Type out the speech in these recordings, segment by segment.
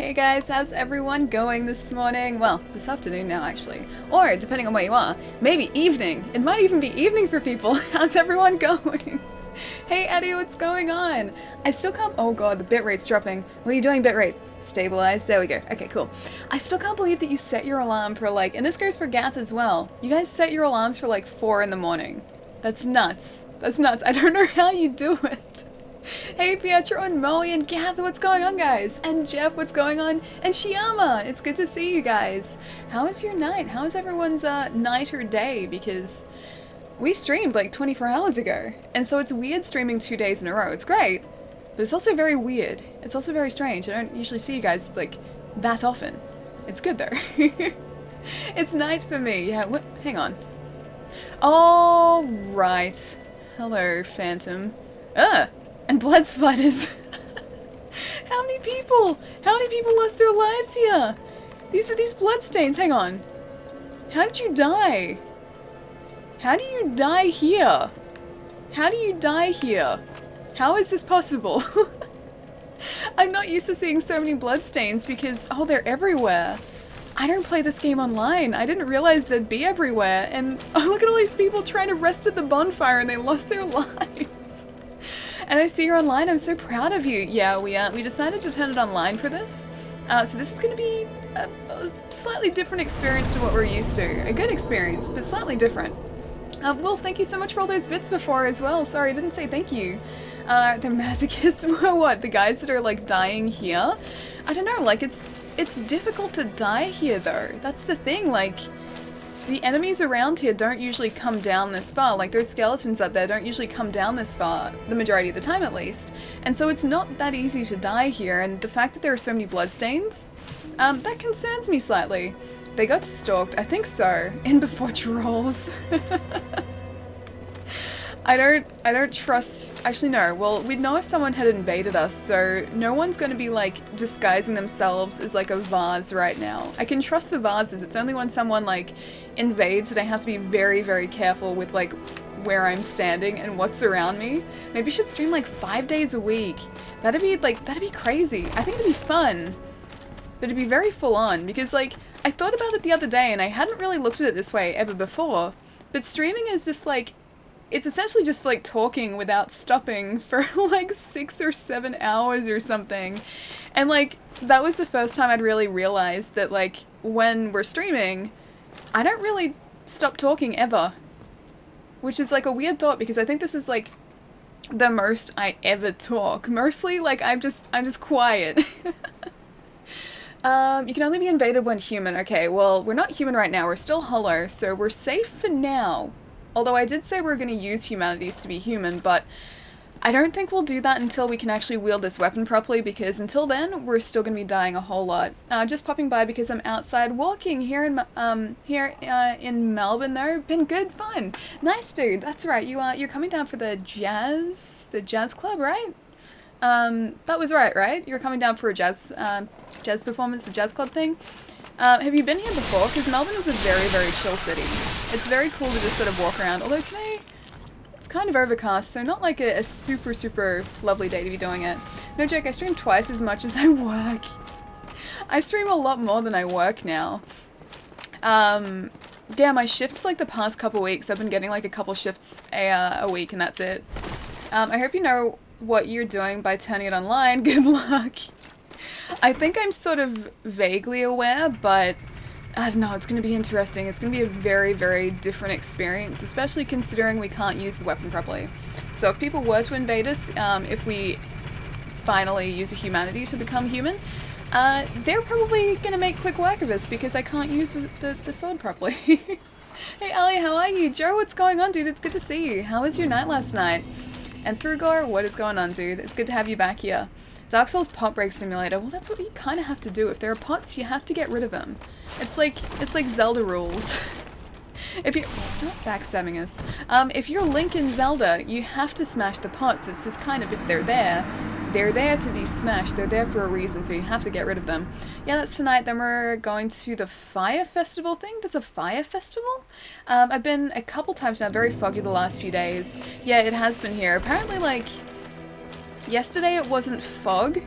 Hey guys, how's everyone going this morning? Well, this afternoon now actually. Or, depending on where you are, maybe evening. It might even be evening for people. How's everyone going? Hey Eddie, what's going on? I still can't- oh god, the bitrate's dropping. What are you doing, bitrate? Stabilize, there we go. Okay, cool. I still can't believe that you set your alarm for like, and this goes for Gath as well. You guys set your alarms for like 4 in the morning. That's nuts. That's nuts. I don't know how you do it. Hey Pietro and Molly and Gath, what's going on guys? And Jeff, what's going on? And Shiyama, it's good to see you guys. How is your night? How is everyone's night or day? Because we streamed like 24 hours ago. And so it's weird streaming 2 days in a row. It's great, but it's also very weird. It's also very strange. I don't usually see you guys like that often. It's good though. It's night for me. Yeah, what? Hang on. Oh, right. Hello, Phantom. And blood splatters. How many people? How many people lost their lives here? These are these bloodstains. Hang on. How did you die? How do you die here? How do you die here? How is this possible? I'm not used to seeing so many bloodstains because, oh, they're everywhere. I don't play this game online. I didn't realize they'd be everywhere. And oh, look at all these people trying to rest at the bonfire and they lost their lives. And I see you're online. I'm so proud of you. Yeah, we decided to turn it online for this. So this is going to be a slightly different experience to what we're used to. A good experience, but slightly different. Wolf, thank you so much for all those bits before as well. Sorry, I didn't say thank you. The masochists were what? The guys that are like dying here? I don't know, like it's difficult to die here though. That's the thing, like the enemies around here don't usually come down this far. Like those skeletons up there don't usually come down this far, the majority of the time at least. And so it's not that easy to die here, and the fact that there are so many bloodstains, that concerns me slightly. They got stalked, I think so, in before trolls. I don't trust, actually no, well we'd know if someone had invaded us, so no one's going to be like disguising themselves as like a vase right now. I can trust the vases, it's only when someone like invades that I have to be very, very careful with like where I'm standing and what's around me. Maybe I should stream like 5 days a week. That'd be crazy. I think it'd be fun, but it'd be very full on because like I thought about it the other day and I hadn't really looked at it this way ever before, but streaming is just like, it's essentially just like talking without stopping for like 6 or 7 hours or something. And like, that was the first time I'd really realized that like, when we're streaming, I don't really stop talking ever. Which is like a weird thought because I think this is like the most I ever talk. Mostly like I'm just quiet. You can only be invaded when human. Okay, well, we're not human right now. We're still hollow, so we're safe for now. Although I did say we're going to use humanities to be human, but I don't think we'll do that until we can actually wield this weapon properly, because until then, we're still going to be dying a whole lot. Just popping by because I'm outside walking here in Melbourne though. Been good fun. Nice dude, that's right. You're coming down for the jazz club, right? That was right? You're coming down for a jazz performance, the jazz club thing? Have you been here before? Because Melbourne is a very, very chill city. It's very cool to just sort of walk around, although today it's kind of overcast, so not like a super, super lovely day to be doing it. No joke, I stream twice as much as I work. I stream a lot more than I work now. Yeah, my shifts like the past couple weeks, I've been getting like a couple shifts a week and that's it. I hope you know what you're doing by turning it online. Good luck. I think I'm sort of vaguely aware, but I don't know, it's going to be interesting. It's going to be a very, very different experience, especially considering we can't use the weapon properly. So if people were to invade us, if we finally use a humanity to become human, they're probably going to make quick work of us because I can't use the sword properly. Hey Ali, how are you? Joe, what's going on, dude? It's good to see you. How was your night last night? And Thrugor, what is going on, dude? It's good to have you back here. Dark Souls pot break simulator. Well, that's what you kind of have to do. If there are pots, you have to get rid of them. It's like Zelda rules. If you stop backstabbing us. If you're Link in Zelda, you have to smash the pots. It's just kind of if they're there to be smashed. They're there for a reason, so you have to get rid of them. Yeah, that's tonight. Then we're going to the fire festival thing. There's a fire festival? I've been a couple times now. Very foggy the last few days. Yeah, it has been here. Apparently, like, yesterday it wasn't fog,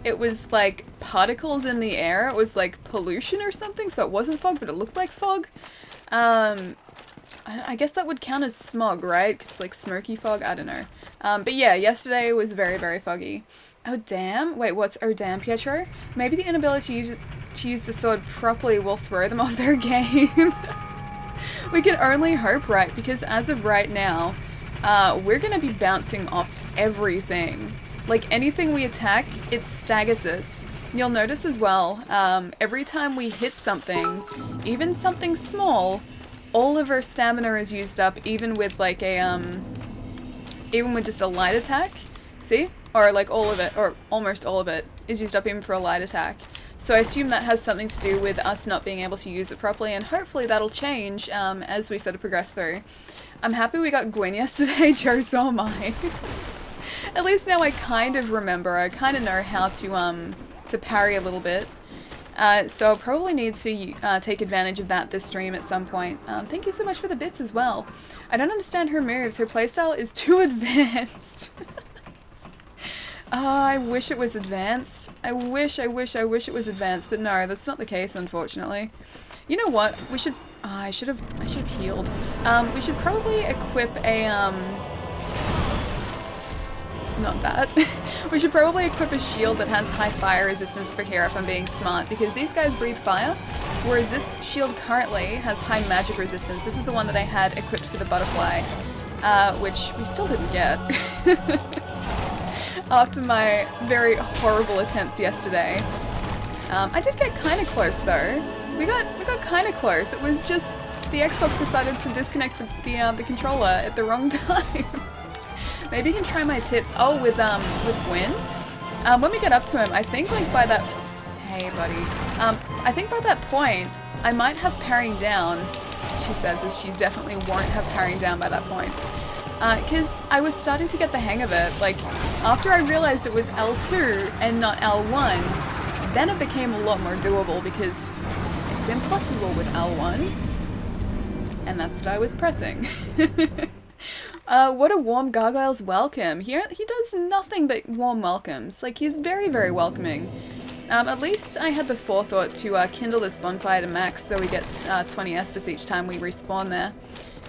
it was like particles in the air. It was like pollution or something, so it wasn't fog, but it looked like fog. I guess that would count as smog, right? Because like smoky fog, I don't know. But yeah, yesterday was very, very foggy. Oh damn! Wait, what's oh damn, Pietro? Maybe the inability to use the sword properly will throw them off their game. We can only hope, right? Because as of right now, we're gonna be bouncing off everything. Like anything we attack, it staggers us. You'll notice as well, every time we hit something, even something small, all of our stamina is used up, even with like a, even with just a light attack. See? Or like all of it, or almost all of it, is used up even for a light attack. So I assume that has something to do with us not being able to use it properly, and hopefully that'll change as we sort of progress through. I'm happy we got Gwyn yesterday, Joe, so am I. At least now I kind of remember, I kind of know how to parry a little bit. So I'll probably need to take advantage of that this stream at some point. Thank you so much for the bits as well. I don't understand her moves, her playstyle is too advanced. I wish it was advanced. I wish it was advanced, but no, that's not the case, unfortunately. You know what? We should... I should have healed. We should probably equip a, not that. We should probably equip a shield that has high fire resistance for here if I'm being smart, because these guys breathe fire, whereas this shield currently has high magic resistance. This is the one that I had equipped for the butterfly, which we still didn't get. After my very horrible attempts yesterday. I did get kind of close though. We got kind of close. It was just the Xbox decided to disconnect the controller at the wrong time. Maybe you can try my tips. Oh, with Gwyn. When we get up to him, I think like by that. Hey, buddy. I think by that point, I might have parrying down. She says, as she definitely won't have parrying down by that point. Because I was starting to get the hang of it. Like, after I realized it was L2 and not L1, then it became a lot more doable because it's impossible with L1. And that's what I was pressing. What a warm Gargoyle's welcome. He does nothing but warm welcomes. Like, he's very, very welcoming. At least I had the forethought to kindle this bonfire to max so we get 20 Estus each time we respawn there.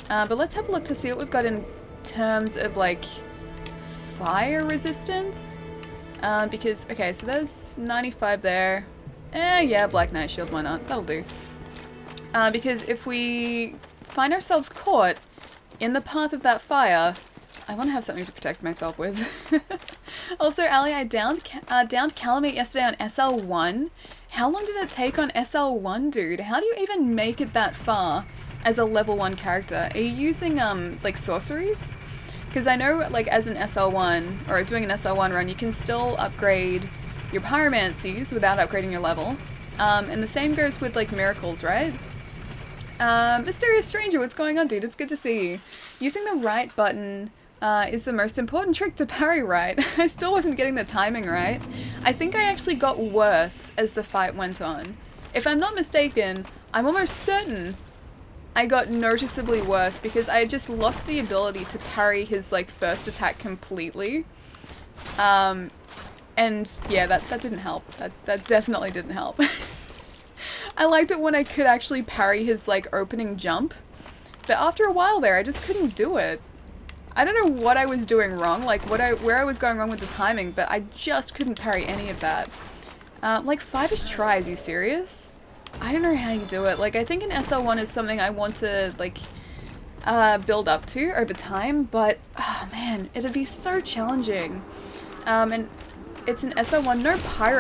But let's have a look to see what we've got in terms of like fire resistance, because okay, so there's 95 there. Yeah, Black Knight Shield, why not? That'll do. Because if we find ourselves caught in the path of that fire, I want to have something to protect myself with. Also, Ali, I downed Calamite yesterday on SL1. How long did it take on SL1, dude? How do you even make it that far as a level 1 character? Are you using, like, sorceries? Because I know, like, as an SL1, or doing an SL1 run, you can still upgrade your pyromancies without upgrading your level. And the same goes with, like, miracles, right? Mysterious Stranger, what's going on, dude? It's good to see you. Using the right button is the most important trick to parry right. I still wasn't getting the timing right. I think I actually got worse as the fight went on. If I'm not mistaken, I'm almost certain I got noticeably worse because I just lost the ability to parry his like first attack completely. And yeah, that didn't help. That definitely didn't help. I liked it when I could actually parry his like opening jump, but after a while there I just couldn't do it. I don't know what I was doing wrong, like where I was going wrong with the timing, but I just couldn't parry any of that. Like 5-ish tries, you serious? I don't know how you do it. Like, I think an SL1 is something I want to, like, build up to over time, but, oh man, it'd be so challenging. And it's an SL1,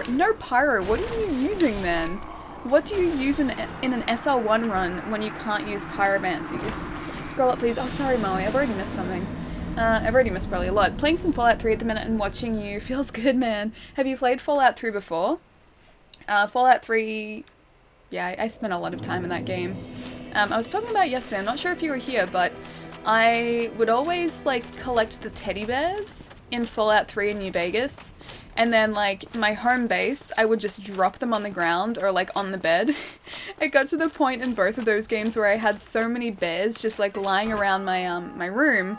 no pyro, what are you using then? What do you use in an SL1 run when you can't use pyromancies? Scroll up please. Oh, sorry Molly, I've already missed something. I've already missed probably a lot. Playing some Fallout 3 at the minute and watching you feels good, man. Have you played Fallout 3 before? Fallout 3... yeah, I spent a lot of time in that game. I was talking about yesterday, I'm not sure if you were here, but I would always, like, collect the teddy bears in Fallout 3 in New Vegas, and then, like, my home base, I would just drop them on the ground or, like, on the bed. It got to the point in both of those games where I had so many bears just, like, lying around my, my room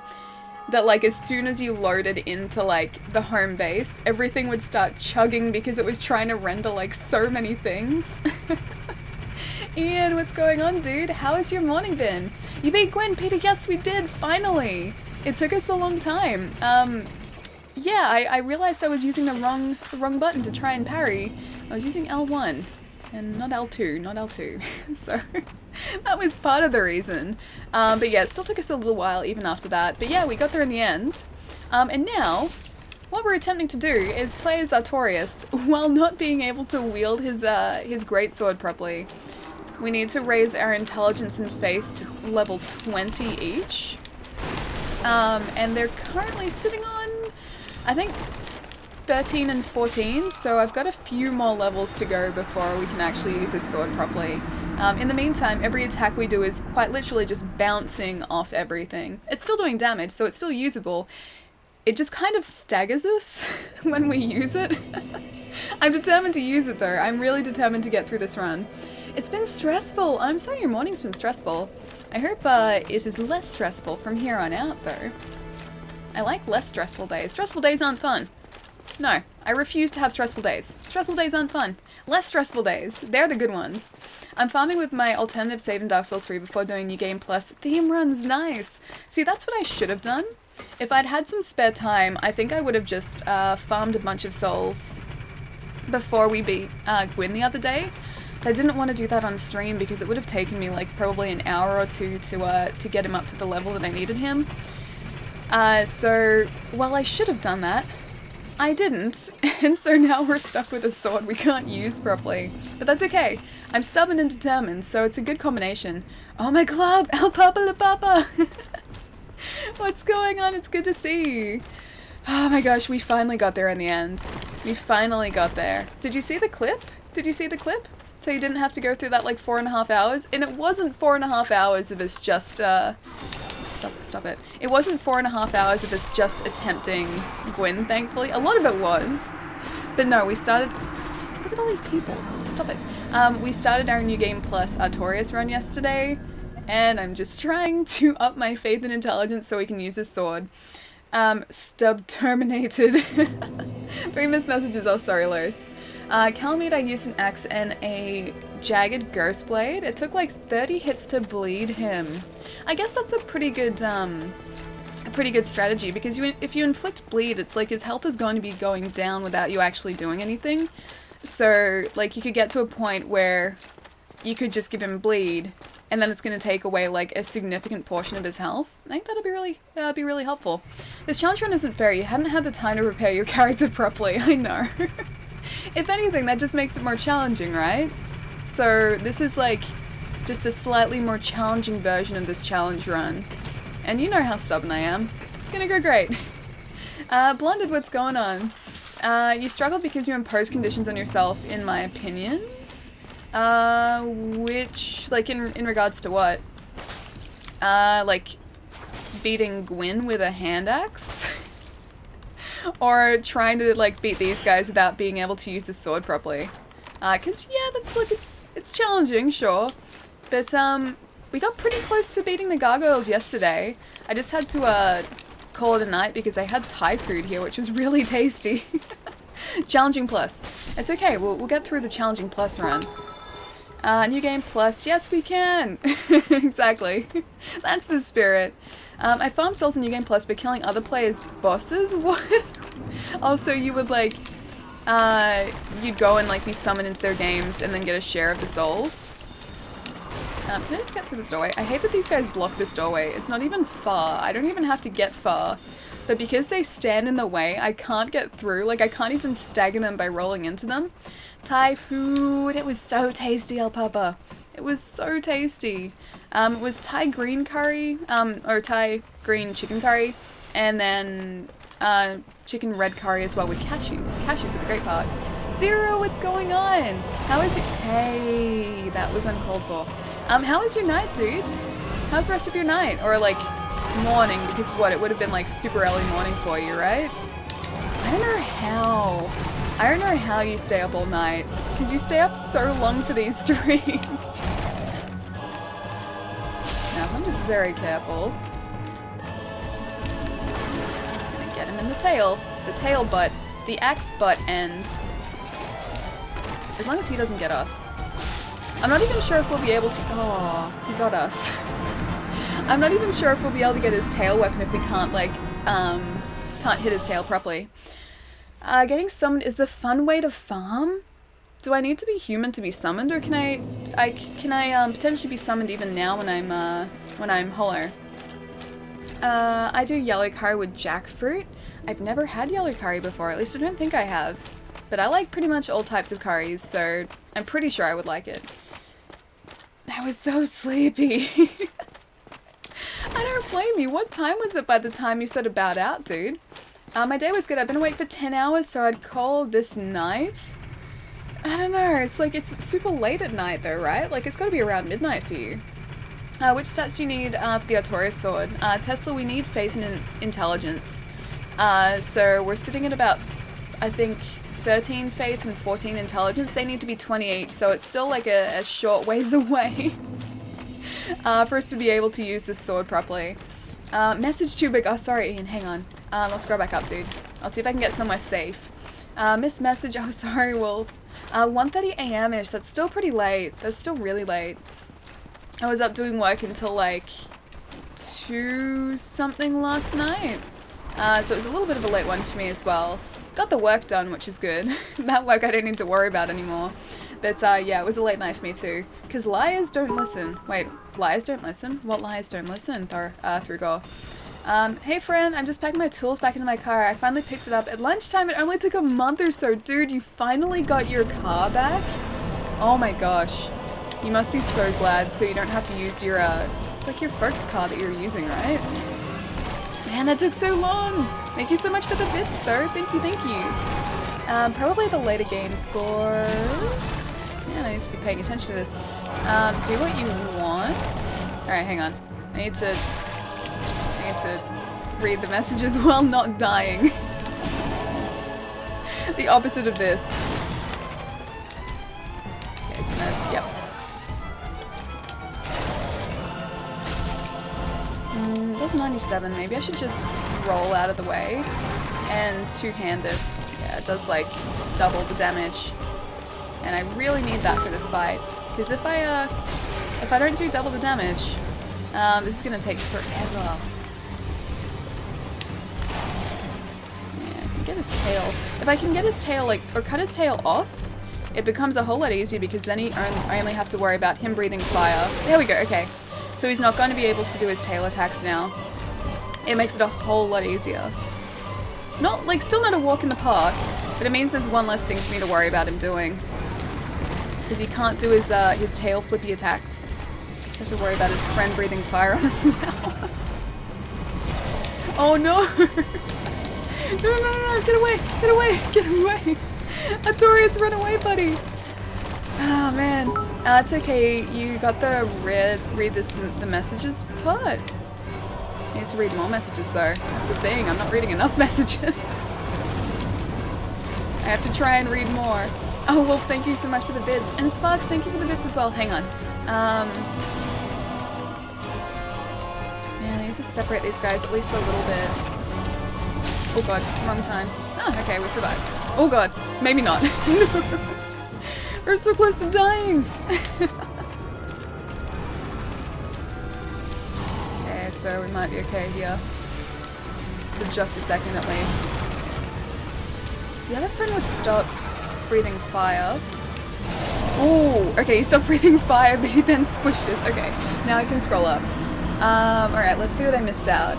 that like as soon as you loaded into like the home base, everything would start chugging because it was trying to render like so many things. Ian, what's going on, dude? How has your morning been? You beat Gwen, Peter. Yes, we did, finally. It took us a long time. Yeah, I realized I was using the wrong button to try and parry. I was using L1 and not L2, not L2. So that was part of the reason. But yeah, it still took us a little while even after that. But yeah, we got there in the end. And now, what we're attempting to do is play as Artorias while not being able to wield his greatsword properly. We need to raise our intelligence and faith to level 20 each. And they're currently sitting on, I think, 13 and 14, so I've got a few more levels to go before we can actually use this sword properly. In the meantime, every attack we do is quite literally just bouncing off everything. It's still doing damage, so it's still usable. It just kind of staggers us when we use it. I'm determined to use it though. I'm really determined to get through this run. It's been stressful. I'm sorry your morning's been stressful. I hope it is less stressful from here on out though. I like less stressful days. Stressful days aren't fun. No, I refuse to have stressful days. Stressful days aren't fun. Less stressful days. They're the good ones. I'm farming with my alternative save in Dark Souls 3 before doing New Game Plus. Theme runs, nice. See, that's what I should have done. If I'd had some spare time, I think I would have just farmed a bunch of souls before we beat Gwyn the other day. But I didn't want to do that on stream because it would have taken me like probably an hour or two to get him up to the level that I needed him. So while I should have done that, I didn't, and so now we're stuck with a sword we can't use properly. But that's okay. I'm stubborn and determined, so it's a good combination. Oh my club! El Papa La Papa! What's going on? It's good to see you. Oh my gosh, we finally got there in the end. We finally got there. Did you see the clip? Did you see the clip? So you didn't have to go through that like 4.5 hours? And it wasn't 4.5 hours of us just, Stop it. It wasn't 4.5 hours of us just attempting Gwyn, thankfully. A lot of it was. But no, we started... Look at all these people. Stop it. We started our New Game Plus Artorias run yesterday, and I'm just trying to up my faith and intelligence so we can use this sword. Stub terminated. 3 missed messages. Oh, sorry, Lois. Calamite, I used an axe and a jagged ghost blade. It took like 30 hits to bleed him. I guess that's a pretty good strategy because if you inflict bleed, it's like his health is going to be going down without you actually doing anything. So like you could get to a point where you could just give him bleed, and then it's going to take away like a significant portion of his health. I think that'd be really helpful. This challenge run isn't fair. You hadn't had the time to prepare your character properly. I know. If anything, that just makes it more challenging, right? So this is like just a slightly more challenging version of this challenge run. And you know how stubborn I am. It's gonna go great. Blended, what's going on? You struggled because you imposed conditions on yourself, in my opinion. Which, like, in regards to what? Like, beating Gwyn with a hand axe? Or trying to, like, beat these guys without being able to use the sword properly? Cause, yeah, that's, like, it's challenging, sure. But, we got pretty close to beating the gargoyles yesterday. I just had to, call it a night because I had Thai food here, which was really tasty. Challenging plus. It's okay, we'll get through the challenging plus run. New Game Plus, yes we can! Exactly. That's the spirit. I farmed souls in New Game Plus by killing other players' bosses? What? Also, you would like, you'd go and like be summoned into their games and then get a share of the souls. Can I just get through this doorway? I hate that these guys block this doorway. It's not even far. I don't even have to get far. But because they stand in the way, I can't get through. Like, I can't even stagger them by rolling into them. Thai food. It was so tasty, El Papa. It was so tasty. It was Thai green curry, or Thai green chicken curry, and then chicken red curry as well with cashews. The cashews are the great part. Zero, what's going on? How is your... Hey, that was uncalled for. How was your night, dude? How's the rest of your night? Or, like, morning, because what, it would have been, like, super early morning for you, right? I don't know how you stay up all night, because you stay up so long for these streams. Now, I'm just very careful. bite him in the tail butt, the axe butt end. As long as he doesn't get us. I'm not even sure if we'll be able to- oh, he got us. I'm not even sure if we'll be able to get his tail weapon if we can't, like, can't hit his tail properly. Getting summoned is the fun way to farm? Do I need to be human to be summoned, or can I potentially be summoned even now when I'm hollow? I do yellow curry with jackfruit. I've never had yellow curry before, at least I don't think I have. But I like pretty much all types of curries, so I'm pretty sure I would like it. I was so sleepy. I don't blame you. What time was it by the time you sort of bowed out, dude? My day was good. I've been awake for 10 hours, so I'd call this night. I don't know. It's like, it's super late at night though, right? Like, it's got to be around midnight for you. Which stats do you need for the Artorias sword? Tesla, we need faith and intelligence. So we're sitting at about, I think, 13 faith and 14 intelligence. They need to be 20 each, so it's still like a short ways away for us to be able to use this sword properly. Message too big. Oh, sorry, Ian. Hang on. Let's scroll back up, dude. I'll see if I can get somewhere safe. Missed message. Oh, sorry, Wolf. 1:30 a.m.-ish. That's still pretty late. That's still really late. I was up doing work until like 2 something last night. So it was a little bit of a late one for me as well. Got the work done, which is good. That work I don't need to worry about anymore. But yeah, it was a late night for me too. Because liars don't listen. Wait, liars don't listen? What liars don't listen? Through Gore. Hey friend, I'm just packing my tools back into my car. I finally picked it up at lunchtime. It only took a month or so. Dude, you finally got your car back? Oh my gosh. You must be so glad so you don't have to use your, it's like your first car that you're using, right? Man, that took so long! Thank you so much for the bits, though. Thank you, thank you. Probably the later game score. Yeah, I need to be paying attention to this. Do what you want. Alright, hang on. I need to read the messages while not dying. The opposite of this. Okay, it's gonna, yep. That's 97. Maybe I should just roll out of the way and two-hand this. Yeah, it does like double the damage. And I really need that for this fight. Because if I don't do double the damage, this is gonna take forever. Yeah, I can get his tail. If I can get his tail, like, or cut his tail off, it becomes a whole lot easier because then I only have to worry about him breathing fire. There we go, okay. So he's not going to be able to do his tail attacks now. It makes it a whole lot easier. Not, like, still not a walk in the park, but it means there's one less thing for me to worry about him doing. Because he can't do his tail flippy attacks. I have to worry about his friend breathing fire on us now. Oh no! No, get away! Get away! Get away! Artorias, run away, buddy! Oh man. It's okay, you got the read the messages part. I need to read more messages though. That's the thing, I'm not reading enough messages. I have to try and read more. Oh, well, thank you so much for the bits. And Sparks, thank you for the bits as well. Hang on. Man, I need to separate these guys at least a little bit. Oh god, wrong time. Ah, okay, we survived. Oh god, maybe not. No. We're so close to dying! Okay, so we might be okay here. For just a second at least. The other friend would stop breathing fire. Oh, okay, he stopped breathing fire, but he then squished us. Okay, now I can scroll up. Alright, let's see what I missed out.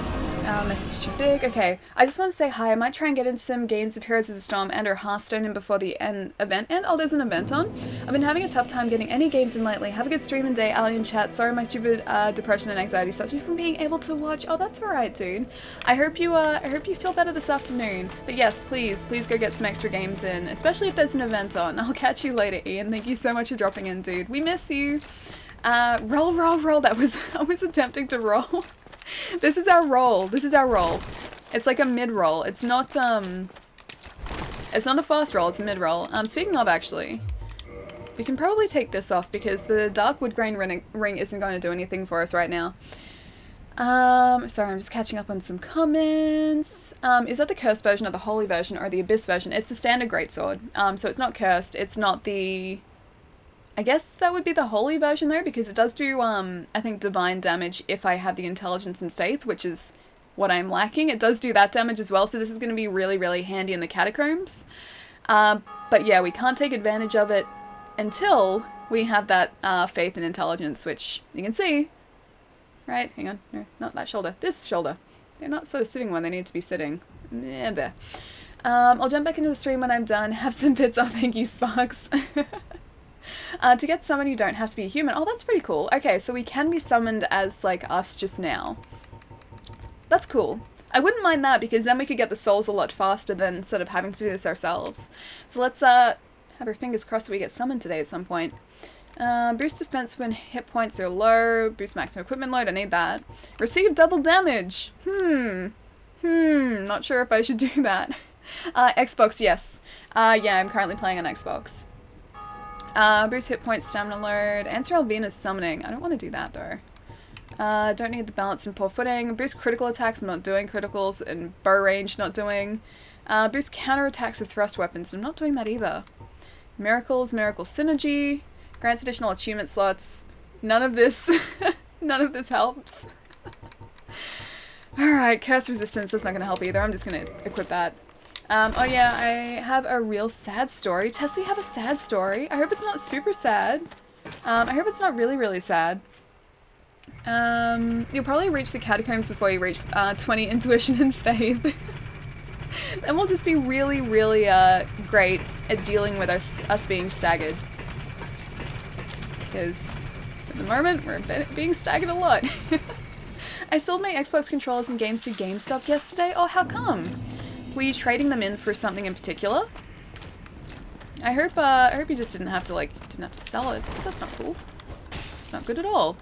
Message too big. Okay, I just want to say hi. I might try and get in some games of Heroes of the Storm and or Hearthstone in before the event. And oh, there's an event on. I've been having a tough time getting any games in lately. Have a good stream and day, Alien chat. Sorry my stupid depression and anxiety stops me from being able to watch. Oh, that's alright, dude. I hope you feel better this afternoon. But yes, please go get some extra games in, especially if there's an event on. I'll catch you later, Ian. Thank you so much for dropping in, dude. We miss you. Roll. That was I was attempting to roll. This is our roll. This is our roll. It's like a mid-roll. It's not a fast roll, it's a mid-roll. Speaking of, actually, we can probably take this off because the Dark Wood Grain ring isn't going to do anything for us right now. Sorry, I'm just catching up on some comments. Is that the cursed version or the holy version or the abyss version? It's the standard greatsword. So it's not cursed. It's not the... I guess that would be the holy version though, because it does do, I think, divine damage if I have the intelligence and faith, which is what I'm lacking. It does do that damage as well, so this is going to be really, really handy in the catacombs. But yeah, we can't take advantage of it until we have that faith and intelligence, which you can see. Right, hang on, no, not that shoulder, this shoulder. They're not sort of sitting when they need to be sitting. Yeah, there. I'll jump back into the stream when I'm done. Have some bits. Oh, thank you, Sparks. To get summoned, you don't have to be a human. Oh, that's pretty cool. Okay, so we can be summoned as, like, us just now. That's cool. I wouldn't mind that, because then we could get the souls a lot faster than sort of having to do this ourselves. So let's, have our fingers crossed that we get summoned today at some point. Boost defense when hit points are low. Boost maximum equipment load, I need that. Receive double damage. Not sure if I should do that. Xbox, yes. Yeah, I'm currently playing on Xbox. Boost hit points, stamina load. Answer Alvina's summoning. I don't want to do that though. Don't need the balance and poor footing. Boost critical attacks, I'm not doing criticals. And bow range, not doing. Boost counter attacks with thrust weapons, I'm not doing that either. Miracles, miracle synergy. Grants additional achievement slots. None of this, none of this helps. Alright, curse resistance, that's not going to help either. I'm just going to equip that. Oh yeah, I have a real sad story. Tessa, you have a sad story? I hope it's not super sad. I hope it's not really, really sad. You'll probably reach the catacombs before you reach 20 intuition and faith. Then we'll just be really, really great at dealing with us being staggered. Because at the moment, we're being staggered a lot. I sold my Xbox controllers and games to GameStop yesterday. Oh, how come? Were you trading them in for something in particular? I hope you just didn't have to sell it, because that's not cool. It's not good at all.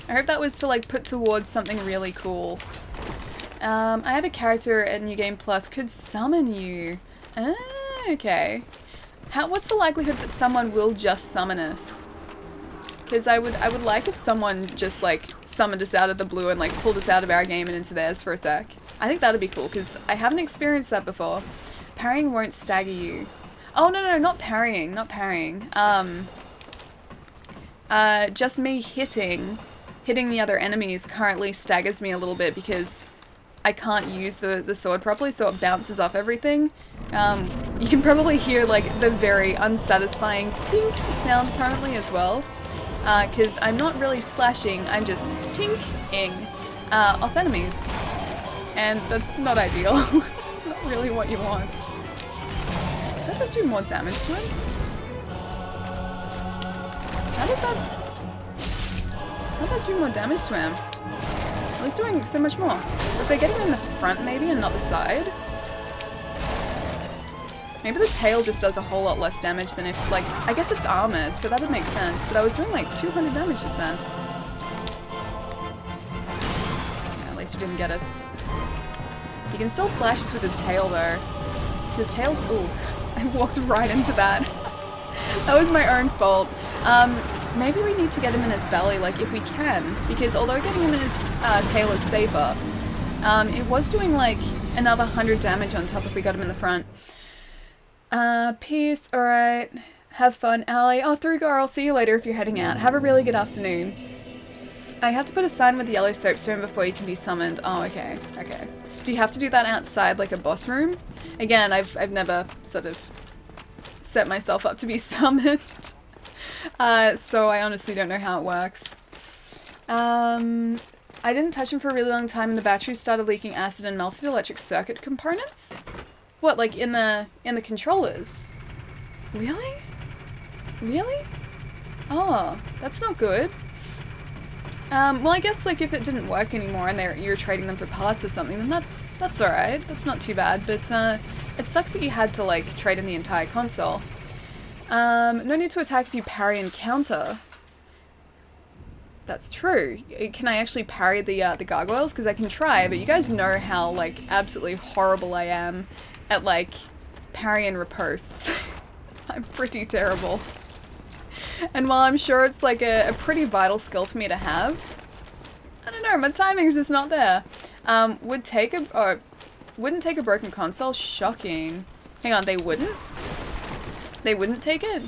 I hope that was to put towards something really cool. I have a character at New Game Plus could summon you. Ah, okay. What's the likelihood that someone will just summon us? Because I would like if someone just summoned us out of the blue and pulled us out of our game and into theirs for a sec. I think that'd be cool because I haven't experienced that before. Parrying won't stagger you. Oh no, not parrying, not parrying. Just me hitting the other enemies currently staggers me a little bit because I can't use the sword properly, so it bounces off everything. You can probably hear the very unsatisfying tink sound currently as well, because I'm not really slashing, I'm just tinking off enemies, and that's not ideal. It's not really what you want. Did that just do more damage to him? How did that do more damage to him? I was doing so much more. Was I getting him in the front maybe and not the side? Maybe the tail just does a whole lot less damage than if, I guess it's armored, so that would make sense, but I was doing 200 damage just then. Yeah, at least he didn't get us. He can still slash us with his tail though. His tail's, ooh, I walked right into that. That was my own fault. Maybe we need to get him in his belly, if we can, because although getting him in his tail is safer, it was doing another 100 damage on top if we got him in the front. Peace, alright. Have fun, Allie. Oh, through girl, I'll see you later if you're heading out. Have a really good afternoon. I have to put a sign with the yellow soapstone before you can be summoned. Oh, okay, okay. Do you have to do that outside, a boss room? Again, I've never sort of set myself up to be summoned. So I honestly don't know how it works. I didn't touch him for a really long time and the batteries started leaking acid and melted electric circuit components? What, in the controllers? Really? Really? Oh, that's not good. Well, I guess if it didn't work anymore and you're trading them for parts or something, then that's alright. That's not too bad, but it sucks that you had to trade in the entire console. No need to attack if you parry and counter. That's true. Can I actually parry the gargoyles? Because I can try, but you guys know how absolutely horrible I am at parry and riposte. I'm pretty terrible. And while I'm sure it's a pretty vital skill for me to have, I don't know, know, my timing's just not there. Wouldn't take a broken console? Shocking. Hang on, they wouldn't? They wouldn't take it?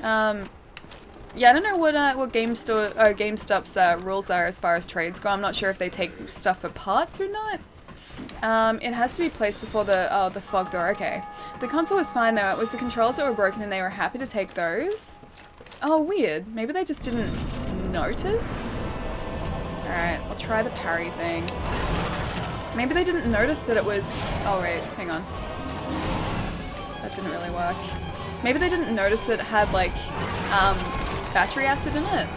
Yeah, I don't know what GameStop's rules are as far as trades go. I'm not sure if they take stuff for parts or not. It has to be placed before the fog door. Okay. The console was fine though. It was the controls that were broken and they were happy to take those. Oh, weird. Maybe they just didn't notice? Alright, I'll try the parry thing. Maybe they didn't notice that it was... Oh, wait. Hang on. That didn't really work. Maybe they didn't notice that it had, like, battery acid in it.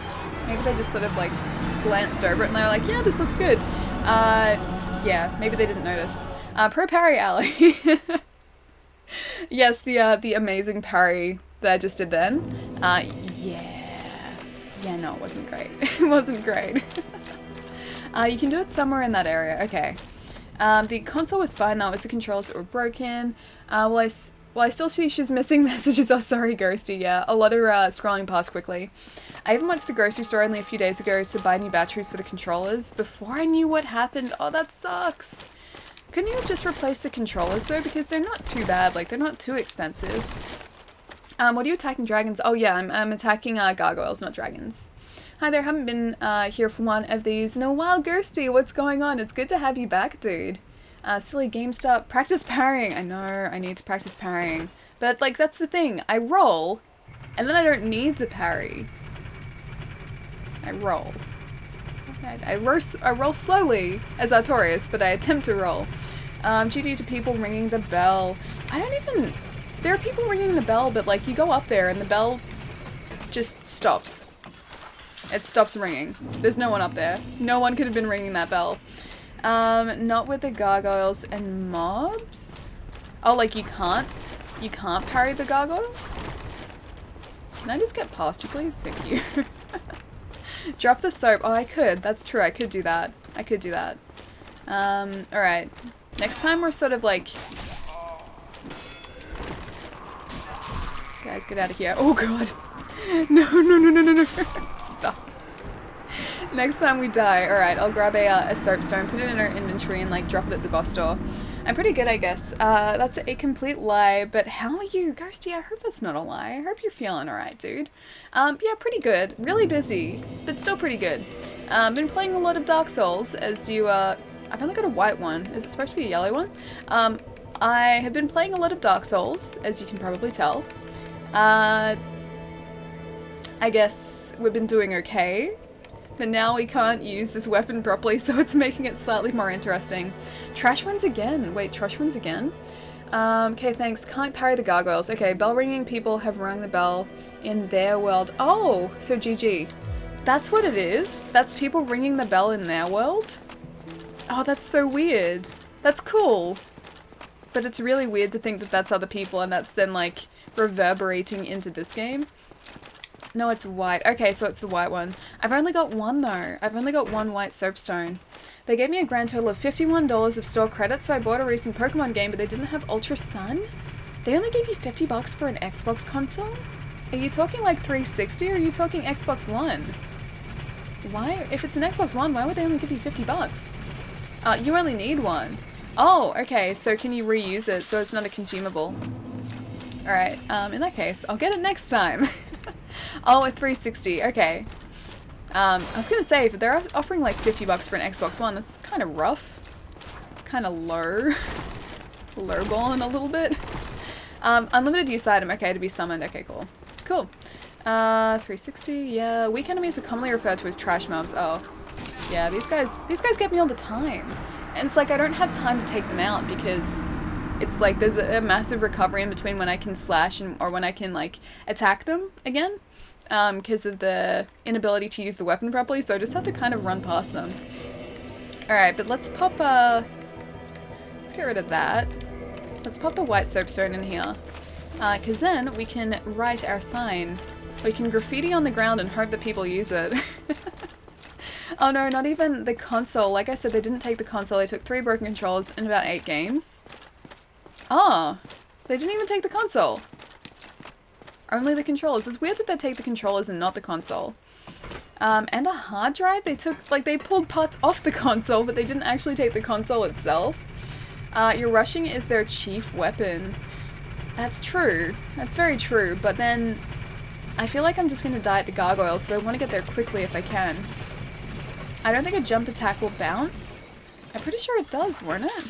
Maybe they just sort of, like, glanced over it and they were like, yeah, this looks good. Yeah, maybe they didn't notice. Pro parry alley. Yes, the amazing parry that I just did then. Yeah. Yeah, no, it wasn't great. It wasn't great. You can do it somewhere in that area. Okay. The console was fine, that was the controls that were broken. Well, I still see she's missing messages. Oh, sorry, Ghosty. Yeah, a lot of scrolling past quickly. I even went to the grocery store only a few days ago to buy new batteries for the controllers before I knew what happened. Oh, that sucks. Couldn't you have just replaced the controllers though? Because they're not too bad. Like, they're not too expensive. What are you attacking? Dragons? Oh yeah, I'm attacking gargoyles, not dragons. Hi there, haven't been here for one of these in a while. Ghosty, what's going on? It's good to have you back, dude. Silly GameStop. Practice parrying. I know, I need to practice parrying. But, like, that's the thing. I roll, and then I don't need to parry. I roll. I roll slowly as Artorias, but I attempt to roll. GD to people ringing the bell. I don't even... There are people ringing the bell, but, like, you go up there and the bell just stops. It stops ringing. There's no one up there. No one could have been ringing that bell. Not with the gargoyles and mobs? Oh, like you can't parry the gargoyles? Can I just get past you, please? Thank you. Drop the soap. Oh, I could. That's true. I could do that. I could do that. Alright. Next time we're sort of like... Guys, get out of here. Oh, God. No. Stop. Next time we die. Alright, I'll grab a soapstone, put it in our inventory, and, like, drop it at the boss door. I'm pretty good, I guess. That's a complete lie, but how are you? Ghosty, I hope that's not a lie. I hope you're feeling alright, dude. Yeah, pretty good. Really busy, but still pretty good. Been playing a lot of Dark Souls, as you, I've only got a white one. Is it supposed to be a yellow one? I have been playing a lot of Dark Souls, as you can probably tell. I guess we've been doing okay. But now we can't use this weapon properly, so it's making it slightly more interesting. Trash runs again. Wait, trash runs again? Okay, thanks. Can't parry the gargoyles. Okay, bell ringing people have rung the bell in their world. Oh, so GG. That's what it is? That's people ringing the bell in their world? Oh, that's so weird. That's cool. But it's really weird to think that that's other people and that's then, like, reverberating into this game. No, it's white. Okay, so it's the white one. I've only got one, though. I've only got one white soapstone. They gave me a grand total of $51 of store credit, so I bought a recent Pokemon game, but they didn't have Ultra Sun? They only gave you $50 for an Xbox console? Are you talking like 360 or are you talking Xbox One? Why? If it's an Xbox One, why would they only give you $50? You only need one. Oh, okay, so can you reuse it so it's not a consumable? Alright, in that case, I'll get it next time. Oh, a 360. Okay. I was gonna say, if they're offering like $50 for an Xbox One, that's kind of rough. It's kind of low. Lowballing a little bit. Unlimited use item. Okay, to be summoned. Okay, cool. Cool. 360. Yeah, weak enemies are commonly referred to as trash mobs. Oh, yeah. These guys get me all the time, and it's like I don't have time to take them out because it's like there's a massive recovery in between when I can slash or when I can like attack them again. Because of the inability to use the weapon properly, so I just have to kind of run past them. Alright, but let's pop, let's get rid of that. Let's pop the white soapstone in here. Because then we can write our sign. We can graffiti on the ground and hope that people use it. Oh no, not even the console. Like I said, they didn't take the console. They took 3 broken controls in about 8 games. Oh, they didn't even take the console. Only the controllers. It's weird that they take the controllers and not the console. And a hard drive. They took, like, they pulled parts off the console, but they didn't actually take the console itself. Your rushing is their chief weapon. That's true. That's very true. But then I feel like I'm just going to die at the gargoyle, so I want to get there quickly if I can. I don't think a jump attack will bounce. I'm pretty sure it does, won't it?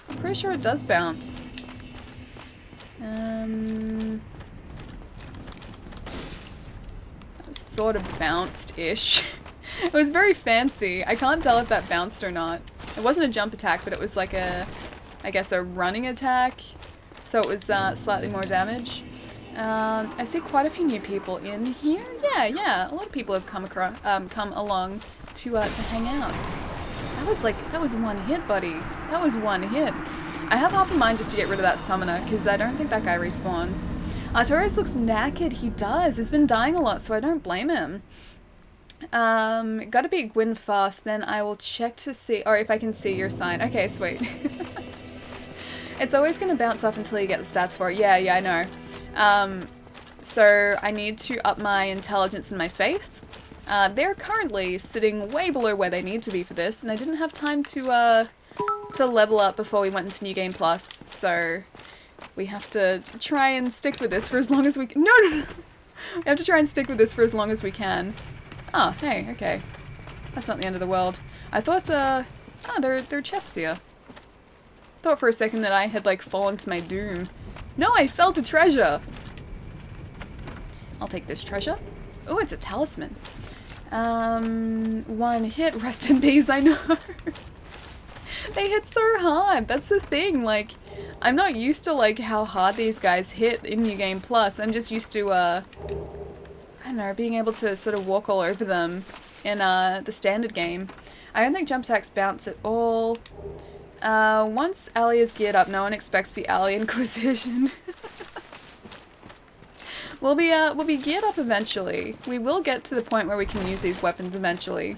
I'm pretty sure it does bounce. Sort of bounced-ish. It was very fancy. I can't tell if that bounced or not. It wasn't a jump attack, but it was like a, I guess, a running attack. So it was slightly more damage. I see quite a few new people in here. Yeah. A lot of people have come along to hang out. That was one hit, buddy. That was one hit. I have half a mind just to get rid of that summoner, because I don't think that guy respawns. Artorias looks knackered. He does. He's been dying a lot, so I don't blame him. Gotta beat Gwyn fast, then I will check to see, or if I can see your sign. Okay, sweet. It's always gonna bounce off until you get the stats for it. Yeah, I know. So I need to up my intelligence and my faith. They're currently sitting way below where they need to be for this, and I didn't have time to level up before we went into New Game Plus, so we have to try and stick with this for as long as we can. No! We have to try and stick with this for as long as we can. Oh, hey, okay. That's not the end of the world. I thought, there are chests here. Thought for a second that I had, like, fallen to my doom. No, I fell to treasure! I'll take this treasure. Oh, it's a talisman. One hit, rest in peace, I know. They hit so hard, that's the thing, like, I'm not used to, like, how hard these guys hit in New Game Plus. I'm just used to, I don't know, being able to sort of walk all over them in, the standard game. I don't think jump attacks bounce at all. Once Ali is geared up, no one expects the Ali Inquisition. We'll be geared up eventually. We will get to the point where we can use these weapons eventually.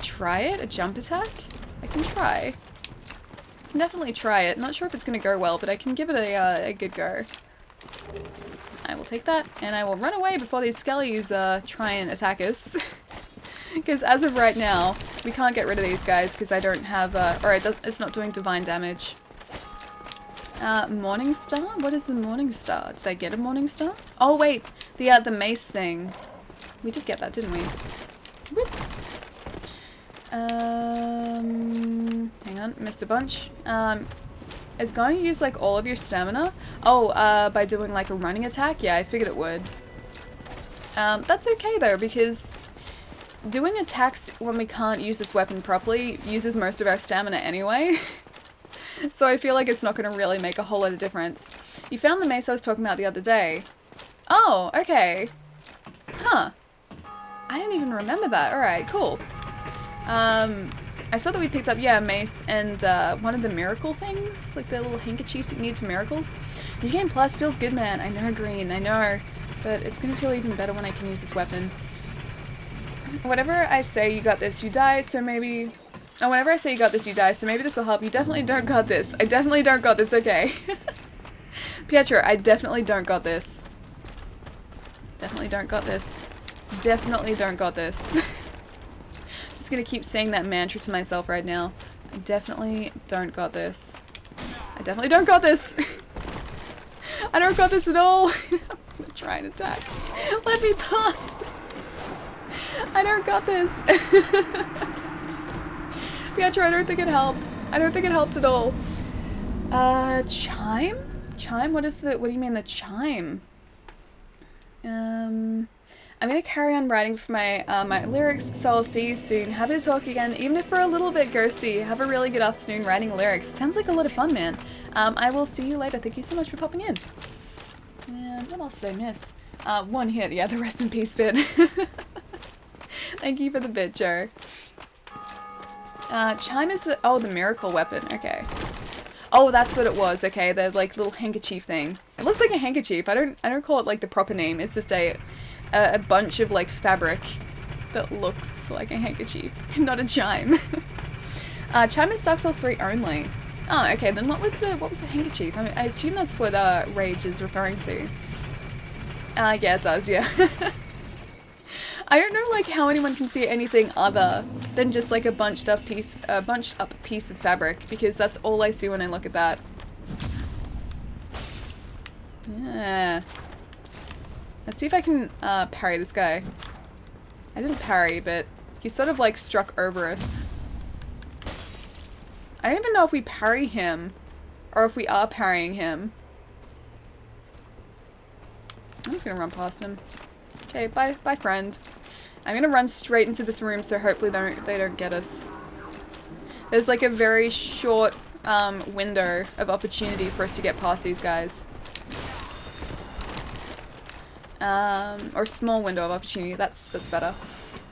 Try it? A jump attack? I can try. I can definitely try it. Not sure if it's going to go well, but I can give it a good go. I will take that, and I will run away before these skellies try and attack us. Because as of right now, we can't get rid of these guys because I don't have, it's not doing divine damage. Morning Star? What is the Morning Star? Did I get a Morning Star? Oh wait, the mace thing. We did get that, didn't we? Whoop. Hang on, missed a bunch. It's going to use like all of your stamina. Oh, by doing like a running attack? Yeah, I figured it would. That's okay though, because doing attacks when we can't use this weapon properly uses most of our stamina anyway. So I feel like it's not going to really make a whole lot of difference. You found the mace I was talking about the other day. Oh, okay. Huh. I didn't even remember that. Alright, cool. I saw that we picked up, yeah, a mace and one of the miracle things, like the little handkerchiefs that you need for miracles. New Game Plus feels good, man. I know, Green, I know. But it's going to feel even better when I can use this weapon. Whenever I say you got this, you die, so maybe... Oh, whenever I say you got this, you die, so maybe this will help. You definitely don't got this. I definitely don't got this, okay. Pietro, I definitely don't got this. Definitely don't got this. Definitely don't got this. Just gonna keep saying that mantra to myself right now. I definitely don't got this. I definitely don't got this. I don't got this at all. I'm gonna try and attack. Let me past. I don't got this. Pietro, I don't think it helped. I don't think it helped at all. Chime? Chime? What do you mean the chime? I'm gonna carry on writing for my my lyrics, so I'll see you soon. Happy to talk again, even if for a little bit, Ghosty. Have a really good afternoon writing lyrics. Sounds like a lot of fun, man. I will see you later. Thank you so much for popping in. And what else did I miss? One hit. Yeah, the rest in peace bit. Thank you for the bit, Joe. Chime is the miracle weapon. Okay. Oh, that's what it was. Okay, the like little handkerchief thing. It looks like a handkerchief. I don't call it like the proper name. It's just a bunch of like fabric that looks like a handkerchief, not a chime. Chime is Dark Souls 3 only. Oh, okay. Then what was the handkerchief? I mean, I assume that's what Rage is referring to. Yeah, it does, yeah. I don't know, like, how anyone can see anything other than just, like, a bunched up piece of fabric, because that's all I see when I look at that. Yeah. Let's see if I can, parry this guy. I didn't parry, but he sort of, like, struck over us. I don't even know if we parry him, or if we are parrying him. I'm just gonna run past him. Okay, bye friend. I'm gonna run straight into this room, so hopefully they don't get us. There's like a very short window of opportunity for us to get past these guys. Or small window of opportunity. That's better.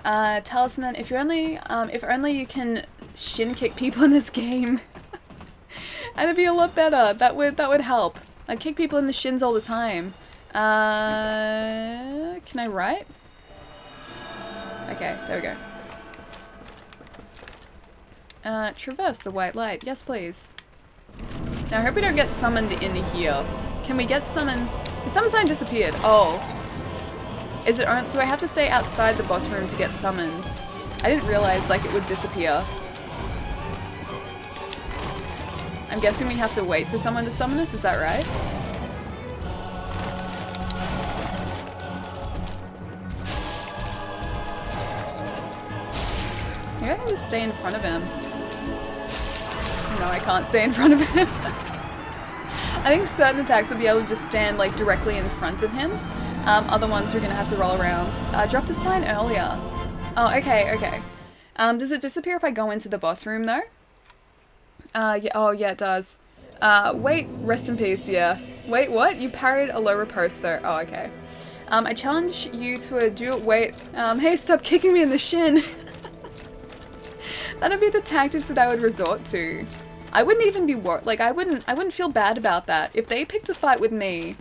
Talisman. If only you can shin kick people in this game, and it'd be a lot better. That would help. I kick people in the shins all the time. Can I write? Okay, there we go. Traverse the white light. Yes, please. Now, I hope we don't get summoned into here. Can we get summoned? The summon sign disappeared. Oh. Is it? Do I have to stay outside the boss room to get summoned? I didn't realize, like, it would disappear. I'm guessing we have to wait for someone to summon us, is that right? Maybe I can just stay in front of him. No, I can't stay in front of him. I think certain attacks will be able to just stand, like, directly in front of him. Other ones we're gonna have to roll around. Drop the sign earlier. Oh, okay, okay. Does it disappear if I go into the boss room, though? Yeah, oh, yeah, it does. Wait, rest in peace, yeah. Wait, what? You parried a low riposte, though. Oh, okay. I challenge you to a duel. Wait, hey, stop kicking me in the shin. That'd be the tactics that I would resort to. I wouldn't even be like, I wouldn't feel bad about that. If they picked a fight with me,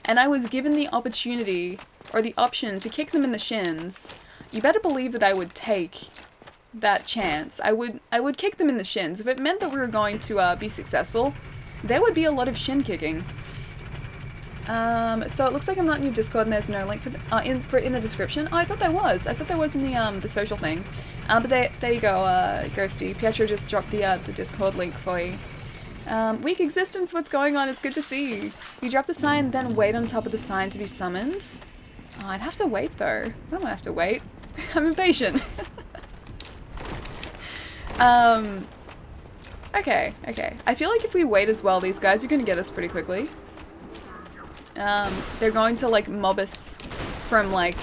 and I was given the opportunity, or the option to kick them in the shins, you better believe that I would take that chance. I would kick them in the shins. If it meant that we were going to be successful, there would be a lot of shin kicking. So it looks like I'm not in your Discord and there's no link for it in the description. Oh, I thought there was. I thought there was in the social thing. But there you go, Ghosty. Pietro just dropped the Discord link for you. Weak existence, what's going on? It's good to see you. You drop the sign, then wait on top of the sign to be summoned. Oh, I'd have to wait though. I don't want to have to wait. I'm impatient. Okay, okay. I feel like if we wait as well, these guys are going to get us pretty quickly. They're going to like mob us from like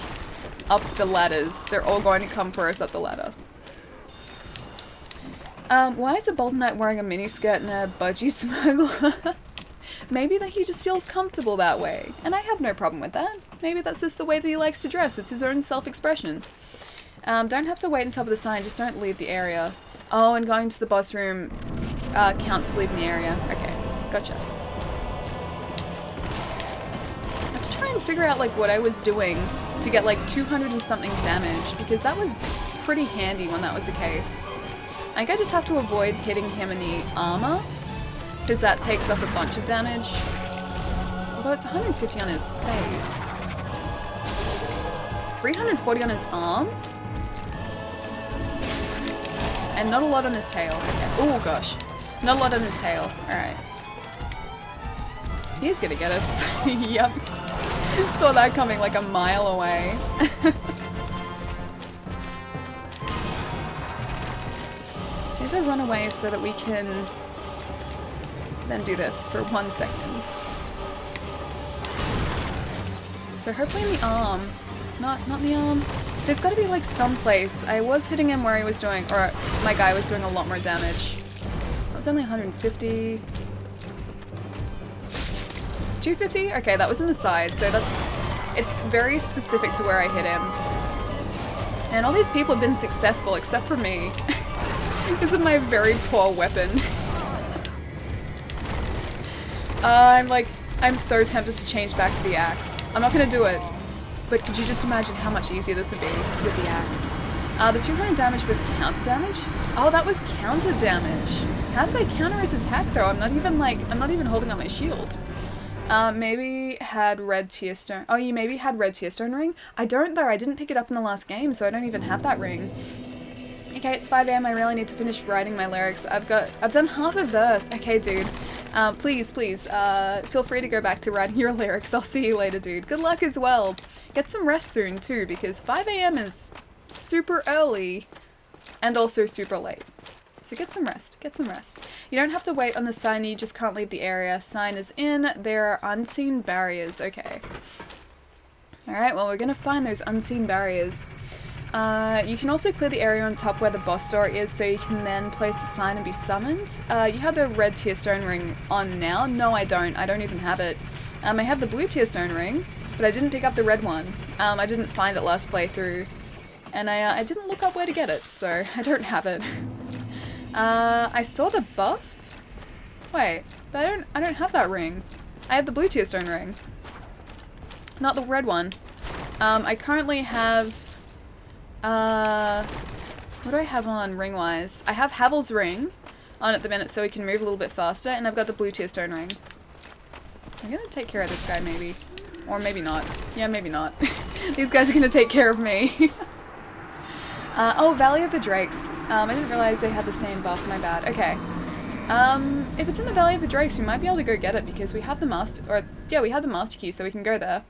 up the ladders. They're all going to come for us up the ladder. Why is a Bolton Knight wearing a miniskirt and a budgie smuggler? Maybe that he just feels comfortable that way, and I have no problem with that. Maybe that's just the way that he likes to dress. It's his own self-expression. Don't have to wait on top of the sign, just don't leave the area. Oh, and going to the boss room counts as leaving the area. Okay, gotcha. I have to try and figure out like what I was doing to get like 200 and something damage, because that was pretty handy when that was the case. I think I just have to avoid hitting him in the armor, because that takes off a bunch of damage. Although it's 150 on his face. 340 on his arm? And not a lot on his tail. Okay. Oh gosh. Not a lot on his tail. Alright. He's gonna get us. Yep. Saw that coming like a mile away. Need to run away so that we can then do this for 1 second. So hopefully in the arm. Not in the arm. There's got to be like some place. I was hitting him where he was doing, or my guy was doing a lot more damage. That was only 150. 250? Okay, that was in the side, so it's very specific to where I hit him. And all these people have been successful except for me. Because of my very poor weapon. I'm so tempted to change back to the axe. I'm not gonna do it, but could you just imagine how much easier this would be with the axe? The 200 damage was counter damage? Oh, that was counter damage. How did I counter his attack though? I'm not even holding up my shield. Maybe had red tear stone. Oh, you maybe had red tear stone ring? I don't though, I didn't pick it up in the last game, so I don't even have that ring. Okay, it's 5 AM, I really need to finish writing my lyrics. I've done half a verse. Okay, dude. Please, feel free to go back to writing your lyrics. I'll see you later, dude. Good luck as well. Get some rest soon, too, because 5 AM is super early and also super late. So get some rest. Get some rest. You don't have to wait on the sign, you just can't leave the area. Sign is in. There are unseen barriers. Okay. Alright, well, we're gonna find those unseen barriers. You can also clear the area on top where the boss door is, so you can then place the sign and be summoned. You have the red tear stone ring on now? No, I don't. I don't even have it. I have the blue tear stone ring, but I didn't pick up the red one. I didn't find it last playthrough, and I didn't look up where to get it, so I don't have it. I saw the buff? Wait, but I don't have that ring. I have the blue tear stone ring, not the red one. I currently have what do I have on ring-wise? I have Havel's ring on at the minute so he can move a little bit faster, and I've got the blue tear stone ring. I'm gonna take care of this guy maybe. Or maybe not. Yeah, maybe not. These guys are gonna take care of me. Oh, Valley of the Drakes. I didn't realize they had the same buff, my bad. Okay. If it's in the Valley of the Drakes, we might be able to go get it because we have the master key, so we can go there.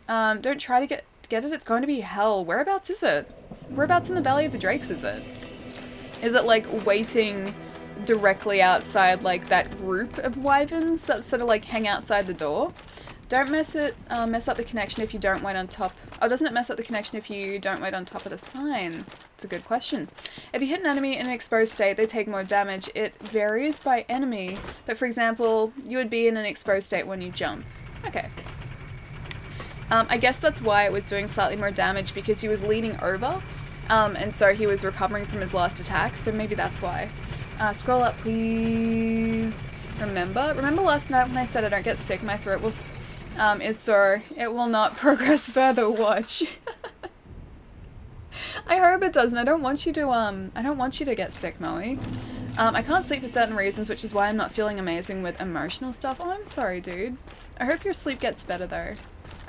Don't try to get it, it's going to be hell. Whereabouts is it? Whereabouts in the Valley of the Drakes is it? Is it like waiting directly outside like that group of wyverns that sort of like hang outside the door? Don't mess up the connection if you don't wait on top. Oh, doesn't it mess up the connection if you don't wait on top of the sign? It's a good question. If you hit an enemy in an exposed state, they take more damage. It varies by enemy, but for example, you would be in an exposed state when you jump. Okay. I guess that's why it was doing slightly more damage, because he was leaning over, and so he was recovering from his last attack, so maybe that's why. Scroll up, please. Remember last night when I said I don't get sick, my throat was, is sore. It will not progress further, watch. I hope it doesn't. I don't want you to get sick, Moe. I can't sleep for certain reasons, which is why I'm not feeling amazing with emotional stuff. Oh, I'm sorry, dude. I hope your sleep gets better, though.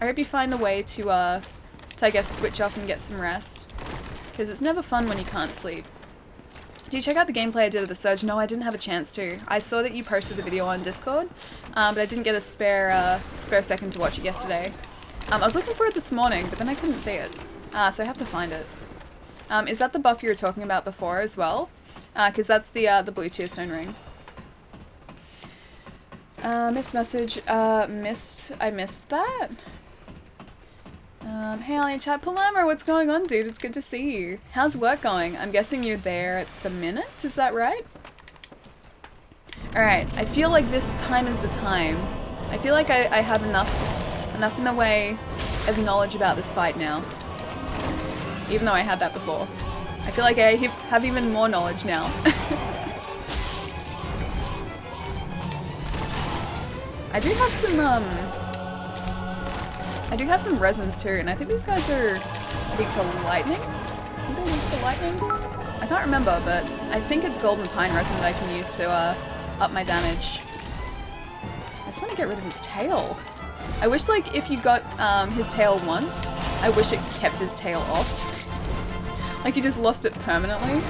I hope you find a way to I guess, switch off and get some rest. Because it's never fun when you can't sleep. Did you check out the gameplay I did of the Surge? No, I didn't have a chance to. I saw that you posted the video on Discord, but I didn't get a spare second to watch it yesterday. I was looking for it this morning, but then I couldn't see it. So I have to find it. Is that the buff you were talking about before as well? Because that's the blue tear stone ring. Missed message. I missed that? Hey Ali in chat. Palama, what's going on, dude? It's good to see you. How's work going? I'm guessing you're there at the minute, is that right? Alright, I feel like this time is the time. I feel like I have enough in the way of knowledge about this fight now. Even though I had that before. I feel like I have even more knowledge now. I do have some resins too, and I think these guys are weak to lightning? Are they weak to lightning? I can't remember, but I think it's golden pine resin that I can use to up my damage. I just want to get rid of his tail. I wish, like, if you got his tail once, I wish it kept his tail off. Like, you just lost it permanently.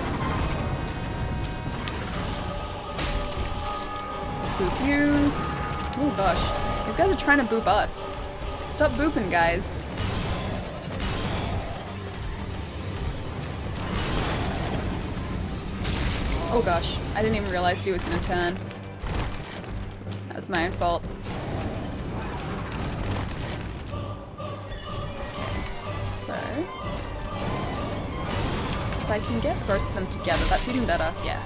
Boop you. Oh gosh. These guys are trying to boop us. Stop booping, guys. Oh gosh. I didn't even realize he was gonna turn. That was my own fault. So... if I can get both of them together, that's even better. Yeah.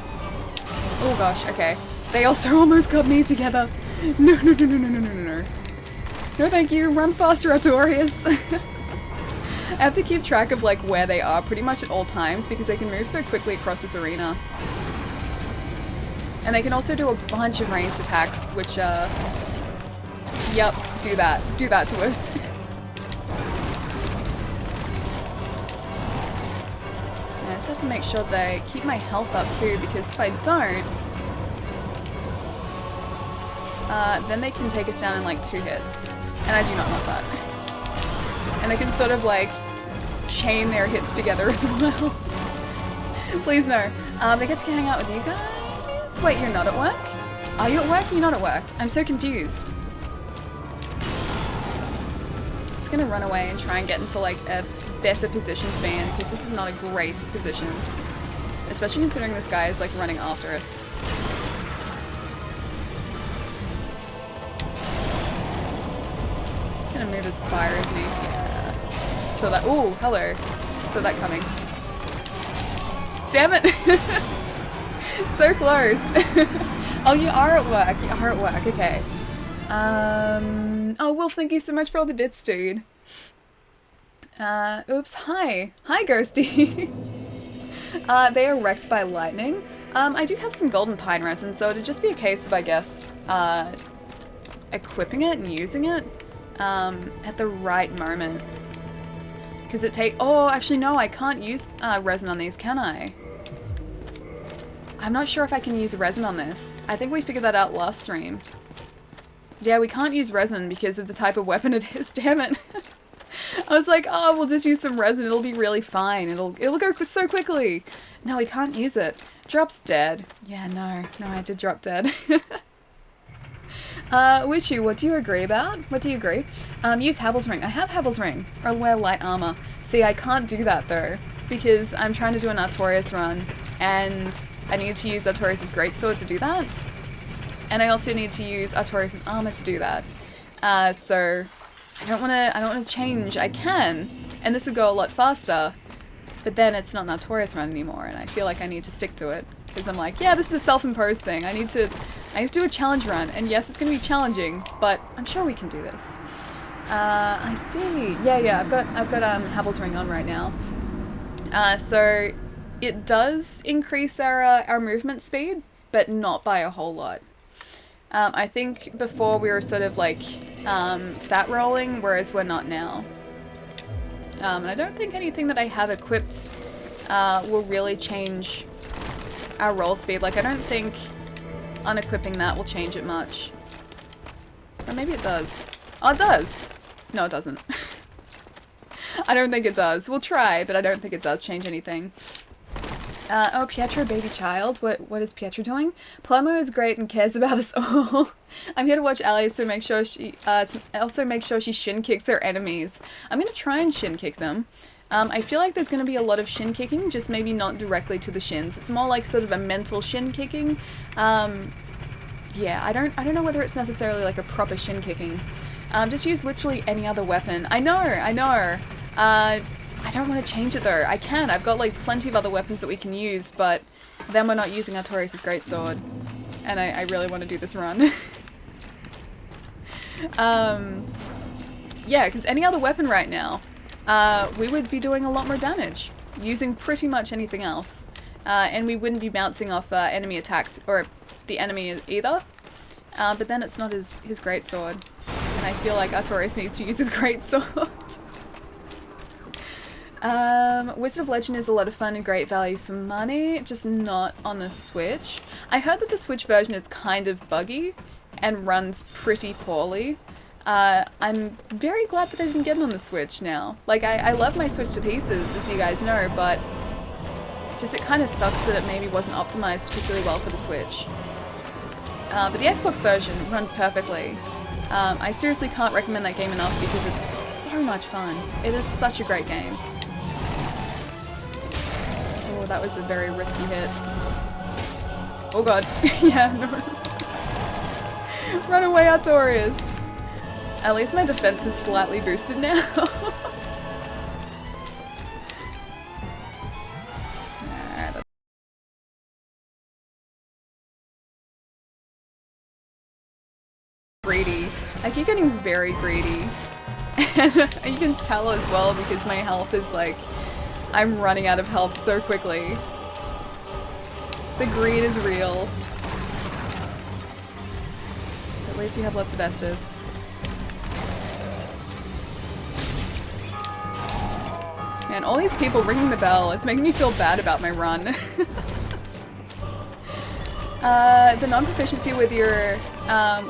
Oh gosh, okay. They also almost got me together. No, no, no, no, no, no, no, no. No thank you, run faster, Artorias. I have to keep track of like where they are pretty much at all times because they can move so quickly across this arena. And they can also do a bunch of ranged attacks, which yep, do that to us. I just have to make sure they keep my health up too, because if I don't... then they can take us down in like 2 hits. And I do not want that. And they can sort of like chain their hits together as well. Please no. They get to hang out with you guys? Wait, you're not at work? Are you at work or you're not at work? I'm so confused. It's gonna run away and try and get into like a better position to be in, because this is not a great position. Especially considering this guy is like running after us. Gonna move his fire, isn't he? Yeah. So that, ooh, hello. So that coming. Damn it! So close. Oh, you are at work. You are at work. Okay. Oh, Wolf, thank you so much for all the bits, dude. Oops. Hi. Hi, Ghosty. They are wrecked by lightning. I do have some golden pine resin, so it'd just be a case of, I guess, equipping it and using it at the right moment. Because oh, actually no, I can't use resin on these, can I? I'm not sure if I can use resin on this. I think we figured that out last stream. Yeah, we can't use resin because of the type of weapon it is, damn it. I was like, oh, we'll just use some resin, it'll be really fine. It'll go so quickly. No, we can't use it. Drop's dead. Yeah, no, I did drop dead. Witchy, what do you agree about? What do you agree? Use Havel's Ring. I have Havel's Ring. Or wear light armor. See, I can't do that though, because I'm trying to do an Artorias run, and I need to use Artorias' greatsword to do that. And I also need to use Artorias' armor to do that. So I don't wanna change. I can, and this would go a lot faster, but then it's not an Artorias run anymore, and I feel like I need to stick to it. Because I'm like, yeah, this is a self-imposed thing. I need to do a challenge run, and yes, it's going to be challenging, but I'm sure we can do this. I see. Yeah, I've got Havel's Ring on right now. So it does increase our movement speed, but not by a whole lot. I think before we were sort of like fat rolling, whereas we're not now. And I don't think anything that I have equipped will really change our roll speed. Like, I don't think unequipping that will change it much. Or maybe it does. Oh, it does! No, it doesn't. I don't think it does. We'll try, but I don't think it does change anything. Oh, Pietro, baby child. What is Pietro doing? Palermo is great and cares about us all. I'm here to watch Ali, so make sure she, also make sure she shin kicks her enemies. I'm gonna try and shin kick them. I feel like there's going to be a lot of shin kicking, just maybe not directly to the shins. It's more like sort of a mental shin kicking. Yeah, I don't know whether it's necessarily like a proper shin kicking. Just use literally any other weapon. I know. I don't want to change it though. I can. I've got like plenty of other weapons that we can use, but then we're not using Artorias' greatsword. And I really want to do this run. Yeah, because any other weapon right now, we would be doing a lot more damage, using pretty much anything else. And we wouldn't be bouncing off enemy attacks, or the enemy either. But then it's not his greatsword. And I feel like Artorias needs to use his greatsword. Wizard of Legend is a lot of fun and great value for money, just not on the Switch. I heard that the Switch version is kind of buggy and runs pretty poorly. I'm very glad that I didn't get it on the Switch now. Like, I love my Switch to pieces, as you guys know, but just it kind of sucks that it maybe wasn't optimized particularly well for the Switch. But the Xbox version runs perfectly. I seriously can't recommend that game enough because it's so much fun. It is such a great game. Oh, that was a very risky hit. Oh god. Yeah, no. Run away, Artorias! At least my defense is slightly boosted now. Alright. Greedy. I keep getting very greedy. And you can tell as well because my health is like, I'm running out of health so quickly. The greed is real. At least you have lots of Estus. Man, all these people ringing the bell, it's making me feel bad about my run. The non-proficiency with your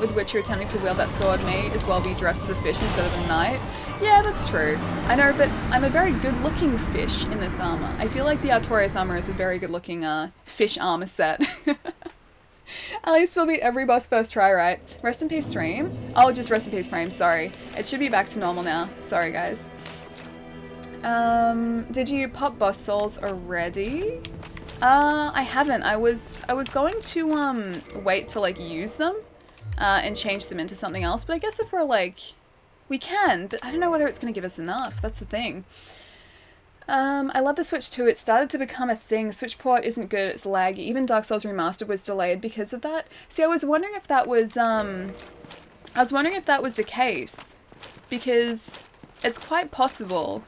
with which you're attempting to wield that sword may as well be dressed as a fish instead of a knight. Yeah, that's true. I know, but I'm a very good-looking fish in this armor. I feel like the Artorias armor is a very good-looking fish armor set. At least still beat every boss first try, right? Rest in peace stream? Oh, just rest in peace frame, sorry. It should be back to normal now. Sorry, guys. Did you pop boss souls already? I haven't. I was going to, wait to, like, use them, and change them into something else, but I guess if we're, like... We can, but I don't know whether it's going to give us enough. That's the thing. I love the Switch too. It started to become a thing. Switch port isn't good. It's laggy. Even Dark Souls Remastered was delayed because of that. See, I was wondering if that was, the case. Because it's quite possible,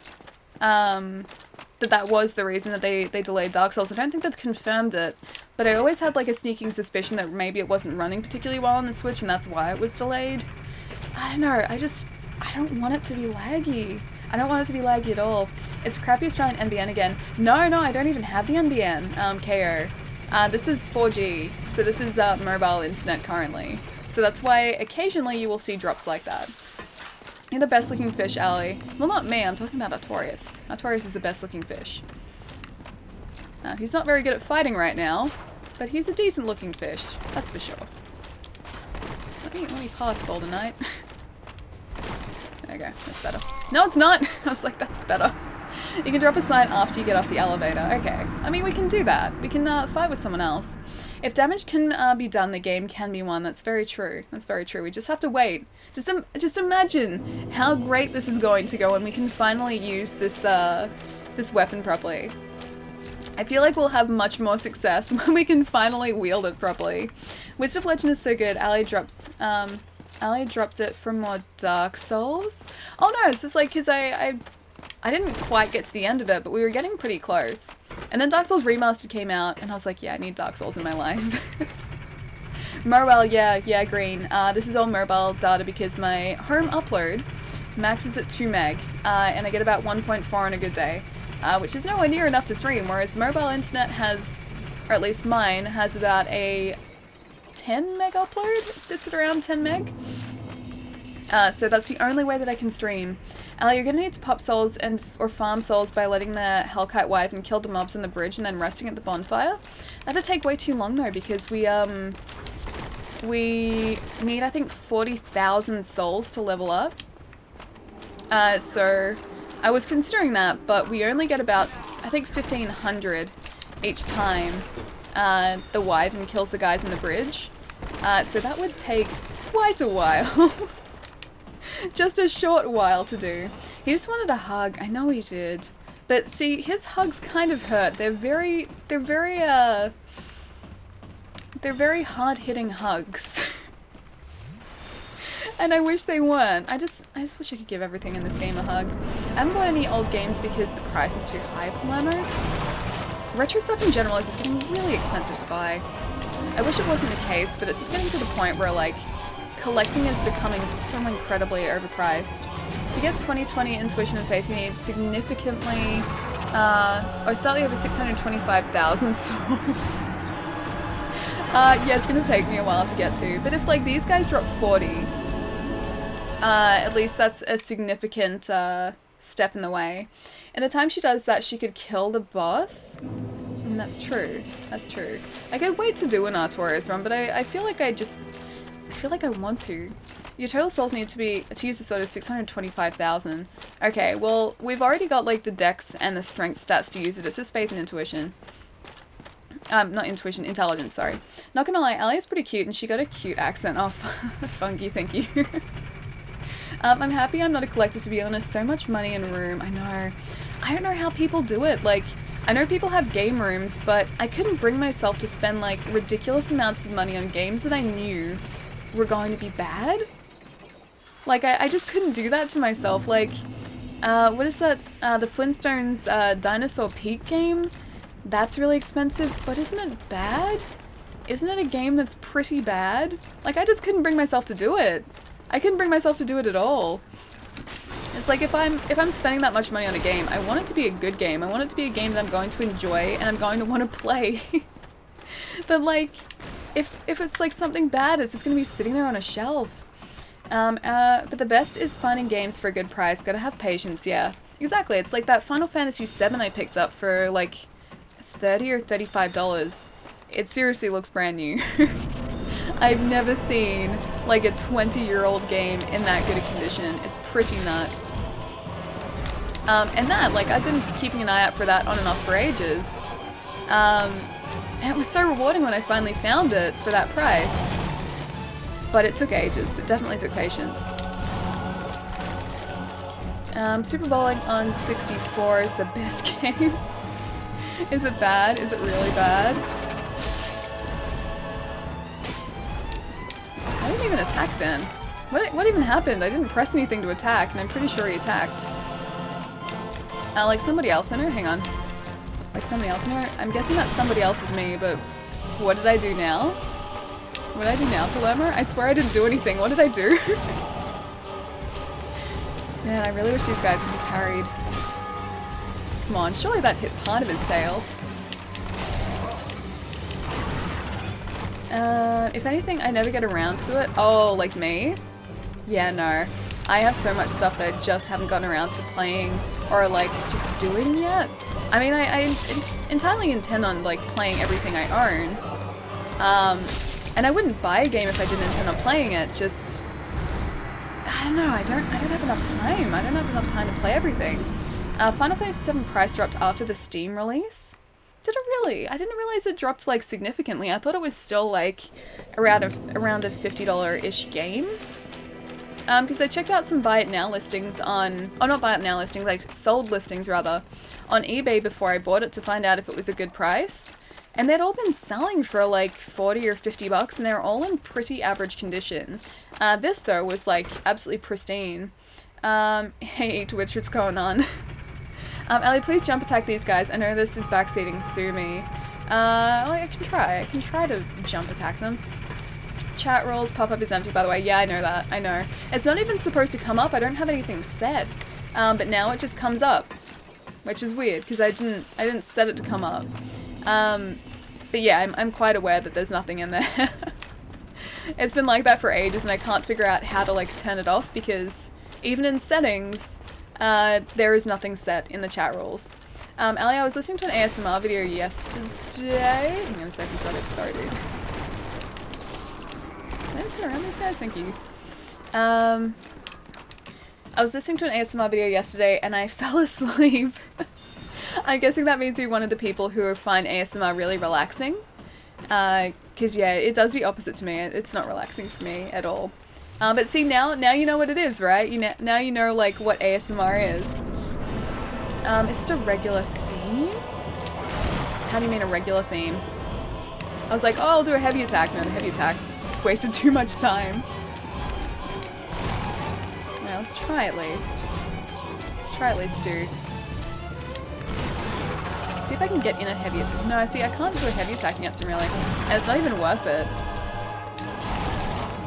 that was the reason that they delayed Dark Souls. I don't think they've confirmed it, but I always had, like, a sneaking suspicion that maybe it wasn't running particularly well on the Switch and that's why it was delayed. I don't know. I don't want it to be laggy. I don't want it to be laggy at all. It's crappy Australian NBN again. No, I don't even have the NBN, KO. This is 4G, so this is mobile internet currently. So that's why occasionally you will see drops like that. You're the best looking fish, Ali. Well, not me, I'm talking about Artorias. Artorias is the best looking fish. He's not very good at fighting right now, but he's a decent looking fish, that's for sure. Let me pass, Boulder Knight. There you go, that's better. No, it's not! I was like, that's better. You can drop a sign after you get off the elevator. Okay. I mean, we can do that. We can fight with someone else. If damage can be done, the game can be won. That's very true. That's very true. We just have to wait. Just imagine how great this is going to go when we can finally use this, this weapon properly. I feel like we'll have much more success when we can finally wield it properly. Wisdom of Legend is so good. Ali dropped it for more Dark Souls. Oh no, it's just like, cause I didn't quite get to the end of it, but we were getting pretty close. And then Dark Souls Remastered came out, and I was like, yeah, I need Dark Souls in my life. Mobile, yeah, green. This is all mobile data because my home upload maxes at 2 meg, and I get about 1.4 on a good day, which is nowhere near enough to stream, whereas mobile internet has, or at least mine, has about a 10 meg upload. It sits at around 10 meg. So that's the only way that I can stream. You're gonna need to pop souls or farm souls by letting the Hellkite Wyvern kill the mobs on the bridge and then resting at the bonfire. That'd take way too long though, because we need, I think, 40,000 souls to level up. So I was considering that, but we only get about, I think, 1,500 each time the Wyvern kills the guys in the bridge. So that would take quite a while. Just a short while to do. He just wanted a hug. I know he did. But see, his hugs kind of hurt. They're very hard-hitting hugs. And I wish they weren't. I just wish I could give everything in this game a hug. I haven't bought any old games because the price is too high per mode. Retro stuff in general is just getting really expensive to buy. I wish it wasn't the case, but it's just getting to the point where, like, collecting is becoming so incredibly overpriced. To get 2020 Intuition and Faith, you need significantly, or slightly over 625,000 souls. Yeah, it's gonna take me a while to get to, but if, like, these guys drop 40, at least that's a significant, step in the way. And the time she does that, she could kill the boss. I mean, that's true. That's true. I could wait to do an Artorias run, but I feel like I feel like I want to. Your total souls need to use the sword is 625,000. Okay, well, we've already got, like, the dex and the strength stats to use it. It's just faith and intuition. Not intuition, intelligence, sorry. Not gonna lie, Ali is pretty cute, and she got a cute accent off. Funky, thank you. I'm happy I'm not a collector, to be honest. So much money and room, I know. I don't know how people do it. Like, I know people have game rooms, but I couldn't bring myself to spend, like, ridiculous amounts of money on games that I knew were going to be bad. Like, I just couldn't do that to myself. Like, what is that? The Flintstones Dinosaur Peak game? That's really expensive, but isn't it bad? Isn't it a game that's pretty bad? Like, I just couldn't bring myself to do it. I couldn't bring myself to do it at all. It's like, if I'm spending that much money on a game, I want it to be a good game. I want it to be a game that I'm going to enjoy and I'm going to want to play. But, like, if it's like something bad, it's just gonna be sitting there on a shelf. But the best is finding games for a good price. Gotta have patience, yeah. Exactly, it's like that Final Fantasy VII I picked up for like $30 or $35. It seriously looks brand new. I've never seen like a 20-year-old game in that good a condition. It's pretty nuts. And that, like, I've been keeping an eye out for that on and off for ages. And it was so rewarding when I finally found it for that price. But it took ages. It definitely took patience. Super Bowling on 64 is the best game. Is it bad? Is it really bad? I didn't even attack then. What even happened? I didn't press anything to attack, and I'm pretty sure he attacked. Like somebody else in her? Hang on. Like somebody else in her? I'm guessing that somebody else is me, but what did I do now? What did I do now, Dilemma? I swear I didn't do anything. What did I do? Man, I really wish these guys would be parried. Come on, surely that hit part of his tail. If anything, I never get around to it. Oh, like me? Yeah, no. I have so much stuff that I just haven't gotten around to playing or like just doing yet. I mean, I entirely intend on like playing everything I own. And I wouldn't buy a game if I didn't intend on playing it, just I don't know, I don't have enough time. I don't have enough time to play everything. Final Fantasy VII price dropped after the Steam release. Did it really? I didn't realize it dropped like significantly. I thought it was still like around a $50-ish game. Because I checked out some buy it now listings on, oh not buy it now listings, like sold listings rather, on eBay before I bought it to find out if it was a good price. And they'd all been selling for like 40 or 50 bucks and they're all in pretty average condition. This though was like absolutely pristine. Hey Twitch, what's going on? Ellie, please jump attack these guys. I know this is backseating Sumi. I can try to jump attack them. Chat roles pop-up is empty, by the way. Yeah, I know that. I know. It's not even supposed to come up. I don't have anything set. But now it just comes up. Which is weird, because I didn't set it to come up. But yeah, I'm quite aware that there's nothing in there. It's been like that for ages, and I can't figure out how to, like, turn it off, because even in settings, there is nothing set in the chat rules. Ali, I was listening to an ASMR video yesterday. Hang on a second, sorry, dude. Can I just get around these guys? Thank you. I was listening to an ASMR video yesterday and I fell asleep. I'm guessing that means you're one of the people who find ASMR really relaxing. Because yeah, it does the opposite to me. It's not relaxing for me at all. But see, now you know what it is, right? Now you know like what ASMR is. It's just a regular theme? How do you mean a regular theme? I was like, oh, I'll do a heavy attack. No, the heavy attack wasted too much time. Now let's try at least. Let's try at least, dude. See if I can get in a heavy. No, see, I can't do a heavy attack against him really, and it's not even worth it.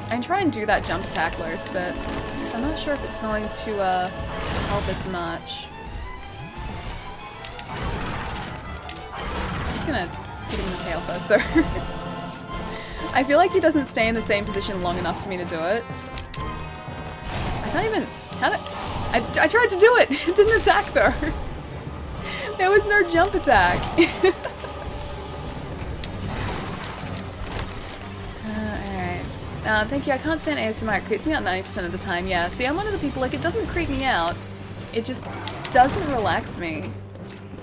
I can try and do that jump attack, Los, but I'm not sure if it's going to help as much. I'm just gonna hit him in the tail first, though. I feel like he doesn't stay in the same position long enough for me to do it. I can't even... I tried to do it! It didn't attack, though. There was no jump attack. Alright. Thank you. I can't stand ASMR. It creeps me out 90% of the time. Yeah, see, I'm one of the people, like, it doesn't creep me out. It just doesn't relax me.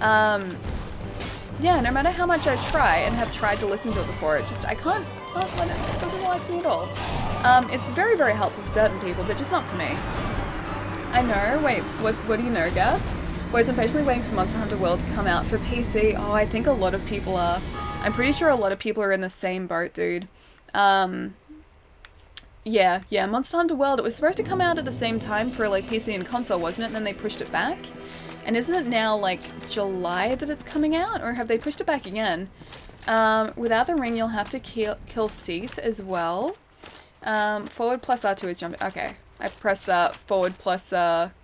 Yeah, no matter how much I try and have tried to listen to it before, it just, I can't let it. It doesn't relax me at all. It's very, very helpful for certain people, but just not for me. I know. Wait, what do you know, Gav? Boys, I'm patiently waiting for Monster Hunter World to come out for PC. Oh, I think a lot of people are. I'm pretty sure a lot of people are in the same boat, dude. Yeah, Monster Hunter World, it was supposed to come out at the same time for, like, PC and console, wasn't it? And then they pushed it back. And isn't it now, like, July that it's coming out? Or have they pushed it back again? Without the ring, you'll have to kill Seath as well. Forward plus R2 is jumping. Okay. I pressed forward plus R1.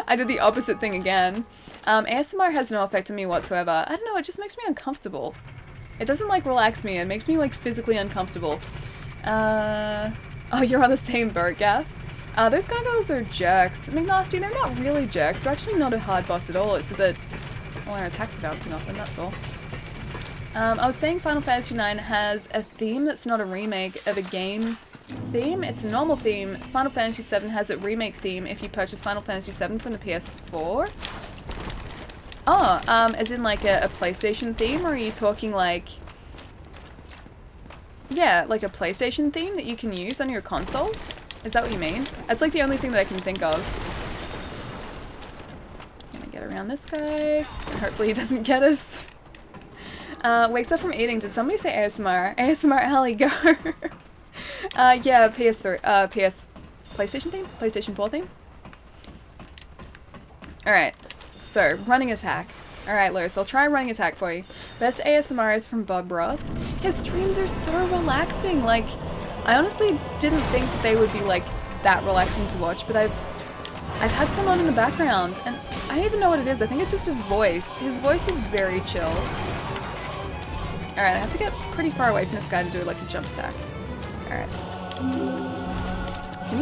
I did the opposite thing again. ASMR has no effect on me whatsoever. I don't know, it just makes me uncomfortable. It doesn't like relax me, it makes me like physically uncomfortable. Oh, you're on the same boat, Gath? Those gargoyles are jerks. McNasty, they're not really jerks. They're actually not a hard boss at all. It's just a... well, our attacks are bouncing off them, that's all. I was saying Final Fantasy IX has a theme that's not a remake of a game theme. It's a normal theme. Final Fantasy VII has a remake theme if you purchase Final Fantasy VII from the PS4. Oh, as in like a PlayStation theme, or are you talking like... yeah, like a PlayStation theme that you can use on your console? Is that what you mean? That's like the only thing that I can think of. I'm gonna get around this guy, and hopefully he doesn't get us. Wakes up from eating. Did somebody say ASMR? ASMR Alley, go! Yeah, PS3, PlayStation theme? PlayStation 4 theme? Alright, so, running attack. Alright, Lewis, I'll try running attack for you. Best ASMR is from Bob Ross. His streams are so relaxing, like, I honestly didn't think that they would be, like, that relaxing to watch, but I've had some on in the background, and I don't even know what it is. I think it's just his voice. His voice is very chill. Alright, I have to get pretty far away from this guy to do, like, a jump attack. Alright. Can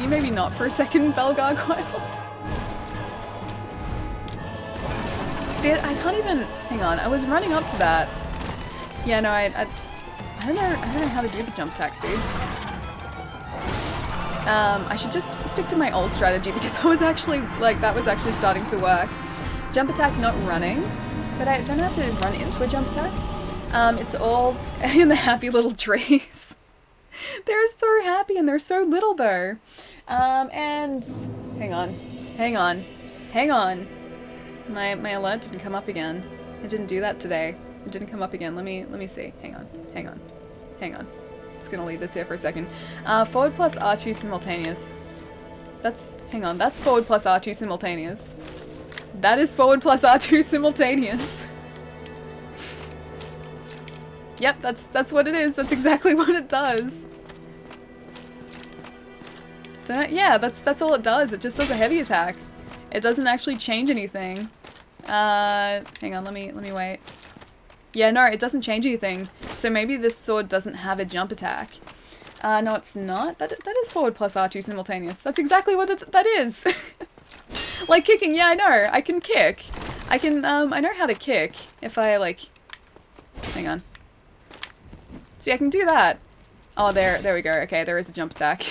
you maybe not for a second, Bell Gargoyle? See, I can't even... hang on, I was running up to that. Yeah, no, I don't know how to do the jump attacks, dude. I should just stick to my old strategy because I was actually, like, that was actually starting to work. Jump attack, not running, but I don't have to run into a jump attack. It's all in the happy little trees. They're so happy and they're so little though. And hang on. My alert didn't come up again. It didn't do that today. It didn't come up again. Let me see. Hang on. Just gonna leave this here for a second. Forward plus R2 simultaneous. Hang on, that's forward plus R2 simultaneous. That is forward plus R2 simultaneous. Yep, that's what it is. That's exactly what it does. Yeah, that's all it does. It just does a heavy attack. It doesn't actually change anything. Hang on, let me wait. Yeah, no, it doesn't change anything. So maybe this sword doesn't have a jump attack. No, it's not. That is forward plus R2 simultaneous. That's exactly what that is. Like kicking, yeah, I know. I can kick. I know how to kick if I, like... hang on. See, I can do that. Oh, there we go. Okay, there is a jump attack.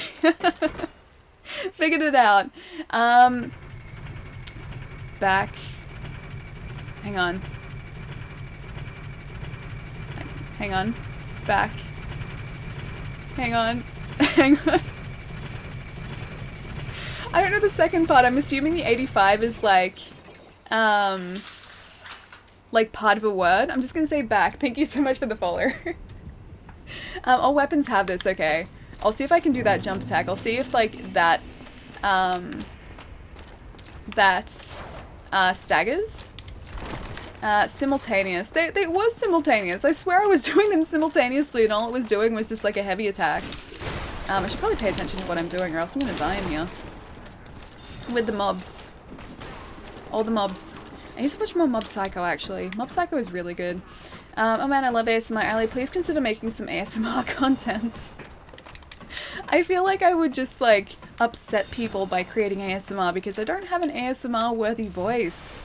Figured it out. Back. Hang on. Back. Hang on. I don't know the second part. I'm assuming the 85 is like part of a word. I'm just gonna say back. Thank you so much for the follow. All weapons have this, okay. I'll see if I can do that jump attack. I'll see if like that staggers. Simultaneous. They was simultaneous. I swear I was doing them simultaneously and all it was doing was just like a heavy attack. I should probably pay attention to what I'm doing or else I'm gonna die in here. With the mobs. All the mobs. I need to watch more Mob Psycho actually. Mob Psycho is really good. Oh man, I love ASMR. Ali, please consider making some ASMR content. I feel like I would just like upset people by creating ASMR because I don't have an ASMR worthy voice.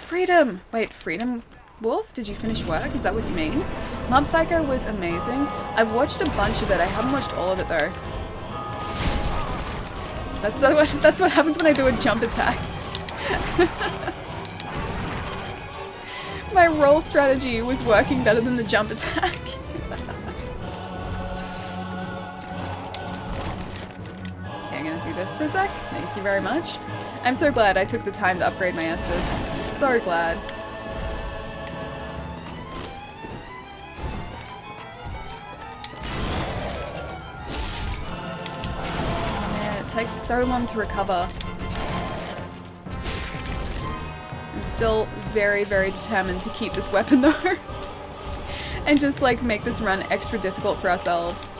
Freedom! Wait, Freedom Wolf? Did you finish work? Is that what you mean? Mob Psycho was amazing. I've watched a bunch of it. I haven't watched all of it though. That's what happens when I do a jump attack. My roll strategy was working better than the jump attack. Okay, I'm gonna do this for a sec. Thank you very much. I'm so glad I took the time to upgrade my Estus. So glad. Oh man, it takes so long to recover. I'm still very, very determined to keep this weapon though. And just like make this run extra difficult for ourselves.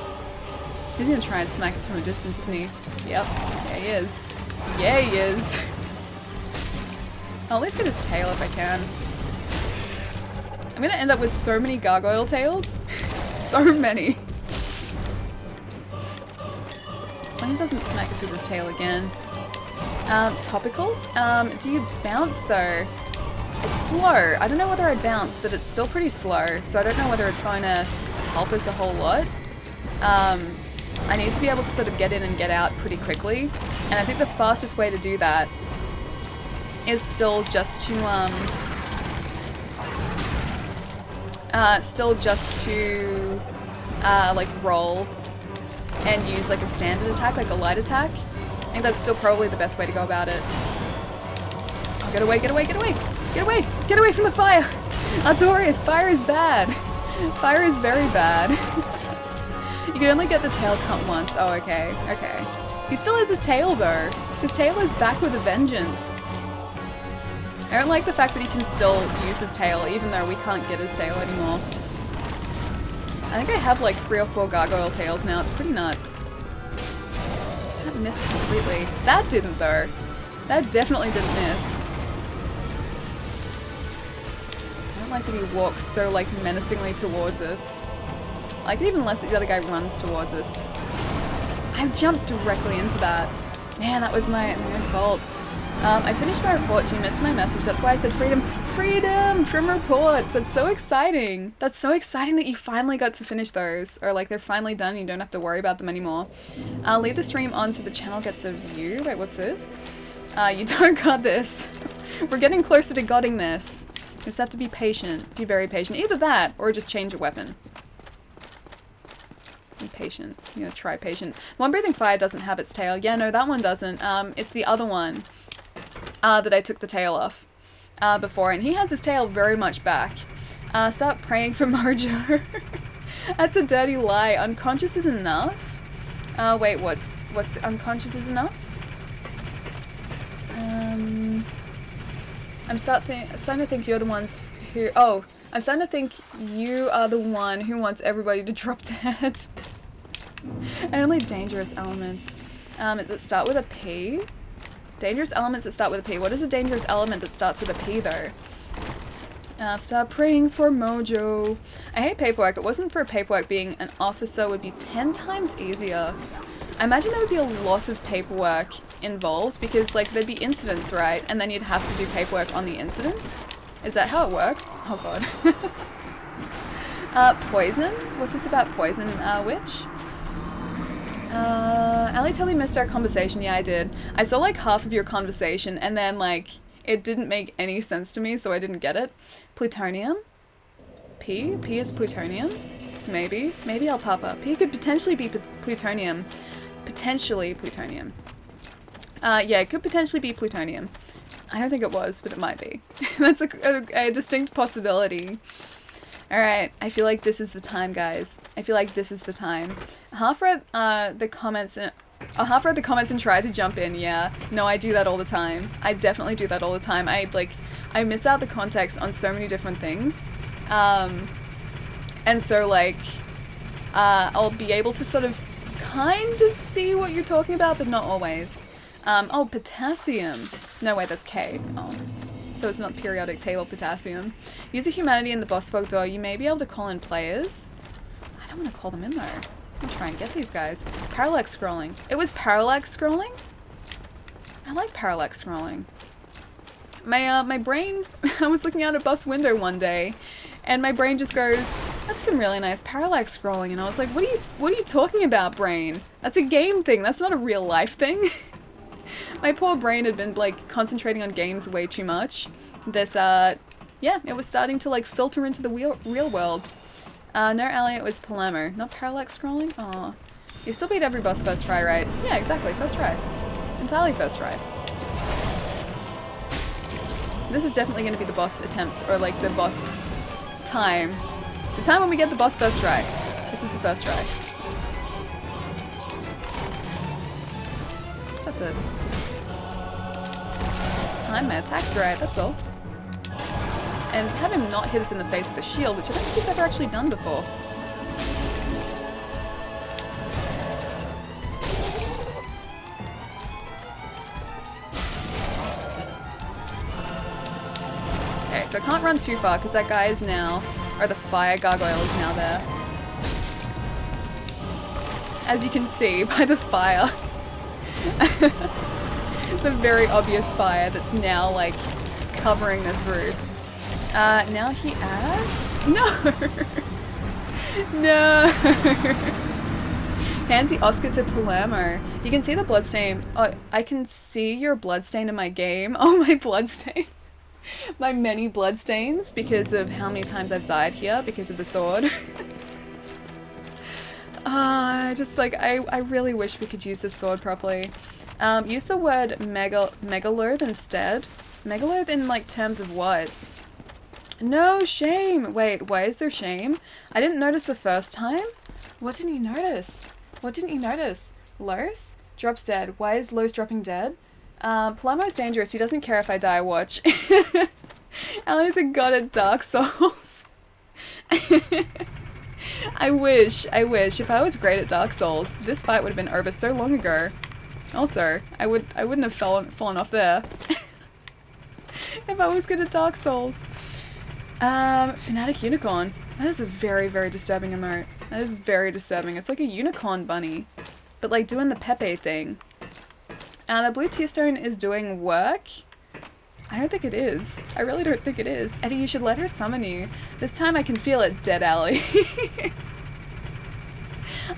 He's gonna try and smack us from a distance, isn't he? Yep, yeah he is. Yeah, he is. I'll at least get his tail if I can. I'm gonna end up with so many gargoyle tails. So many. As long as he doesn't smack us with his tail again. Topical? Do you bounce though? It's slow. I don't know whether I bounce, but it's still pretty slow. So I don't know whether it's going to help us a whole lot. I need to be able to sort of get in and get out pretty quickly. And I think the fastest way to do that is still just to, like roll and use like a standard attack, like a light attack. I think that's still probably the best way to go about it. Oh, get away, get away, get away! Get away! Get away from the fire! Artorias, fire is bad! Fire is very bad. You can only get the tail cut once. Oh, okay, okay. He still has his tail though. His tail is back with a vengeance. I don't like the fact that he can still use his tail even though we can't get his tail anymore. I think I have like 3 or 4 gargoyle tails now. It's pretty nuts. That missed completely. That didn't though. That definitely didn't miss. I don't like that he walks so like menacingly towards us. I like it even less that the other guy runs towards us. I jumped directly into that. Man, that was my own fault. I finished my reports, you missed my message, that's why I said freedom. Freedom from reports! That's so exciting! That's so exciting that you finally got to finish those. Or like they're finally done and you don't have to worry about them anymore. Leave the stream on so the channel gets a view. Wait, what's this? You don't got this. We're getting closer to getting this. You just have to be patient. Be very patient. Either that, or just change your weapon. Be patient. You're gonna try patient. One breathing fire doesn't have its tail. Yeah, no, that one doesn't. It's the other one. That I took the tail off before, and he has his tail very much back. Start praying for Mojo. That's a dirty lie. Unconscious is enough? Wait, what's unconscious is enough? I'm starting to think you're the ones who... Oh, I'm starting to think you are the one who wants everybody to drop dead. And only dangerous elements that start with a P. Dangerous elements that start with a P. What is a dangerous element that starts with a P though? Start praying for Mojo. I hate paperwork. It wasn't for paperwork, being an officer would be 10 times easier. I imagine there would be a lot of paperwork involved because like there'd be incidents, right? And then you'd have to do paperwork on the incidents. Is that how it works? Oh god. Poison? What's this about poison, witch? Ali totally missed our conversation. Yeah, I did. I saw like half of your conversation and then like it didn't make any sense to me, so I didn't get it. Plutonium? P? P is plutonium? Maybe. Maybe I'll pop up. P could potentially be plutonium. Potentially plutonium. Yeah, it could potentially be plutonium. I don't think it was, but it might be. That's a distinct possibility. Alright, I feel like this is the time, guys. I feel like this is the time. Half read the comments and tried to jump in, yeah. No, I do that all the time. I definitely do that all the time. I miss out the context on so many different things. And so like, I'll be able to sort of kind of see what you're talking about, but not always. Oh, potassium. No, wait, that's K. Oh. So it's not periodic table potassium. Use a humanity in the boss fog door. You may be able to call in players. I don't want to call them in though. I'm gonna try and get these guys. Parallax scrolling. It was parallax scrolling? I like parallax scrolling. My brain, I was looking out a bus window one day and my brain just goes, that's some really nice parallax scrolling. And I was like, what are you talking about, brain? That's a game thing. That's not a real life thing. My poor brain had been like concentrating on games way too much. This, yeah, it was starting to like filter into the real world. No, Ali, it was Palermo, not parallax scrolling. Aw. You still beat every boss first try, right? Yeah, exactly, first try. Entirely first try. This is definitely going to be the boss attempt, or like the boss time. The time when we get the boss first try. This is the first try. Just have to time my attacks right, that's all. And have him not hit us in the face with a shield, which I don't think he's ever actually done before. so I can't run too far because that guy is now, or the fire gargoyle is now there. As you can see by the fire. The very obvious fire that's now, like, covering this roof. Now he asks? No! No! Hands the Oscar to Palermo. You can see the bloodstain. Oh, I can see your bloodstain in my game. Oh, my bloodstain. My many bloodstains because of how many times I've died here because of the sword. Just like, I really wish we could use this sword properly. Use the word megaloth instead. Megaloth in, like, terms of what? No, shame! Wait, why is there shame? I didn't notice the first time? What didn't you notice? What didn't you notice? Los? Drops dead. Why is Los dropping dead? Palermo's dangerous. He doesn't care if I die, watch. Alan's a god at Dark Souls. I wish. If I was great at Dark Souls, this fight would have been over so long ago. Also, I wouldn't have fallen off there. If I was good at Dark Souls. Fanatic Unicorn. That is a very, very disturbing emote. That is very disturbing. It's like a unicorn bunny. But like doing the Pepe thing. The blue tear stone is doing work. I don't think it is. I really don't think it is. Eddie, you should let her summon you. This time I can feel it, Dead Alley.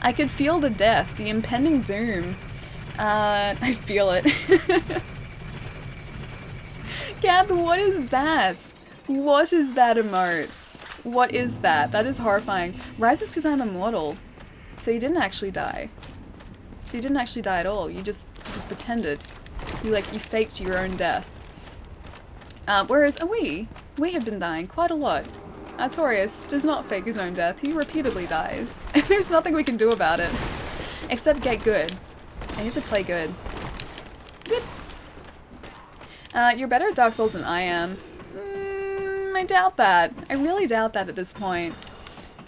I could feel the death, the impending doom. I feel it. Gath, what is that? What is that emote? What is that? That is horrifying. Rises because I'm immortal. So you didn't actually die. So you didn't actually die at all. You just pretended. You faked your own death. Whereas we have been dying quite a lot. Artorias does not fake his own death. He repeatedly dies. And there's nothing we can do about it. Except get good. I need to play good. Good. You're better at Dark Souls than I am. I doubt that. I really doubt that at this point.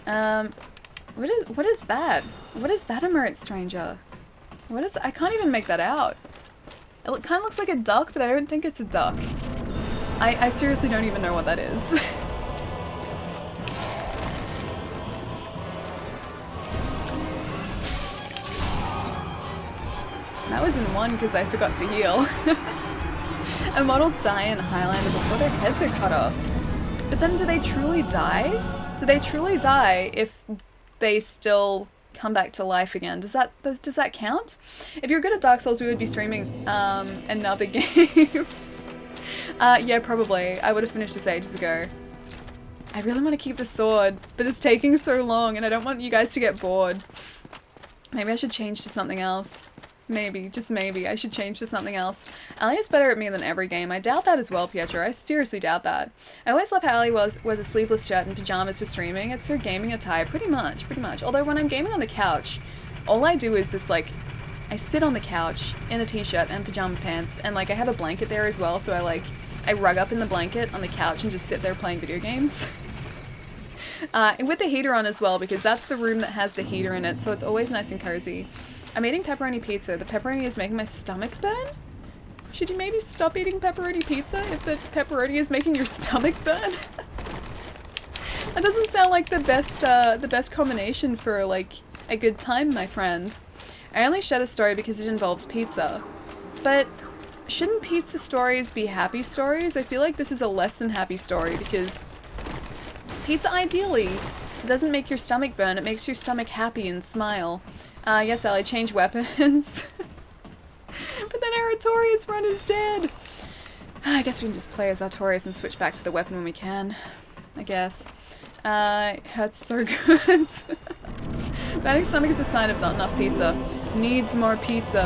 What is that? What is that emote, stranger? What is... I can't even make that out. It kind of looks like a duck, but I don't think it's a duck. I seriously don't even know what that is. That was in one because I forgot to heal. Immortals die in Highlander before their heads are cut off. But then do they truly die? Do they truly die if they still come back to life again? Does that count? If you're good at Dark Souls, we would be streaming another game. Yeah, probably. I would have finished this ages ago. I really want to keep the sword, but it's taking so long and I don't want you guys to get bored. Maybe I should change to something else. Maybe, just maybe, I should change to something else. Ali is better at me than every game. I doubt that as well, Pietro. I seriously doubt that. I always love how Ali wears a sleeveless shirt and pajamas for streaming. It's her gaming attire, pretty much. Although when I'm gaming on the couch, all I do is just like, I sit on the couch in a t-shirt and pajama pants, and like I have a blanket there as well, so I rug up in the blanket on the couch and just sit there playing video games. And with the heater on as well, because that's the room that has the heater in it, so it's always nice and cozy. I'm eating pepperoni pizza. The pepperoni is making my stomach burn? Should you maybe stop eating pepperoni pizza if the pepperoni is making your stomach burn? That doesn't sound like the best combination for like a good time, my friend. I only share the story because it involves pizza. But shouldn't pizza stories be happy stories? I feel like this is a less than happy story because pizza ideally doesn't make your stomach burn, it makes your stomach happy and smile. Yes, Ellie, change weapons. But then our Artorias run is dead. I guess we can just play as Artorias and switch back to the weapon when we can. I guess. It hurts so good. Bad stomach is a sign of not enough pizza. Needs more pizza.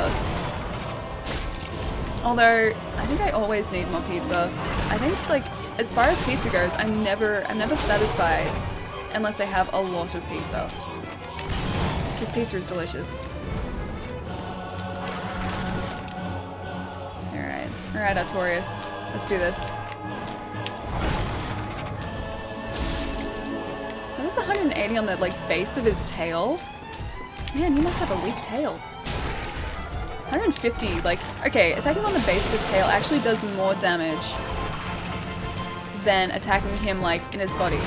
Although, I think I always need more pizza. I think, like, as far as pizza goes, I'm never satisfied unless I have a lot of pizza. This pizza is delicious. Alright, Artorias. Let's do this. That is 180 on the, like, base of his tail. Man, you must have a weak tail. 150, like, okay, attacking on the base of his tail actually does more damage than attacking him, like, in his body.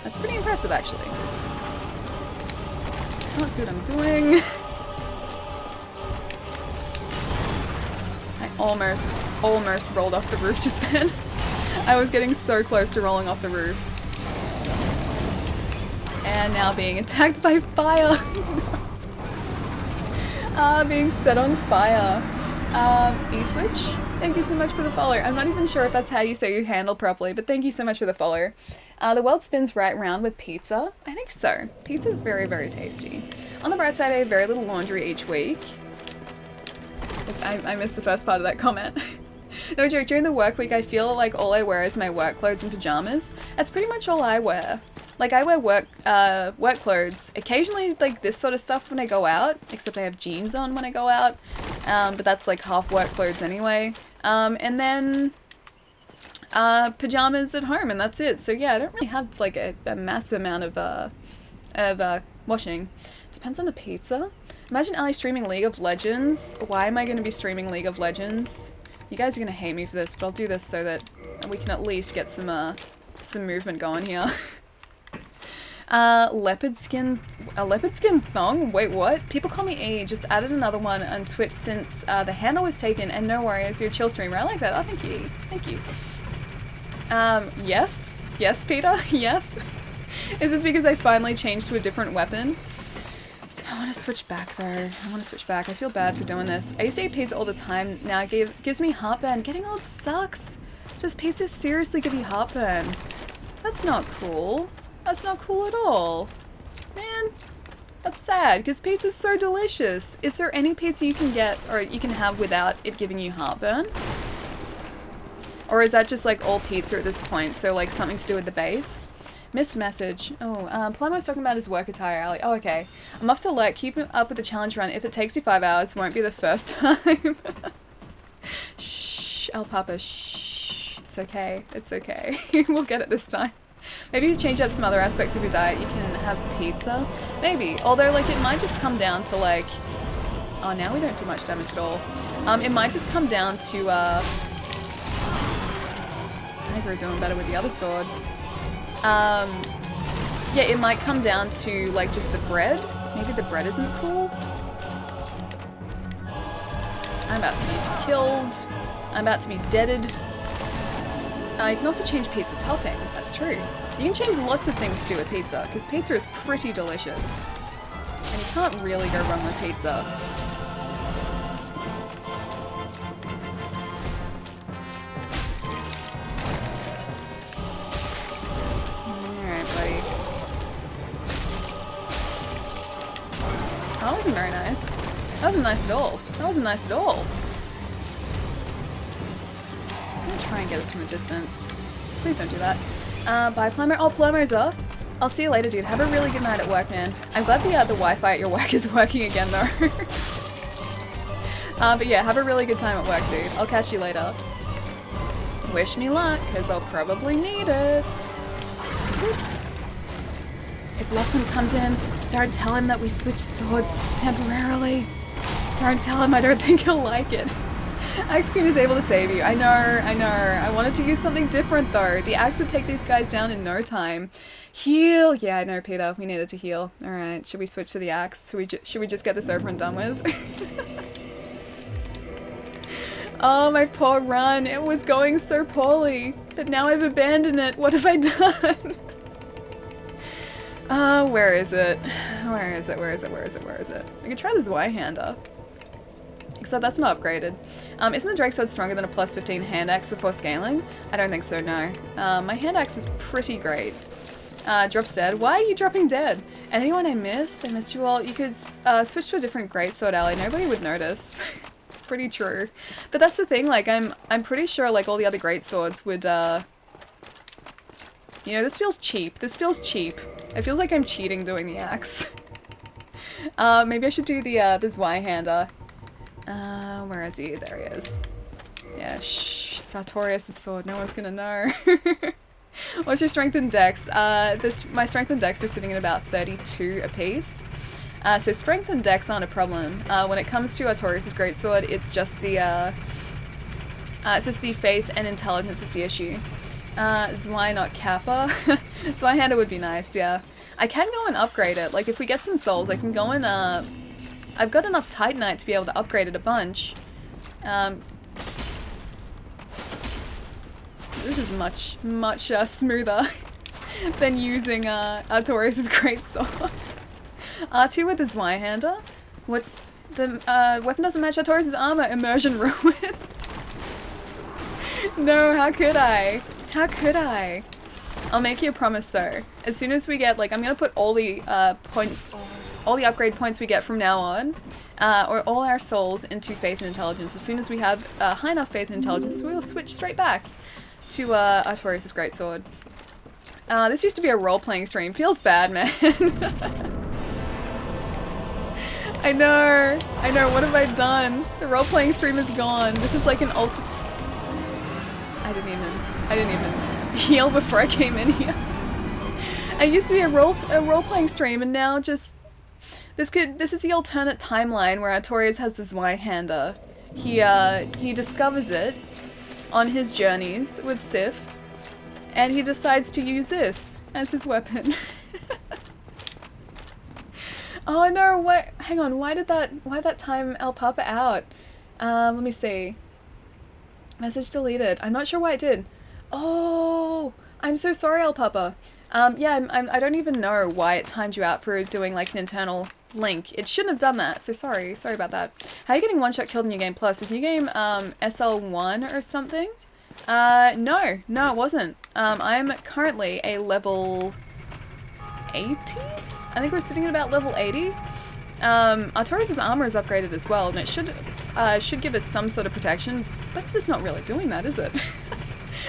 That's pretty impressive, actually. Can't see what I'm doing. I almost rolled off the roof just then. I was getting so close to rolling off the roof. And now being attacked by fire. Being set on fire. eTwitch, thank you so much for the follow. I'm not even sure if that's how you say your handle properly, but thank you so much for the follow. The world spins right round with pizza. I think so. Pizza's very, very tasty. On the bright side, I have very little laundry each week. I missed the first part of that comment. No joke, during the work week, I feel like all I wear is my work clothes and pajamas. That's pretty much all I wear. Like, I wear work clothes, occasionally, like, this sort of stuff when I go out, except I have jeans on when I go out, but that's, like, half work clothes anyway. And then, pajamas at home, and that's it. So, yeah, I don't really have, like, a massive amount of washing. Depends on the pizza. Imagine Ali streaming League of Legends. Why am I going to be streaming League of Legends? You guys are going to hate me for this, but I'll do this so that we can at least get some movement going here. A leopard skin thong? Wait, what? People call me E. Just added another one on Twitch since the handle was taken, and no worries, you're a chill streamer. I like that. Oh, thank you. Thank you. Yes? Yes, Peter? Yes? Is this because I finally changed to a different weapon? I want to switch back, though. I want to switch back. I feel bad for doing this. I used to eat pizza all the time. Now it gives me heartburn. Getting old sucks. Does pizza seriously give you heartburn? That's not cool. That's not cool at all. Man, that's sad, because pizza's so delicious. Is there any pizza you can get, or you can have without it giving you heartburn? Or is that just like all pizza at this point, so like something to do with the base? Missed message. Oh, Paloma was talking about his work attire, Ali. Oh, okay. I'm off to alert. Keep up with the challenge run. If it takes you 5 hours, won't be the first time. Shh, El Papa, shh. It's okay. It's okay. We'll get it this time. Maybe you change up some other aspects of your diet. You can have pizza. Maybe. Although, like, it might just come down to, like... Oh, now we don't do much damage at all. It might just come down to, I think we're doing better with the other sword. Yeah, it might come down to, like, just the bread. Maybe the bread isn't cool. I'm about to be killed. I'm about to be deaded. You can also change pizza topping. That's true. You can change lots of things to do with pizza, because pizza is pretty delicious. And you can't really go wrong with pizza. That wasn't very nice. That wasn't nice at all. That wasn't nice at all. I'm gonna try and get us from a distance. Please don't do that. Bye, Plumber. Oh, Plumber's off. I'll see you later, dude. Have a really good night at work, man. I'm glad the Wi-Fi at your work is working again, though. But yeah, have a really good time at work, dude. I'll catch you later. Wish me luck, because I'll probably need it. If Lachlan comes in, don't tell him that we switched swords temporarily. Don't tell him, I don't think he'll like it. Axe Queen is able to save you. I know. I wanted to use something different though. The axe would take these guys down in no time. Heal! Yeah, I know, Peter. We needed to heal. Alright, should we switch to the axe? Should we just get this over and done with? Oh, my poor run. It was going so poorly. But now I've abandoned it. What have I done? Where is it? Where is it? I could try the Zweihander. Except that's not upgraded. Isn't the Drake Sword stronger than a plus 15 hand axe before scaling? I don't think so, no. My hand axe is pretty great. Drops dead. Why are you dropping dead? And anyone I missed? I missed you all. You could switch to a different greatsword ally. Nobody would notice. It's pretty true. But that's the thing, like, I'm pretty sure, like, all the other greatswords would, you know, this feels cheap. This feels cheap. It feels like I'm cheating doing the axe. Maybe I should do the Zweihander. Where is he? There he is. Yeah, shh. It's Artorias' sword. No one's gonna know. What's your strength and dex? My strength and dex are sitting at about 32 apiece. So strength and dex aren't a problem. When it comes to Artorias' greatsword, it's just the It's just the faith and intelligence is the issue. Zwei, not Kappa. Zweihander would be nice, yeah. I can go and upgrade it. Like, if we get some souls, I can go and, I've got enough Titanite to be able to upgrade it a bunch. This is much smoother than using Artorias' greatsword. R2 with his Zweihander? What's the weapon doesn't match Artorias' armor? Immersion ruined. No, how could I? How could I? I'll make you a promise though. As soon as we get, like, I'm gonna put all the points, all the upgrade points we get from now on, or all our souls into faith and intelligence. As soon as we have high enough faith and intelligence, we'll switch straight back to Artorias' greatsword. This used to be a role-playing stream. Feels bad, man. I know, what have I done? The role-playing stream is gone. This is like an I didn't even heal before I came in here. I used to be a role-playing stream, and now just this is the alternate timeline where Artorias has this Zweihander. He discovers it on his journeys with Sif, and he decides to use this as his weapon. Oh no, what? Hang on, why that time El Papa out? Let me see. Message deleted. I'm not sure why it did. Oh, I'm so sorry, El Papa. Yeah, I don't even know why it timed you out for doing like an internal link. It shouldn't have done that, so sorry about that. How are you getting one-shot killed in New Game Plus? Was New Game SL1 or something? No, it wasn't. I'm currently a level 80? I think we're sitting at about level 80. Artorias' armor is upgraded as well, and it should give us some sort of protection, but it's just not really doing that, is it?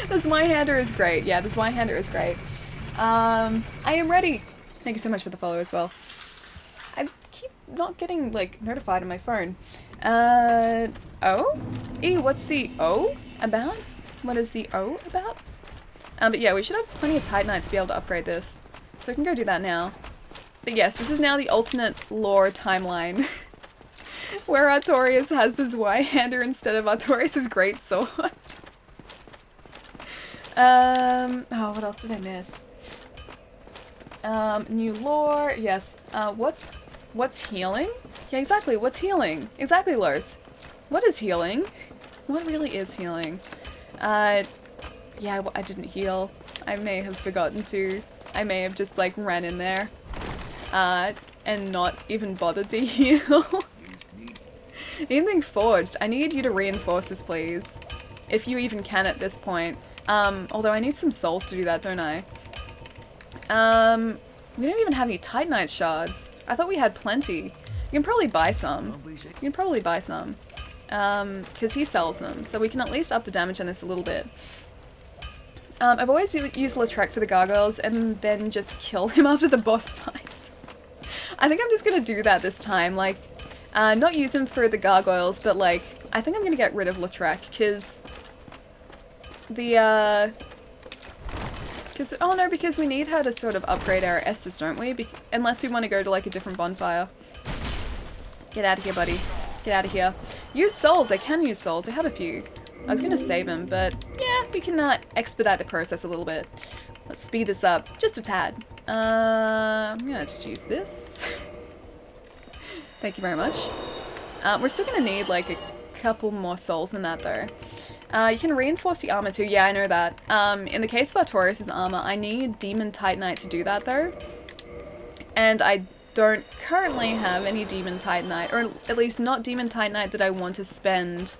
The Zweihander is great. Yeah, the Zweihander is great. I am ready. Thank you so much for the follow as well. I keep not getting, like, notified on my phone. O? E, what's the O about? What is the O about? But yeah, we should have plenty of Titanite to be able to upgrade this. So I can go do that now. But yes, this is now the alternate lore timeline. Where Artorias has the Zweihander instead of Artorias' greatsword. Oh, what else did I miss? New lore, yes. What's healing? Yeah, exactly, what's healing? Exactly, Lars. What is healing? What really is healing? Yeah, I didn't heal. I may have forgotten to. I may have just, like, ran in there. And not even bothered to heal. Anything forged? I need you to reinforce this, please. If you even can at this point. Although I need some souls to do that, don't I? We don't even have any Titanite shards. I thought we had plenty. You can probably buy some. Because he sells them, so we can at least up the damage on this a little bit. I've always used Lautrec for the gargoyles and then just kill him after the boss fight. I think I'm just gonna do that this time, like, not use him for the gargoyles, but like, I think I'm gonna get rid of Lautrec, because because we need her to sort of upgrade our Estus, don't we? Unless we want to go to like a different bonfire. Get out of here, buddy. Get out of here. Use souls. I can use souls. I have a few. I was gonna save him, but yeah, we can expedite the process a little bit. Let's speed this up just a tad. I'm gonna just use this. Thank you very much. We're still gonna need like a couple more souls in that though. You can reinforce the armor too. Yeah, I know that. In the case of Artorias' armor, I need Demon Titanite to do that though. And I don't currently have any Demon Titanite, or at least not Demon Titanite that I want to spend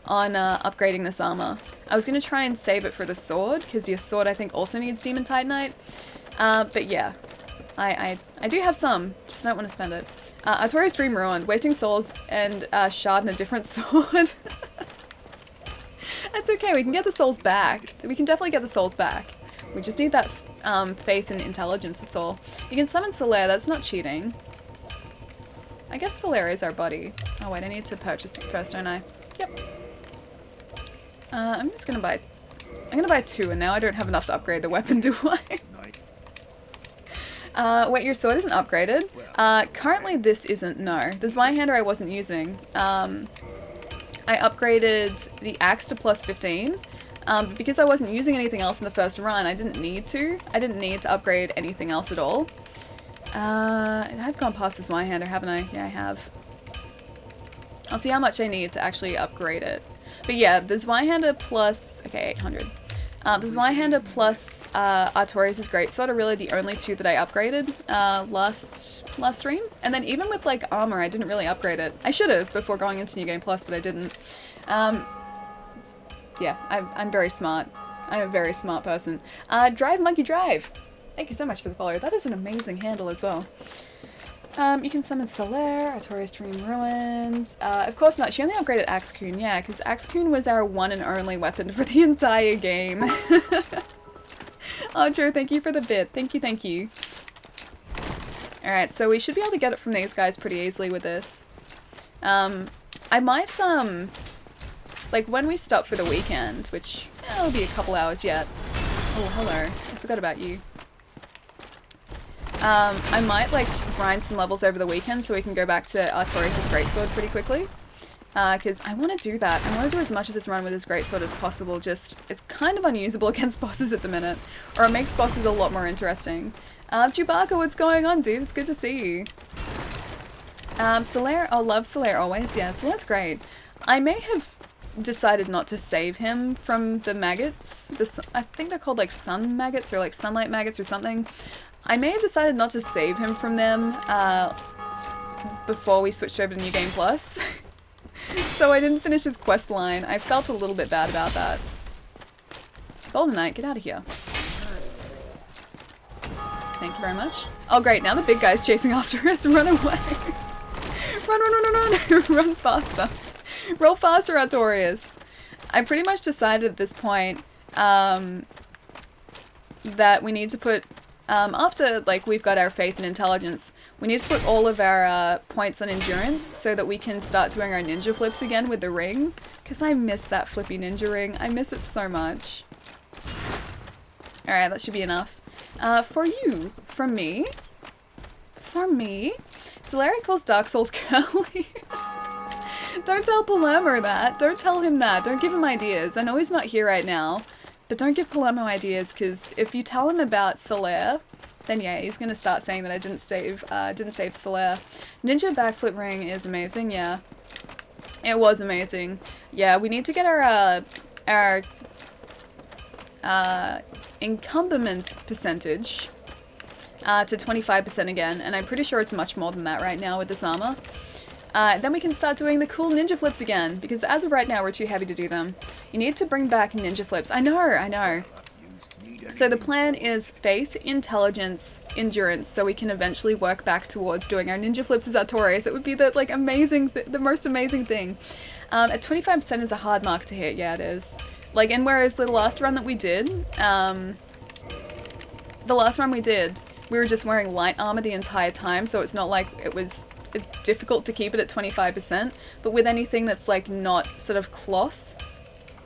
on upgrading this armor. I was going to try and save it for the sword, because your sword I think also needs Demon Titanite. But yeah, I do have some, just don't want to spend it. Artorias' Dream ruined, wasting souls and shard in a different sword. That's okay, we can get the souls back. We can definitely get the souls back. We just need that faith and intelligence, that's all. You can summon Solaire, that's not cheating. I guess Solaire is our buddy. Oh wait, I need to purchase it first, don't I? Yep. I'm just gonna buy... I'm gonna buy 2, and now I don't have enough to upgrade the weapon, do I? Wait, your sword isn't upgraded? Currently this isn't, no. The Zweihander I wasn't using. I upgraded the axe to plus 15. But because I wasn't using anything else in the first run, I didn't need to. I didn't need to upgrade anything else at all. I've gone past this Zweihander, haven't I? Yeah, I have. I'll see how much I need to actually upgrade it. But yeah, the Zweihander plus... Okay, 800. The Zweihander plus Artorias' Greatsword are really the only two that I upgraded last stream. And then even with like armor, I didn't really upgrade it. I should have before going into New Game Plus, but I didn't. Yeah, I'm very smart. I'm a very smart person. Drive Monkey Drive! Thank you so much for the follow. That is an amazing handle as well. You can summon Solaire, Artorias Dream Ruined. Of course not. She only upgraded Axecoon, yeah, because Axecoon was our one and only weapon for the entire game. Oh, Joe, thank you for the bit. Thank you, thank you. Alright, so we should be able to get it from these guys pretty easily with this. I might, like, when we stop for the weekend, which, it'll be a couple hours yet. Oh, hello. I forgot about you. I might, like, grind some levels over the weekend so we can go back to Artorias' Greatsword pretty quickly. Because I want to do that. I want to do as much of this run with his Greatsword as possible, just, it's kind of unusable against bosses at the minute. Or it makes bosses a lot more interesting. Chewbacca, what's going on, dude? It's good to see you. Solaire, oh, love Solaire always. Yeah, Solaire's great. I may have decided not to save him from the maggots. I think they're called, like, sun maggots or, like, sunlight maggots or something. I may have decided not to save him from them before we switched over to New Game Plus. So I didn't finish his quest line. I felt a little bit bad about that. Golden Knight, get out of here. Thank you very much. Oh great, now the big guy's chasing after us. Run away. Run, run, run, run, run. Run faster. Roll faster, Artorias. I pretty much decided at this point that we need to put... after, like, we've got our faith and intelligence, we need to put all of our points on endurance so that we can start doing our ninja flips again with the ring. Because I miss that flippy ninja ring. I miss it so much. Alright, that should be enough. For you. From me. For me. Solaire calls Dark Souls curly. Don't tell Palermo that. Don't tell him that. Don't give him ideas. I know he's not here right now. But don't give Palermo ideas, because if you tell him about Solaire, then yeah, he's gonna start saying that I didn't save Solaire. Ninja backflip ring is amazing, yeah. It was amazing. Yeah, we need to get our encumberment percentage to 25% again, and I'm pretty sure it's much more than that right now with this armor. Then we can start doing the cool ninja flips again, because as of right now we're too heavy to do them. You need to bring back ninja flips. I know. So the plan is faith, intelligence, endurance, so we can eventually work back towards doing our ninja flips as Artorias. It would be the, like, amazing, the most amazing thing. At 25% is a hard mark to hit, yeah it is. Like, and whereas the last run that we did, we were just wearing light armor the entire time, so it's not like it's difficult to keep it at 25%, but with anything that's like not sort of cloth,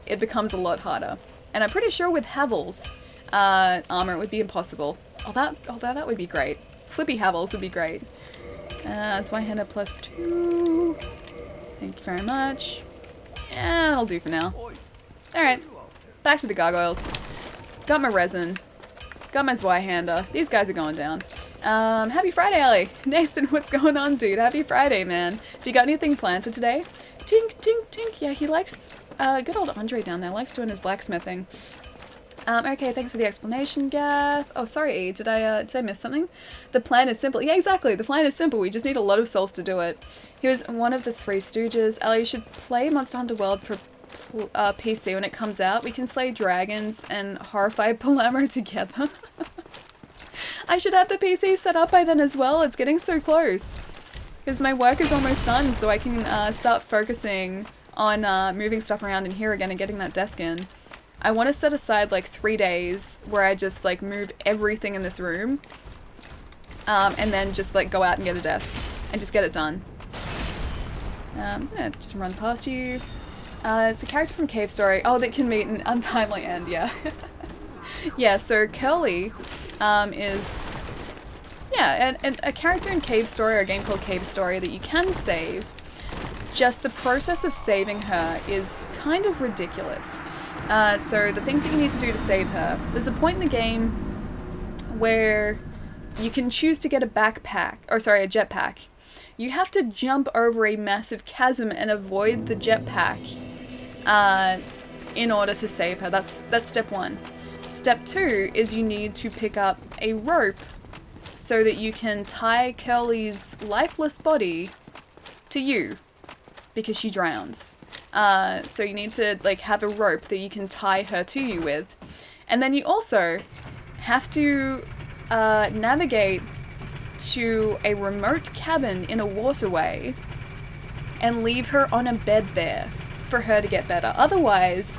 it becomes a lot harder. And I'm pretty sure with Havel's armor it would be impossible. That would be great. Flippy Havels would be great. It's my hand at +2. Thank you very much. Yeah, that'll do for now. Alright, back to the gargoyles. Got my resin. Got my Zweihander. These guys are going down. Happy Friday, Ali! Nathan, what's going on, dude? Happy Friday, man. Have you got anything planned for today? Tink, tink, tink. Yeah, he likes, good old Andre down there likes doing his blacksmithing. Okay, thanks for the explanation, Gath. Oh, sorry, E. Did I miss something? The plan is simple. Yeah, exactly. The plan is simple. We just need a lot of souls to do it. He was one of the 3 Stooges. Ali, you should play Monster Hunter World for PC when it comes out. We can slay dragons and horrify Palermo together. I should have the PC set up by then as well. It's getting so close. Because my work is almost done, so I can start focusing on moving stuff around in here again and getting that desk in. I want to set aside like 3 days where I just like move everything in this room. And then just like go out and get a desk. And just get it done. I'm gonna just run past you. It's a character from Cave Story. Oh, that can meet an untimely end, yeah. Yeah, so Curly is... Yeah, and a character in Cave Story, or a game called Cave Story, that you can save just the process of saving her is kind of ridiculous. So the things that you need to do to save her, there's a point in the game where you can choose to get a jetpack. You have to jump over a massive chasm and avoid the jetpack in order to save her. That's step 1. Step 2 is you need to pick up a rope so that you can tie Curly's lifeless body to you, because she drowns. So you need to like have a rope that you can tie her to you with. And then you also have to navigate to a remote cabin in a waterway and leave her on a bed there for her to get better. Otherwise,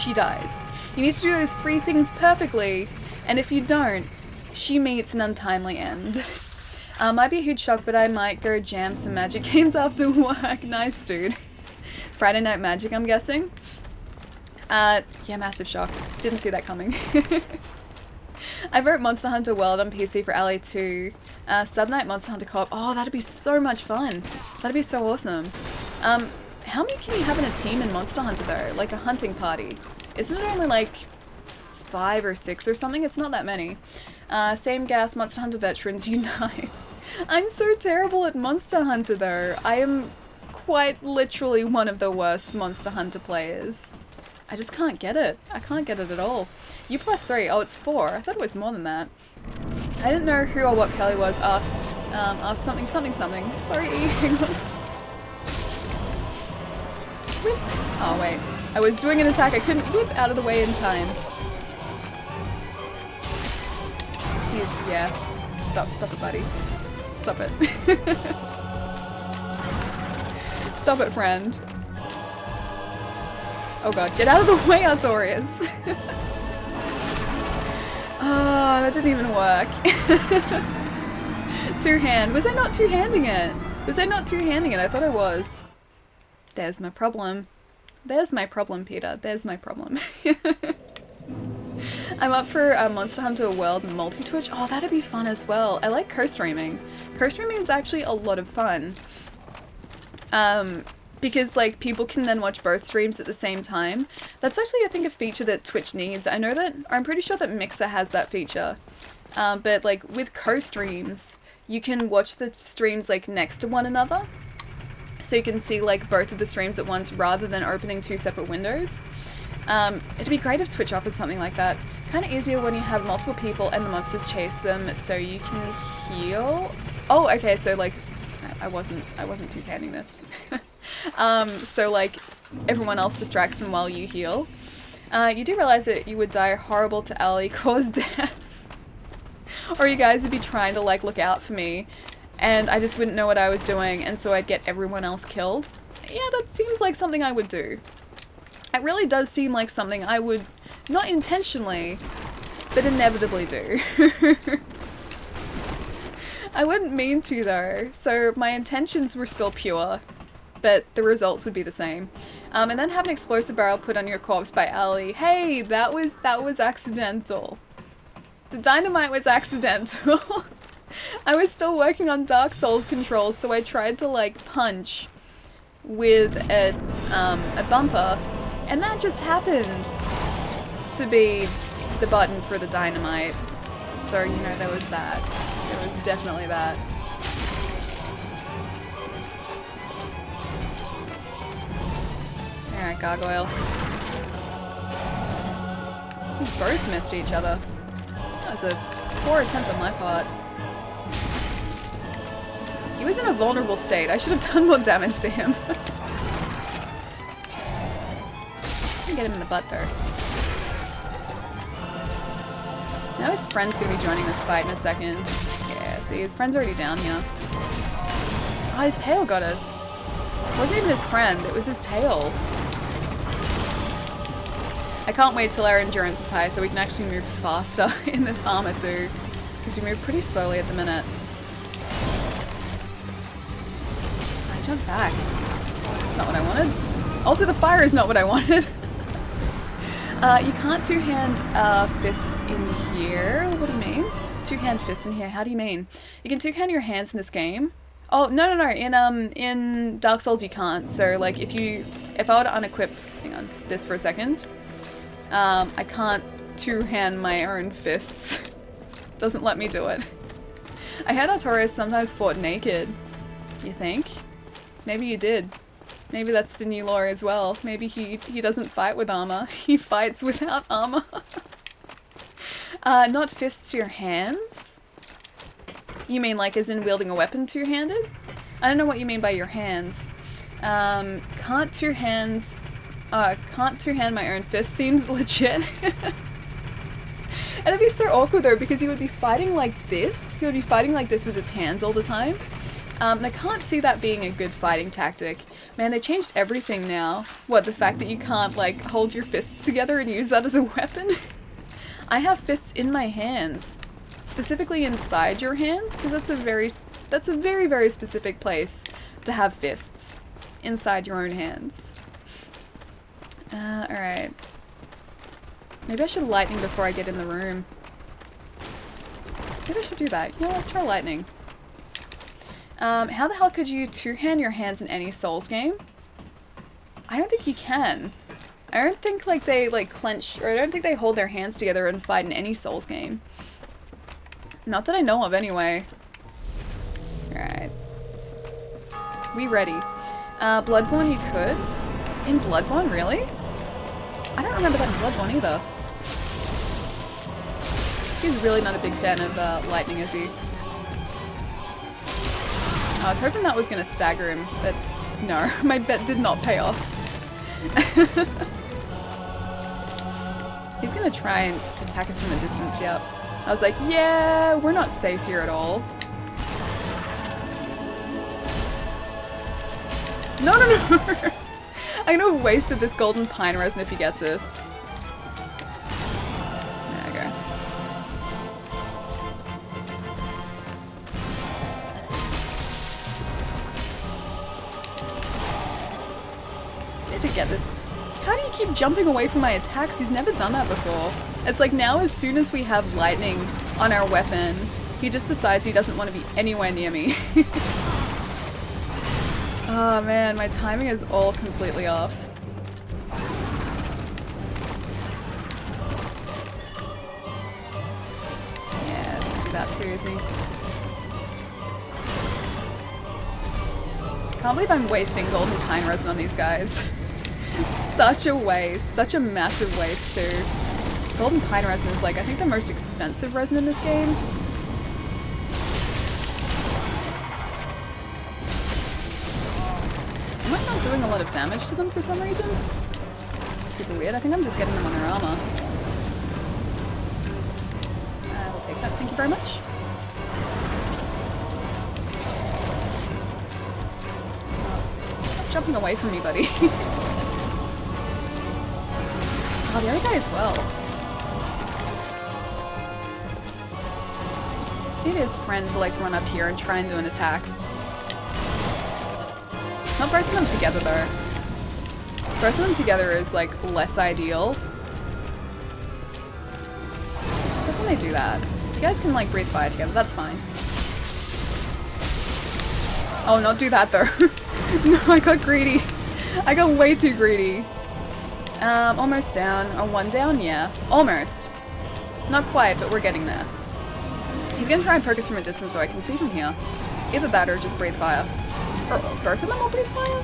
she dies. You need to do those 3 things perfectly, and if you don't, she meets an untimely end. Might be a huge shock, but I might go jam some Magic games after work. Nice, dude. Friday Night Magic, I'm guessing. Yeah, massive shock. Didn't see that coming. I wrote Monster Hunter World on PC for Ali too. Subnight Monster Hunter Co-op. Oh, that'd be so much fun. That'd be so awesome. How many can you have in a team in Monster Hunter though? Like a hunting party? Isn't it only like 5 or 6 or something? It's not that many. Same Gath, Monster Hunter Veterans Unite. I'm so terrible at Monster Hunter though. I am quite literally one of the worst Monster Hunter players. I just can't get it. I can't get it at all. U plus 3. Oh, it's 4. I thought it was more than that. I didn't know who or what Kelly was. Asked something. Sorry. Whip. Oh, wait. I was doing an attack. I couldn't whip out of the way in time. Yeah. Stop it, buddy. Stop it. Stop it, friend. Oh god, get out of the way, Artorias! Oh, that didn't even work. Two-hand. Was I not two-handing it? I thought I was. There's my problem. There's my problem, Peter. There's my problem. I'm up for Monster Hunter World multi-twitch. Oh, that'd be fun as well. I like co-streaming. Co-streaming is actually a lot of fun. Because like people can then watch both streams at the same time. That's actually, I think, a feature that Twitch needs. I know that, or I'm pretty sure that Mixer has that feature. But like with co-streams, you can watch the streams like next to one another. So you can see like both of the streams at once rather than opening 2 separate windows. It'd be great if Twitch offered something like that. Kind of easier when you have multiple people and the monsters chase them so you can heal. Oh, okay, so like, I wasn't two-handing this. So like, everyone else distracts them while you heal. You do realize that you would die horrible to Ali, cause deaths. Or you guys would be trying to like look out for me, and I just wouldn't know what I was doing, and so I'd get everyone else killed. Yeah, that seems like something I would do. It really does seem like something I would, not intentionally, but inevitably do. I wouldn't mean to though, so my intentions were still pure, but the results would be the same. And then have an explosive barrel put on your corpse by Ali. Hey, that was accidental. The dynamite was accidental. I was still working on Dark Souls controls, so I tried to like punch with a bumper, and that just happened to be the button for the dynamite. So, you know, there was that. There was definitely that. Alright, Gargoyle. We both missed each other. That was a poor attempt on my part. He was in a vulnerable state. I should have done more damage to him. Get him in the butt though. Now his friend's gonna be joining this fight in a second. Yeah, see, his friend's already down here. Oh, his tail got us. It wasn't even his friend, it was his tail. I can't wait till our endurance is high so we can actually move faster in this armor too. Because we move pretty slowly at the minute. I jumped back. That's not what I wanted. Also, the fire is not what I wanted. You can't two-hand fists in here. What do you mean? Two-hand fists in here. How do you mean? You can two-hand your hands in this game. Oh, no. In Dark Souls you can't. So, like, if I were to unequip, hang on, this for a second, I can't two-hand my own fists. Doesn't let me do it. I heard Artorias sometimes fought naked. You think? Maybe you did. Maybe that's the new lore as well. Maybe he doesn't fight with armor. He fights without armor. Not fists to your hands? You mean like as in wielding a weapon two-handed? I don't know what you mean by your hands. Can't two-hand my own fist seems legit. And it'd be so awkward though, because he would be fighting like this. He would be fighting like this with his hands all the time. And I can't see that being a good fighting tactic. Man, they changed everything now. What, the fact that you can't, like, hold your fists together and use that as a weapon? I have fists in my hands. Specifically inside your hands, because that's a very, very specific place to have fists. Inside your own hands. Alright. Maybe I should lightning before I get in the room. Maybe I should do that. You know, let's try lightning. How the hell could you two-hand your hands in any Souls game? I don't think you can. I don't think like they like clench, or I don't think they hold their hands together and fight in any Souls game. Not that I know of anyway. Alright. We ready. Bloodborne you could? In Bloodborne, really? I don't remember that in Bloodborne either. He's really not a big fan of lightning, is he? I was hoping that was going to stagger him, but no, my bet did not pay off. He's going to try and attack us from a distance, yep. I was like, yeah, we're not safe here at all. No! I'm going to have wasted this golden pine resin if he gets us. There we go. To get this. How do you keep jumping away from my attacks? He's never done that before. It's like now as soon as we have lightning on our weapon, he just decides he doesn't want to be anywhere near me. Oh man, my timing is all completely off. Yeah, don't do that too easy. Can't believe I'm wasting golden pine resin on these guys. Such a waste. Such a massive waste too. Golden pine resin is like, I think the most expensive resin in this game. Am I not doing a lot of damage to them for some reason? It's super weird. I think I'm just getting them on their armor. We'll take that. Thank you very much. Stop jumping away from me, buddy. Oh, the other guy as well. Just need his friend to like run up here and try and do an attack. Not both of them together though. Both of them together is like less ideal. Except when they do that. You guys can like breathe fire together, that's fine. Oh, not do that though. No, I got greedy. I got way too greedy. Almost down. Oh, one down? Yeah. Almost. Not quite, but we're getting there. He's gonna try and poke us from a distance so I can see from here. Either that or just breathe fire. Or both of them will breathe fire?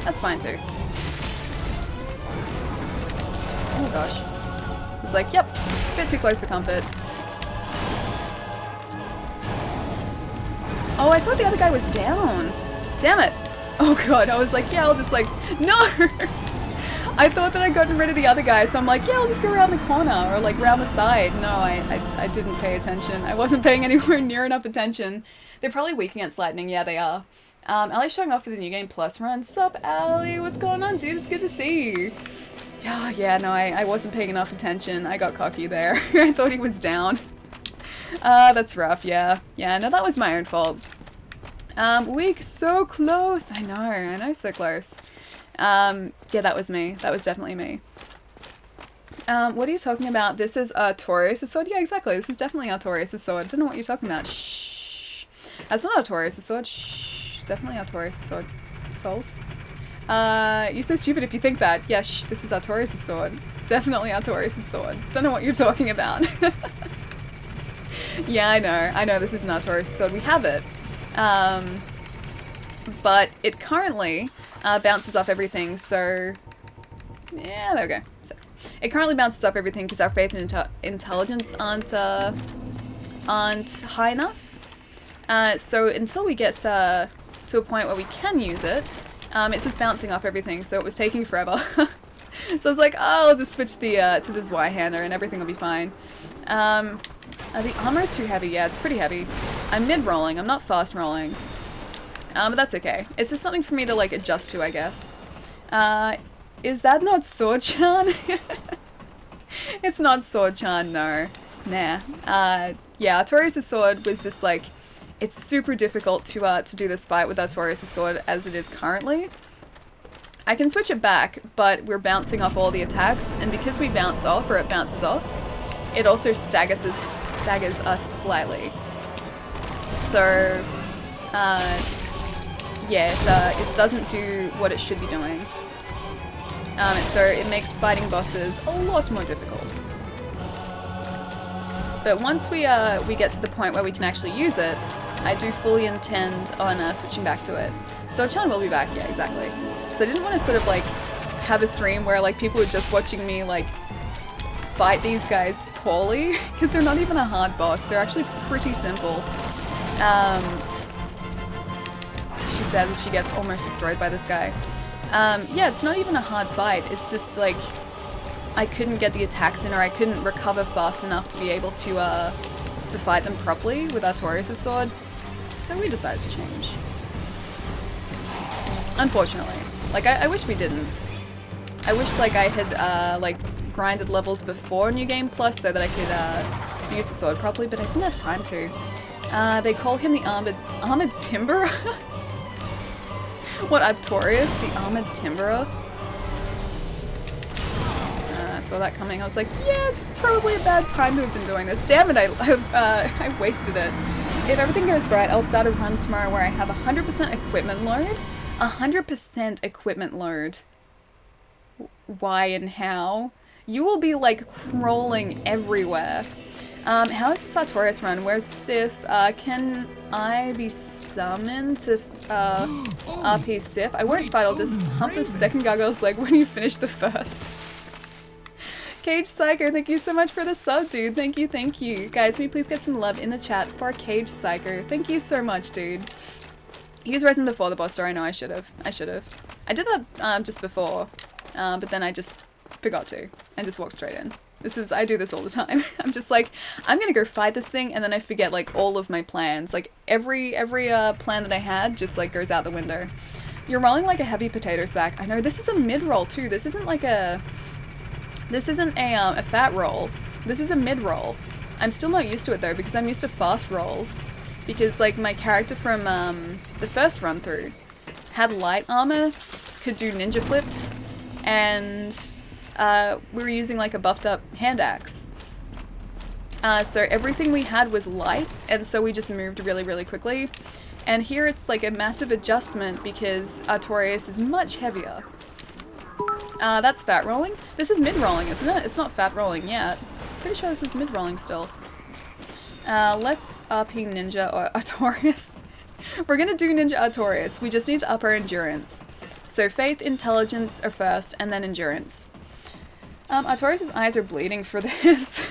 That's fine too. Oh gosh. He's like, yep, a bit too close for comfort. Oh, I thought the other guy was down. Damn it. Oh god, I was like, yeah, I'll just like, no! I thought that I'd gotten rid of the other guy, so I'm like, yeah, I'll just go around the corner, or like round the side. No, I didn't pay attention. I wasn't paying anywhere near enough attention. They're probably weak against lightning, yeah, they are. Ali's showing off for the New Game Plus run. Sup, Ali? What's going on, dude? It's good to see you. Yeah, no, I wasn't paying enough attention. I got cocky there. I thought he was down. That's rough, yeah. Yeah, no, that was my own fault. Weak, so close. I know, so close. Yeah, that was me. That was definitely me. What are you talking about? This is Artorias' sword? Yeah, exactly. This is definitely Artorias' sword. I don't know what you're talking about. Shh. That's not Artorias' sword. Shh, definitely Artorias' sword. Souls. You're so stupid if you think that. Yeah, shh, this is Artorias' sword. Definitely Artorias' sword. Don't know what you're talking about. Yeah, I know this isn't Artorias' sword. We have it. But it currently bounces off everything, so... Yeah, there we go. So, it currently bounces off everything because our faith and intelligence aren't high enough. So until we get to a point where we can use it, it's just bouncing off everything, so it was taking forever. So I was like, oh, I'll just switch to this Y-hander and everything will be fine. The armor is too heavy. Yeah, it's pretty heavy. I'm mid-rolling. I'm not fast-rolling. But that's okay. It's just something for me to, like, adjust to, I guess. Is that not Sword-chan? It's not Sword-chan, no. Nah. Yeah, Artorias' sword was just, like, it's super difficult to do this fight with Artorias' sword as it is currently. I can switch it back, but we're bouncing off all the attacks, and because we bounce off, or it bounces off, it also staggers us slightly. So, yeah, it doesn't do what it should be doing. So it makes fighting bosses a lot more difficult. But once we get to the point where we can actually use it, I do fully intend on switching back to it. So Chan will be back, yeah, exactly. So I didn't want to sort of like have a stream where like people were just watching me like fight these guys poorly, because they're not even a hard boss. They're actually pretty simple. She says she gets almost destroyed by this guy. Yeah, it's not even a hard fight. It's just like I couldn't get the attacks in, or I couldn't recover fast enough to be able to fight them properly with Artorias' sword. So we decided to change. Unfortunately. Like, I wish we didn't. I wish, like, I had, like, grinded levels before New Game Plus so that I could, use the sword properly, but I didn't have time to. They call him the Armored Timberer? What, Artorias? The Armored Timberer? I saw that coming. I was like, yeah, it's probably a bad time to have been doing this. Damn it, I wasted it. If everything goes right, I'll start a run tomorrow where I have 100% equipment load. 100% equipment load. Why and how? You will be, like, crawling everywhere. How is this Artorias run? Where's Sif? Can I be summoned to, RP Sif? I won't fight, I'll just hump the second gargoyle's leg when you finish the first. Cage Psycho, thank you so much for the sub, dude. Thank you, thank you. Guys, can we please get some love in the chat for Cage Psycho? Thank you so much, dude. Use resin before the boss door. I know I should have. I did that just before, but then I just forgot to and just walked straight in. I do this all the time. I'm just like, I'm gonna go fight this thing, and then I forget like all of my plans. Like every plan that I had just like goes out the window. You're rolling like a heavy potato sack. I know, this is a mid roll too. This isn't a fat roll. This is a mid roll. I'm still not used to it though, because I'm used to fast rolls. Because like my character from the first run through had light armor, could do ninja flips, and we were using like a buffed up hand axe. So everything we had was light, and so we just moved really, really quickly. And here it's like a massive adjustment because Artorias is much heavier. That's fat rolling. This is mid rolling, isn't it? It's not fat rolling yet. Pretty sure this is mid rolling still. Let's RP Ninja or Artorias. We're gonna do Ninja Artorias. We just need to up our endurance. So faith, intelligence are first, and then endurance. Artorias' eyes are bleeding for this.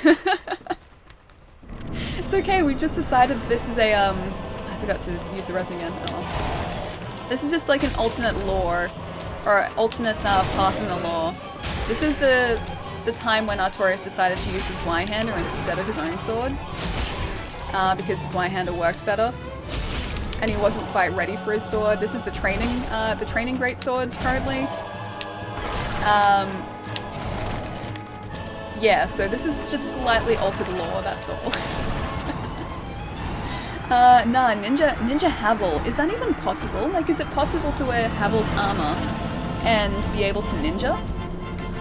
It's okay, we've just decided this is a, I forgot to use the resin again. Oh well. This is just like an alternate lore, or alternate path in the lore. This is the time when Artorias decided to use his Y-hander instead of his own sword. Because his Y-hander worked better. And he wasn't quite ready for his sword. This is the training greatsword currently. Yeah, so this is just slightly altered lore, that's all. Nah, Ninja Havel. Is that even possible? Like, is it possible to wear Havel's armor and be able to ninja?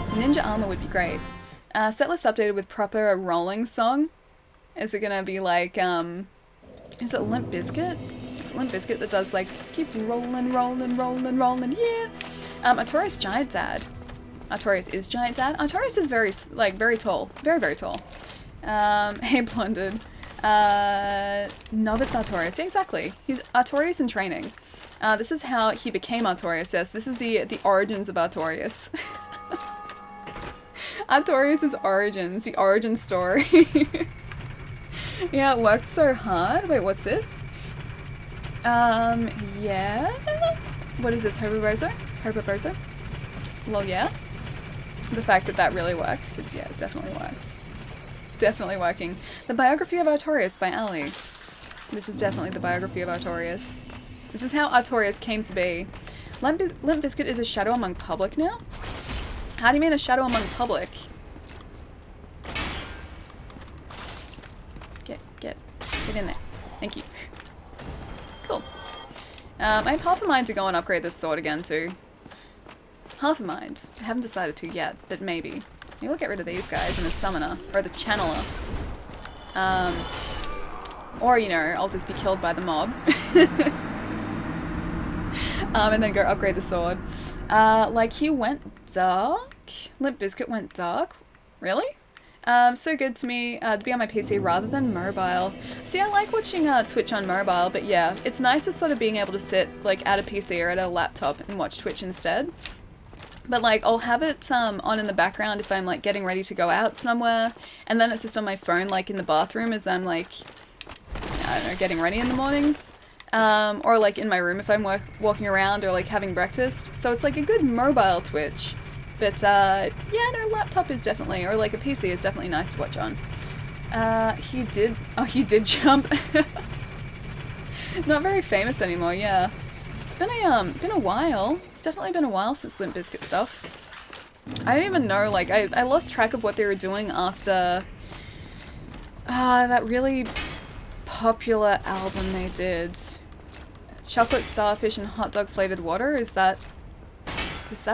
Ninja armor would be great. Setlist updated with proper rolling song. Is it gonna be like, is it Limp Bizkit? it's Limp Bizkit that does like, keep rolling, rolling, rolling, rolling, yeah. Artorias Giant Dad. Artorias is Giant Dad. Artorias is very, like, very tall. Very, very tall. Hey, Blundered. Novice Artorias. Yeah, exactly. He's Artorias in training. This is how he became Artorias. Yes, this is the origins of Artorias. Artorias' origins. The origin story. Yeah, it worked so hard. Wait, what's this? Yeah? What is this? Herbibozo? Herbibozo? Well, yeah. The fact that that really worked, because yeah, it definitely worked. It's definitely working. The Biography of Artorias by Ali. This is definitely the Biography of Artorias. This is how Artorias came to be. Limp Bizkit is a shadow among public now? How do you mean a shadow among public? Get in there. Thank you. Cool. I have half a mind to go and upgrade this sword again too. Half a mind. I haven't decided to yet, but maybe. Maybe we'll get rid of these guys and the summoner, or the channeler. Or, you know, I'll just be killed by the mob. And then go upgrade the sword. Like, he went dark? Limp Bizkit went dark? Really? So good to me to be on my PC rather than mobile. See, I like watching Twitch on mobile, but yeah, it's nice to sort of being able to sit, like, at a PC or at a laptop and watch Twitch instead. But, like, I'll have it on in the background if I'm, like, getting ready to go out somewhere, and then it's just on my phone, like, in the bathroom as I'm, like, I don't know, getting ready in the mornings. Or, like, in my room if I'm walking around or, like, having breakfast. So it's, like, a good mobile Twitch. But, yeah, no, laptop is definitely, or, like, a PC is definitely nice to watch on. He did jump. Not very famous anymore, yeah. It's been a while. It's definitely been a while since Limp Bizkit stuff. I don't even know, like, I lost track of what they were doing after that really popular album they did. Chocolate Starfish and Hot Dog Flavored Water, was that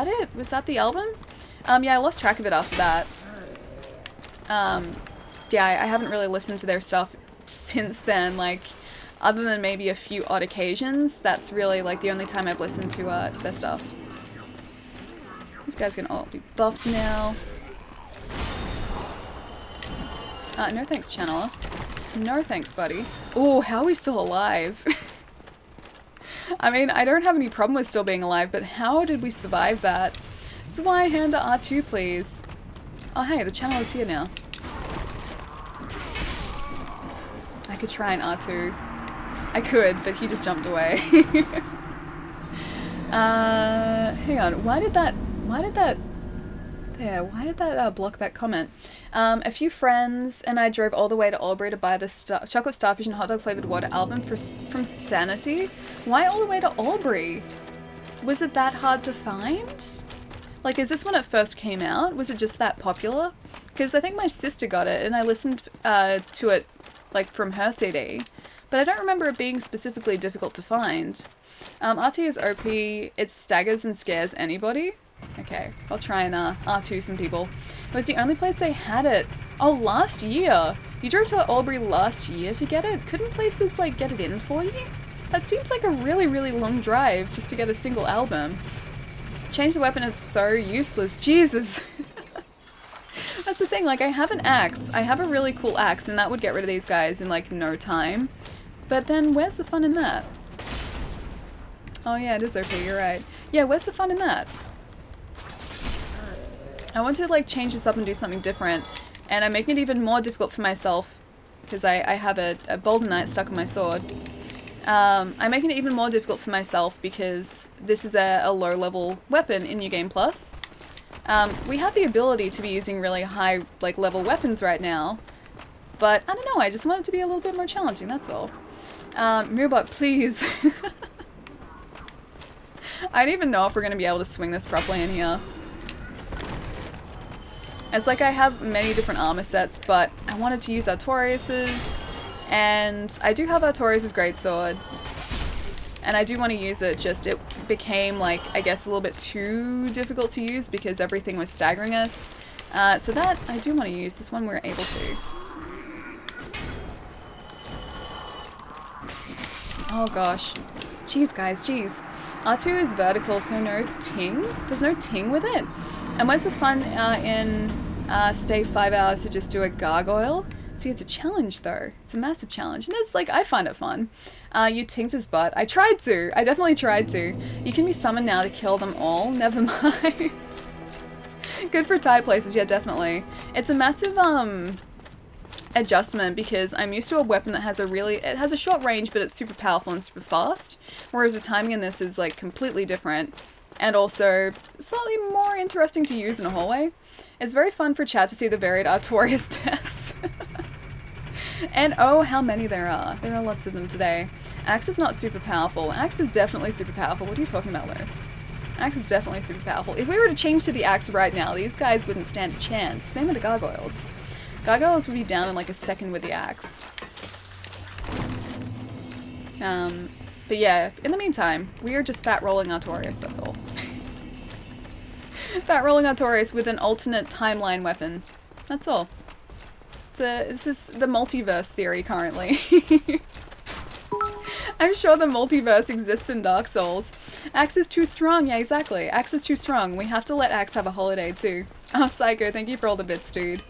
it? Was that the album? Yeah, I lost track of it after that. Yeah, I haven't really listened to their stuff since then, like, other than maybe a few odd occasions. That's really, like, the only time I've listened to their stuff. These guys can all be buffed now. No thanks, Channeler. No thanks, buddy. Oh, how are we still alive? I mean, I don't have any problem with still being alive, but how did we survive that? Zweihander R2, please. Oh, hey, the channel is here now. I could try an R2. I could, but he just jumped away. Hang on, why did that block that comment? A few friends and I drove all the way to Albury to buy the Chocolate Starfish and Hot Dog Flavored Water album from Sanity. Why all the way to Albury? Was it that hard to find? Like, is this when it first came out? Was it just that popular? Because I think my sister got it and I listened to it, like, from her CD. But I don't remember it being specifically difficult to find. RT is OP, it staggers and scares anybody. Okay, I'll try and R2 some people. It was the only place they had it. Oh, last year! You drove to Albury last year to get it? Couldn't places, like, get it in for you? That seems like a really, really long drive just to get a single album. Change the weapon, it's so useless. Jesus! That's the thing, like, I have an axe. I have a really cool axe, and that would get rid of these guys in, like, no time. But then, where's the fun in that? Oh yeah, it is OP, you're right. Yeah, where's the fun in that? I want to, like, change this up and do something different, and I'm making it even more difficult for myself, because I have a Bolden Knight stuck on my sword. I'm making it even more difficult for myself because this is a low-level weapon in New Game Plus. We have the ability to be using really high, like, level weapons right now, but I don't know, I just want it to be a little bit more challenging, that's all. Mirabot, please. I don't even know if we're going to be able to swing this properly in here. It's like I have many different armor sets, but I wanted to use Artorias's, and I do have Artorias's greatsword, and I do want to use it, just it became, like, I guess a little bit too difficult to use because everything was staggering us. So that I do want to use, this one we're able to. Oh gosh. Jeez, guys, jeez. R2 is vertical, so no ting? There's no ting with it? And where's the fun in stay 5 hours to just do a gargoyle? See, it's a challenge though. It's a massive challenge. And it's like, I find it fun. You tinked his butt. I tried to. I definitely tried to. You can be summoned now to kill them all. Never mind. Good for tight places. Yeah, definitely. It's a massive, adjustment because I'm used to a weapon that has it has a short range, but it's super powerful and super fast. Whereas the timing in this is like completely different and also slightly more interesting to use in a hallway. It's very fun for chat to see the varied Artorias deaths. And oh, how many there are. There are lots of them today. Axe is not super powerful. Axe is definitely super powerful. What are you talking about, Liz? Axe is definitely super powerful. If we were to change to the axe right now, these guys wouldn't stand a chance. Same with the gargoyles. Gargoyles would be down in like a second with the axe. But yeah, in the meantime, we are just fat rolling Artorias, that's all. Fat rolling Artorias with an alternate timeline weapon. That's all. This is the multiverse theory currently. I'm sure the multiverse exists in Dark Souls. Axe is too strong, yeah, exactly. Axe is too strong. We have to let Axe have a holiday too. Oh, Psycho, thank you for all the bits, dude.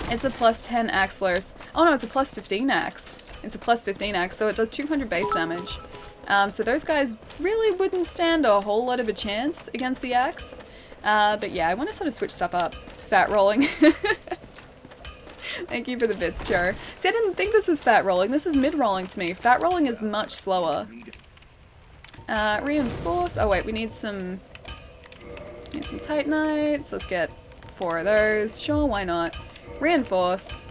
It's a plus 10 axe loss. Oh no, it's a plus 15 axe. It's a plus 15 axe, so it does 200 base damage. So those guys really wouldn't stand a whole lot of a chance against the axe. But yeah, I want to sort of switch stuff up. Fat rolling. Thank you for the bits, Joe. See, I didn't think this was fat rolling. This is mid rolling to me. Fat rolling is much slower. Reinforce. Oh wait, we need some Titanites. Let's get 4 of those. Sure, why not? Reinforce.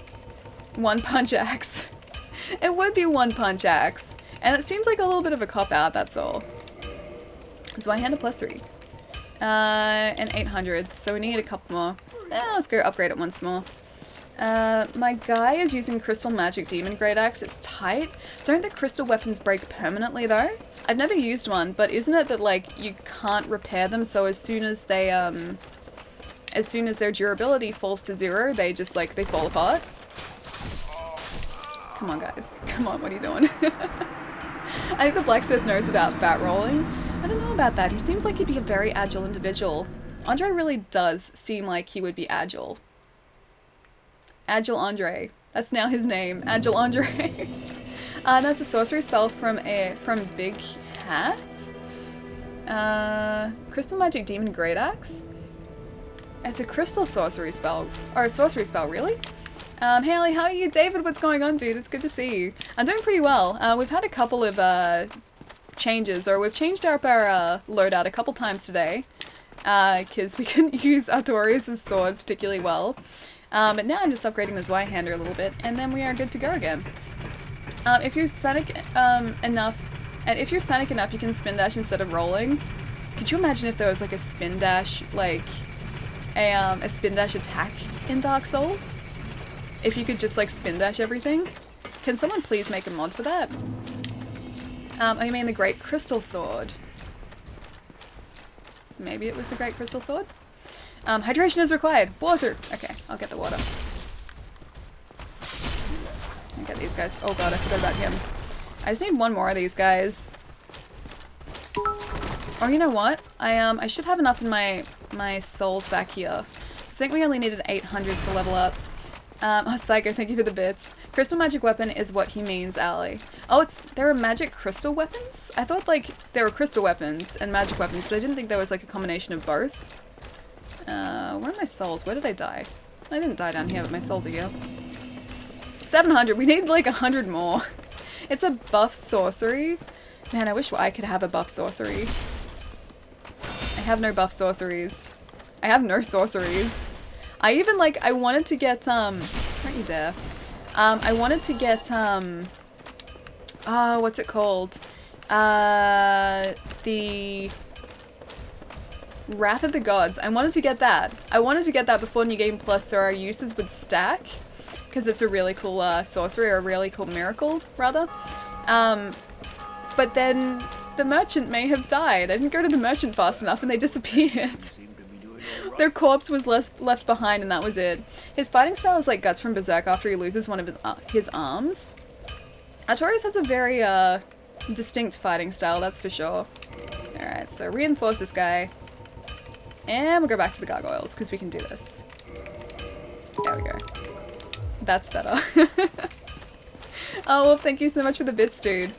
One punch axe. It would be one punch axe. And it seems like a little bit of a cop-out, that's all. So I hand a plus 3. And 800, so we need a couple more. Let's go upgrade it once more. My guy is using Crystal Magic Demon Great Axe. It's tight. Don't the crystal weapons break permanently though? I've never used one, but isn't it that like you can't repair them, so as soon as their durability falls to 0, they just like, they fall apart? Come on guys, come on, what are you doing? I think the blacksmith knows about fat rolling. I don't know about that. He seems like he'd be a very agile individual. Andre really does seem like he would be agile. Agile Andre. That's now his name. Agile Andre. That's a sorcery spell from Big Cat. Crystal Magic Demon Great Axe. It's a crystal sorcery spell. Or a sorcery spell, really? Haley, how are you? David, what's going on, dude? It's good to see you. I'm doing pretty well. We've had a couple of changes, or we've changed up our loadout a couple times today. Because we couldn't use Artorias' sword particularly well. But now I'm just upgrading the Zweihander a little bit, and then we are good to go again. If you're Sonic enough, you can spin dash instead of rolling. Could you imagine if there was like a spin dash, like a spin dash attack in Dark Souls? If you could just like spin dash everything? Can someone please make a mod for that? Oh, you mean the Great Crystal Sword? Maybe it was the Great Crystal Sword? Hydration is required. Water! Okay, I'll get the water. I'll get these guys. Oh god, I forgot about him. I just need one more of these guys. Or you know what? I should have enough in my souls back here. I think we only needed 800 to level up. Oh, Psycho, thank you for the bits. Crystal magic weapon is what he means, Ali. Oh, there are magic crystal weapons? I thought like there were crystal weapons and magic weapons, but I didn't think there was like a combination of both. Where are my souls? Where did I die? I didn't die down here, but my souls are here. 700. We need like 100 more. It's a buff sorcery. Man, I wish I could have a buff sorcery. I have no buff sorceries. I have no sorceries. I even like, I wanted to get, don't you dare. I wanted to get, what's it called? The Wrath of the Gods. I wanted to get that. I wanted to get that before New Game Plus so our uses would stack. Because it's a really cool sorcery, or a really cool miracle, rather. But then the merchant may have died. I didn't go to the merchant fast enough and they disappeared. Their corpse was left behind and that was it. His fighting style is like Guts from Berserk after he loses one of his arms. Artorias has a very distinct fighting style, that's for sure. Alright, so reinforce this guy. And we'll go back to the gargoyles, because we can do this. There we go. That's better. Oh, well, thank you so much for the bits, dude.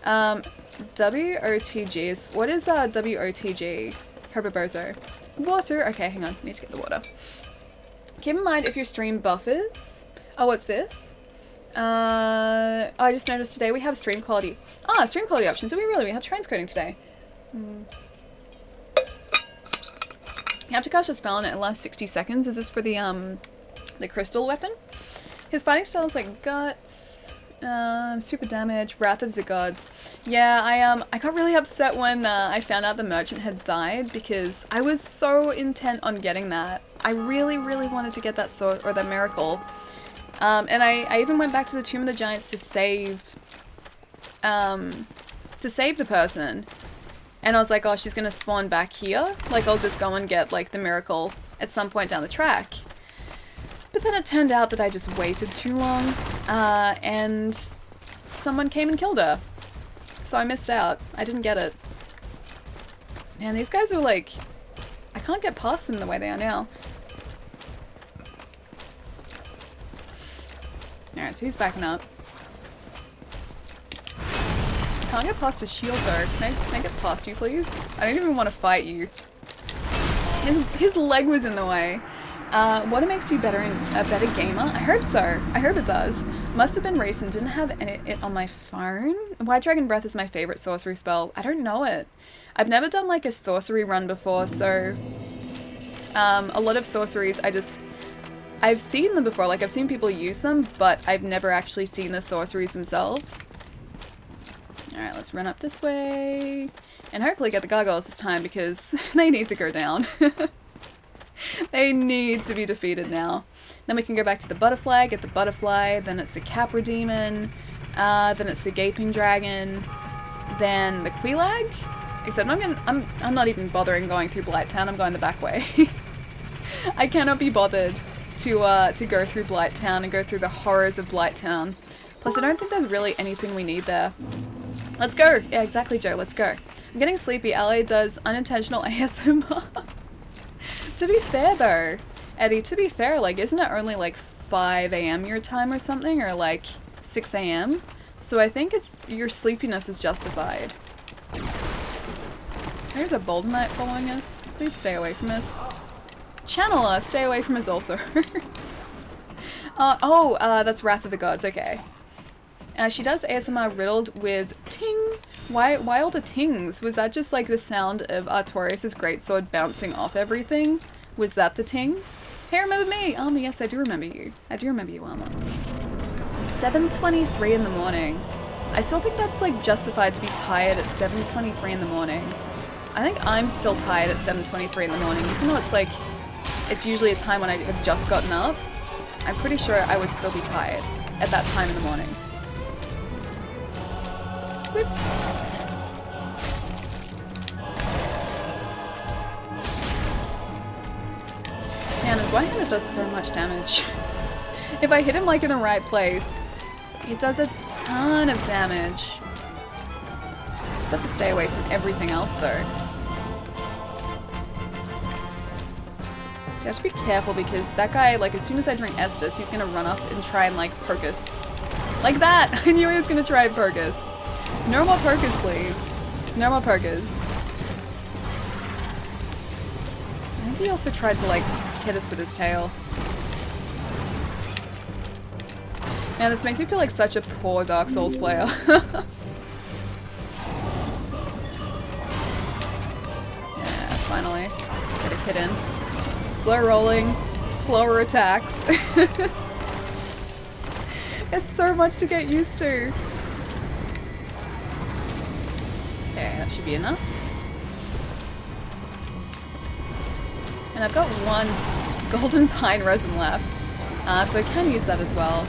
WOTGs. What is WOTG? Herbibozo. Water. Okay, hang on. Need to get the water. Keep in mind if your stream buffers. Oh, what's this? I just noticed today we have stream quality. Ah, stream quality options. Do we really? We have transcoding today. You have to cast a spell on it in the last 60 seconds. Is this for the crystal weapon? His fighting style is like guts, super damage, wrath of the gods. Yeah, I got really upset when I found out the merchant had died because I was so intent on getting that. I really, really wanted to get that sword or that miracle. And I even went back to the Tomb of the Giants to save the person. And I was like, oh, she's gonna spawn back here. Like, I'll just go and get, like, the miracle at some point down the track. But then it turned out that I just waited too long, and someone came and killed her. So I missed out. I didn't get it. Man, these guys are like... I can't get past them the way they are now. Alright, so he's backing up. Can't get past his shield though. Can I get past you, please? I don't even want to fight you. His leg was in the way. What makes you a better gamer? I hope so. I hope it does. Must have been recent. Didn't have it on my phone. White Dragon Breath is my favorite sorcery spell. I don't know it. I've never done like a sorcery run before, so a lot of sorceries I've seen them before. Like I've seen people use them, but I've never actually seen the sorceries themselves. Alright, let's run up this way. And hopefully get the gargoyles this time because they need to go down. They need to be defeated now. Then we can go back to the butterfly, get the butterfly, then it's the Capra Demon, then it's the Gaping Dragon, then the Quelaag. Except I'm not even bothering going through Blighttown, I'm going the back way. I cannot be bothered to go through Blighttown and go through the horrors of Blighttown. Plus I don't think there's really anything we need there. Let's go! Yeah, exactly, Joe, let's go. I'm getting sleepy. LA does unintentional ASMR. To be fair, though, Eddie, to be fair, like, isn't it only, like, 5 AM your time or something? Or, like, 6 AM? So I think your sleepiness is justified. There's a Bold Knight following us. Please stay away from us. Channeler, stay away from us also. That's Wrath of the Gods, okay. She does ASMR riddled with ting. Why all the tings? Was that just like the sound of Artorias' greatsword bouncing off everything? Was that the tings? Hey, remember me? Alma, yes, I do remember you. I do remember you, Alma. 7:23 in the morning. I still think that's like justified to be tired at 7:23 in the morning. I think I'm still tired at 7:23 in the morning, even though it's like, it's usually a time when I have just gotten up. I'm pretty sure I would still be tired at that time in the morning. Whip. Man, his one-hander does so much damage. If I hit him like in the right place, it does a ton of damage. Just have to stay away from everything else though. So you have to be careful because that guy, like as soon as I drink Estus, he's gonna run up and try and like poke us. Like that! I knew he was gonna try and poke us. No more pokers, please. No more pokers. I think he also tried to, like, hit us with his tail. Man, this makes me feel like such a poor Dark Souls player. Yeah, finally. Get a hit in. Slow rolling. Slower attacks. It's so much to get used to. Okay, that should be enough. And I've got one golden pine resin left, so I can use that as well.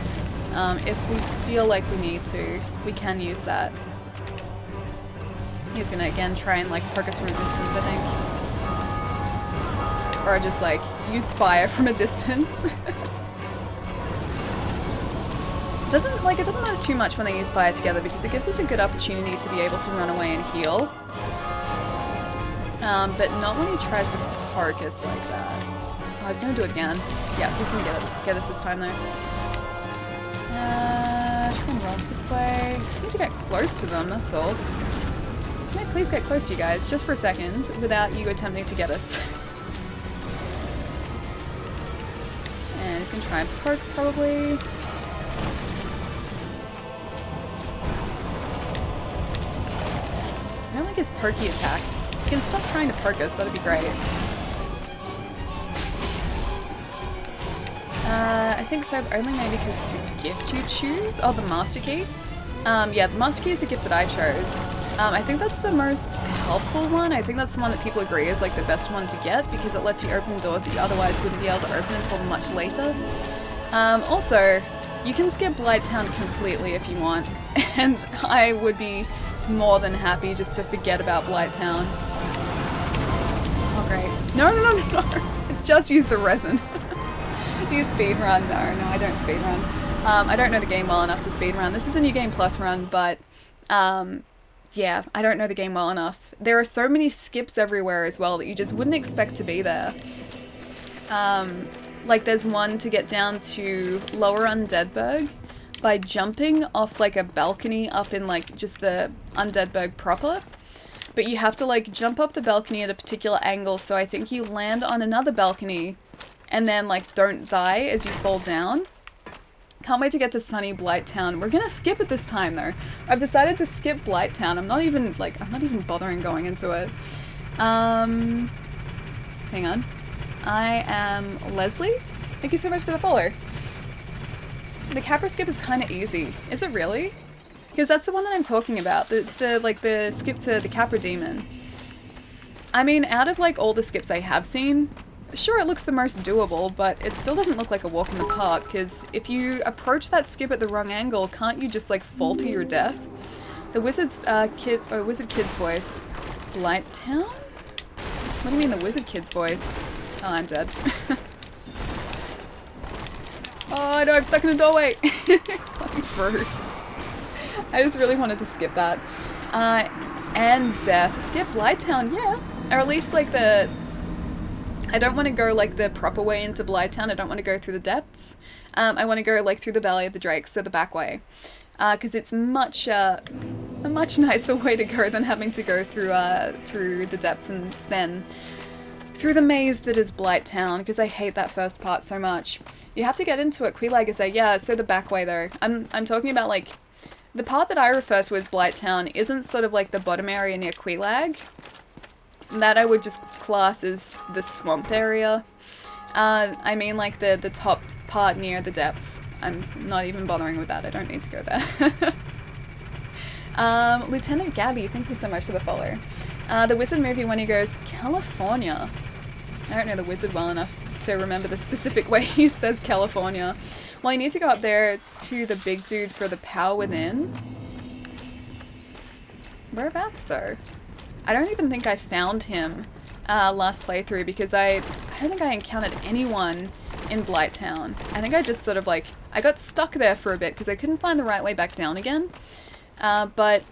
If we feel like we need to, we can use that. He's gonna again try and like poke us from a distance, I think. Or just like use fire from a distance. Doesn't matter too much when they use fire together because it gives us a good opportunity to be able to run away and heal. But not when he tries to poke us like that. Oh, he's gonna do it again. Yeah, he's gonna get us this time though. Try and run this way. Just need to get close to them, that's all. Can I please get close to you guys, just for a second, without you attempting to get us? And he's gonna try and poke, probably. I don't like his pokey attack. If you can stop trying to poke us, that'd be great. I think so, only maybe because it's a gift you choose. Oh, the Master Key? Yeah, the Master Key is the gift that I chose. I think that's the most helpful one. I think that's the one that people agree is like the best one to get because it lets you open doors that you otherwise wouldn't be able to open until much later. Also, you can skip Blighttown completely if you want, and I would be more than happy just to forget about Blighttown. Oh great. No, no, no, no, no. Just use the resin. Do you speedrun? No, I don't speedrun. I don't know the game well enough to speedrun. This is a New Game Plus run, but yeah, I don't know the game well enough. There are so many skips everywhere as well that you just wouldn't expect to be there. Like there's one to get down to Lower Undeadburg by jumping off like a balcony up in like just the Undeadburg proper. But you have to like jump off the balcony at a particular angle, so I think you land on another balcony and then like don't die as you fall down. Can't wait to get to sunny Blighttown. We're gonna skip it this time though. I've decided to skip Blighttown. I'm not even bothering going into it. Hang on. I am Leslie. Thank you so much for the follow. The Capra skip is kind of easy. Is it really? Because that's the one that I'm talking about. It's the skip to the Capra Demon. I mean, out of like all the skips I have seen, sure it looks the most doable, but it still doesn't look like a walk in the park, because if you approach that skip at the wrong angle, can't you just like fall to your death? The Wizard Kid's voice. Blighttown? What do you mean the Wizard Kid's voice? Oh, I'm dead. Oh no, I'm stuck in a doorway! Going through. I just really wanted to skip that. And death. Skip Blighttown, yeah. Or at least like the... I don't want to go like the proper way into Blighttown. I don't want to go through the depths. I want to go like through the Valley of the Drakes, so the back way. Because it's a much nicer way to go than having to go through the depths and then through the maze that is Blighttown, because I hate that first part so much. You have to get into it. Quelaag is yeah, so the back way though. I'm talking about like the part that I refer to as Blighttown isn't sort of like the bottom area near Quelaag. That I would just class as the swamp area. I mean like the top part near the depths. I'm not even bothering with that. I don't need to go there. Lieutenant Gabby, thank you so much for the follow. The Wizard movie when he goes, California. I don't know the Wizard well enough to remember the specific way he says California. Well, you need to go up there to the big dude for the power within. Whereabouts though? I don't even think I found him last playthrough because I don't think I encountered anyone in Blighttown. I think I just sort of like, I got stuck there for a bit because I couldn't find the right way back down again. But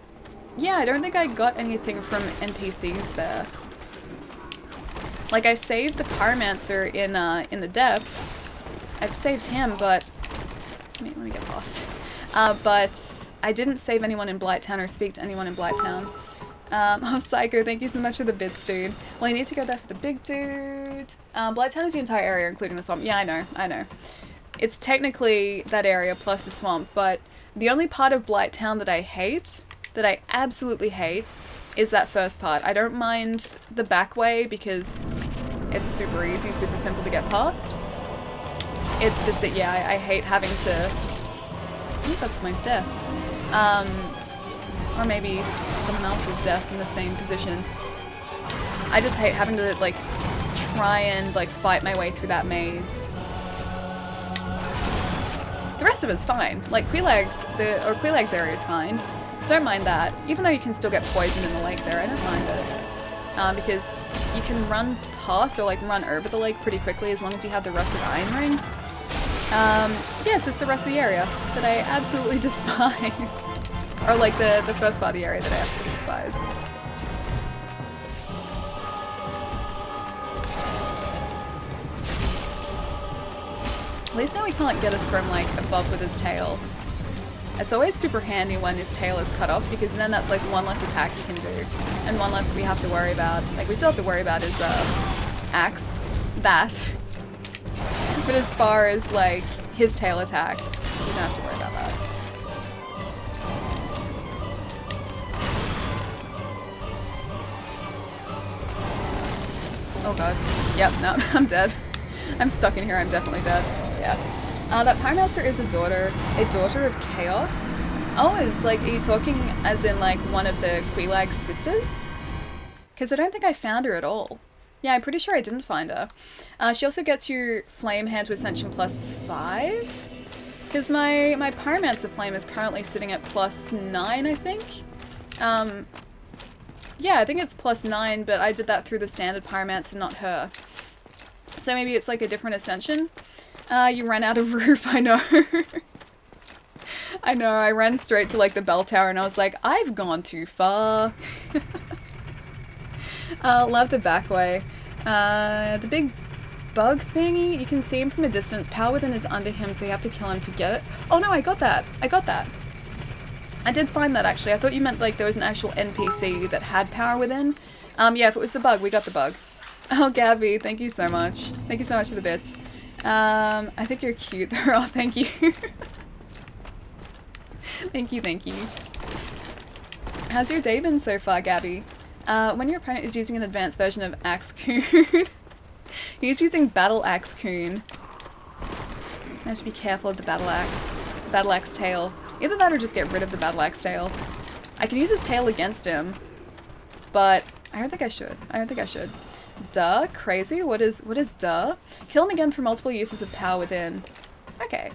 yeah, I don't think I got anything from NPCs there. Like I saved the Pyromancer in the depths. I've saved him, but let me get past. But I didn't save anyone in Blighttown or speak to anyone in Blighttown. Oh, Psycho, thank you so much for the bits, dude. Well, you need to go there for the big dude. Blighttown is the entire area, including the swamp. Yeah, I know. It's technically that area plus the swamp, but the only part of Blighttown that I hate, that I absolutely hate, is that first part. I don't mind the back way because it's super easy, super simple to get past. It's just that, yeah, I hate having to... I think that's my death. Or maybe someone else's death in the same position. I just hate having to, like, try and, like, fight my way through that maze. The rest of it's fine. Like, Quelaag's area is fine. Don't mind that. Even though you can still get poisoned in the lake there, I don't mind it. Because you can run past or, like, run over the lake pretty quickly as long as you have the Rusted Iron Ring. Yeah, it's just the rest of the area that I absolutely despise. Or like the first part of the area that I absolutely despise. At least now he can't get us from like above with his tail. It's always super handy when his tail is cut off because then that's like one less attack you can do. And one less we have to worry about. Like we still have to worry about his axe. That. But as far as like his tail attack, we don't have to worry about that. Oh god. Yep, no, I'm dead. I'm stuck in here, I'm definitely dead. Yeah. That Pyromancer is a daughter of Chaos. Oh, are you talking as in like one of the Quelaag's sisters? Because I don't think I found her at all. Yeah, I'm pretty sure I didn't find her. She also gets your Flame Hand to Ascension +5. Because my Pyromancer Flame is currently sitting at +9, I think. Yeah, I think it's +9, but I did that through the standard Pyromancer, not her. So maybe it's like a different Ascension. You ran out of roof, I know. I know, I ran straight to like the bell tower and I was like, I've gone too far. Love the back way. The big bug thingy, you can see him from a distance. Power Within is under him, so you have to kill him to get it. Oh no, I got that. I got that. I did find that actually. I thought you meant like there was an actual NPC that had Power Within. Yeah, if it was the bug, we got the bug. Oh, Gabby, thank you so much. Thank you so much for the bits. I think you're cute though. Oh, thank you. Thank you, thank you. How's your day been so far, Gabby? When your opponent is using an advanced version of Axe Coon, he's using Battle Axe Coon. I have to be careful of the Battle Axe tail. Either that or just get rid of the Battle Axe tail. I can use his tail against him, but I don't think I should. I don't think I should. Duh, crazy. What is duh? Kill him again for multiple uses of Power Within. Okay.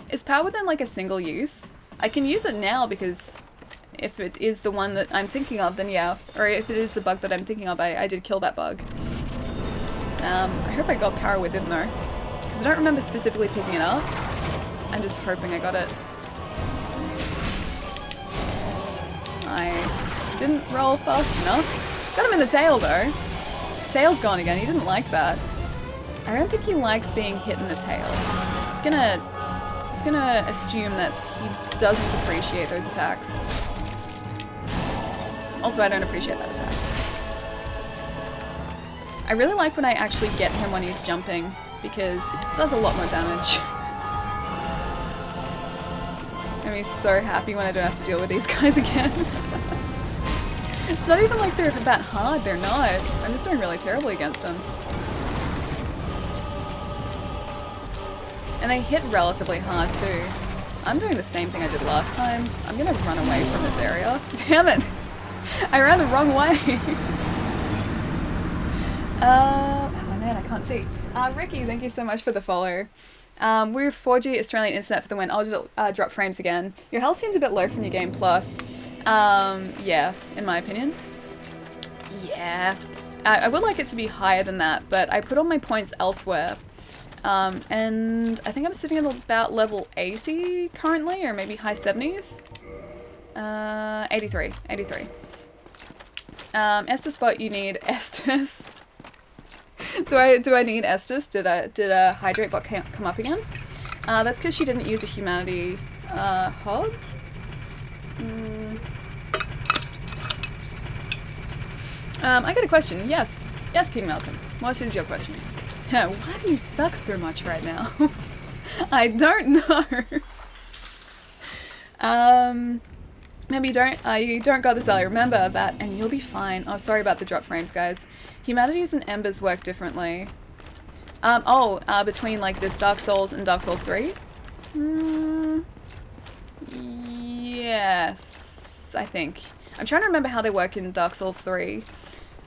Is Power Within like a single use? I can use it now because if it is the one that I'm thinking of, then yeah. Or if it is the bug that I'm thinking of, I did kill that bug. I hope I got Power Within though, because I don't remember specifically picking it up. I'm just hoping I got it. I didn't roll fast enough. Got him in the tail though. Tail's gone again, he didn't like that. I don't think he likes being hit in the tail. Just gonna assume that he doesn't appreciate those attacks. Also, I don't appreciate that attack. I really like when I actually get him when he's jumping, because it does a lot more damage. I'm be so happy when I don't have to deal with these guys again. It's not even like they're that hard, they're not. I'm just doing really terribly against them. And they hit relatively hard too. I'm doing the same thing I did last time. I'm gonna run away from this area. Damn it! I ran the wrong way! Oh man, I can't see. Ricky, thank you so much for the follow. We're 4G Australian internet for the win. I'll just drop frames again. Your health seems a bit low from your game plus. Yeah, in my opinion. Yeah. I would like it to be higher than that, but I put all my points elsewhere. And I think I'm sitting at about level 80 currently, or maybe high 70s. 83. Estus bot, you need Estus. Do I need Estus? Did a hydrate bot come up again? That's because she didn't use a humanity hog. I got a question. Yes, King Malcolm. What is your question? Why do you suck so much right now? I don't know. Maybe you don't got this early. Remember that, and you'll be fine. Oh, sorry about the drop frames, guys. Humanities and Embers work differently. Between like this Dark Souls and Dark Souls 3? Yes, I think. I'm trying to remember how they work in Dark Souls 3.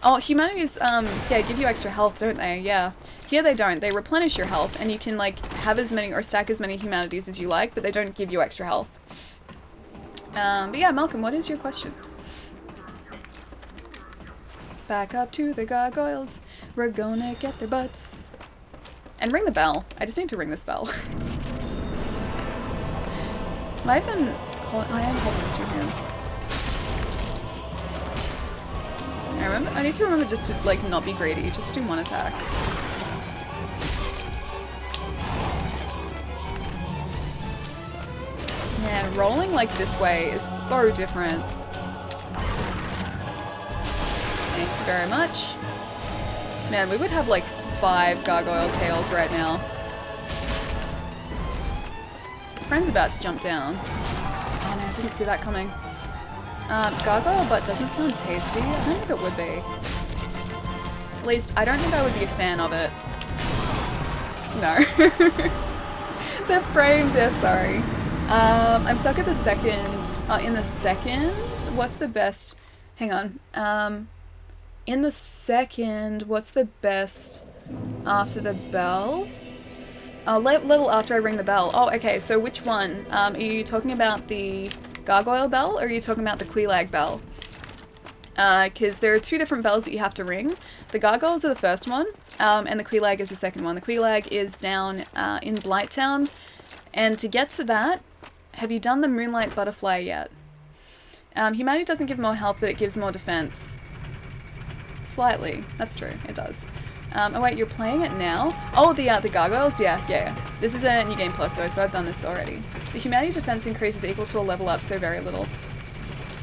Oh, humanities, yeah, give you extra health, don't they? Yeah. Here they don't. They replenish your health, and you can, like, have as many or stack as many humanities as you like, but they don't give you extra health. But yeah, Malcolm, what is your question? Back up to the gargoyles. We're gonna get their butts. And ring the bell. I just need to ring this bell. I even hold, I am holding with 2 hands. I need to remember just to like not be greedy, just to do 1 attack. Man, rolling like this way is so different. Thank you very much. Man, we would have like 5 gargoyle tails right now. His friend's about to jump down. Oh man, I didn't see that coming. Gargoyle butt doesn't sound tasty. I don't think it would be. At least, I don't think I would be a fan of it. No. The frames, yeah, sorry. I'm stuck at the second. In the second? What's the best? Hang on. In the second, what's the best after the bell? Level after I ring the bell. Oh, okay, so which one? Are you talking about the gargoyle bell, or are you talking about the Quelaag bell? Because there are 2 different bells that you have to ring. The gargoyles are the first one, and the Quelaag is the second one. The Quelaag is down in Blighttown, and to get to that, have you done the Moonlight Butterfly yet? Humanity doesn't give more health, but it gives more defense. Slightly. That's true, it does. Oh wait, you're playing it now? Oh, the gargoyles? Yeah. This is a New Game Plus though, so I've done this already. The humanity defense increase is equal to a level up, so very little.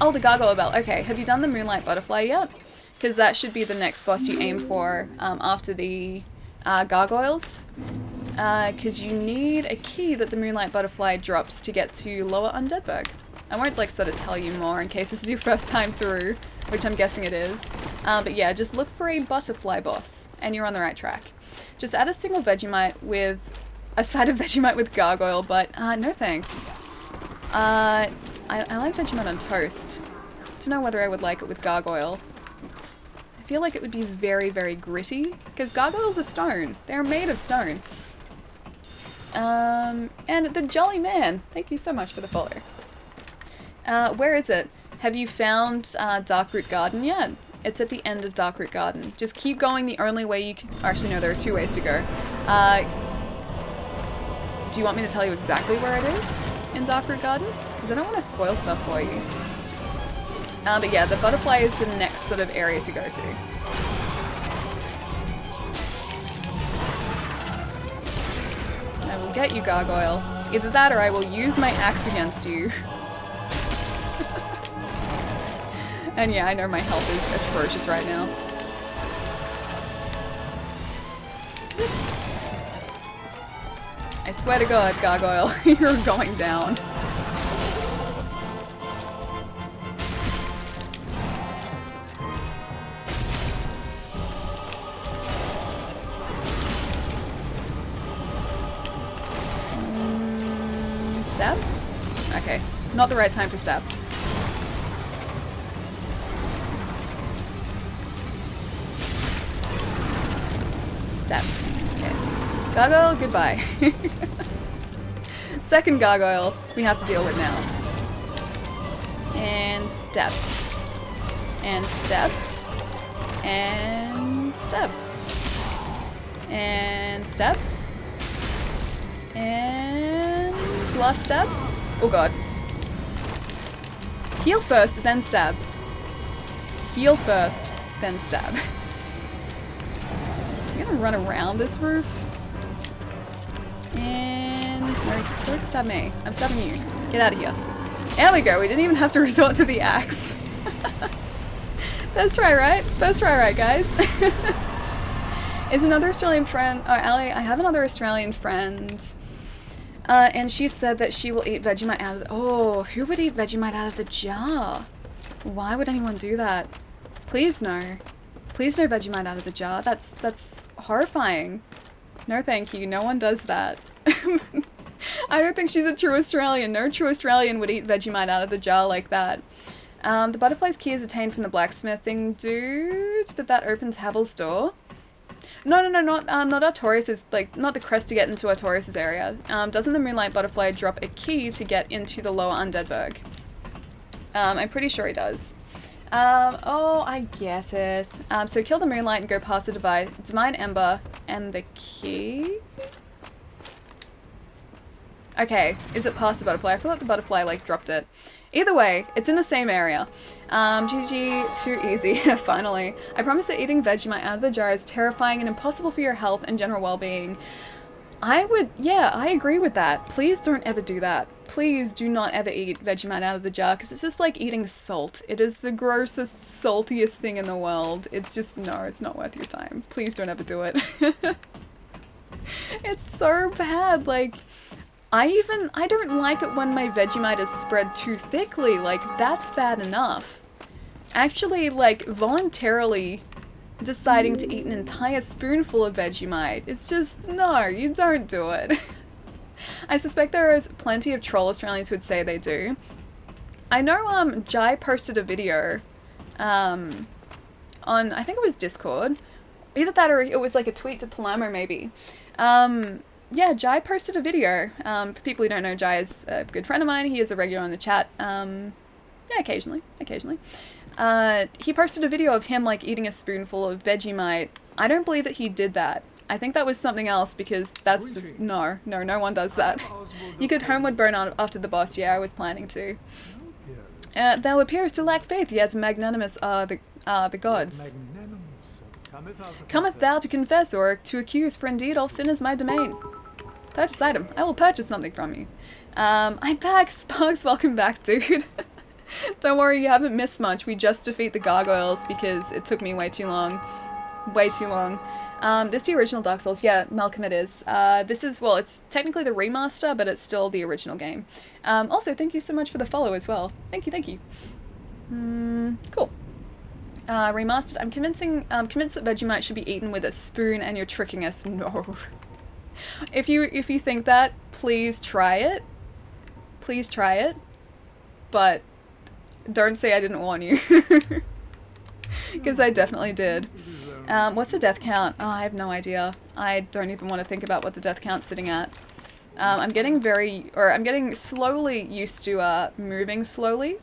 Oh, the gargoyle bell. Okay, have you done the Moonlight Butterfly yet? Because that should be the next boss you aim for after the gargoyles. Because you need a key that the Moonlight Butterfly drops to get to Lower Undeadburg. I won't like sort of tell you more in case this is your first time through, which I'm guessing it is. But yeah, just look for a butterfly boss, and you're on the right track. Just add a single Vegemite with a side of Vegemite with gargoyle, but no thanks. I like Vegemite on toast. Don't know whether I would like it with gargoyle. I feel like it would be very, very gritty, because gargoyles are stone. They're made of stone. And the Jolly Man, thank you so much for the follow. Where is it? Have you found Darkroot Garden yet? It's at the end of Darkroot Garden. Just keep going the only way you can... Actually, no, there are 2 ways to go. Do you want me to tell you exactly where it is in Darkroot Garden? Because I don't want to spoil stuff for you. But yeah, the butterfly is the next sort of area to go to. I will get you, gargoyle. Either that or I will use my axe against you. And yeah, I know my health is atrocious right now. I swear to God, gargoyle, you're going down. Stab? Okay, not the right time for stab. Stab. Okay. Gargoyle, goodbye. Second gargoyle we have to deal with now. And stab. And stab. And stab. And stab. And last stab. Oh god. Heal first, then stab. Heal first, then stab. I'm gonna run around this roof. And... no, don't stab me. I'm stabbing you. Get out of here. There we go. We didn't even have to resort to the axe. First try, right? First try, right, guys? Is another Australian friend... Oh, Ali, I have another Australian friend. And she said that she will eat Vegemite out of the... Oh, who would eat Vegemite out of the jar? Why would anyone do that? Please no. Please no Vegemite out of the jar. That's horrifying. No thank you. No one does that. I don't think she's a true Australian. No true Australian would eat Vegemite out of the jar like that. The butterfly's key is attained from the blacksmithing dude, but that opens Havel's door. No, not Artorias', like, not the crest to get into Artorias' area. Doesn't the Moonlight Butterfly drop a key to get into the Lower Undeadburg? I'm pretty sure he does. Oh, I get it. So kill the Moonlight and go past the Divine Ember and the key? Okay, is it past the butterfly? I feel like the butterfly, like, dropped it. Either way, it's in the same area. GG, too easy, finally. I promise that eating Vegemite out of the jar is terrifying and impossible for your health and general well-being. Yeah, I agree with that. Please don't ever do that. Please do not ever eat Vegemite out of the jar, because it's just like eating salt. It is the grossest, saltiest thing in the world. It's just, no, it's not worth your time. Please don't ever do it. It's so bad, like... I don't like it when my Vegemite is spread too thickly, like, that's bad enough. Actually, like, voluntarily deciding to eat an entire spoonful of Vegemite, it's just, no, you don't do it. I suspect there is plenty of troll Australians who would say they do. I know, Jai posted a video, on, I think it was Discord. Either that or it was like a tweet to Palermo, maybe. Yeah, Jai posted a video. For people who don't know, Jai is a good friend of mine. He is a regular on the chat. Yeah, occasionally. He posted a video of him, like, eating a spoonful of Vegemite. I don't believe that he did that. I think that was something else, because that's just... No one does that. You could homeward burn on after the boss. Yeah, I was planning to. Thou appearest to lack faith, yet magnanimous are the gods. Cometh thou to confess, or to accuse, for indeed all sin is my domain. Purchase item. I will purchase something from you. I'm back. Sparks, welcome back, dude. Don't worry, you haven't missed much. We just defeat the gargoyles because it took me way too long. Way too long. This is the original Dark Souls. Yeah, Malcolm, it is. This is, well, it's technically the remaster, but it's still the original game. Also, thank you so much for the follow as well. Thank you. Cool. Remastered. I'm convinced that Vegemite should be eaten with a spoon, and you're tricking us. No. If you think that, please try it. Please try it. But don't say I didn't warn you. Because I definitely did. What's the death count? Oh, I have no idea. I don't even want to think about what the death count's sitting at. I'm getting slowly used to moving slowly.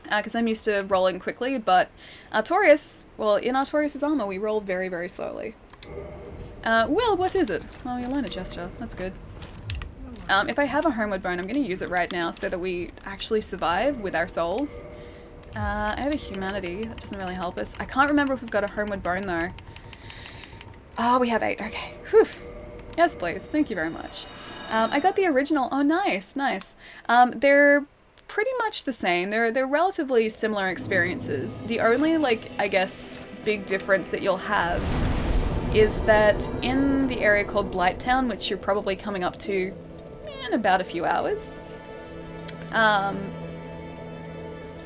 Because I'm used to rolling quickly, but Artorias, well, in Artorias' armor, we roll very, very slowly. Well, what is it? Oh, you learn a gesture. That's good. If I have a homeward bone, I'm going to use it right now so that we actually survive with our souls. I have a humanity. That doesn't really help us. I can't remember if we've got a homeward bone, though. Oh, we have 8. Okay. Whew. Yes, please. Thank you very much. I got the original. Oh, nice. They're pretty much the same. They're relatively similar experiences. The only, like, I guess, big difference that you'll have is that in the area called Blighttown, which you're probably coming up to in about a few hours,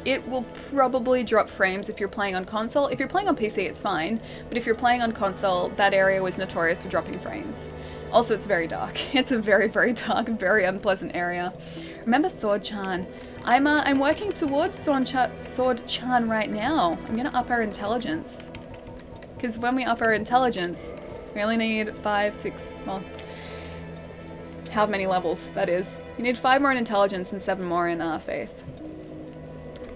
it will probably drop frames if you're playing on console. If you're playing on PC, it's fine, but if you're playing on console, that area was notorious for dropping frames. Also, it's very dark. It's a very, very dark, very unpleasant area. Remember Sword-chan. I'm working towards Sword-chan right now. I'm gonna up our intelligence. Because when we up our intelligence, we only need 5, 6, well, how many levels that is. You need 5 more in intelligence and 7 more in faith.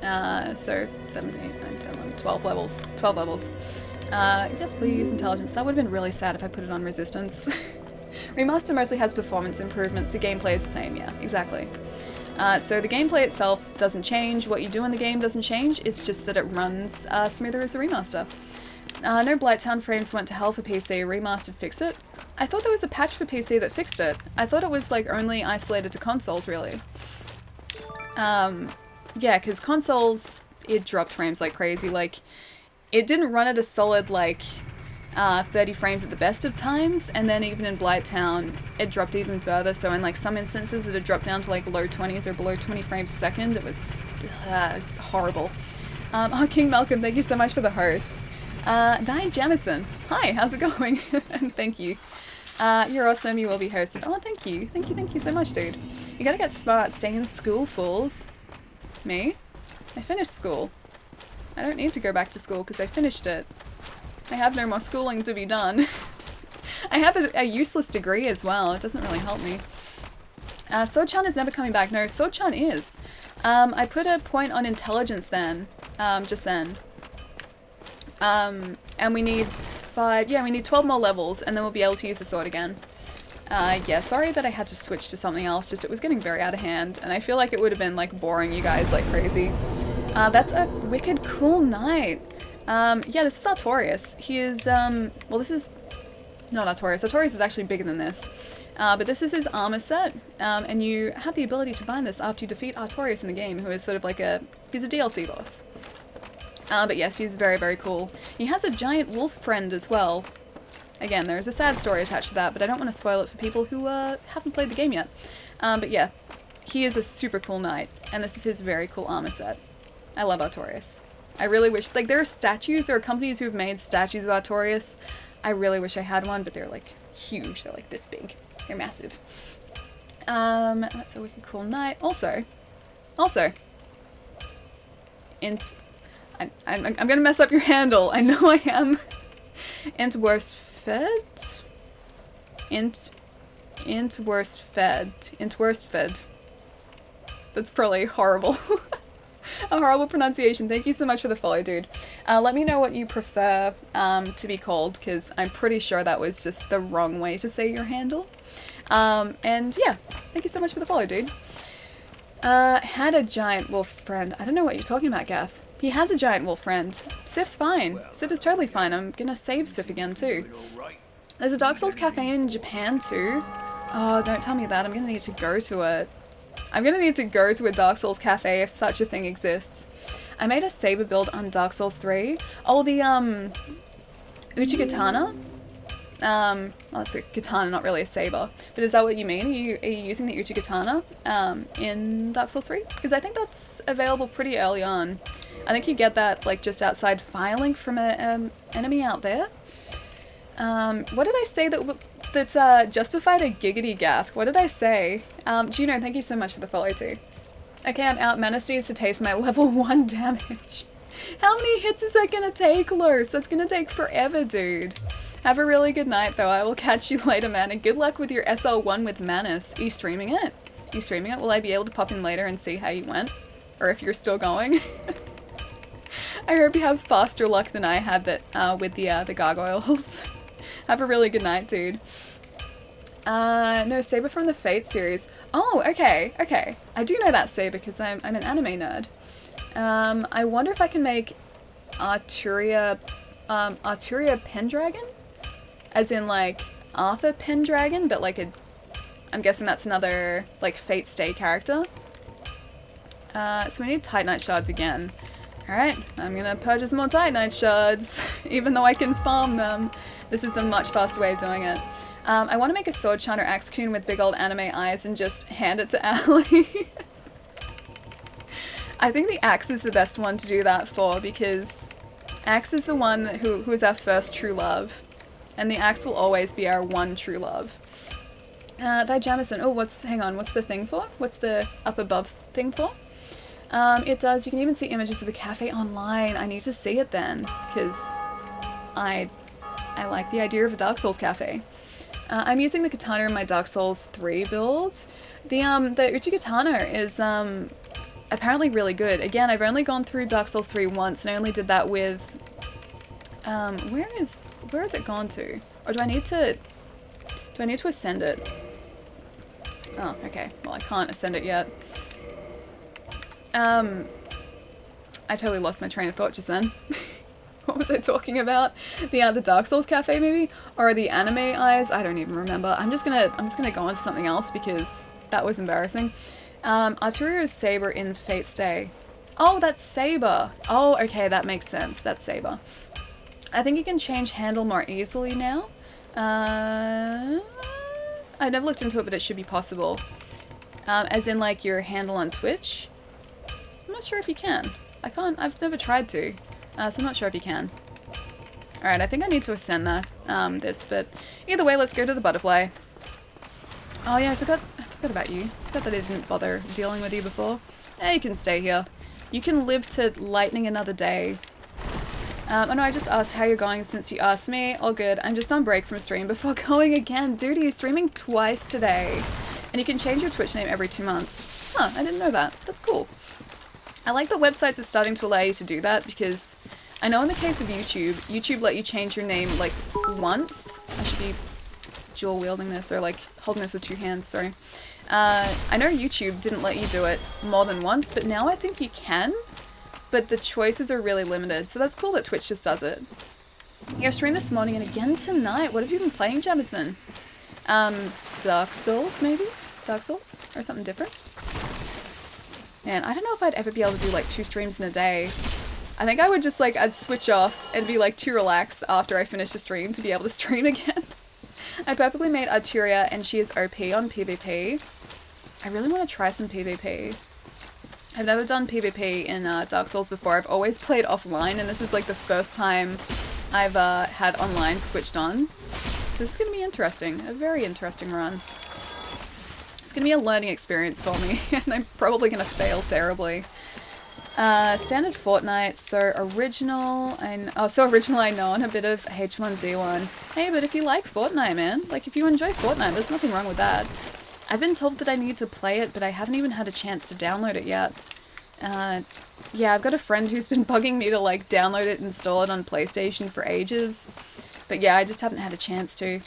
So 7, 8, 9, 10, 11, 12 levels. 12 levels. Yes please, intelligence. That would have been really sad if I put it on resistance. Remaster mostly has performance improvements. The gameplay is the same, yeah, exactly. So the gameplay itself doesn't change. What you do in the game doesn't change. It's just that it runs smoother as the remaster. No Blighttown frames went to hell for PC. Remastered fix it. I thought there was a patch for PC that fixed it. I thought it was like only isolated to consoles, really. Yeah, because consoles, it dropped frames like crazy. Like, it didn't run at a solid, like, 30 frames at the best of times, and then even in Blighttown, it dropped even further. So in, like, some instances, it had dropped down to, like, low 20s or below 20 frames a second. It was it's horrible. Oh, King Malcolm, thank you so much for the host. Diane Jamison, hi, how's it going? And thank you. You're awesome, you will be hosted. Oh, thank you. Thank you so much, dude. You gotta get smart, stay in school, fools. Me? I finished school. I don't need to go back to school because I finished it. I have no more schooling to be done. I have a useless degree as well. It doesn't really help me. Sword-chan is never coming back. No, Sword-chan is. I put a point on intelligence then. Just then. And we need 5... Yeah, we need 12 more levels and then we'll be able to use the sword again. Yeah, sorry that I had to switch to something else, just it was getting very out of hand, and I feel like it would have been, like, boring you guys like crazy. That's a wicked cool knight. Yeah, this is Artorias. He is, well, this is not Artorias. Artorias is actually bigger than this. But this is his armor set, and you have the ability to bind this after you defeat Artorias in the game, who is sort of like he's a DLC boss. But yes, he's very, very cool. He has a giant wolf friend as well. Again, there is a sad story attached to that, but I don't want to spoil it for people who haven't played the game yet. But yeah, he is a super cool knight, and this is his very cool armor set. I love Artorias. I really wish, like, there are companies who have made statues of Artorias. I really wish I had one, but they're, like, huge. They're, like, this big. They're massive. That's a wicked cool knight. Also, int, I'm gonna mess up your handle. I know I am. Int worst fed? Int worst fed. That's probably horrible. A horrible pronunciation. Thank you so much for the follow, dude. Let me know what you prefer to be called, because I'm pretty sure that was just the wrong way to say your handle. And yeah, thank you so much for the follow, dude. Had a giant wolf friend. I don't know what you're talking about, Gath. He has a giant wolf friend. Sif's fine. Sif is totally fine. I'm gonna save Sif again, too. There's a Dark Souls cafe in Japan, too. Oh, don't tell me that. I'm gonna need to go to it. I'm gonna need to go to a Dark Souls cafe if such a thing exists. I made a saber build on Dark Souls 3. Oh, the, Uchigatana? Well, it's a katana, not really a saber. But is that what you mean? Are you using the Uchigatana, in Dark Souls 3? Because I think that's available pretty early on. I think you get that, like, just outside Firelink from an enemy out there. What did I say that justified a giggity Gath? What did I say? Gino, thank you so much for the follow too. Okay, I'm out. Mana needs to taste my level 1 damage. How many hits is that gonna take, Los? That's gonna take forever, dude. Have a really good night, though. I will catch you later, man. And good luck with your SL1 with Manus. Are you streaming it? Are you streaming it? Will I be able to pop in later and see how you went? Or if you're still going? I hope you have faster luck than I had with the gargoyles. Have a really good night, dude. No, Saber from the Fate series. Oh, okay, okay. I do know that Saber because I'm an anime nerd. I wonder if I can make Arturia Pendragon? As in, like, Arthur Pendragon, but like I'm guessing that's another, like, Fate Stay character. So we need Titanite shards again. Alright, I'm gonna purchase more Titanite shards, even though I can farm them. This is the much faster way of doing it. I want to make a sword chanter Axecoon with big old anime eyes and just hand it to Allie. I think the axe is the best one to do that for, because Axe is the one who is our first true love. And the axe will always be our one true love. Thy Jamison. Oh, hang on, what's the thing for? What's the up above thing for? It does. You can even see images of the cafe online. I need to see it then, because I like the idea of a Dark Souls cafe. I'm using the katana in my Dark Souls 3 build. The Uchigatana is apparently really good. Again, I've only gone through Dark Souls 3 once, and I only did that with where has it gone to? Or do I need to ascend it? Oh, okay. Well, I can't ascend it yet. I totally lost my train of thought just then. What was I talking about? The Dark Souls cafe maybe? Or the anime eyes? I don't even remember. I'm just gonna go on to something else because that was embarrassing. Artorias Saber in Fate Stay. Oh, that's Saber. Oh, okay, that makes sense. That's Saber. I think you can change handle more easily now. I never looked into it, but it should be possible. As in, like, your handle on Twitch. I'm not sure if you can. I've never tried to. So I'm not sure if you can. Alright, I think I need to ascend this, but either way, let's go to the butterfly. Oh yeah, I forgot about you. I forgot that I didn't bother dealing with you before. Yeah, you can stay here. You can live to lightning another day. Oh no, I just asked how you're going since you asked me. All good. I'm just on break from stream before going again. Dude, are you streaming twice today? And you can change your Twitch name every 2 months. Huh, I didn't know that. That's cool. I like that websites are starting to allow you to do that because I know in the case of YouTube let you change your name like once. I should be dual wielding this, or like holding this with two hands, sorry. I know YouTube didn't let you do it more than once, but now I think you can, but the choices are really limited, so that's cool that Twitch just does it. You're streaming this morning and again tonight. What have you been playing, Jamison? Dark Souls, maybe? Dark Souls? Or something different? Man, I don't know if I'd ever be able to do like 2 streams in a day. I think I would just like, I'd switch off and be like too relaxed after I finished a stream to be able to stream again. I perfectly made Artoria and she is OP on PvP. I really want to try some PvP. I've never done PvP in Dark Souls before. I've always played offline and this is like the first time I've had online switched on. So this is going to be interesting. A very interesting run. It's going to be a learning experience for me and I'm probably going to fail terribly. Standard Fortnite, so original, original I know, and a bit of H1Z1. Hey, but if you like Fortnite, man, like if you enjoy Fortnite, there's nothing wrong with that. I've been told that I need to play it, but I haven't even had a chance to download it yet. Yeah, I've got a friend who's been bugging me to like download it and install it on PlayStation for ages. But yeah, I just haven't had a chance to.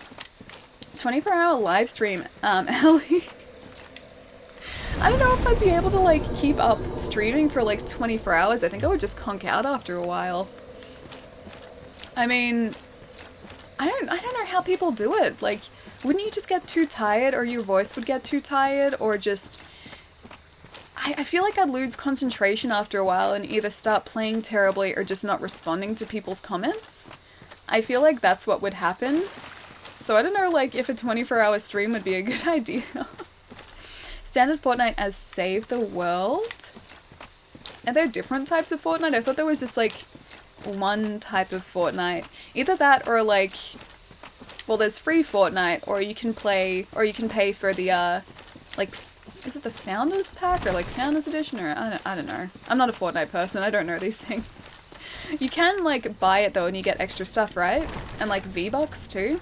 24-hour live stream, Ellie. I don't know if I'd be able to like keep up streaming for like 24 hours. I think I would just conk out after a while. I mean, I don't know how people do it. Like, wouldn't you just get too tired, or your voice would get too tired, or just... I feel like I'd lose concentration after a while and either start playing terribly or just not responding to people's comments. I feel like that's what would happen. So I don't know, like, if a 24-hour stream would be a good idea. Standard Fortnite as Save the World? Are there different types of Fortnite? I thought there was just, like, one type of Fortnite. Either that or, like... Well, there's free Fortnite, or you can play... Or you can pay for the, like... Is it the Founders Pack? Or, like, Founders Edition? Or, I don't know. I'm not a Fortnite person. I don't know these things. You can, like, buy it, though, and you get extra stuff, right? And, like, V-Bucks, too.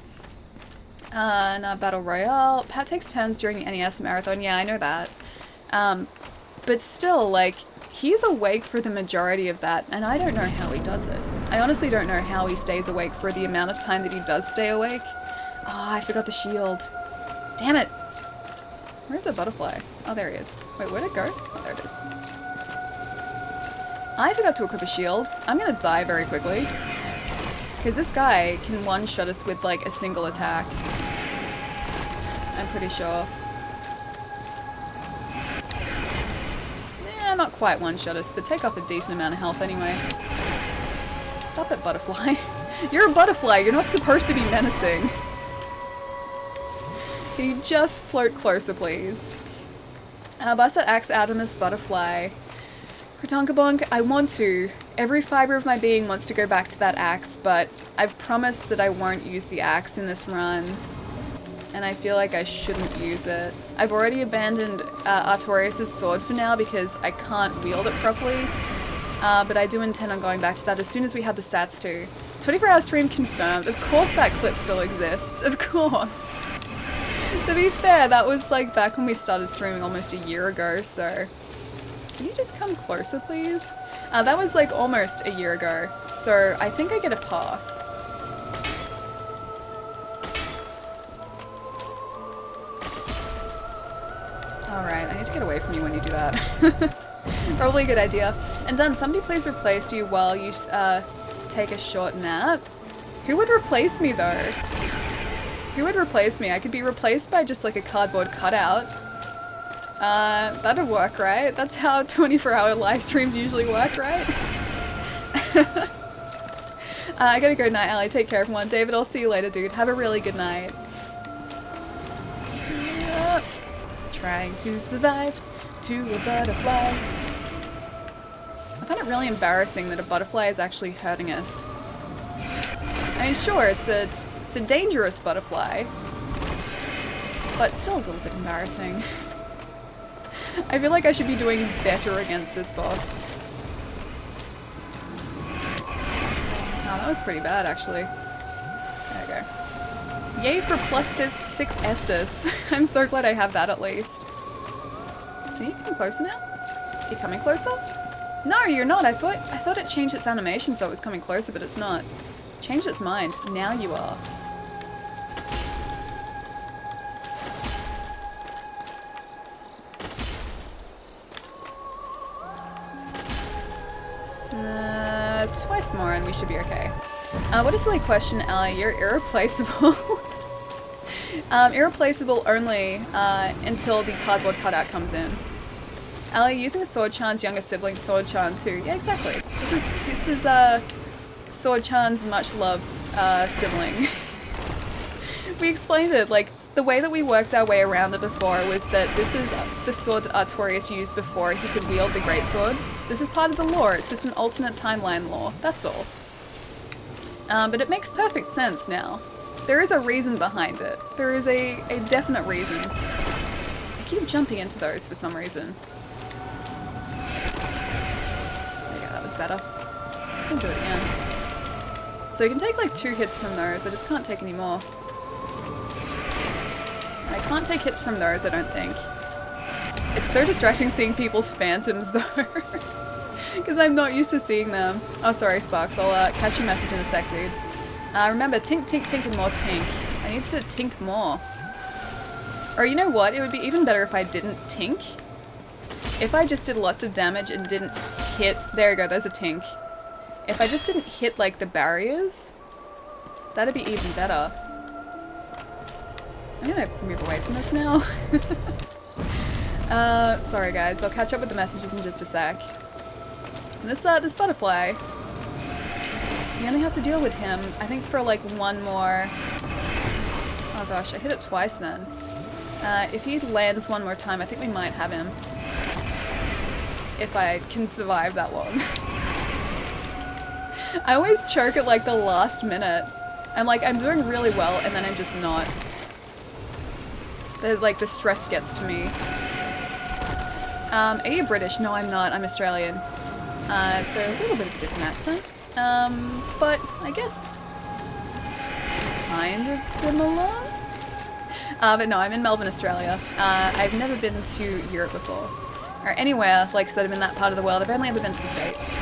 Battle Royale. Pat takes turns during the NES marathon. Yeah, I know that. But still, like, he's awake for the majority of that, and I don't know how he does it. I honestly don't know how he stays awake for the amount of time that he does stay awake. Ah, I forgot the shield. Damn it! Where's the butterfly? Oh, there he is. Wait, where'd it go? Oh, there it is. I forgot to equip a shield. I'm gonna die very quickly. Because this guy can one-shot us with, like, a single attack. I'm pretty sure. Yeah, not quite one-shot us, but take off a decent amount of health anyway. Stop it, butterfly. You're a butterfly, you're not supposed to be menacing. Can you just float closer, please? Bust that axe out on this butterfly. Krotonkabonk, I want to. Every fiber of my being wants to go back to that axe, but I've promised that I won't use the axe in this run. And I feel like I shouldn't use it. I've already abandoned Artorias' sword for now because I can't wield it properly. But I do intend on going back to that as soon as we have the stats too. 24-hour stream confirmed. Of course that clip still exists. Of course. To be fair, that was like back when we started streaming almost a year ago, so... Can you just come closer, please? That was like almost a year ago, so I think I get a pass. Alright, I need to get away from you when you do that. Probably a good idea. And done, somebody please replace you while you take a short nap. Who would replace me though? Who would replace me? I could be replaced by just like a cardboard cutout. That'd work, right? That's how 24-hour live streams usually work, right? I gotta go night, Allie. Take care, everyone. David, I'll see you later, dude. Have a really good night. Yep. Trying to survive to a butterfly. I find it really embarrassing that a butterfly is actually hurting us. I mean, sure, it's a dangerous butterfly, but still a little bit embarrassing. I feel like I should be doing better against this boss. Oh, that was pretty bad, actually. There we go. Yay for +6 Estus. I'm so glad I have that at least. Can you come closer now? Are you coming closer? No, you're not. I thought it changed its animation so it was coming closer, but it's not. Changed its mind. Now you are. twice more and we should be okay. What a silly question, Ali. You're irreplaceable. Irreplaceable only until the cardboard cutout comes in. Ali, using a Sword-chan's younger sibling, Sword-chan too. Yeah, exactly. This is Sword-chan's much-loved sibling. We explained it, like, the way that we worked our way around it before was that this is the sword that Artorias used before he could wield the greatsword. This is part of the lore, it's just an alternate timeline lore, that's all. But it makes perfect sense now. There is a reason behind it. There is a definite reason. I keep jumping into those for some reason. There you go, that was better. I can do it again. So you can take like 2 hits from those, I just can't take any more. I can't take hits from those, I don't think. It's so distracting seeing people's phantoms though. Because I'm not used to seeing them. Oh, sorry, Sparks. I'll catch your message in a sec, dude. Remember, tink, tink, tink, and more tink. I need to tink more. Or you know what? It would be even better if I didn't tink. If I just did lots of damage and didn't hit... There you go, there's a tink. If I just didn't hit, like, the barriers, that'd be even better. I'm gonna move away from this now. Sorry guys, I'll catch up with the messages in just a sec. This butterfly, you only have to deal with him, I think for like one more... Oh gosh, I hit it twice then. If he lands one more time, I think we might have him. If I can survive that long. I always choke at like the last minute. I'm like, I'm doing really well and then I'm just not. The stress gets to me. Are you British? No, I'm not. I'm Australian. So a little bit of a different accent. But I guess kind of similar. But no, I'm in Melbourne, Australia. I've never been to Europe before. Or anywhere, like, sort of in that part of the world. I've only ever been to the States.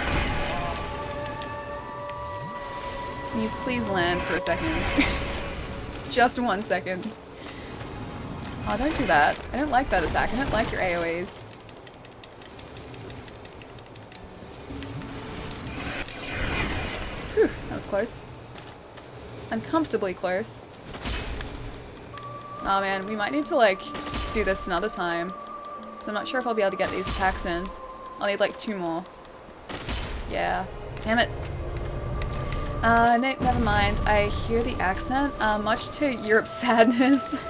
Can you please land for a second? Just 1 second. Oh, don't do that. I don't like that attack. I don't like your AoEs. Whew, that was close. Uncomfortably close. Oh man, we might need to, like, do this another time. Because I'm not sure if I'll be able to get these attacks in. I'll need, like, 2 more. Yeah. Damn it. Never mind. I hear the accent. Much to Europe's sadness.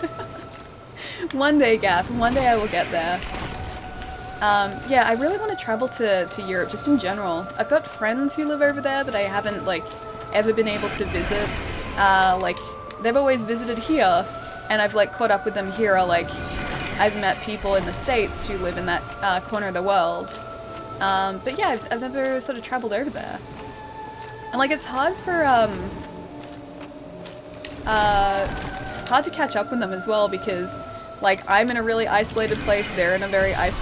One day, Gaff. One day I will get there. Yeah, I really want to travel to Europe, just in general. I've got friends who live over there that I haven't, like, ever been able to visit. Like, they've always visited here, and I've, like, caught up with them here, or, like, I've met people in the States who live in that corner of the world. But yeah, I've never sort of traveled over there. And, like, it's hard for, hard to catch up with them as well, because, like, I'm in a really isolated place, they're in a very I'm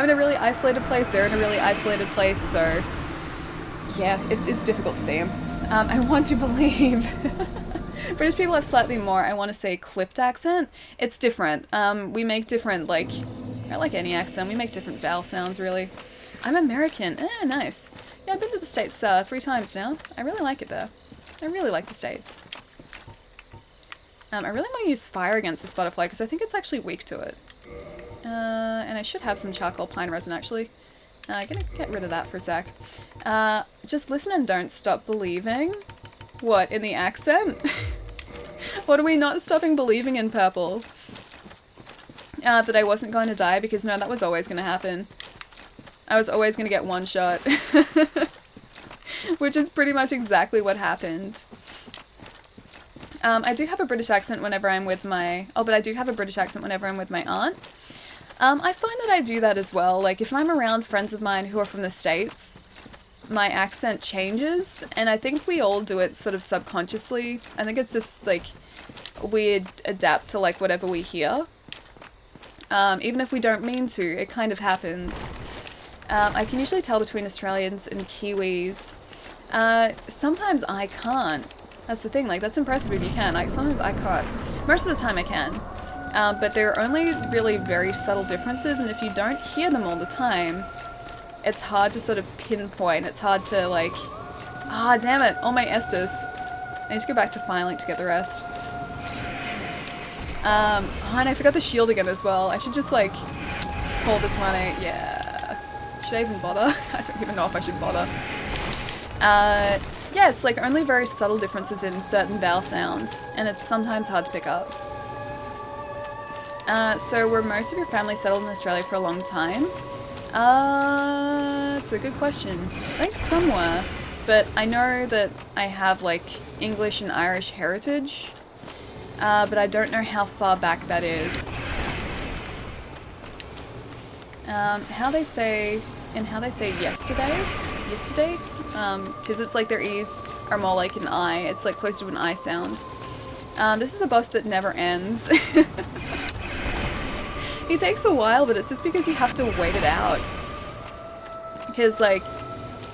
in a really isolated place, they're in a really isolated place, so yeah, it's difficult to see them. I want to believe British people have slightly more, I want to say, clipped accent. It's different. We make different, like any accent, we make different vowel sounds, really. I'm American. Nice. Yeah, I've been to the States 3 times now. I really like it there. I really like the States. I really want to use fire against this butterfly because I think it's actually weak to it. And I should have some charcoal pine resin actually. Gonna get rid of that for a sec. Just listen and don't stop believing. What, in the accent? What are we not stopping believing in, Purple? That I wasn't going to die because no, that was always going to happen. I was always going to get one shot. Which is pretty much exactly what happened. I do have a British accent whenever I'm with my... Oh, but I do have a British accent whenever I'm with my aunt. I find that I do that as well. Like, if I'm around friends of mine who are from the States, my accent changes, and I think we all do it sort of subconsciously. I think it's just, like, we adapt to, like, whatever we hear. Even if we don't mean to, it kind of happens. I can usually tell between Australians and Kiwis. Sometimes I can't. That's the thing, like, that's impressive if you can. Like, sometimes I can't. Most of the time I can. But there are only really very subtle differences, and if you don't hear them all the time, it's hard to sort of pinpoint. It's hard to like, ah, damn it, all my Estus. I need to go back to Firelink to get the rest. Oh, and I forgot the shield again as well. I should just like call this one a, yeah. Should I even bother? I don't even know if I should bother. Yeah, it's like only very subtle differences in certain vowel sounds, and it's sometimes hard to pick up. So were most of your family settled in Australia for a long time? It's a good question. I think somewhere, but I know that I have like English and Irish heritage, but I don't know how far back that is. How they say yesterday, because it's like their E's are more like an I, it's like close to an I sound. This is the boss that never ends. He takes a while, but it's just because you have to wait it out. Because like,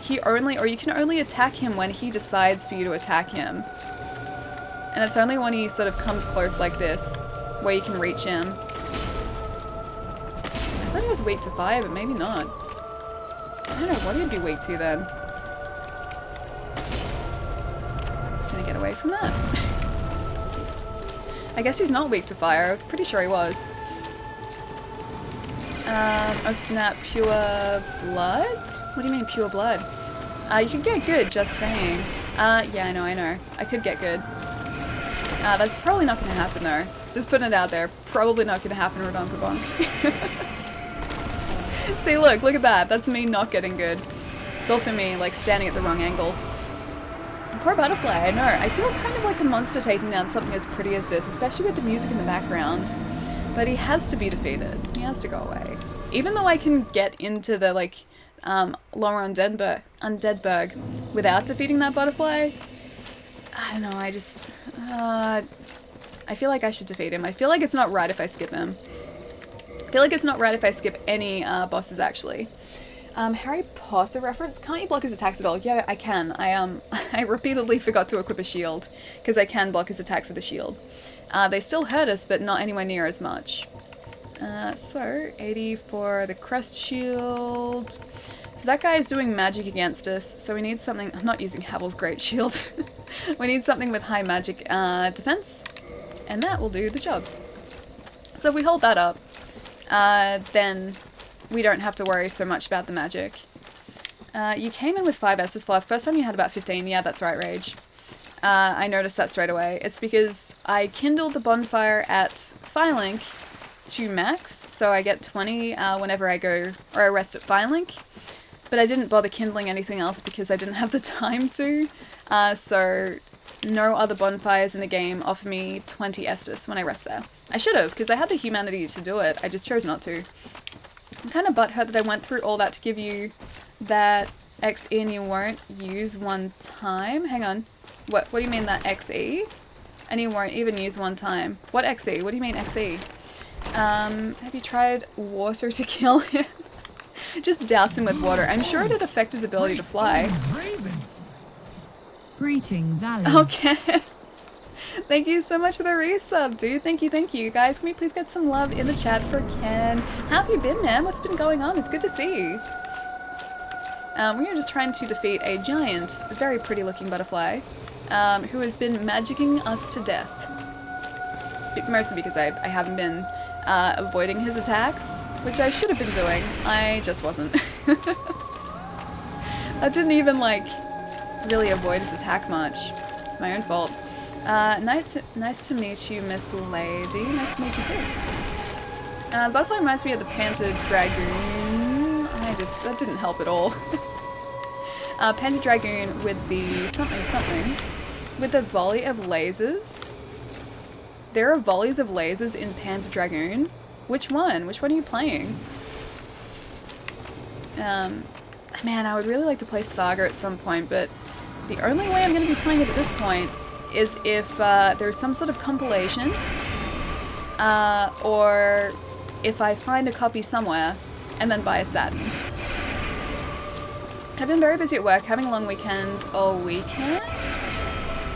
you can only attack him when he decides for you to attack him. And it's only when he sort of comes close like this, where you can reach him. I thought he was weak to fire, but maybe not. I don't know what he'd be weak to then. Just gonna get away from that. I guess he's not weak to fire. I was pretty sure he was. Oh snap, pure blood? What do you mean pure blood? You could get good, just saying. Yeah, I know. I could get good. That's probably not gonna happen though. Just putting it out there. Probably not gonna happen, Rodonkabonk. See, look at that. That's me not getting good. It's also me, like, standing at the wrong angle. Poor butterfly, I know. I feel kind of like a monster taking down something as pretty as this, especially with the music in the background. But he has to be defeated. He has to go away. Even though I can get into the, like, Lower Undeadburg without defeating that butterfly, I don't know, I just... I feel like I should defeat him. I feel like it's not right if I skip him. I feel like it's not right if I skip any bosses, actually. Harry Potter reference? Can't you block his attacks at all? Yeah, I can. I repeatedly forgot to equip a shield, because I can block his attacks with a shield. They still hurt us, but not anywhere near as much. So, 80 for the crest shield. So that guy is doing magic against us, so we need something... I'm not using Havel's Great Shield. We need something with high magic defense, and that will do the job. So if we hold that up, then we don't have to worry so much about the magic. You came in with 5 Estus Flask. First time you had about 15. Yeah, that's right, Rage. I noticed that straight away. It's because I kindled the bonfire at Firelink to max, so I get 20 whenever I go, or I rest at Firelink. But I didn't bother kindling anything else because I didn't have the time to. So no other bonfires in the game offer me 20 Estus when I rest there. I should have, because I had the humanity to do it. I just chose not to. I'm kind of butthurt that I went through all that to give you that XE and you won't use one time. Hang on. What do you mean that XE? And you won't even use one time. What XE? What do you mean XE? Have you tried water to kill him? Just douse him with water. I'm sure it'd affect his ability to fly. Greetings, Ali. Okay. Thank you so much for the resub, dude. Thank you. Guys, can we please get some love in the chat for Ken? How have you been, man? What's been going on? It's good to see you. We are just trying to defeat a giant, very pretty looking butterfly, who has been magicking us to death. Mostly because I haven't been avoiding his attacks, which I should have been doing. I just wasn't. I didn't even, like, really avoid his attack much. It's my own fault. Nice to meet you, Miss Lady. Nice to meet you too. The butterfly reminds me of the Panzer Dragoon. That didn't help at all. Panzer Dragoon with the something, with a volley of lasers. There are volleys of lasers in Panzer Dragoon. Which one? Which one are you playing? Man, I would really like to play Saga at some point, but the only way I'm going to be playing it at this point is if there's some sort of compilation, or if I find a copy somewhere and then buy a Saturn. I've been very busy at work, having a long weekend all weekend.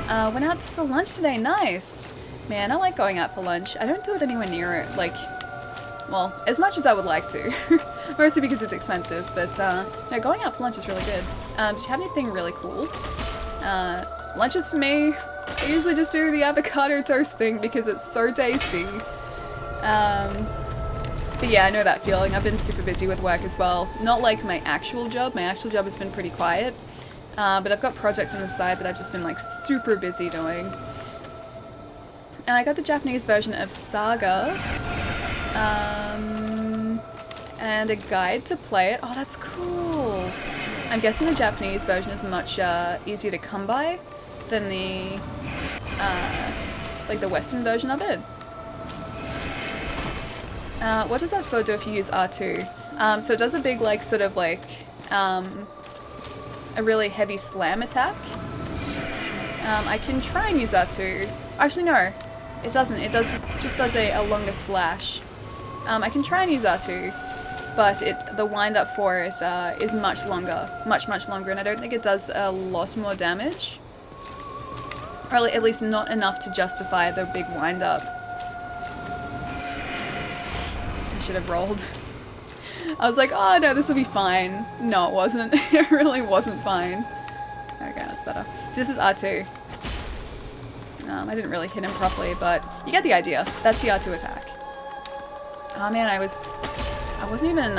Went out for lunch today, nice! Man, I like going out for lunch. I don't do it anywhere near it, like, Well, as much as I would like to. Mostly because it's expensive, but no, going out for lunch is really good. Do you have anything really cool? Lunches for me, I usually just do the avocado toast thing because it's so tasty. But yeah, I know that feeling. I've been super busy with work as well. Not like my actual job. My actual job has been pretty quiet. But I've got projects on the side that I've just been like super busy doing. And I got the Japanese version of Saga. And a guide to play it. Oh, that's cool. I'm guessing the Japanese version is much easier to come by than the like the Western version of it. What does that sword do if you use R2? So it does a big like sort of like a really heavy slam attack. I can try and use R2. Actually, no, it doesn't. It just does a longer slash. I can try and use R2, but the wind up for it is much longer, much longer, and I don't think it does a lot more damage. Or at least not enough to justify the big wind up. I should have rolled. I was like, oh no, this will be fine. No, it wasn't. It really wasn't fine. Okay, that's better. So this is R2. I didn't really hit him properly, but you get the idea. That's the R2 attack. Oh man, I wasn't even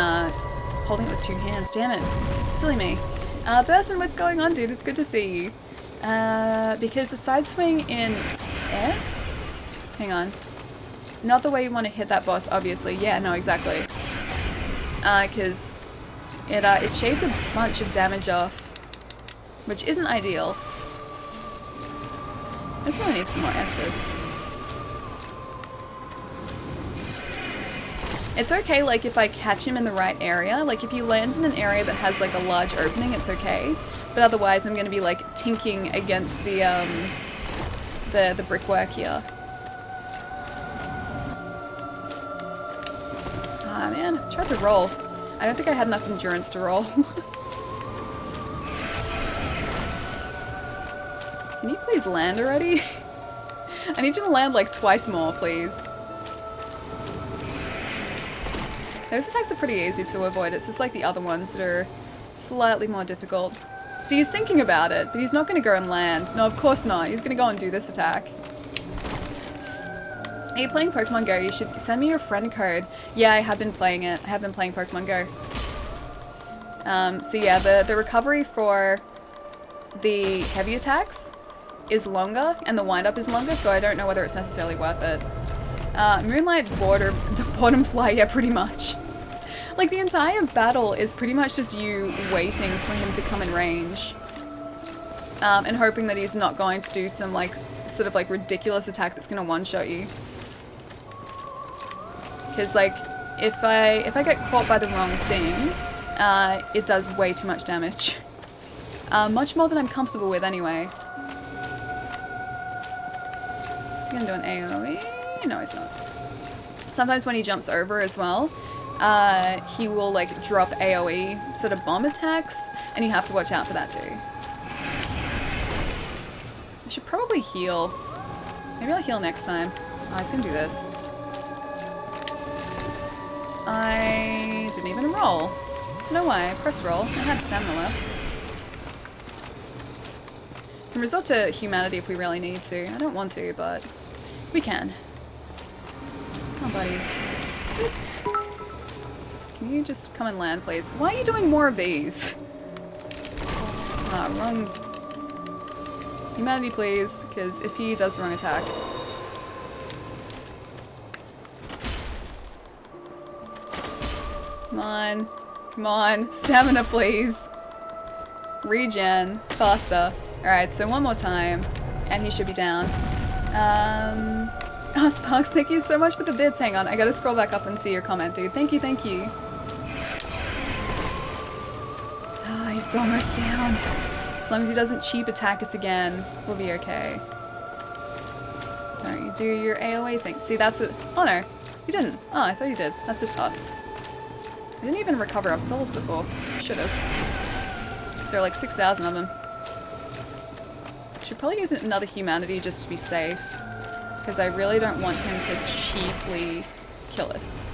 holding it with two hands. Damn it. Silly me. Person, what's going on, dude? It's good to see you. Because the side swing in S? Hang on. Not the way you want to hit that boss, obviously. Yeah, no, exactly. Because it shaves a bunch of damage off, which isn't ideal. I just really need some more Estus. It's okay, like, if I catch him in the right area. Like, if he lands in an area that has, like, a large opening, it's okay. But otherwise, I'm going to be, like, tinking against the brickwork here. Ah, man. I tried to roll. I don't think I had enough endurance to roll. Can you please land already? I need you to land, like, twice more, please. Those attacks are pretty easy to avoid. It's just like the other ones that are slightly more difficult. So he's thinking about it, but he's not going to go and land. No, of course not. He's going to go and do this attack. Are you playing Pokemon Go? You should send me your friend code. Yeah, I have been playing it. I have been playing Pokemon Go. So yeah, the recovery for the heavy attacks is longer, and the wind-up is longer, so I don't know whether it's necessarily worth it. Moonlight bottom fly, yeah, pretty much. Like, the entire battle is pretty much just you waiting for him to come in range. And hoping that he's not going to do some, like, sort of, like, ridiculous attack that's gonna one-shot you. Because, like, if I get caught by the wrong thing, it does way too much damage. Much more than I'm comfortable with, anyway. Is he gonna do an AoE? No, he's not. Sometimes when he jumps over as well, he will like drop AoE sort of bomb attacks, and you have to watch out for that too. I should probably heal. Maybe I'll heal next time. Oh, he's gonna do this. I didn't even roll. Don't know why. I pressed roll. I had stamina left. We can resort to humanity if we really need to. I don't want to, but we can. Oh, buddy. Can you just come and land, please? Why are you doing more of these? Ah, wrong. Humanity, please, because if he does the wrong attack. Come on. Come on. Stamina, please. Regen. Faster. Alright, so one more time. And he should be down. Oh, Sparks, thank you so much for the bits. Hang on, I gotta scroll back up and see your comment, dude. Thank you, thank you. Oh, he's almost down. As long as he doesn't cheap attack us again, we'll be okay. Don't you do your AoE thing. See, that's what... Oh, no. You didn't. Oh, I thought you did. That's just us. We didn't even recover our souls before. Should've. So there are like 6,000 of them. Should probably use another humanity just to be safe. Because I really don't want him to cheaply kill us.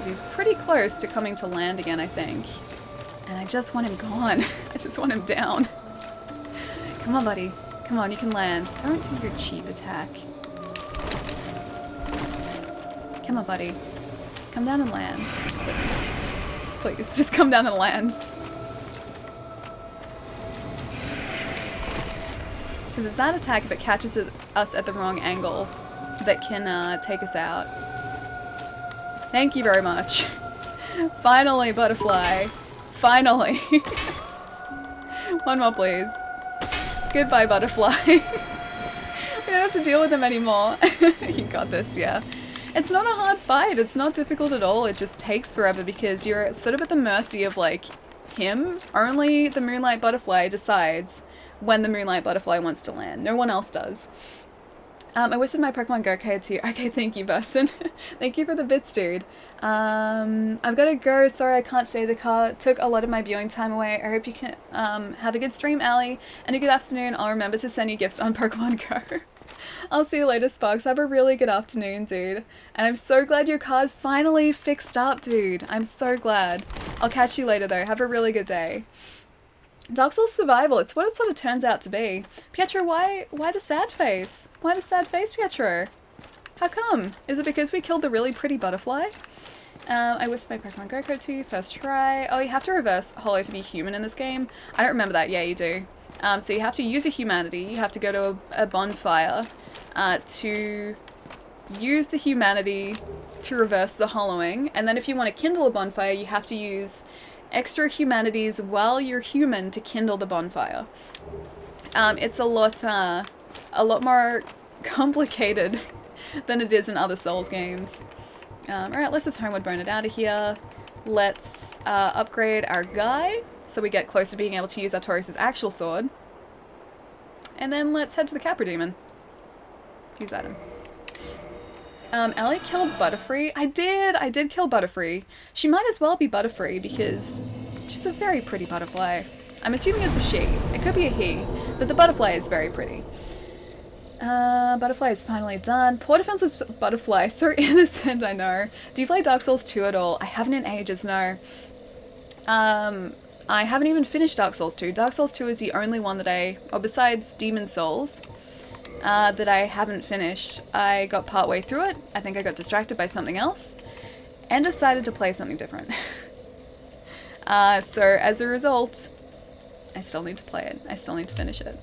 He's pretty close to coming to land again, I think. And I just want him gone. I just want him down. Come on, buddy. Come on, you can land. Don't do your cheap attack. Come on, buddy. Come down and land, please. Please, just come down and land. Because it's that attack, if it catches us at the wrong angle, that can take us out. Thank you very much. Finally, butterfly. Finally. One more, please. Goodbye, butterfly. We don't have to deal with them anymore. You got this, yeah. It's not a hard fight. It's not difficult at all. It just takes forever because you're sort of at the mercy of, like, him. Only the Moonlight Butterfly decides when the Moonlight Butterfly wants to land. No one else does. I whispered my Pokemon Go code to you. Okay, thank you, Burson. Thank you for the bits, dude. I've got to go. Sorry, I can't stay. The car took a lot of my viewing time away. I hope you can have a good stream, Allie, and a good afternoon. I'll remember to send you gifts on Pokemon Go. I'll see you later, Sparks. Have a really good afternoon, dude. And I'm so glad your car's finally fixed up, dude. I'm so glad. I'll catch you later, though. Have a really good day. Dark Souls Survival, it's what it sort of turns out to be. Pietro, why the sad face? Why the sad face, Pietro? How come? Is it because we killed the really pretty butterfly? I whispered my Pokemon Go code to you, first try. Oh, you have to reverse Hollow to be human in this game? I don't remember that. Yeah, you do. So you have to use a humanity. You have to go to a bonfire to use the humanity to reverse the hollowing. And then if you want to kindle a bonfire, you have to use extra humanities while you're human to kindle the bonfire. It's a lot more complicated than it is in other Souls games. Alright, let's just homeward bone it out of here. Let's upgrade our guy so we get close to being able to use Artorias' actual sword. And then let's head to the Capra Demon. Use item. Ellie killed Butterfree. I did kill Butterfree. She might as well be Butterfree because she's a very pretty butterfly. I'm assuming it's a she. It could be a he, but the butterfly is very pretty. Butterfly is finally done. Poor defenseless butterfly. So innocent, I know. Do you play Dark Souls 2 at all? I haven't in ages, no. I haven't even finished Dark Souls 2. Dark Souls 2 is the only one that besides Demon Souls, that I haven't finished. I got partway through it. I think I got distracted by something else and decided to play something different. So as a result, I still need to play it. I still need to finish it.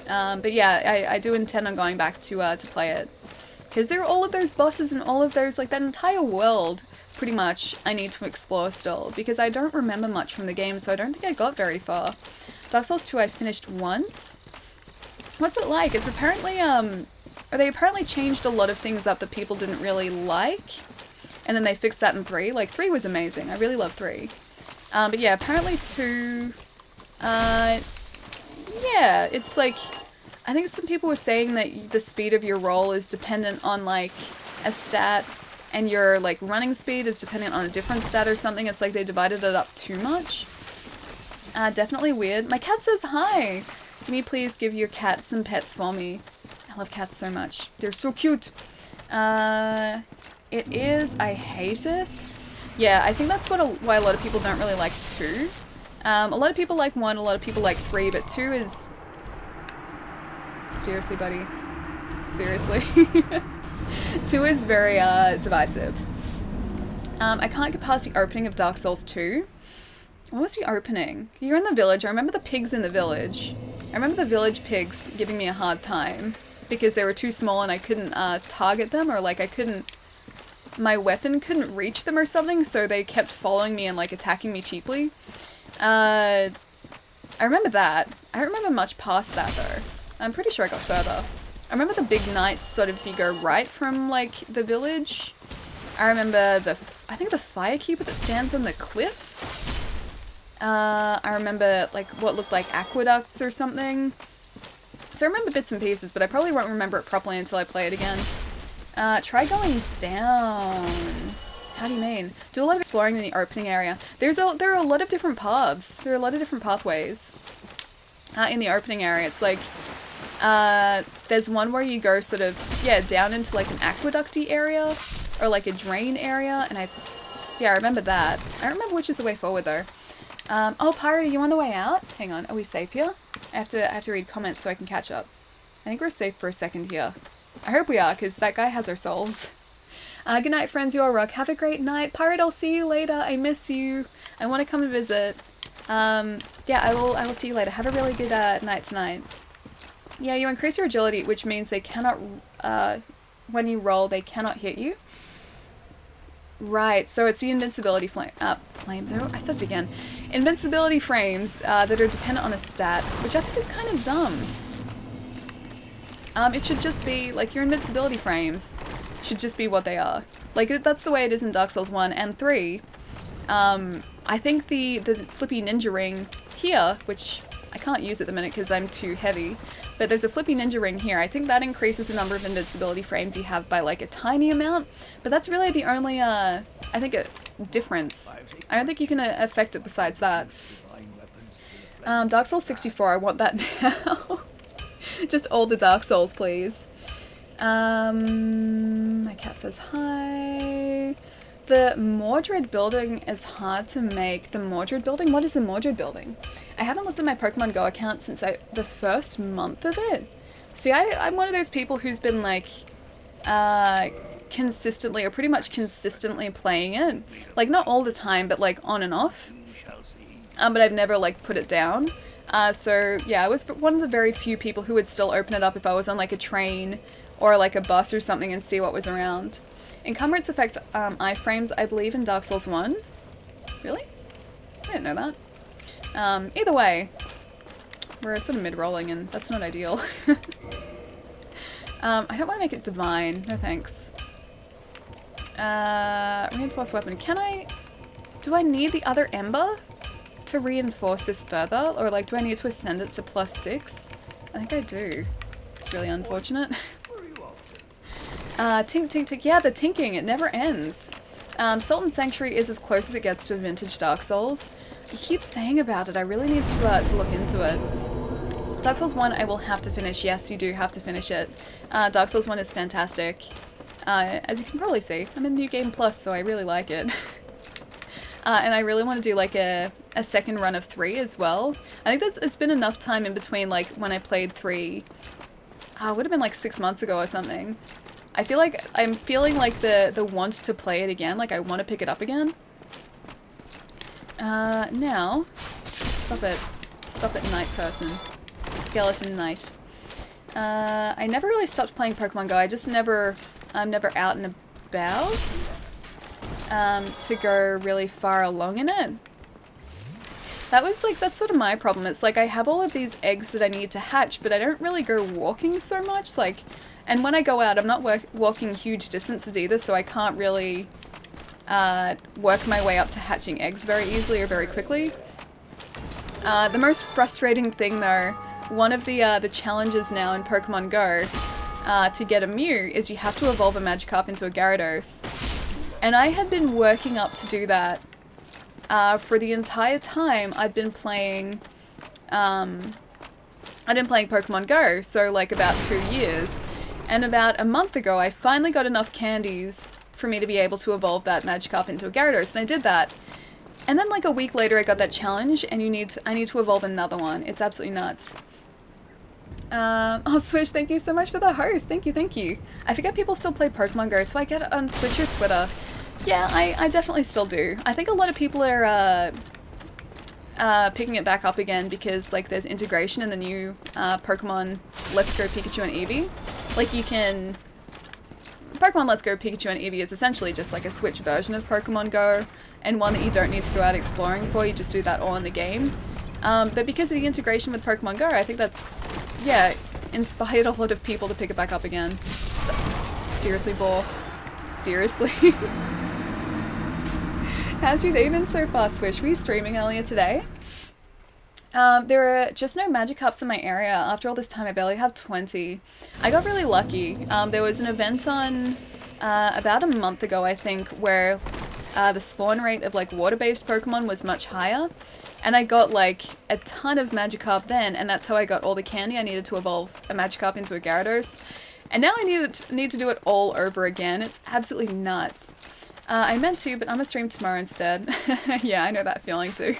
But yeah, I do intend on going back to play it. Because there are all of those bosses and all of those, like that entire world, pretty much, I need to explore still. Because I don't remember much from the game, so I don't think I got very far. Dark Souls 2 I finished once. What's it like? It's apparently, they apparently changed a lot of things up that people didn't really like. And then they fixed that in 3. Like, 3 was amazing. I really love 3. But yeah, apparently 2, yeah, it's like, I think some people were saying that the speed of your roll is dependent on, like, a stat, and your, like, running speed is dependent on a different stat or something. It's like they divided it up too much. Definitely weird. My cat says hi! Can you please give your cat some pets for me? I love cats so much. They're so cute. It is. I hate it. Yeah, I think that's why a lot of people don't really like 2. A lot of people like 1, a lot of people like 3, but 2 is... Seriously, buddy. Seriously. 2 is very, divisive. I can't get past the opening of Dark Souls 2. What was the opening? You're in the village. I remember the pigs in the village. I remember the village pigs giving me a hard time because they were too small and I couldn't target them, or like I couldn't... My weapon couldn't reach them or something, so they kept following me and like attacking me cheaply. I remember that. I don't remember much past that though. I'm pretty sure I got further. I remember the big knights sort of if you go right from like the village. I remember I think the firekeeper that stands on the cliff. I remember like what looked like aqueducts or something. So I remember bits and pieces, but I probably won't remember it properly until I play it again. Try going down. How do you mean? Do a lot of exploring in the opening area. There are a lot of different paths. There are a lot of different pathways in the opening area. It's like there's one where you go sort of down into like an aqueducty area, or like a drain area, and yeah, I remember that. I don't remember which is the way forward though. Oh, Pirate, are you on the way out? Hang on, are we safe here? I have to read comments so I can catch up. I think we're safe for a second here. I hope we are, because that guy has our souls. Good night, friends. You all rock. Have a great night. Pirate, I'll see you later. I miss you. I want to come and visit. Yeah, I will see you later. Have a really good night tonight. Yeah, you increase your agility, which means they cannot, when you roll, they cannot hit you. Right, so it's the invincibility flames. Oh, I said it again. Invincibility frames that are dependent on a stat, which I think is kind of dumb. It should just be, like, your invincibility frames should just be what they are. Like, that's the way it is in Dark Souls 1 and 3. I think the flippy ninja ring here, which I can't use at the minute because I'm too heavy, but there's a flippy ninja ring here. I think that increases the number of invincibility frames you have by like a tiny amount, but that's really the only, I think, a difference. I don't think you can affect it besides that. Dark Souls 64, I want that now. Just all the Dark Souls, please. My cat says hi. The Mordred building is hard to make. The Mordred building? What is the Mordred building? I haven't looked at my Pokemon Go account since the first month of it. See, I'm one of those people who's been like, consistently, or pretty much consistently playing it. Like, not all the time, but like on and off. But I've never like put it down. So yeah, I was one of the very few people who would still open it up if I was on like a train or like a bus or something and see what was around. Encumbrance affects iframes, I believe, in Dark Souls 1. Really? I didn't know that. Either way, we're sort of mid-rolling and that's not ideal. I don't want to make it divine. No thanks. Reinforced weapon. Do I need the other ember to reinforce this further? Or like, do I need to ascend it to +6? I think I do. It's really unfortunate. Tink, tink, tink. Yeah, the tinking, it never ends. Sultan Sanctuary is as close as it gets to a vintage Dark Souls. You keep saying about it, I really need to look into it. Dark Souls 1 I will have to finish. Yes, you do have to finish it. Dark Souls 1 is fantastic. As you can probably see, I'm in New Game Plus, so I really like it. And I really want to do like a second run of 3 as well. I think it's been enough time in between, like when I played 3, it would have been like 6 months ago or something. I feel like I'm feeling like the want to play it again, like I want to pick it up again. Now, stop it, night person, skeleton knight. I never really stopped playing Pokemon Go. I'm never out and about to go really far along in it. That's sort of my problem. It's like I have all of these eggs that I need to hatch, but I don't really go walking so much. Like, and when I go out, I'm not walking huge distances either, so I can't really work my way up to hatching eggs very easily or very quickly. The most frustrating thing, though, one of the challenges now in Pokemon Go to get a Mew is you have to evolve a Magikarp into a Gyarados. And I had been working up to do that for the entire time I'd been playing Pokemon Go, so like about 2 years. And about a month ago, I finally got enough candies for me to be able to evolve that Magikarp into a Gyarados, and I did that. And then like a week later, I got that challenge, and I need to evolve another one. It's absolutely nuts. Oh, Swish, thank you so much for the host. Thank you, thank you. I forget people still play Pokemon Go, so I get it on Twitch or Twitter. Yeah, I definitely still do. I think a lot of people are picking it back up again because like there's integration in the new Pokemon Let's Go Pikachu and Eevee. Like you can... Pokemon Let's Go Pikachu and Eevee is essentially just like a Switch version of Pokemon Go, and one that you don't need to go out exploring for, you just do that all in the game. But because of the integration with Pokemon Go, I think that's, yeah, inspired a lot of people to pick it back up again. Seriously, Boar. Seriously. How's your day been so far, Swish? Were you streaming earlier today? There are just no Magikarps in my area. After all this time, I barely have 20. I got really lucky. There was an event on about a month ago, I think, where the spawn rate of like water-based Pokemon was much higher. And I got like a ton of Magikarp then, and that's how I got all the candy I needed to evolve a Magikarp into a Gyarados. And now I need to do it all over again. It's absolutely nuts. I meant to, but I'm gonna stream tomorrow instead. Yeah, I know that feeling too.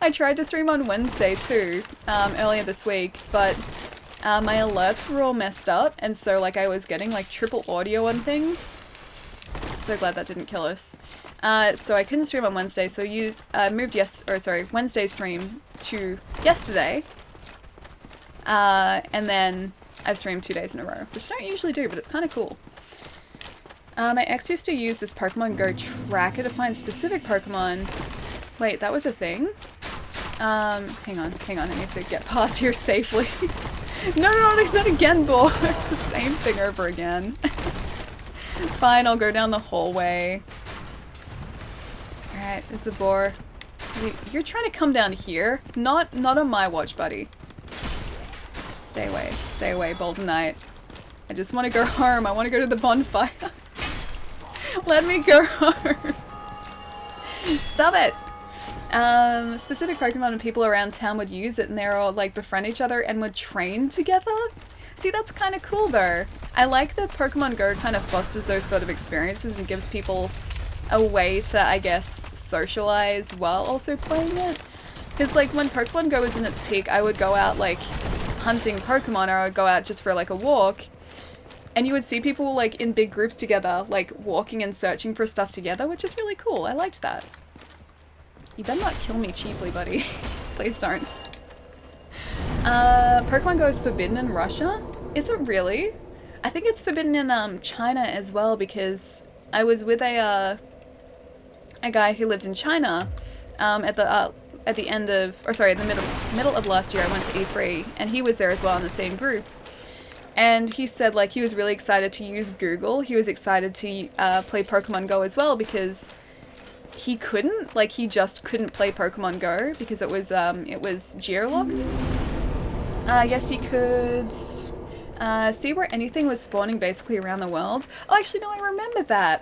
I tried to stream on Wednesday too, earlier this week, but my alerts were all messed up, and so like I was getting like triple audio on things. So glad that didn't kill us. So I couldn't stream on Wednesday, so you moved Wednesday stream to yesterday. And then I've streamed 2 days in a row, which I don't usually do, but it's kind of cool. My ex used to use this Pokemon Go tracker to find specific Pokemon. Wait, that was a thing? Hang on, I need to get past here safely. No, not again, boy. It's the same thing over again. Fine, I'll go down the hallway. Alright, there's the boar. You're trying to come down here? Not on my watch, buddy. Stay away, Bolden Knight. I just want to go home. I want to go to the bonfire. Let me go home. Stop it. Specific Pokemon and people around town would use it, and they all like befriend each other and would train together. See, that's kind of cool though. I like that Pokemon Go kind of fosters those sort of experiences and gives people a way to, I guess, socialize while also playing it. Because like when Pokemon Go was in its peak, I would go out like hunting Pokemon, or I would go out just for like a walk, and you would see people like in big groups together, like walking and searching for stuff together, which is really cool. I liked that. You better not kill me cheaply, buddy. Please don't. Pokemon Go is forbidden in Russia? Is it really? I think it's forbidden in China as well, because I was with a guy who lived in China at the end of, or sorry, the middle of last year. I went to E3, and he was there as well in the same group. And he said like he was really excited to use Google. He was excited to play Pokemon Go as well, because he couldn't, like he just couldn't play Pokemon Go because it was geo-locked. Yes, you could see where anything was spawning basically around the world. Oh, actually, no, I remember that.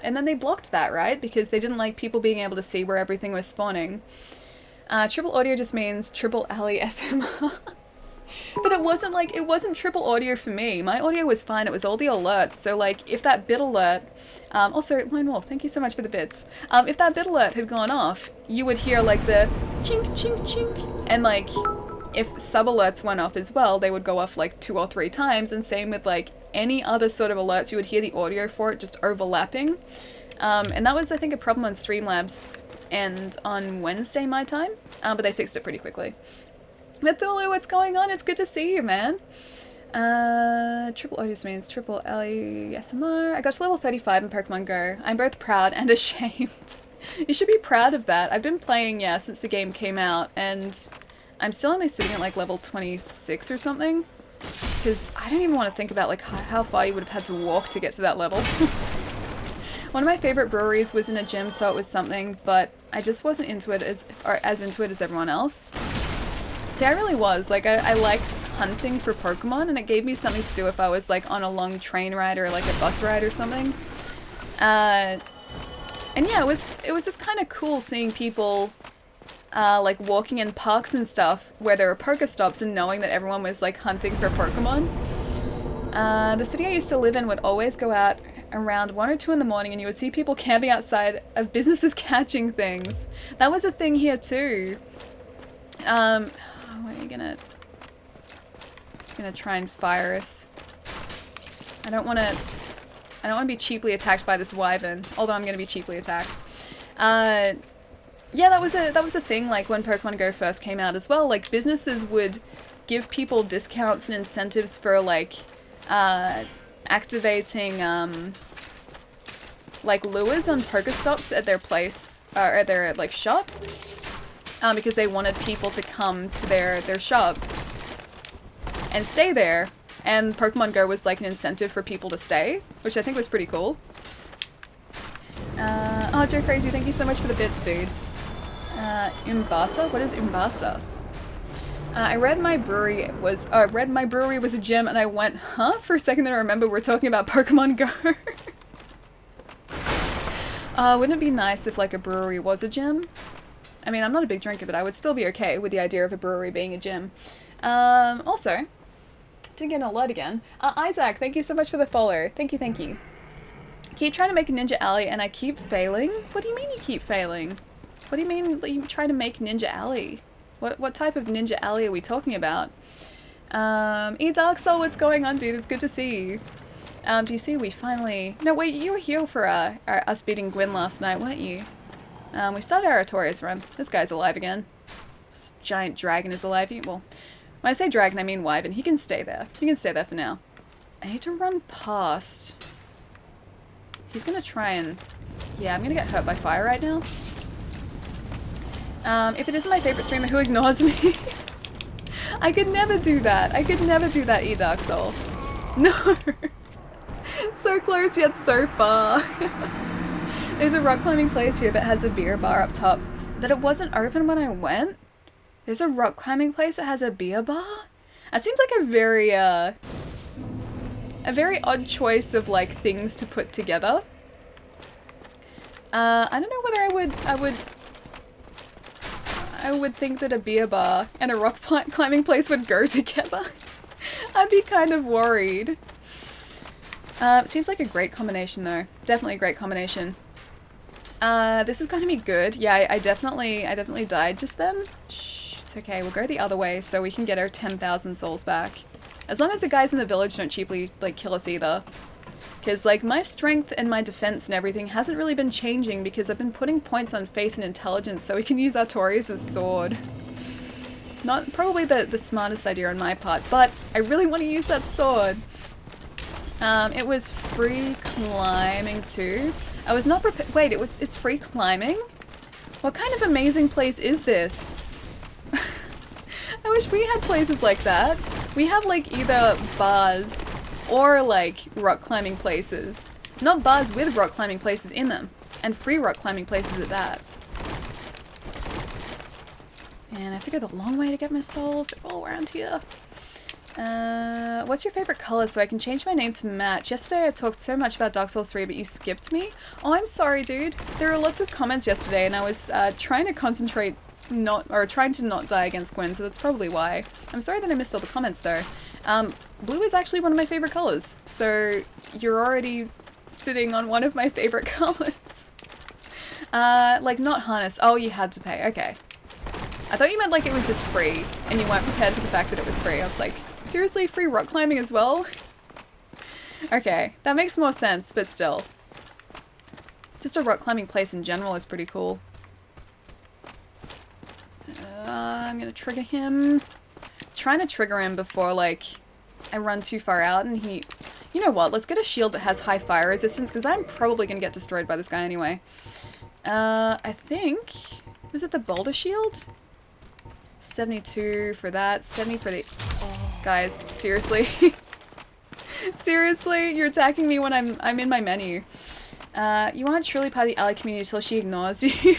And then they blocked that, right? Because they didn't like people being able to see where everything was spawning. Triple audio just means triple alley SMR. But it wasn't triple audio for me. My audio was fine. It was all the alerts. So like if that bit alert, also Lone Wolf, thank you so much for the bits. If that bit alert had gone off, you would hear like the chink, chink, chink. And like if sub alerts went off as well, they would go off like 2 or 3 times. And same with like any other sort of alerts, you would hear the audio for it just overlapping. And that was, I think, a problem on Streamlabs and on Wednesday my time, but they fixed it pretty quickly. Mithulu, what's going on? It's good to see you, man. Triple audio means triple LESMR. I got to level 35 in Pokemon Go. I'm both proud and ashamed. You should be proud of that. I've been playing, yeah, since the game came out, and I'm still only sitting at like level 26 or something. Because I don't even want to think about like how far you would have had to walk to get to that level. One of my favorite breweries was in a gym, so it was something, but I just wasn't into it as into it as everyone else. See, I really was. Like, I liked hunting for Pokemon, and it gave me something to do if I was, like, on a long train ride or, like, a bus ride or something. And yeah, it was just kind of cool seeing people, like, walking in parks and stuff where there were Pokestops and knowing that everyone was, like, hunting for Pokemon. The city I used to live in would always go out around 1 or 2 in the morning, and you would see people camping outside of businesses catching things. That was a thing here, too. What are you gonna try and fire us? I don't want to be cheaply attacked by this wyvern, although I'm gonna be cheaply attacked. Yeah, that was a thing, like when Pokemon Go first came out as well. Like businesses would give people discounts and incentives for like activating like lures on Pokestops at their place or at their like shop. Because they wanted people to come to their shop and stay there, and Pokemon Go was like an incentive for people to stay, which I think was pretty cool. Oh, Joe Crazy, thank you so much for the bits, dude. Umbasa? What is Umbasa? I read my brewery was a gym, and I went, huh? For a second then I remember we're talking about Pokemon Go. Wouldn't it be nice if like a brewery was a gym? I mean, I'm not a big drinker, but I would still be okay with the idea of a brewery being a gym. Also, Didn't get a lot again. Isaac, thank you so much for the follow. Thank you, thank you. Keep trying to make a Ninja Alley and I keep failing? What do you mean you keep failing? What do you mean you try to make Ninja Alley? What type of Ninja Alley are we talking about? Dark Soul, what's going on, dude? It's good to see you. Do you see we finally... No, wait, you were here for us beating Gwyn last night, weren't you? We started our Artorias run. This guy's alive again. This giant dragon is alive. Well, when I say dragon, I mean wyvern. He can stay there. He can stay there for now. I need to run past... He's gonna try and... Yeah, I'm gonna get hurt by fire right now. If it isn't my favorite streamer who ignores me... I could never do that. I could never do that, Dark Soul. No! So close yet so far. There's a rock climbing place here that has a beer bar up top. But it wasn't open when I went? There's a rock climbing place that has a beer bar? That seems like a very odd choice of like things to put together. I don't know whether I would think that a beer bar and a rock climbing place would go together. I'd be kind of worried. Seems like a great combination though. Definitely a great combination. This is going to be good. Yeah, I definitely died just then. Shh, it's okay. We'll go the other way so we can get our 10,000 souls back. As long as the guys in the village don't cheaply, like, kill us either. Because, like, my strength and my defense and everything hasn't really been changing because I've been putting points on faith and intelligence so we can use Artorias' sword. Not probably the smartest idea on my part, but I really want to use that sword. It was free climbing too. I was not prepared. Wait, it's free climbing? What kind of amazing place is this? I wish we had places like that. We have like either bars or like rock climbing places. Not bars with rock climbing places in them. And free rock climbing places at that. And I have to go the long way to get my souls. They're all around here. What's your favorite color so I can change my name to match? Yesterday I talked so much about Dark Souls 3 but you skipped me. Oh, I'm sorry, dude. There were lots of comments yesterday and I was trying to concentrate trying to not die against Gwyn, so that's probably why. I'm sorry that I missed all the comments though. Blue is actually one of my favorite colors, so you're already sitting on one of my favorite colors. Like not harness. Oh, you had to pay. Okay. I thought you meant like it was just free and you weren't prepared for the fact that it was free. I was like, seriously, free rock climbing as well? Okay, that makes more sense, but still. Just a rock climbing place in general is pretty cool. I'm gonna trigger him. Trying to trigger him before like I run too far out and he... You know what, let's get a shield that has high fire resistance because I'm probably gonna get destroyed by this guy anyway. I think... Was it the boulder shield? 72 for that, 70 for the... Oh, guys, seriously? Seriously? You're attacking me when I'm in my menu. You aren't truly part of the ally community until she ignores you.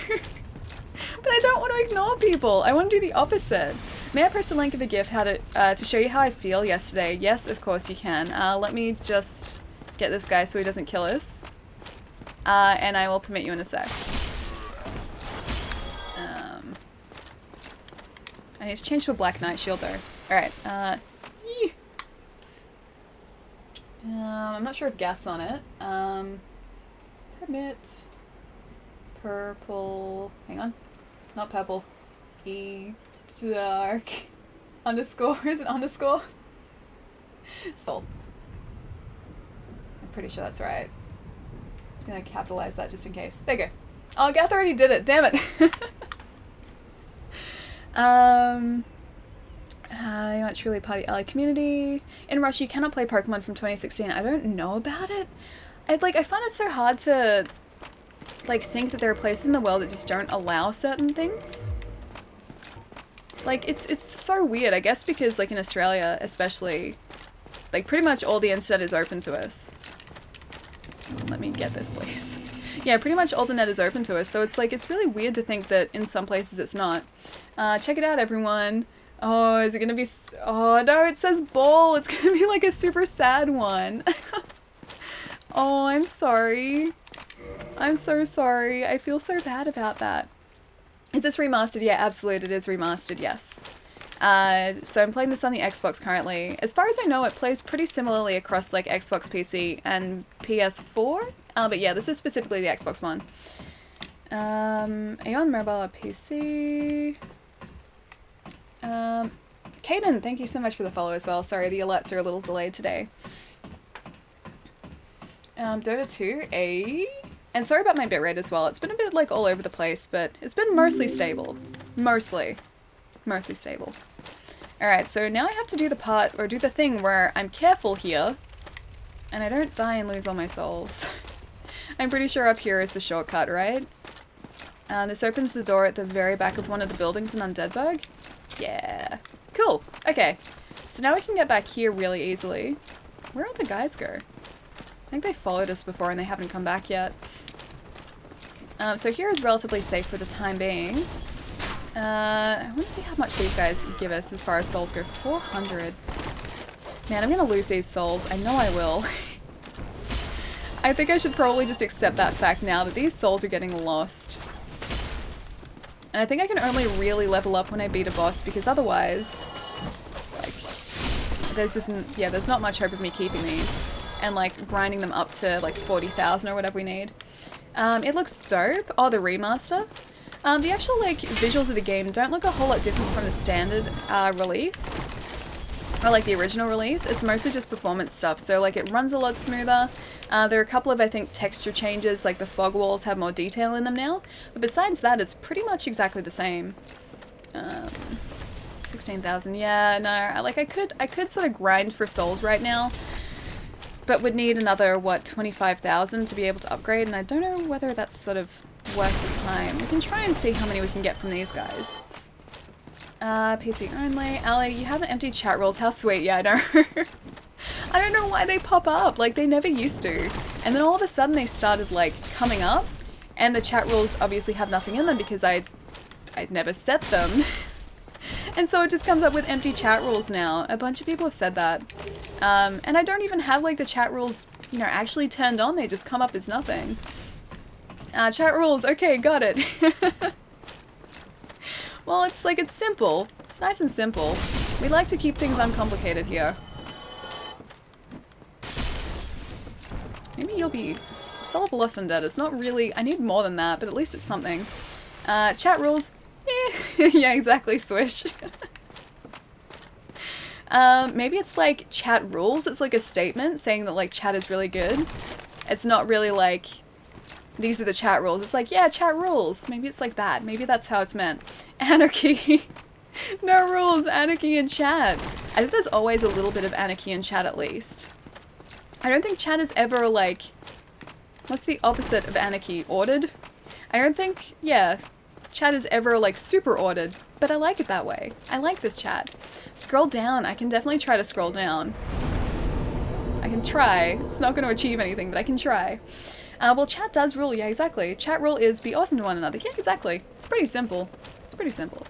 But I don't want to ignore people. I want to do the opposite. May I post a link of a GIF how to show you how I feel yesterday? Yes, of course you can. Let me just get this guy so he doesn't kill us. And I will permit you in a sec. I need to change to a Black Knight shield though. Alright, I'm not sure if Gath's on it. Permit. Purple. Hang on. Not purple. Dark. Underscore. Is it underscore? Soul. I'm pretty sure that's right. I'm gonna capitalize that just in case. There you go. Oh, Gath already did it. Damn it. You want truly part of the ally community. In Russia, you cannot play Pokemon from 2016. I don't know about it. I find it so hard to like think that there are places in the world that just don't allow certain things. Like it's so weird, I guess, because like in Australia especially, like pretty much all the internet is open to us. Let me get this, please. Yeah, pretty much all the net is open to us, so it's like, it's really weird to think that in some places it's not. Check it out, everyone. Oh, is it gonna be... Oh, no, it says ball. It's gonna be like a super sad one. Oh, I'm sorry. I'm so sorry. I feel so bad about that. Is this remastered? Yeah, absolutely, it is remastered, yes. So I'm playing this on the Xbox currently. As far as I know, it plays pretty similarly across like Xbox PC and PS4. But yeah, this is specifically the Xbox One. Are you on mobile or PC? Kaden, thank you so much for the follow as well. Sorry, the alerts are a little delayed today. Dota 2, and sorry about my bitrate as well. It's been a bit like all over the place, but it's been mostly stable. Mostly stable. Alright, so now I have to do the part, or do the thing where I'm careful here, and I don't die and lose all my souls. I'm pretty sure up here is the shortcut, right? This opens the door at the very back of one of the buildings in Undeadburg. Yeah. Cool. Okay. So now we can get back here really easily. Where'd the guys go? I think they followed us before and they haven't come back yet. So here is relatively safe for the time being. I want to see how much these guys give us as far as souls go. 400. Man, I'm gonna lose these souls. I know I will. I think I should probably just accept that fact now that these souls are getting lost. And I think I can only really level up when I beat a boss, because otherwise, like, there's just, yeah, there's not much hope of me keeping these. And, like, grinding them up to, like, 40,000 or whatever we need. It looks dope. Oh, the remaster. The actual, like, visuals of the game don't look a whole lot different from the standard release. Or, like, the original release. It's mostly just performance stuff, so, like, it runs a lot smoother. There are a couple of, I think, texture changes, like the fog walls have more detail in them now. But besides that, it's pretty much exactly the same. 16,000, yeah, no, like, I could sort of grind for souls right now. But would need another, what, 25,000 to be able to upgrade, and I don't know whether that's sort of worth the time. We can try and see how many we can get from these guys. PC only. Ali, you have an empty chat rules. How sweet. Yeah, I know. I don't know why they pop up. Like, they never used to. And then all of a sudden they started, like, coming up. And the chat rules obviously have nothing in them because I'd never set them. And so it just comes up with empty chat rules now. A bunch of people have said that. And I don't even have, like, the chat rules, you know, actually turned on. They just come up as nothing. Chat rules. Okay, got it. Well, it's like, it's simple. It's nice and simple. We like to keep things uncomplicated here. Maybe you'll be Soul of Lost Undead. It's not really, I need more than that, but at least it's something. Chat rules. Eh. Yeah, exactly, Swish. Maybe it's like chat rules. It's like a statement saying that, like, chat is really good. It's not really like, these are the chat rules. It's like, yeah, chat rules. Maybe it's like that. Maybe that's how it's meant. Anarchy. No rules. Anarchy in chat. I think there's always a little bit of anarchy in chat at least. I don't think chat is ever like... What's the opposite of anarchy? Ordered? I don't think, yeah, chat is ever like super ordered. But I like it that way. I like this chat. Scroll down. I can definitely try to scroll down. I can try. It's not going to achieve anything, but I can try. Well, chat does rule. Yeah, exactly. Chat rule is be awesome to one another. Yeah, exactly. It's pretty simple. It's pretty simple.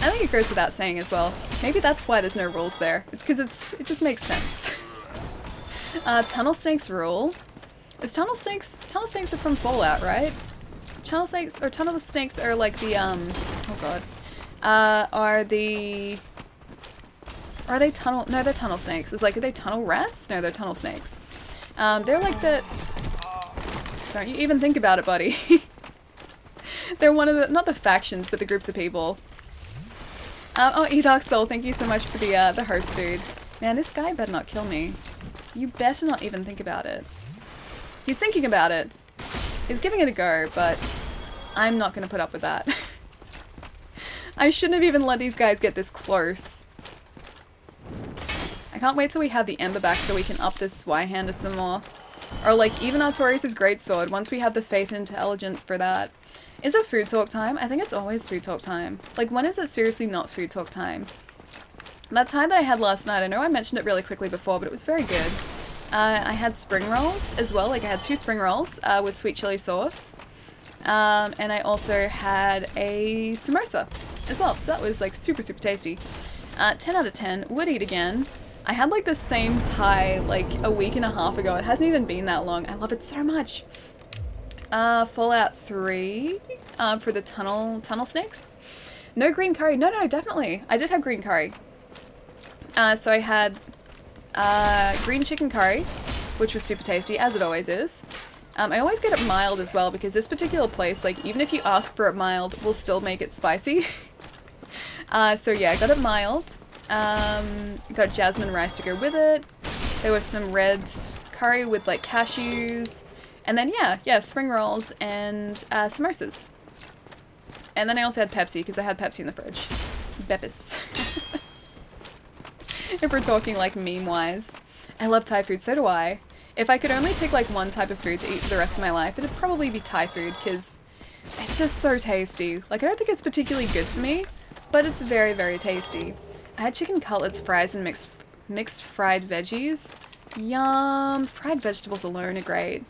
I think it goes without saying as well. Maybe that's why there's no rules there. It's because it just makes sense. Tunnel snakes rule. Is tunnel snakes are from Fallout, right? Tunnel snakes are like the, oh god. Are they tunnel, no, they're tunnel snakes. It's like, are they tunnel rats? No, they're tunnel snakes. They're like the, don't you even think about it, buddy. They're one of the, not the factions, but the groups of people. Oh, Dark Soul, thank you so much for the host, dude. Man, this guy better not kill me. You better not even think about it. He's thinking about it. He's giving it a go, but I'm not gonna put up with that. I shouldn't have even let these guys get this close. I can't wait till we have the Ember back so we can up this Swyhander some more. Or like, even Artorias' Greatsword, once we have the Faith and Intelligence for that. Is it food talk time? I think it's always food talk time. Like, when is it seriously not food talk time? That time that I had last night, I know I mentioned it really quickly before, but it was very good. I had spring rolls as well, like I had 2 spring rolls with sweet chili sauce. And I also had a samosa as well, so that was like super, super tasty. 10 out of 10, would eat again. I had like the same Thai like a week and a half ago. It hasn't even been that long. I love it so much. Fallout 3 for the tunnel snakes. No green curry. No, no, definitely. I did have green curry. So I had green chicken curry, which was super tasty, as it always is. I always get it mild as well, because this particular place, like, even if you ask for it mild, we'll still make it spicy. So yeah, I got it mild. Got jasmine rice to go with it. There was some red curry with, like, cashews. And then, yeah, spring rolls and samosas. And then I also had Pepsi, because I had Pepsi in the fridge. Beppis. If we're talking, like, meme-wise. I love Thai food, so do I. If I could only pick, like, one type of food to eat for the rest of my life, it'd probably be Thai food, because it's just so tasty. Like, I don't think it's particularly good for me, but it's very, very tasty. I had chicken cutlets, fries, and mixed fried veggies. Yum! Fried vegetables alone are great.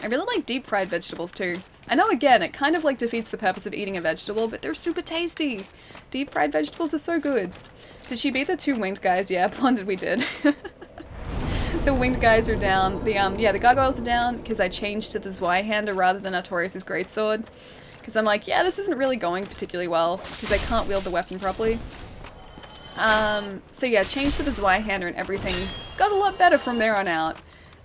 I really like deep fried vegetables too. I know, again, it kind of like defeats the purpose of eating a vegetable, but they're super tasty. Deep fried vegetables are so good. Did she beat the 2 winged guys? Yeah, blundered we did. The winged guys are down. The gargoyles are down because I changed to the Zweihander rather than Artorias' greatsword. Because I'm like, yeah, this isn't really going particularly well because I can't wield the weapon properly. So yeah, changed to the Zweihander and everything got a lot better from there on out.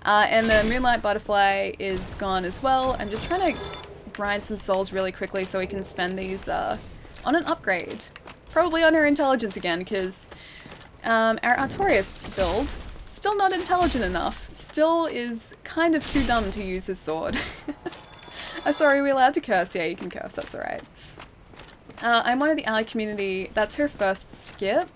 And the Moonlight Butterfly is gone as well. I'm just trying to grind some souls really quickly so we can spend these on an upgrade. Probably on her intelligence again, because our Artorias build, still not intelligent enough. Still is kind of too dumb to use his sword. Oh, sorry, are we allowed to curse? Yeah, you can curse, that's alright. I'm one of the ally community. That's her first skip.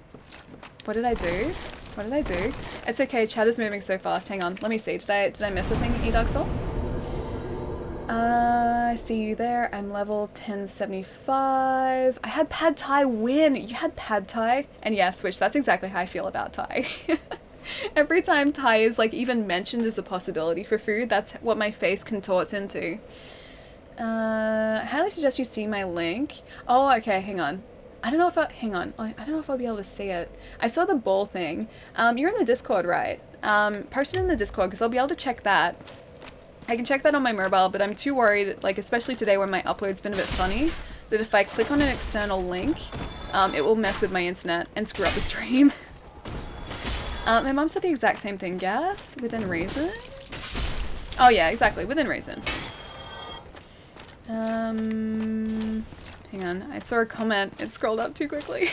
What did I do? What did I do? It's okay, chat is moving so fast. Hang on, let me see. Did I miss a thing, Dark Soul? I see you there. I'm level 1075. I had Pad Thai win. You had Pad Thai? And yeah, Switch, that's exactly how I feel about Thai. Every time Thai is like even mentioned as a possibility for food, that's what my face contorts into. I highly suggest you see my link. Oh, okay, hang on. I don't know if hang on. I don't know if I'll be able to see it. I saw the ball thing. You're in the Discord, right? Post it in the Discord because I'll be able to check that. I can check that on my mobile, but I'm too worried, like especially today when my upload's been a bit funny, that if I click on an external link, it will mess with my internet and screw up the stream. My mom said the exact same thing, Gath. Within reason? Oh yeah, exactly, within reason. Hang on, I saw a comment. It scrolled up too quickly.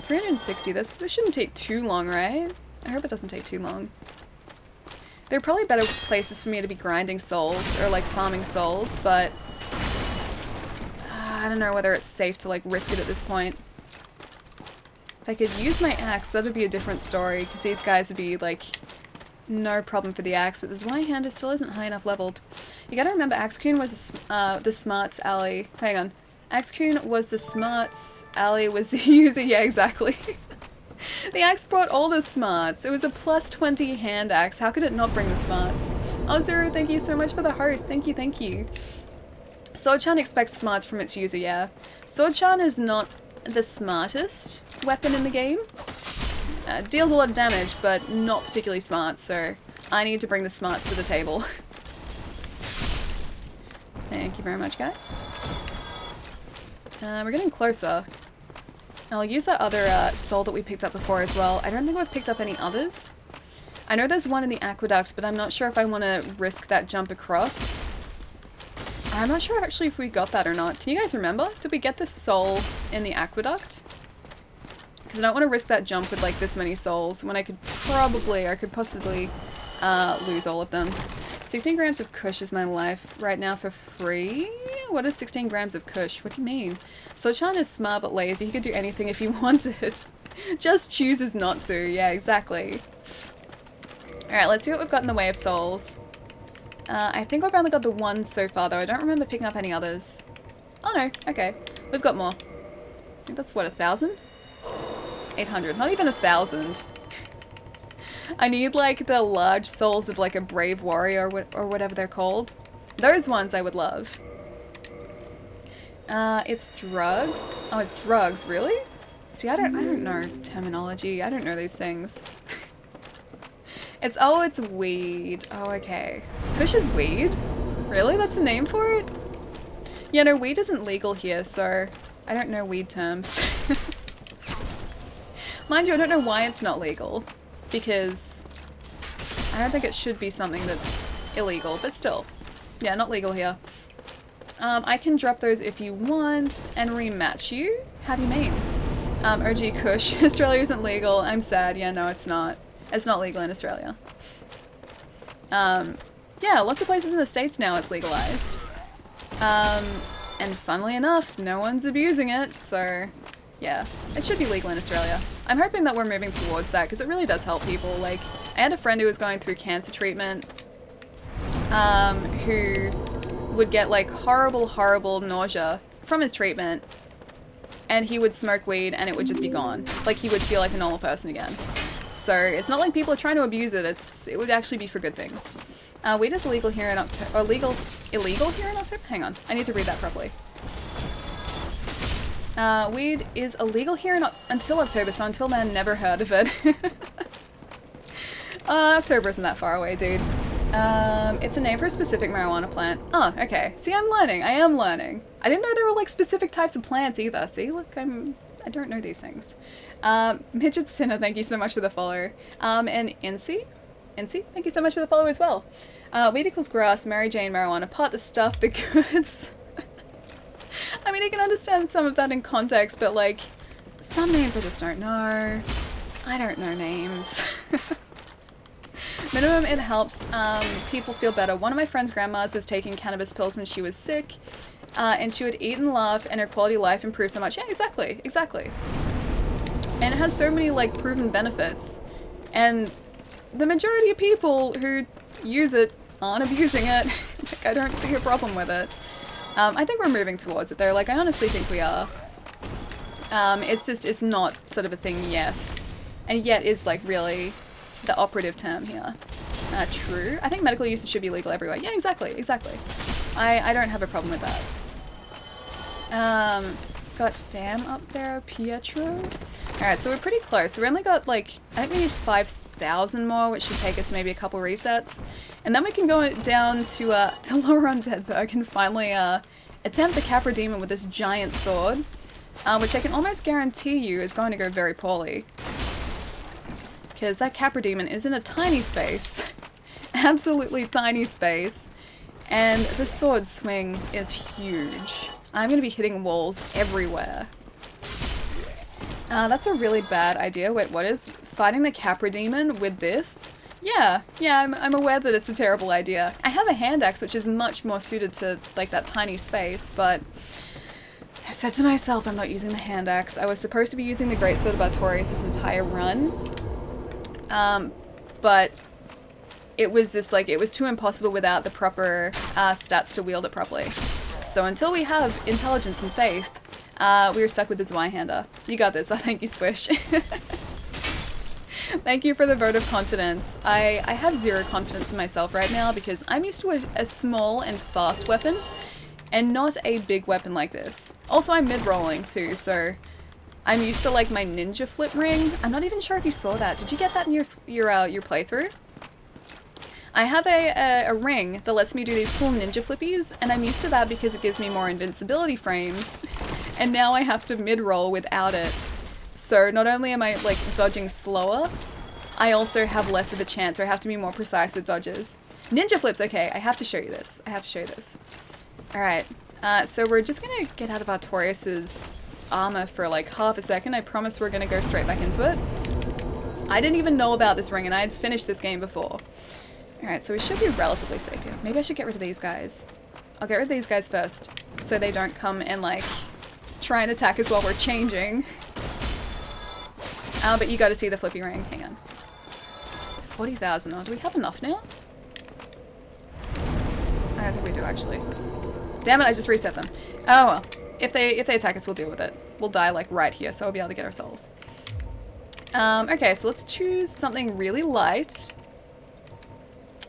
360, this shouldn't take too long, right? I hope it doesn't take too long. There are probably better places for me to be grinding souls, or like farming souls, but I don't know whether it's safe to like risk it at this point. If I could use my axe, that would be a different story, because these guys would be like no problem for the axe, but the Zweihander still isn't high enough leveled. You gotta remember, Axecoon was the smarts ally. Hang on. Axecoon was the smarts ally, was the user. Yeah, exactly. The axe brought all the smarts. It was a plus 20 hand axe. How could it not bring the smarts? Oh, Zero, thank you so much for the host. Thank you, thank you. Sword-chan expects smarts from its user, yeah. Sword-chan is not the smartest weapon in the game. Deals a lot of damage, but not particularly smart, so I need to bring the smarts to the table. Thank you very much, guys. We're getting closer. I'll use that other soul that we picked up before as well. I don't think we've picked up any others. I know there's one in the aqueducts, but I'm not sure if I want to risk that jump across. I'm not sure actually if we got that or not. Can you guys remember? Did we get this soul in the aqueduct? Because I don't want to risk that jump with like this many souls when I could possibly lose all of them. 16 grams of kush is my life right now for free? What is 16 grams of kush? What do you mean? Sochan is smart but lazy. He could do anything if he wanted. Just chooses not to. Yeah, exactly. Alright, let's see what we've got in the way of souls. I think I've only got the one so far though. I don't remember picking up any others. Oh no, okay. We've got more. I think that's what, 1,000? 800. Not even 1,000. I need like the large souls of like a brave warrior or whatever they're called. Those ones I would love. It's drugs. Oh, it's drugs, really? See, I don't know terminology. I don't know these things. It's weed. Oh, okay. Kush is weed? Really? That's a name for it? Yeah, no, weed isn't legal here, so I don't know weed terms. Mind you, I don't know why it's not legal, because I don't think it should be something that's illegal, but still. Yeah, not legal here. I can drop those if you want and rematch you. How do you mean? OG Kush. Australia isn't legal. I'm sad. Yeah, no, it's not. It's not legal in Australia. Yeah, lots of places in the States now it's legalized. And funnily enough, no one's abusing it, so yeah, it should be legal in Australia. I'm hoping that we're moving towards that, because it really does help people. Like, I had a friend who was going through cancer treatment, who would get like horrible nausea from his treatment, and he would smoke weed and it would just be gone. Like, he would feel like a normal person again. So it's not like people are trying to abuse it, it would actually be for good things. Weed is illegal here in October, or illegal here in October? Hang on, I need to read that properly. Weed is illegal here until October, so until then, never heard of it. October isn't that far away, dude. It's a name for a specific marijuana plant. Oh, okay. See, I'm learning. I am learning. I didn't know there were, like, specific types of plants either. See, look, I don't know these things. Midget Sinner, thank you so much for the follow. And Incy, thank you so much for the follow as well. Weed equals grass, Mary Jane, marijuana, pot, the stuff, the goods. I mean, I can understand some of that in context, but, like, some names I just don't know. I don't know names. Minimum, it helps people feel better. One of my friend's grandmas was taking cannabis pills when she was sick, and she would eat and laugh, and her quality of life improved so much. Yeah, exactly. And it has so many, like, proven benefits. And the majority of people who use it aren't abusing it. Like, I don't see a problem with it. I think we're moving towards it, though. Like, I honestly think we are. It's not sort of a thing yet. And yet is, like, really the operative term here. True. I think medical uses should be legal everywhere. Yeah, exactly. I don't have a problem with that. Got Fam up there, Pietro. Alright, so we're pretty close. We only got, like, I think we need 5,000 more, which should take us maybe a couple resets. And then we can go down to the Lordran Deadberg and finally attempt the Capra Demon with this giant sword, which I can almost guarantee you is going to go very poorly. Because that Capra Demon is in a tiny space. Absolutely tiny space. And the sword swing is huge. I'm going to be hitting walls everywhere. That's a really bad idea. Wait, what is fighting the Capra Demon with this? Yeah, I'm aware that it's a terrible idea. I have a hand axe, which is much more suited to, like, that tiny space, but I've said to myself I'm not using the hand axe. I was supposed to be using the Greatsword of Artorias this entire run, but it was just, like, it was too impossible without the proper stats to wield it properly. So until we have intelligence and faith, we were stuck with the Zweihander. You got this. Thank you, Swish. Thank you for the vote of confidence. I have zero confidence in myself right now because I'm used to a small and fast weapon and not a big weapon like this. Also, I'm mid-rolling too, so I'm used to, like, my ninja flip ring. I'm not even sure if you saw that. Did you get that in your playthrough? I have a ring that lets me do these cool ninja flippies, and I'm used to that because it gives me more invincibility frames, and now I have to mid-roll without it. So not only am I, like, dodging slower, I also have less of a chance, or I have to be more precise with dodges. Ninja flips, okay, I have to show you this. Alright, so we're just gonna get out of Artorias' armor for, like, half a second. I promise we're gonna go straight back into it. I didn't even know about this ring, and I had finished this game before. Alright, so we should be relatively safe here. Maybe I should get rid of these guys. I'll get rid of these guys first, so they don't come and, like, try and attack us while we're changing. But you gotta see the flippy ring. Hang on. 40,000. Oh, do we have enough now? I don't think we do, actually. Damn it, I just reset them. Oh well. If they attack us, we'll deal with it. We'll die, like, right here, so we'll be able to get our souls. Okay, so let's choose something really light.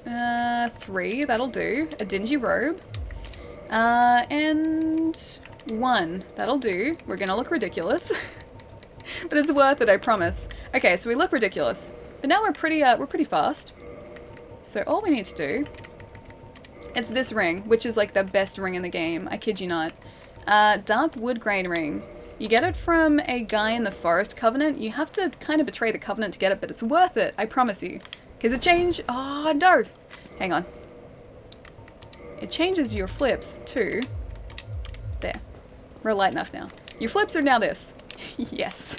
3, that'll do. A dingy robe. And 1, that'll do. We're gonna look ridiculous. But it's worth it, I promise. Okay, so we look ridiculous. But now we're pretty fast. So all we need to do It's this ring, which is like the best ring in the game. I kid you not. Dark wood grain ring. You get it from a guy in the Forest Covenant. You have to kind of betray the Covenant to get it, but it's worth it. I promise you. Because it changed... Oh, no. Hang on. It changes your flips too. There. We're light enough now. Your flips are now this. Yes.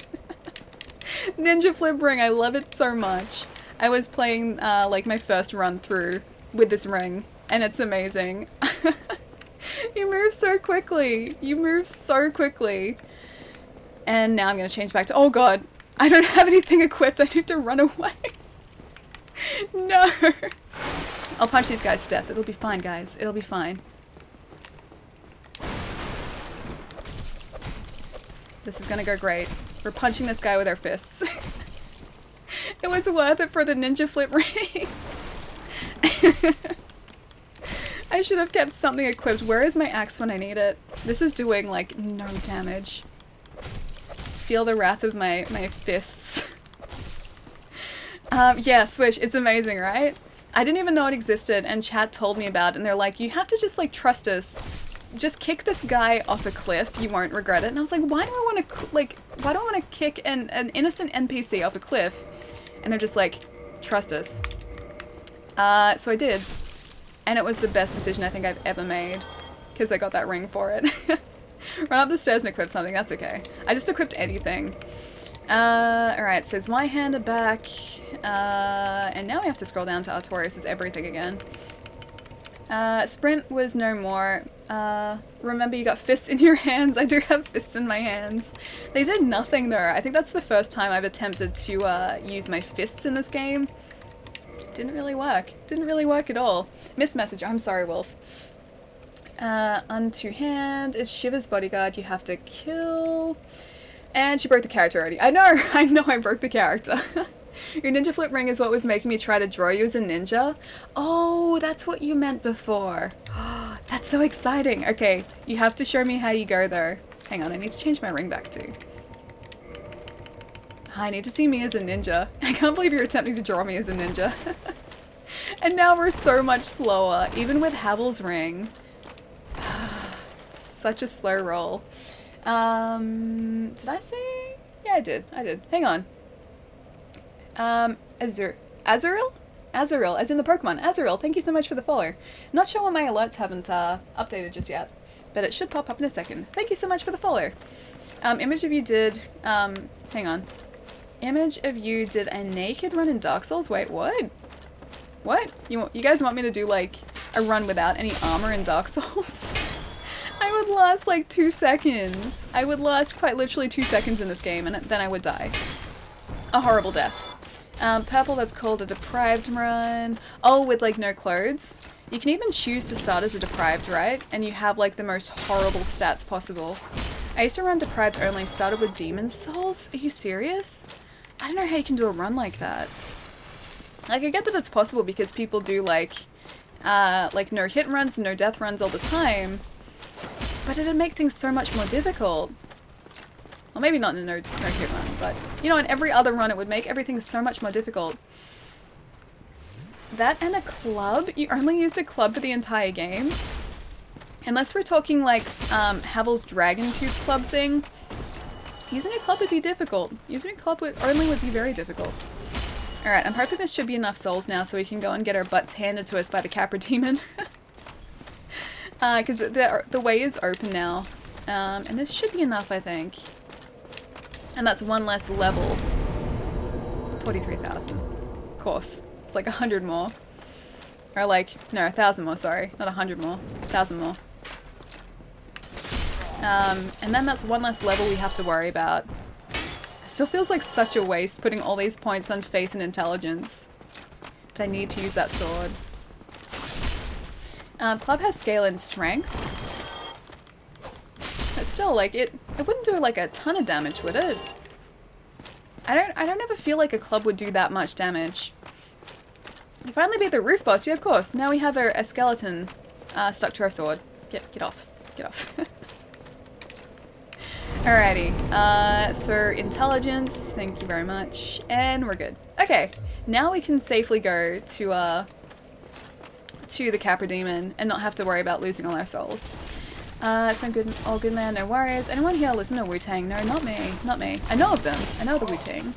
Ninja flip ring. I love it so much. I was playing like my first run through with this ring, and it's amazing. You move so quickly. You move so quickly. And now I'm going to change back to... Oh god. I don't have anything equipped. I need to run away. No. I'll punch these guys to death. It'll be fine, guys. It'll be fine. This is gonna go great. We're punching this guy with our fists. It was worth it for the ninja flip ring. I should have kept something equipped. Where is my axe when I need it? This is doing, like, no damage. Feel the wrath of my fists. Yeah, Swish. It's amazing, right? I didn't even know it existed, and chat told me about it, and they're like, you have to just, like, trust us. Just kick this guy off a cliff, you won't regret it. And I was like, why do I want to, like, why do I want to kick an innocent NPC off a cliff? And they're just like, trust us. So I did. And it was the best decision I think I've ever made. Because I got that ring for it. Run up the stairs and equip something, that's okay. I just equipped anything. Alright, so is my hand back. And now we have to scroll down to Artorias' everything again. Sprint was no more. Remember you got fists in your hands. I do have fists in my hands. They did nothing though. I think that's the first time I've attempted to use my fists in this game. Didn't really work. Didn't really work at all. Missed message. I'm sorry, Wolf. Unto hand is Shiva's bodyguard. You have to kill. And she broke the character already. I know I broke the character. Your ninja flip ring is what was making me try to draw you as a ninja. Oh, that's what you meant before. That's so exciting. Okay, you have to show me how you go though. Hang on, I need to change my ring back too. I need to see me as a ninja. I can't believe you're attempting to draw me as a ninja. And now we're so much slower, even with Havel's ring. Such a slow roll. Did I say? Yeah, I did. Hang on. Azuriel? Azuriel, as in the Pokemon. Azuriel, thank you so much for the follow. Not sure why my alerts haven't updated just yet, but it should pop up in a second. Thank you so much for the follow. Image of you did, hang on. Image of you did a naked run in Dark Souls? Wait, what? What? You guys want me to do, like, a run without any armor in Dark Souls? I would last, like, 2 seconds. I would last quite literally 2 seconds in this game, and then I would die. A horrible death. Purple, that's called a deprived run. Oh, with, like, no clothes? You can even choose to start as a deprived, right? And you have, like, the most horrible stats possible. I used to run deprived only, started with Demon Souls. Are you serious? I don't know how you can do a run like that. Like, I get that it's possible because people do, like no hit runs and no death runs all the time. But it'd make things so much more difficult. Well, maybe not in a no hit run, but, you know, in every other run it would make everything so much more difficult. That and a club? You only used a club for the entire game? Unless we're talking, like, Havel's Dragon Tooth club thing. Using a club would be difficult. Using a club would be very difficult. Alright, I'm hoping this should be enough souls now so we can go and get our butts handed to us by the Capra Demon. Because the way is open now. And this should be enough, I think. And that's one less level. 43,000. Of course. It's like 100 more. Or like, no, 1,000 more, sorry. Not 100 more. 1,000 more. And then that's one less level we have to worry about. It still feels like such a waste putting all these points on faith and intelligence. But I need to use that sword. Club has scale and strength. But still, like, it wouldn't do like a ton of damage, would it? I don't ever feel like a club would do that much damage. We finally beat the roof boss, yeah, of course. Now we have a skeleton stuck to our sword. Get off. Get off. Alrighty, so intelligence, thank you very much, and we're good. Okay, now we can safely go to to the Capra Demon and not have to worry about losing all our souls. Some good, all good man, no worries. Anyone here listen to Wu-Tang? No, not me, not me. I know of them, I know the Wu-Tang.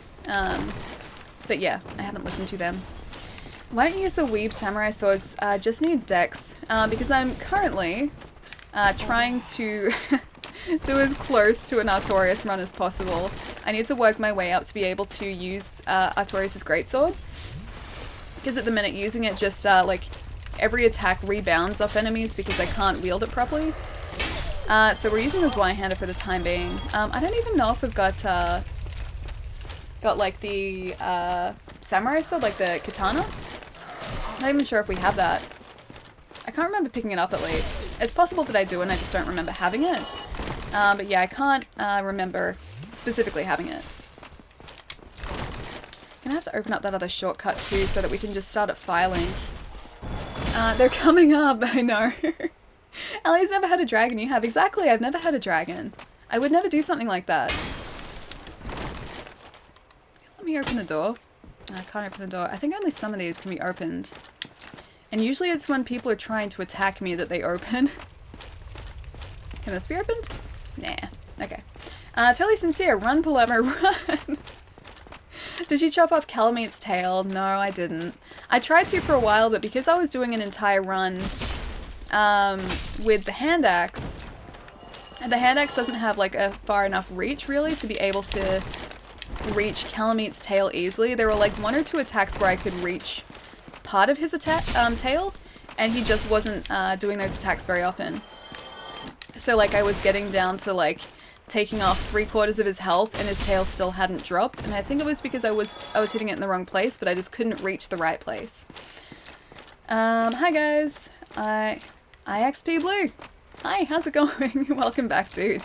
But yeah, I haven't listened to them. Why don't you use the Weeb Samurai Swords? Just need Dex, because I'm currently trying to do as close to an Artorias run as possible. I need to work my way up to be able to use Artorias' Greatsword, because at the minute using it just like every attack rebounds off enemies because I can't wield it properly. So we're using this Y-hander for the time being. I don't even know if we've got like the samurai sword, like the katana. I'm not even sure if we have that. I can't remember picking it up at least. It's possible that I do and I just don't remember having it. But yeah, I can't remember specifically having it. Gonna have to open up that other shortcut too so that we can just start at filing. They're coming up, I know. Ellie's never had a dragon, you have. Exactly, I've never had a dragon. I would never do something like that. Let me open the door. I can't open the door. I think only some of these can be opened. And usually it's when people are trying to attack me that they open. Can this be opened? Nah. Okay. Totally sincere. Run, Palermo, run! Did you chop off Calamete's tail? No, I didn't. I tried to for a while, but because I was doing an entire run with the hand axe, and the hand axe doesn't have like a far enough reach really to be able to reach Calamete's tail easily. There were like 1 or 2 attacks where I could reach part of his tail, and he just wasn't doing those attacks very often. So like I was getting down to like taking off 3/4 of his health and his tail still hadn't dropped, and I think it was because I was hitting it in the wrong place, but I just couldn't reach the right place. Hi guys, IXP Blue. Hi, how's it going? Welcome back, dude.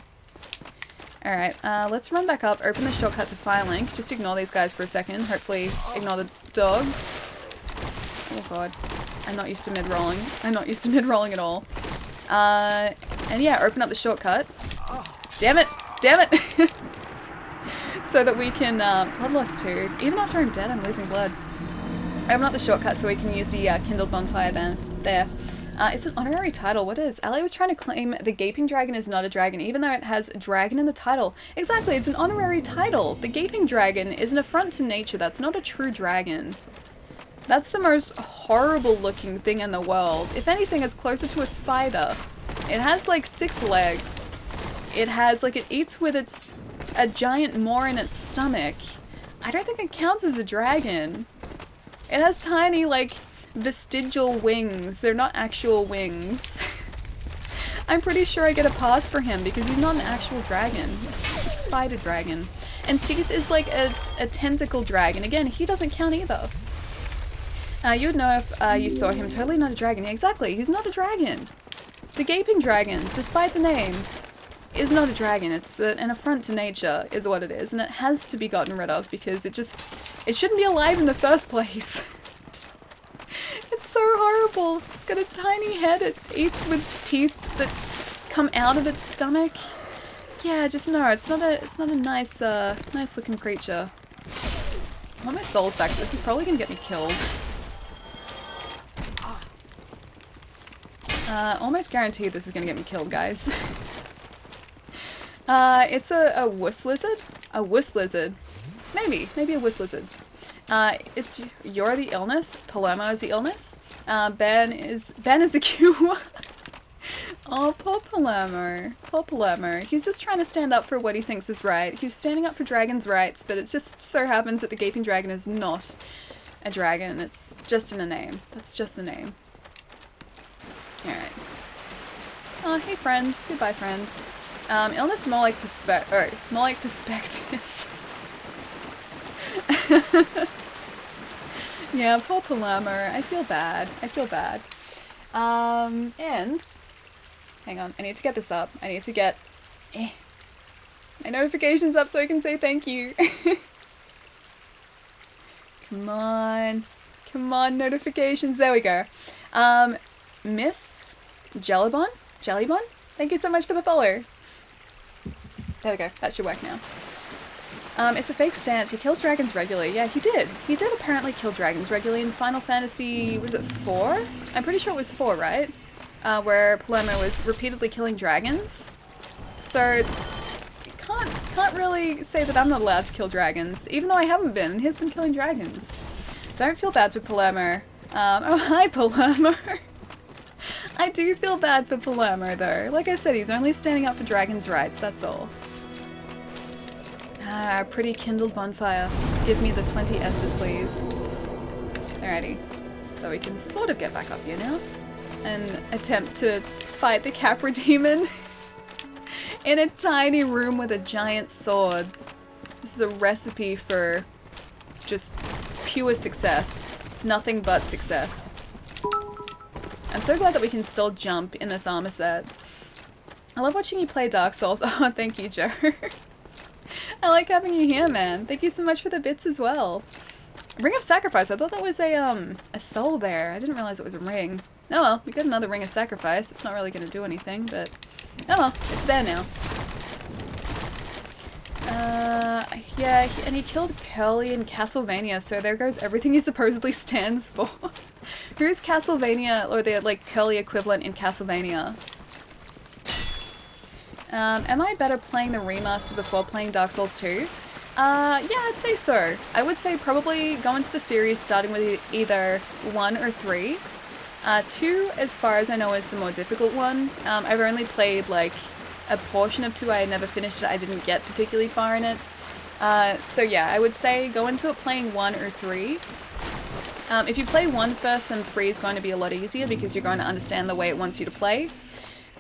Alright, let's run back up, open the shortcut to Fire Link, just ignore these guys for a second, hopefully ignore the dogs. Oh god, I'm not used to mid-rolling. I'm not used to mid-rolling at all. And yeah, open up the shortcut. Damn it! Damn it! So that we can, Bloodlust 2. Even after I'm dead, I'm losing blood. Open up the shortcut so we can use the Kindled Bonfire then. There. It's an honorary title. What is? Ali was trying to claim the Gaping Dragon is not a dragon, even though it has dragon in the title. Exactly, it's an honorary title. The Gaping Dragon is an affront to nature. That's not a true dragon. That's the most horrible looking thing in the world. If anything, it's closer to a spider. It has like 6 legs. It has, like, it eats with a giant maw in its stomach. I don't think it counts as a dragon. It has tiny, like, vestigial wings. They're not actual wings. I'm pretty sure I get a pass for him because he's not an actual dragon. He's a spider dragon. And Seath is like a tentacle dragon. Again, he doesn't count either. You would know if you saw him. Totally not a dragon. Yeah, exactly, he's not a dragon. The Gaping Dragon, despite the name, is not a dragon. It's an affront to nature, is what it is. And it has to be gotten rid of because it shouldn't be alive in the first place. It's so horrible. It's got a tiny head. It eats with teeth that come out of its stomach. Yeah, just no. It's not a nice, nice looking creature. I want my souls back. This is probably gonna get me killed. Almost guaranteed this is gonna get me killed, guys. It's a wuss lizard? A wuss lizard. Maybe a wuss lizard. You're the illness, Palermo is the illness, Ben is the cure. Oh, poor Palermo. Poor Palermo. He's just trying to stand up for what he thinks is right. He's standing up for dragons' rights, but it just so happens that the Gaping Dragon is not a dragon. It's just in a name. That's just the name. Alright. Oh, hey friend. Goodbye, friend. Illness more like more like perspective. Yeah, poor Palermo. I feel bad. I feel bad. And hang on, I need to get this up. I need to get my notifications up so I can say thank you. Come on. Come on, notifications. There we go. Miss Jellybon? Thank you so much for the follow. There we go. That should work now. It's a fake stance. He kills dragons regularly. Yeah, he did. He did apparently kill dragons regularly in Final Fantasy, was it 4? I'm pretty sure it was 4, right? Where Palermo was repeatedly killing dragons. So it's... Can't really say that I'm not allowed to kill dragons, even though I haven't been, and he's been killing dragons. Don't feel bad for Palermo. Oh, hi, Palermo. I do feel bad for Palermo, though. Like I said, he's only standing up for dragons' rights, that's all. Ah, pretty kindled bonfire. Give me the 20 Estus, please. Alrighty. So we can sort of get back up here now. And attempt to fight the Capra Demon in a tiny room with a giant sword. This is a recipe for just pure success. Nothing but success. I'm so glad that we can still jump in this armor set. I love watching you play Dark Souls. Oh, thank you, Joe. I like having you here, man. Thank you so much for the bits as well. Ring of Sacrifice. I thought that was a soul there. I didn't realize it was a ring. Oh well, we got another Ring of Sacrifice. It's not really going to do anything, but... oh well, it's there now. Yeah, and he killed Curly in Castlevania, so there goes everything he supposedly stands for. Who's Castlevania, or the, like, Curly equivalent in Castlevania? Am I better playing the remaster before playing Dark Souls 2? Yeah, I'd say so. I would say probably go into the series starting with either 1 or 3. 2, as far as I know, is the more difficult one. I've only played, like, a portion of 2. I had never finished it. I didn't get particularly far in it. So yeah, I would say go into it playing 1 or 3. If you play 1 first, then 3 is going to be a lot easier because you're going to understand the way it wants you to play.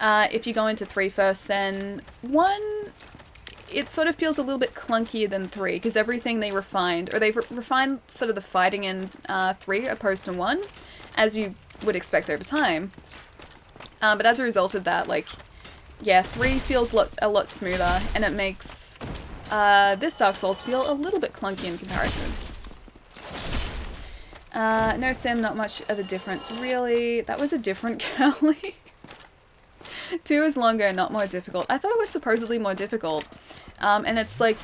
If you go into 3 first, then 1, it sort of feels a little bit clunkier than 3 because everything they refined, or they've refined sort of the fighting in 3 opposed to 1, as you would expect over time. But as a result of that, like, yeah, 3 feels a lot smoother, and it makes this Dark Souls feel a little bit clunky in comparison. No, Sim, not much of a difference, really. That was a different Curly. 2 is longer, not more difficult. I thought it was supposedly more difficult. And it's like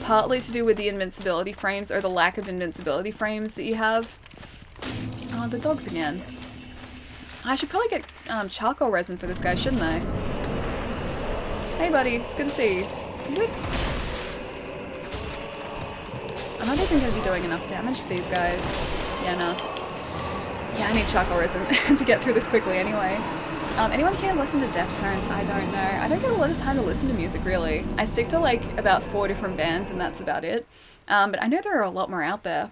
partly to do with the invincibility frames, or the lack of invincibility frames that you have. Oh, the dogs again. I should probably get charcoal resin for this guy, shouldn't I? Hey buddy, it's good to see you. Whip. I'm not even going to be doing enough damage to these guys. Yeah, no. Yeah, I need charcoal resin to get through this quickly anyway. Anyone can listen to Deftones? I don't know. I don't get a lot of time to listen to music, really. I stick to, like, about 4 different bands, and that's about it. But I know there are a lot more out there.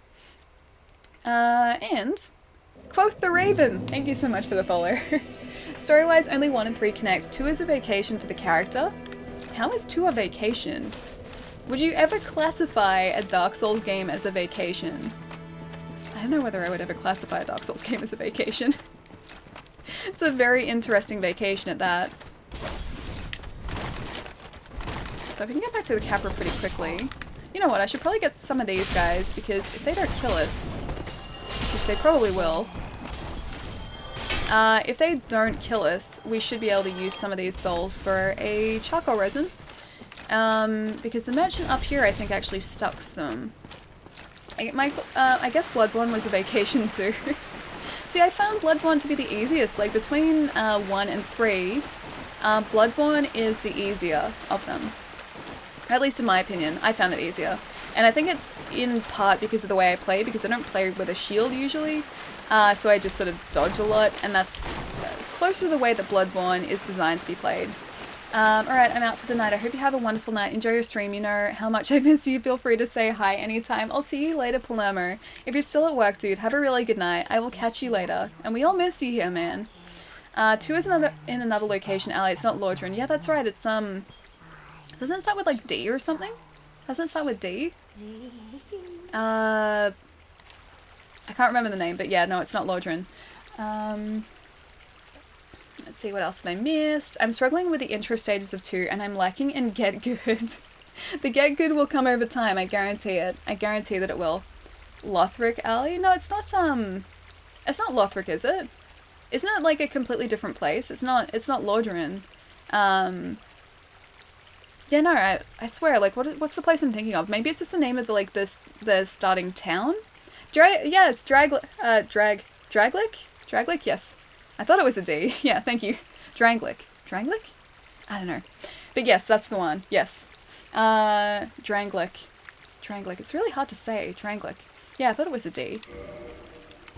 And... Quoth the Raven! Thank you so much for the follow. Story-wise, only 1 and 3 connect. 2 is a vacation for the character. How is 2 a vacation? Would you ever classify a Dark Souls game as a vacation? I don't know whether I would ever classify a Dark Souls game as a vacation. It's a very interesting vacation at that. So if we can get back to the Capra pretty quickly. You know what, I should probably get some of these guys, because if they don't kill us, which they probably will, if they don't kill us, we should be able to use some of these souls for a charcoal resin. Because the merchant up here, I think, actually stocks them. I guess Bloodborne was a vacation too. See, I found Bloodborne to be the easiest. Like, between 1 and 3, Bloodborne is the easier of them. At least in my opinion, I found it easier. And I think it's in part because of the way I play, because I don't play with a shield usually. So I just sort of dodge a lot, and that's close to the way that Bloodborne is designed to be played. Alright, I'm out for the night. I hope you have a wonderful night. Enjoy your stream. You know how much I miss you. Feel free to say hi anytime. I'll see you later, Palermo. If you're still at work, dude, have a really good night. I will catch you later. And we all miss you here, man. 2 is in another location, Ali. It's not Lordran. Yeah, that's right. It's, doesn't it start with, like, D or something? Doesn't it start with D? I can't remember the name, but yeah, no, it's not Lordran. Let's see, what else have I missed? I'm struggling with the intro stages of 2, and I'm lacking in Get Good. The Get Good will come over time, I guarantee it. I guarantee that it will. Lothric Alley? No, it's not Lothric, is it? Isn't it, like, a completely different place? It's not Lordran. Yeah, no, I swear, like, what's the place I'm thinking of? Maybe it's just the name of the, like, the starting town? Yeah, it's Draglick, Draglick, yes. I thought it was a D. Yeah, thank you. Draglick. Draglick? I don't know. But yes, that's the one, yes. Draglick. It's really hard to say, Draglick. Yeah, I thought it was a D.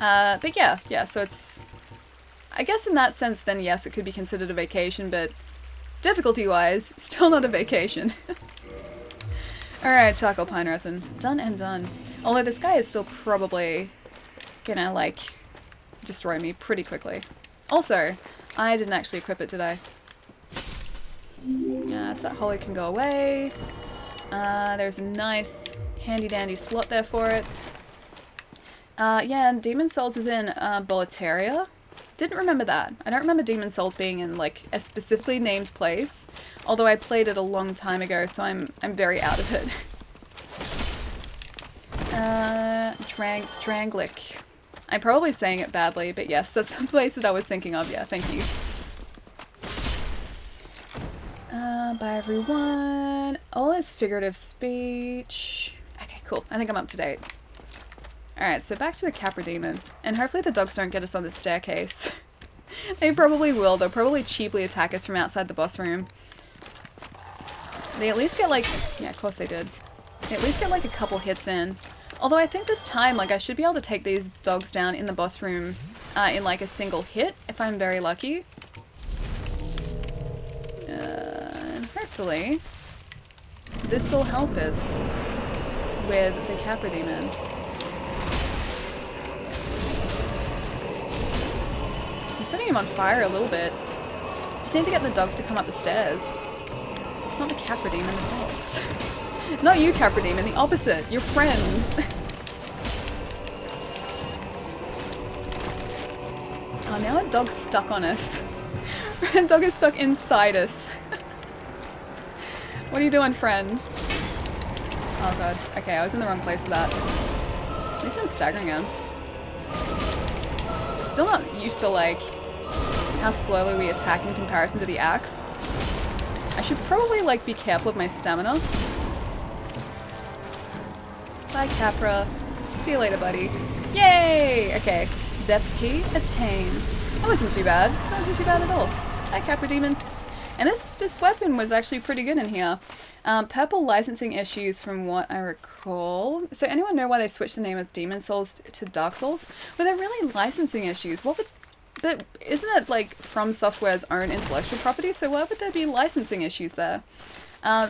But yeah, so it's... I guess in that sense, then yes, it could be considered a vacation, but difficulty-wise, still not a vacation. Alright, charcoal pine resin. Done and done. Although this guy is still probably gonna, like, destroy me pretty quickly. Also, I didn't actually equip it, did I? So that hollow can go away. There's a nice handy-dandy slot there for it. Yeah, and Demon Souls is in Boletaria. Didn't remember that. I don't remember Demon Souls being in, like, a specifically named place. Although I played it a long time ago, so I'm very out of it. Draglick. I'm probably saying it badly, but yes, that's the place that I was thinking of. Yeah, thank you. Bye everyone. All is figurative speech. Okay, cool. I think I'm up to date. Alright, so back to the Capra Demon. And hopefully the dogs don't get us on the staircase. They probably will. They'll probably cheaply attack us from outside the boss room. They at least get like... Yeah, of course they did. They at least get like a couple hits in. Although I think this time, like, I should be able to take these dogs down in the boss room in like a single hit, if I'm very lucky. And hopefully this will help us with the Capra Demon. I'm setting him on fire a little bit. Just need to get the dogs to come up the stairs. Not the Capra Demon, the dogs. Not you, Capra Demon, the opposite. Your friends. Oh, now a dog's stuck on us. A dog is stuck inside us. What are you doing, friend? Oh god. Okay, I was in the wrong place for that. At least I'm staggering him. I'm still not used to, like, how slowly we attack in comparison to the axe. I should probably, like, be careful of my stamina. Bye, Capra. See you later, buddy. Yay! Okay. Depth key attained. That wasn't too bad. That wasn't too bad at all. Bye, Capra Demon. And this weapon was actually pretty good in here. Purple licensing issues from what I recall. So anyone know why they switched the name of Demon Souls to Dark Souls? Were there really licensing issues? What would... But isn't it, like, From Software's own intellectual property? So why would there be licensing issues there?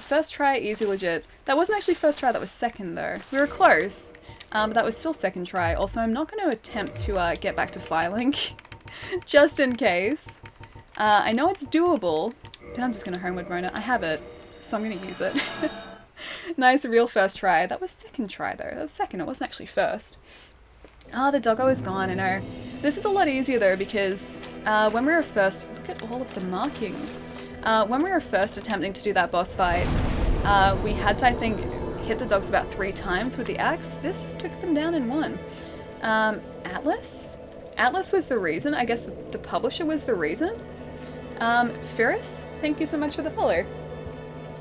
First try, easy, legit. That wasn't actually first try, that was second, though. We were close, but that was still second try. Also, I'm not going to attempt to get back to filing, just in case. I know it's doable, but I'm just going to Homeward Mona. I have it, so I'm going to use it. Nice, real first try. That was second try, though. That was second, it wasn't actually first. Ah, the doggo is gone, I know. This is a lot easier, though, because when we were first... Look at all of the markings. When we were first attempting to do that boss fight, we had to, I think, hit the dogs about 3 times with the axe. This took them down in 1. Atlas? Atlas was the reason. I guess the publisher was the reason. Ferris, thank you so much for the follow.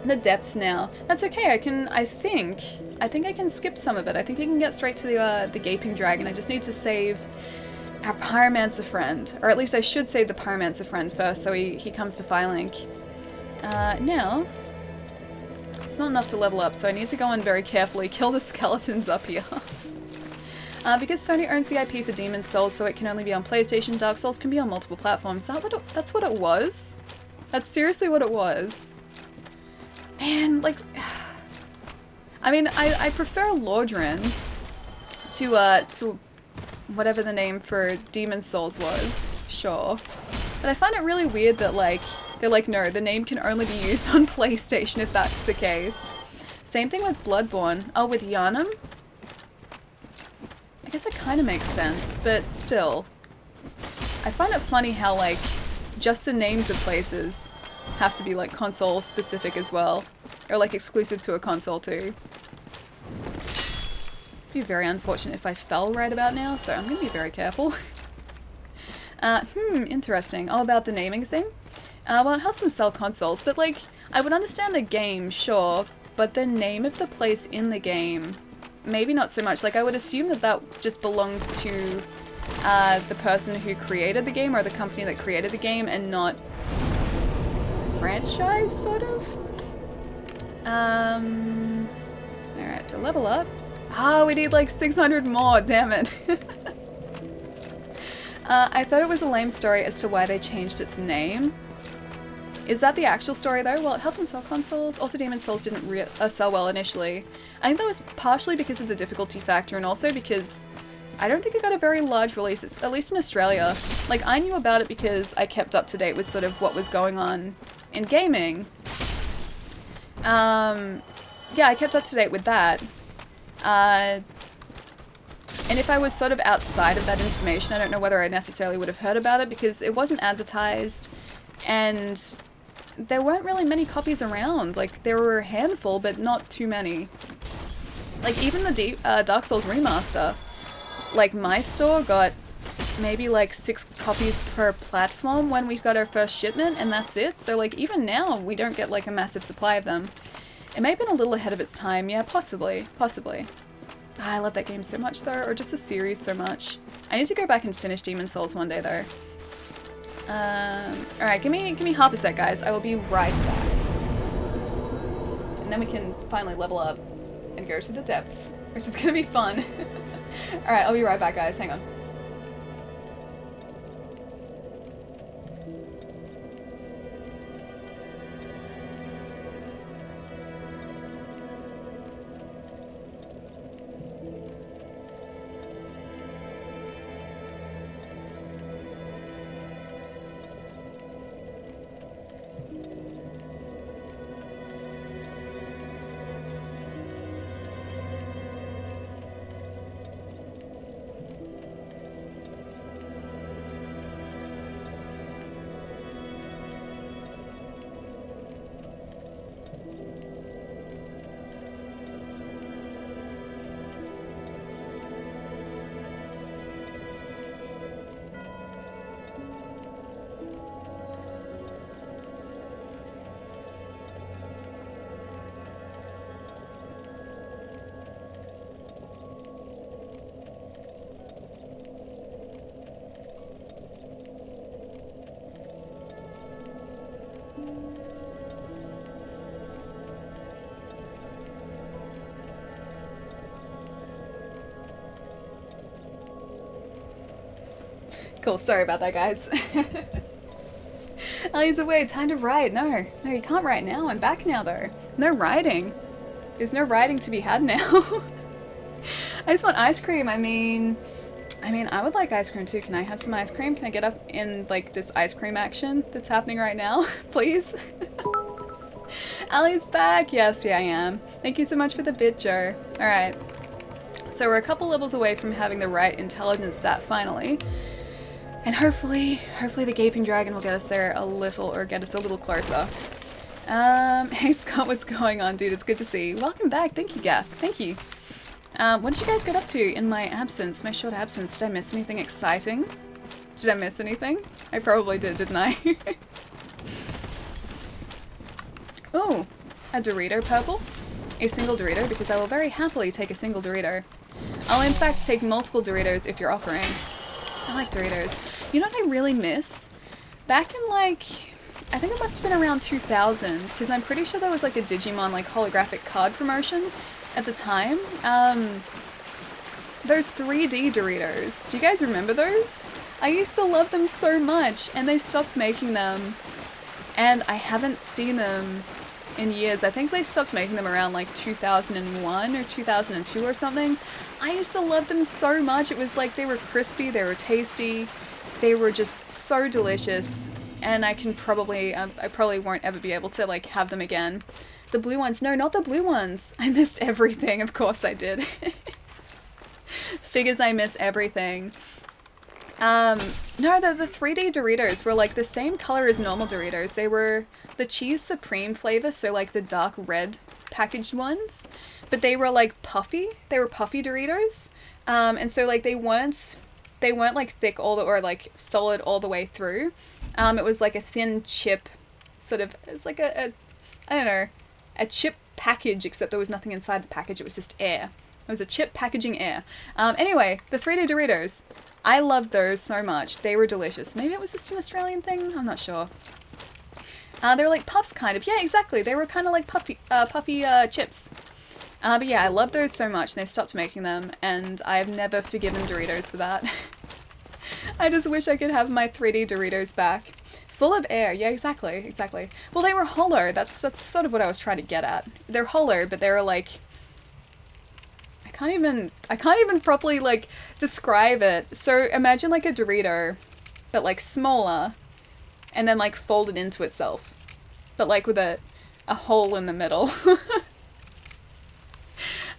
The depths now. That's okay, I think I can skip some of it. I think I can get straight to the Gaping Dragon. I just need to save our Pyromancer friend. Or at least I should save the Pyromancer friend first so he comes to Firelink. Now, it's not enough to level up, so I need to go in very carefully, kill the skeletons up here. Because Sony owns the IP for Demon Souls, so it can only be on PlayStation, Dark Souls can be on multiple platforms. That's what it was? That's seriously what it was? Man, like... I mean, I prefer Lordran to whatever the name for Demon Souls was, sure. But I find it really weird that, like, they're like, no, the name can only be used on PlayStation if that's the case. Same thing with Bloodborne. Oh, with Yharnam? I guess that kind of makes sense, but still. I find it funny how, like, just the names of places have to be, like, console specific as well. Or, like, exclusive to a console too. It'd be very unfortunate if I fell right about now, so I'm gonna be very careful. Interesting. All about the naming thing. Well, it helps them sell consoles, but like, I would understand the game, sure, but the name of the place in the game, maybe not so much. Like, I would assume that that just belonged to the person who created the game, or the company that created the game, and not franchise, sort of? Alright, so level up. Ah, we need like 600 more, damn it. I thought it was a lame story as to why they changed its name. Is that the actual story though? Well, it helps on sell consoles. Also, Demon's Souls didn't sell well initially. I think that was partially because of the difficulty factor, and also because I don't think it got a very large release, at least in Australia. Like, I knew about it because I kept up to date with sort of what was going on in gaming. Yeah, I kept up to date with that. And if I was sort of outside of that information, I don't know whether I necessarily would have heard about it, because it wasn't advertised, and there weren't really many copies around. Like, there were a handful, but not too many. Like, even the Dark Souls Remaster, like, my store got maybe like 6 copies per platform when we got our first shipment, and that's it. So, like, even now, we don't get like a massive supply of them. It may have been a little ahead of its time, yeah, possibly. I love that game so much though, or just the series so much. I need to go back and finish Demon's Souls one day though. Alright, give me half a sec, guys. I will be right back. And then we can finally level up and go to the depths, which is gonna be fun. Alright, I'll be right back, guys. Hang on. Cool, sorry about that, guys. Ellie's away, time to ride. No, you can't ride now. I'm back now, though. No riding. There's no riding to be had now. I just want ice cream. I mean, I would like ice cream too. Can I have some ice cream? Can I get up in, like, this ice cream action that's happening right now? Please? Allie's back. Yes, yeah, I am. Thank you so much for the bit, Joe. Alright. So we're a couple levels away from having the right intelligence stat, finally. And hopefully the Gaping Dragon will get us there a little, or get us a little closer. Hey Scott, what's going on, dude? It's good to see you. Welcome back. Thank you, Gath. Thank you. What did you guys get up to in my absence, my short absence? Did I miss anything exciting? Did I miss anything? I probably did, didn't I? Ooh, a Dorito purple? A single Dorito, because I will very happily take a single Dorito. I'll in fact take multiple Doritos if you're offering. I like Doritos. You know what I really miss? Back in like, I think it must have been around 2000, because I'm pretty sure there was like a Digimon like holographic card promotion at the time. Those 3D Doritos. Do you guys remember those? I used to love them so much, and they stopped making them. And I haven't seen them in years. I think they stopped making them around like 2001 or 2002 or something. I used to love them so much. It was like they were crispy, they were tasty, they were just so delicious, and I probably won't ever be able to like have them again. The blue ones, no, not the blue ones. I missed everything, of course I did. Figures I miss everything. No, the 3D Doritos were like the same color as normal Doritos. They were the cheese supreme flavor, so like the dark red packaged ones, but they were like puffy. They were puffy Doritos, and so like they weren't like thick or like solid all the way through. It was like a thin chip, sort of, it was like I don't know, a chip package, except there was nothing inside the package, it was just air. It was a chip packaging air. Anyway, the 3D Doritos. I loved those so much. They were delicious. Maybe it was just an Australian thing? I'm not sure. They were like puffs, kind of. Yeah, exactly. They were kind of like puffy chips. But yeah, I loved those so much, and they stopped making them, and I've never forgiven Doritos for that. I just wish I could have my 3D Doritos back. Full of air. Yeah, exactly. Well, they were hollow. That's sort of what I was trying to get at. They're hollow, but they were like... I can't even properly, like, describe it. So imagine, like, a Dorito, but, like, smaller, and then, like, folded into itself. But, like, with a hole in the middle.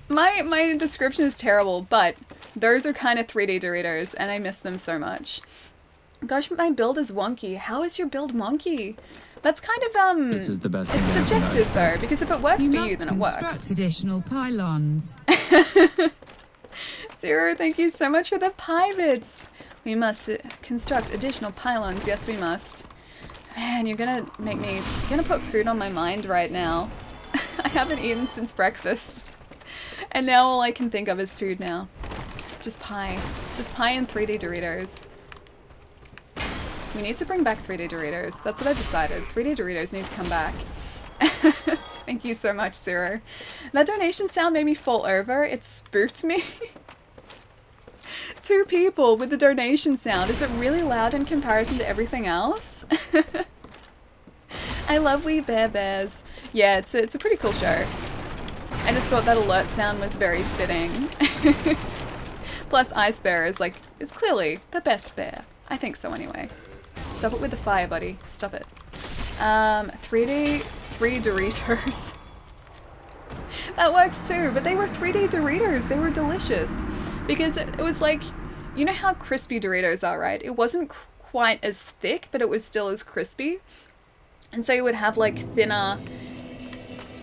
My description is terrible, but those are kind of 3D Doritos, and I miss them so much. Gosh, my build is wonky. How is your build wonky? That's kind of, This is the best it's subjective, though, because if it works for you, then it works. Construct additional pylons. Zero, thank you so much for the pie bits. We must construct additional pylons. Yes, we must. Man, you're gonna put food on my mind right now. I haven't eaten since breakfast. And now all I can think of is food now. Just pie. Just pie and 3D Doritos. We need to bring back 3D Doritos. That's what I decided. 3D Doritos need to come back. Thank you so much, Zero. That donation sound made me fall over. It spooked me. 2 people with the donation sound. Is it really loud in comparison to everything else? I love We Bear Bears. Yeah, it's a pretty cool show. I just thought that alert sound was very fitting. Plus Ice Bear is clearly the best bear. I think so anyway. Stop it with the fire, buddy. Stop it. 3 Doritos. That works too, but they were 3D Doritos. They were delicious. Because it was like, you know how crispy Doritos are, right? It wasn't quite as thick, but it was still as crispy. And so you would have like thinner,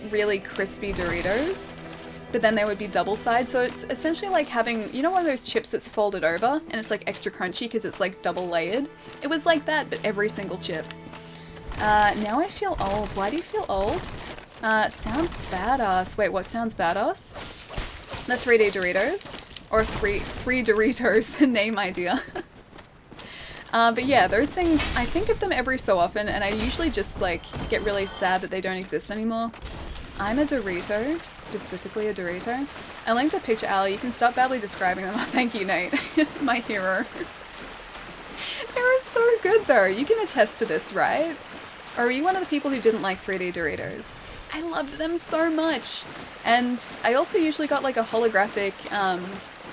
really crispy Doritos, but then they would be double side. So it's essentially like having, you know, one of those chips that's folded over and it's like extra crunchy because it's like double layered. It was like that, but every single chip. Now I feel old. Why do you feel old? Sound badass. Wait, what sounds badass? The 3D Doritos. Or three Doritos, the name idea. But yeah, those things, I think of them every so often, and I usually just like get really sad that they don't exist anymore. I'm a Dorito, specifically a Dorito. I linked a picture, Ali. You can stop badly describing them. Oh, thank you, Nate. My hero. They were so good though. You can attest to this, right? Or were you one of the people who didn't like 3D Doritos? I loved them so much. And I also usually got like a holographic,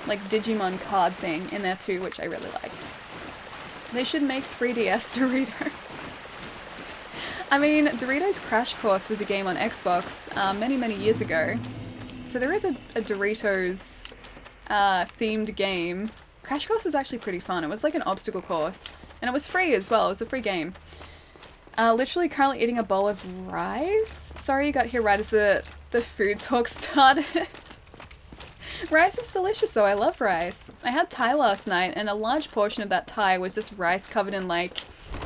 like Digimon card thing in there too, which I really liked. They should make 3DS Doritos. I mean, Doritos Crash Course was a game on Xbox many years ago. So there is a Doritos themed game. Crash Course was actually pretty fun. It was like an obstacle course. And it was free as well. It was a free game. Literally currently eating a bowl of rice. Sorry you got here right as the food talk started. Rice is delicious though, I love rice. I had Thai last night and a large portion of that Thai was just rice covered in like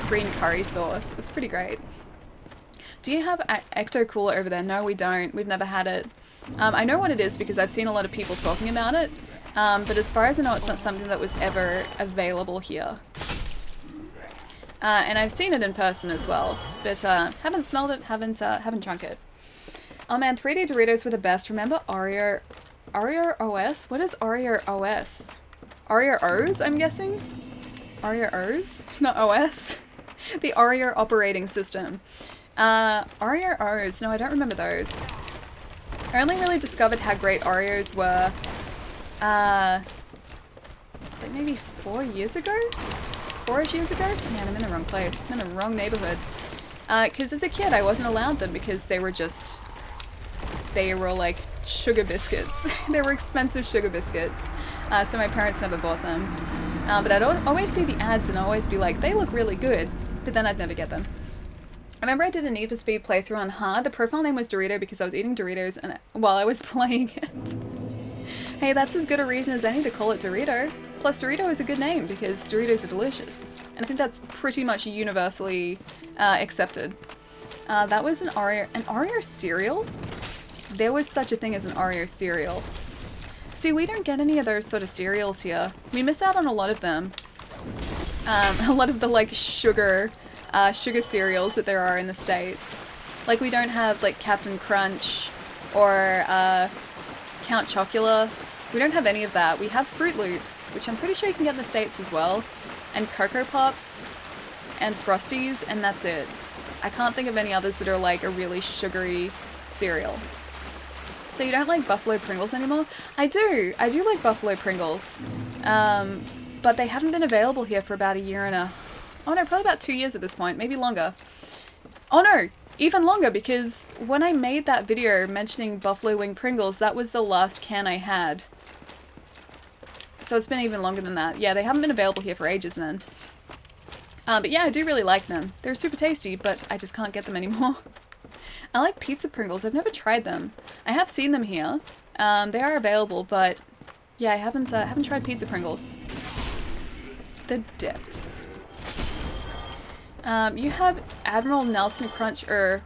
green curry sauce. It was pretty great. Do you have Ecto Cooler over there? No, we don't. We've never had it. I know what it is because I've seen a lot of people talking about it. But as far as I know, it's not something that was ever available here. And I've seen it in person as well, but haven't smelled it, haven't drunk it. Oh man, 3D Doritos were the best. Remember Oreo OS? What is Oreo OS? Oreo O's, I'm guessing? Oreo O's? Not OS? The Oreo operating system. Oreo O's. No, I don't remember those. I only really discovered how great Oreos were, like maybe 4 years ago? 4-ish years ago? Man, I'm in the wrong place. I'm in the wrong neighborhood. Because as a kid, I wasn't allowed them because they were like sugar biscuits. They were expensive sugar biscuits. So my parents never bought them. But I'd always see the ads and always be like, they look really good. But then I'd never get them. I remember I did a Need for Speed playthrough on hard. The profile name was Dorito because I was eating Doritos while I was playing it. Hey, that's as good a reason as any to call it Dorito. Plus Dorito is a good name because Doritos are delicious. And I think that's pretty much universally accepted. That was an Oreo cereal? There was such a thing as an Oreo cereal. See, we don't get any of those sort of cereals here. We miss out on a lot of them. A lot of the like sugar cereals that there are in the States. Like we don't have like Captain Crunch or Count Chocula. We don't have any of that. We have Fruit Loops, which I'm pretty sure you can get in the States as well, and Cocoa Pops and Frosties, and that's it. I can't think of any others that are like a really sugary cereal. So you don't like Buffalo Pringles anymore? I do like Buffalo Pringles. But they haven't been available here for about a year and oh no, probably about 2 years at this point, maybe longer. Oh no, even longer, because when I made that video mentioning Buffalo Wing Pringles, that was the last can I had. So it's been even longer than that. Yeah, they haven't been available here for ages then. But yeah, I do really like them. They're super tasty, but I just can't get them anymore. I like pizza Pringles. I've never tried them. I have seen them here. They are available, but yeah, I haven't tried pizza Pringles. The depths. You have Admiral Nelson Crunch or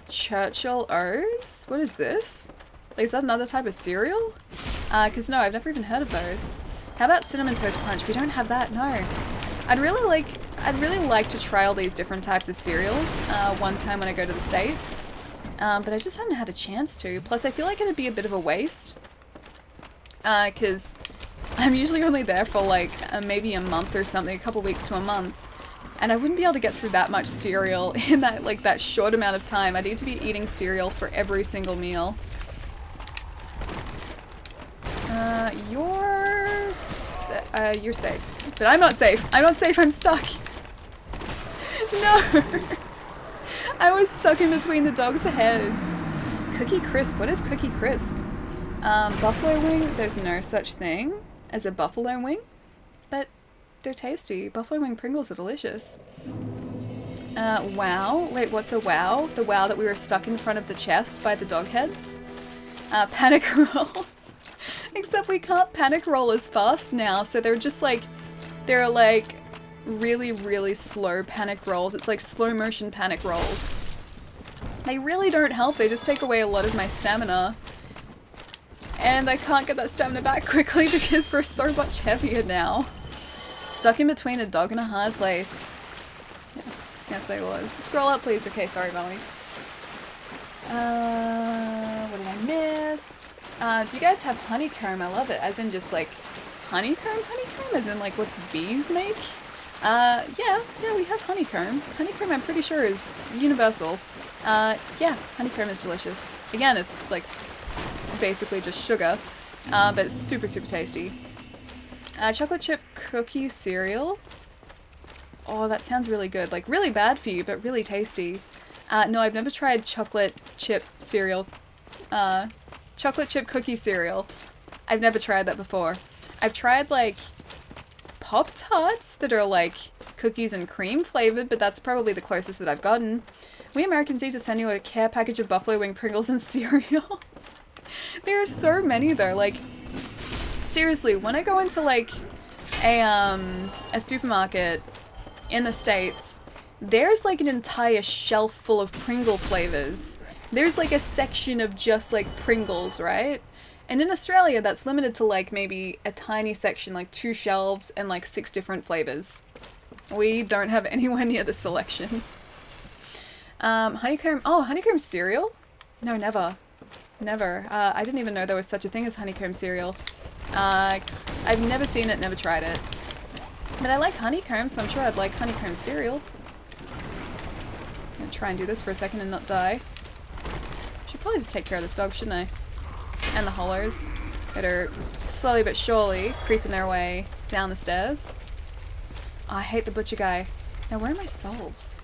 Churchill O's? What is this? Like, is that another type of cereal? Because no, I've never even heard of those. How about Cinnamon Toast Crunch? We don't have that, no. I'd really like to try all these different types of cereals one time when I go to the States. But I just haven't had a chance to. Plus, I feel like it'd be a bit of a waste. Because I'm usually only there for like maybe a month or something, a couple weeks to a month. And I wouldn't be able to get through that much cereal in that short amount of time. I need to be eating cereal for every single meal. You're safe. But I'm not safe. I'm not safe, I'm stuck. No! I was stuck in between the dogs' heads. Cookie Crisp. What is Cookie Crisp? Buffalo Wing. There's no such thing as a buffalo wing. But they're tasty. Buffalo Wing Pringles are delicious. Wow. Wait, what's a wow? The wow that we were stuck in front of the chest by the dog heads? Panic rolls. Except we can't panic roll as fast now, so they're just like, they're like really, really slow panic rolls. It's like slow motion panic rolls. They really don't help. They just take away a lot of my stamina. And I can't get that stamina back quickly because we're so much heavier now. Stuck in between a dog and a hard place. Yes, I was. Scroll up, please. Okay, sorry, Molly. What did I miss? Do you guys have honeycomb? I love it. As in just like honeycomb? As in like what the bees make? Yeah, we have honeycomb. Honeycomb I'm pretty sure is universal. Yeah, honeycomb is delicious. Again, it's like basically just sugar, but it's super, super tasty. Chocolate chip cookie cereal. Oh, that sounds really good. Like really bad for you, but really tasty. No, I've never tried chocolate chip cereal. Chocolate chip cookie cereal. I've never tried that before. I've tried like Pop-Tarts that are like cookies and cream flavored, but that's probably the closest that I've gotten. We Americans need to send you a care package of Buffalo Wing Pringles and cereals. There are so many though. Like seriously, when I go into like a supermarket in the States, there's like an entire shelf full of Pringle flavors. There's like a section of just like Pringles, right? And in Australia, that's limited to like maybe a tiny section, like 2 shelves and like 6 different flavors. We don't have anywhere near the selection. Honeycomb. Oh, honeycomb cereal? No, never. Never. I didn't even know there was such a thing as honeycomb cereal. I've never seen it, never tried it. But I like honeycomb, so I'm sure I'd like honeycomb cereal. I'm gonna try and do this for a second and not die. Should probably just take care of this dog, shouldn't I? And the hollows that are slowly but surely creeping their way down the stairs. Oh, I hate the butcher guy. Now, where are my souls?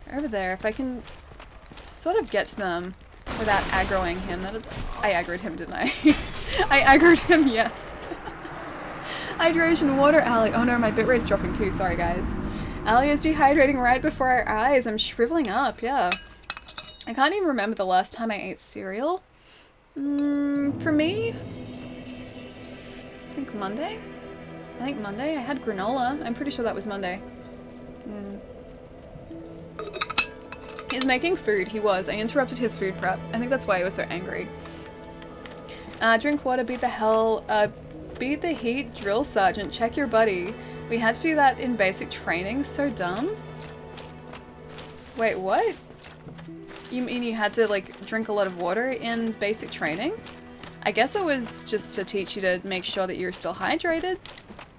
They're over there. If I can sort of get to them without aggroing him. I aggroed him, didn't I? I aggroed him, yes. Hydration water, Allie. Oh no, my bitrate's dropping too. Sorry, guys. Allie is dehydrating right before our eyes. I'm shriveling up, yeah. I can't even remember the last time I ate cereal. For me, I think Monday? I think Monday I had granola. I'm pretty sure that was Monday. He's making food. He was. I interrupted his food prep. I think that's why he was so angry. Drink water, beat the heat, drill sergeant, check your buddy. We had to do that in basic training. So dumb. Wait, what? You mean you had to, like, drink a lot of water in basic training? I guess it was just to teach you to make sure that you're still hydrated.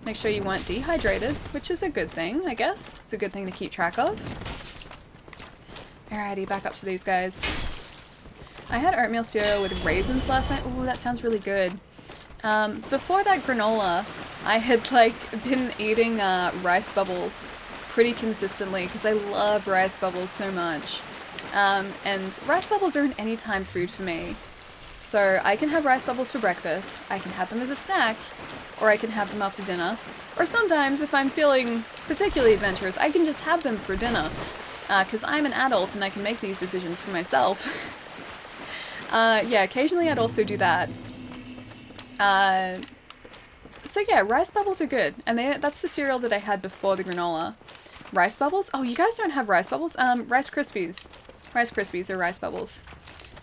Make sure you weren't dehydrated, which is a good thing, I guess. It's a good thing to keep track of. Alrighty, back up to these guys. I had oatmeal cereal with raisins last night. Ooh, that sounds really good. Before that granola, I had, like, been eating rice bubbles pretty consistently because I love rice bubbles so much. And rice bubbles are an anytime food for me. So I can have rice bubbles for breakfast, I can have them as a snack, or I can have them after dinner. Or sometimes, if I'm feeling particularly adventurous, I can just have them for dinner. Because I'm an adult and I can make these decisions for myself. Yeah, occasionally I'd also do that. So yeah, rice bubbles are good. And that's the cereal that I had before the granola. Rice bubbles? Oh, you guys don't have rice bubbles? Rice Krispies. Rice Krispies are rice bubbles.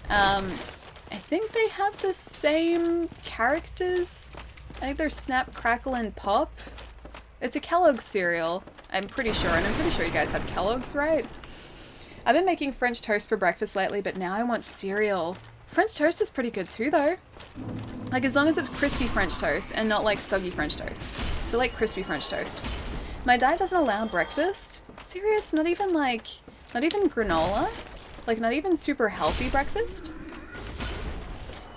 I think they have the same characters. I think they're Snap, Crackle, and Pop. It's a Kellogg's cereal, I'm pretty sure, and I'm pretty sure you guys have Kellogg's, right? I've been making French toast for breakfast lately, but now I want cereal. French toast is pretty good too, though. Like, as long as it's crispy French toast and not, like, soggy French toast. So, like, crispy French toast. My diet doesn't allow breakfast. Serious? Not even granola? Like, not even super healthy breakfast?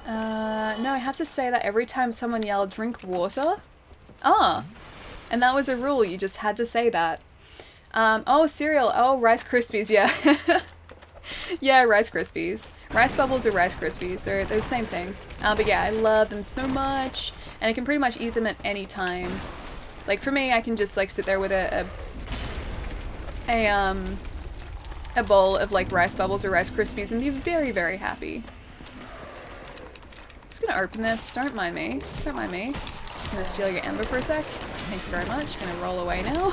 No, I have to say that every time someone yelled, drink water. Ah. And that was a rule, you just had to say that. Oh, cereal. Oh, Rice Krispies, yeah. Yeah, Rice Krispies. Rice Bubbles are Rice Krispies. They're the same thing. But yeah, I love them so much. And I can pretty much eat them at any time. Like, for me, I can just, like, sit there with a bowl of, like, Rice Bubbles or Rice Krispies and be very, very happy. Just gonna open this. Don't mind me. Don't mind me. Just gonna steal your ember for a sec. Thank you very much. Gonna roll away now.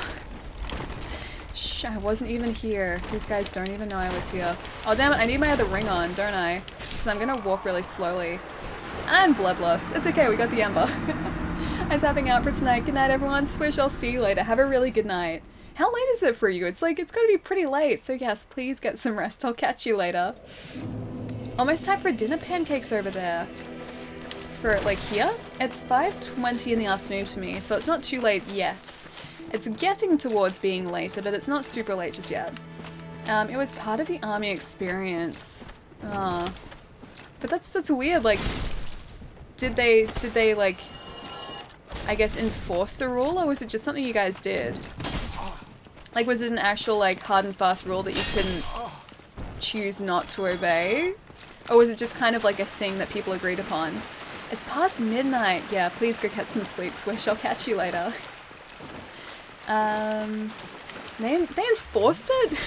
Shh, I wasn't even here. These guys don't even know I was here. Oh, damn it. I need my other ring on, don't I? Because I'm gonna walk really slowly. I'm bloodless. It's okay. We got the ember. I'm tapping out for tonight. Good night, everyone. Swish, I'll see you later. Have a really good night. How late is it for you? It's like, it's gotta be pretty late. So yes, please get some rest. I'll catch you later. Almost time for dinner pancakes over there. For, like, here? It's 5:20 in the afternoon for me, so it's not too late yet. It's getting towards being later, but it's not super late just yet. It was part of the army experience. But that's weird, like, did they, like, I guess enforce the rule, or was it just something you guys did? Like, was it an actual, like, hard and fast rule that you couldn't choose not to obey? Or was it just kind of like a thing that people agreed upon? It's past midnight. Yeah, please go get some sleep, Swish. I'll catch you later. They enforced it?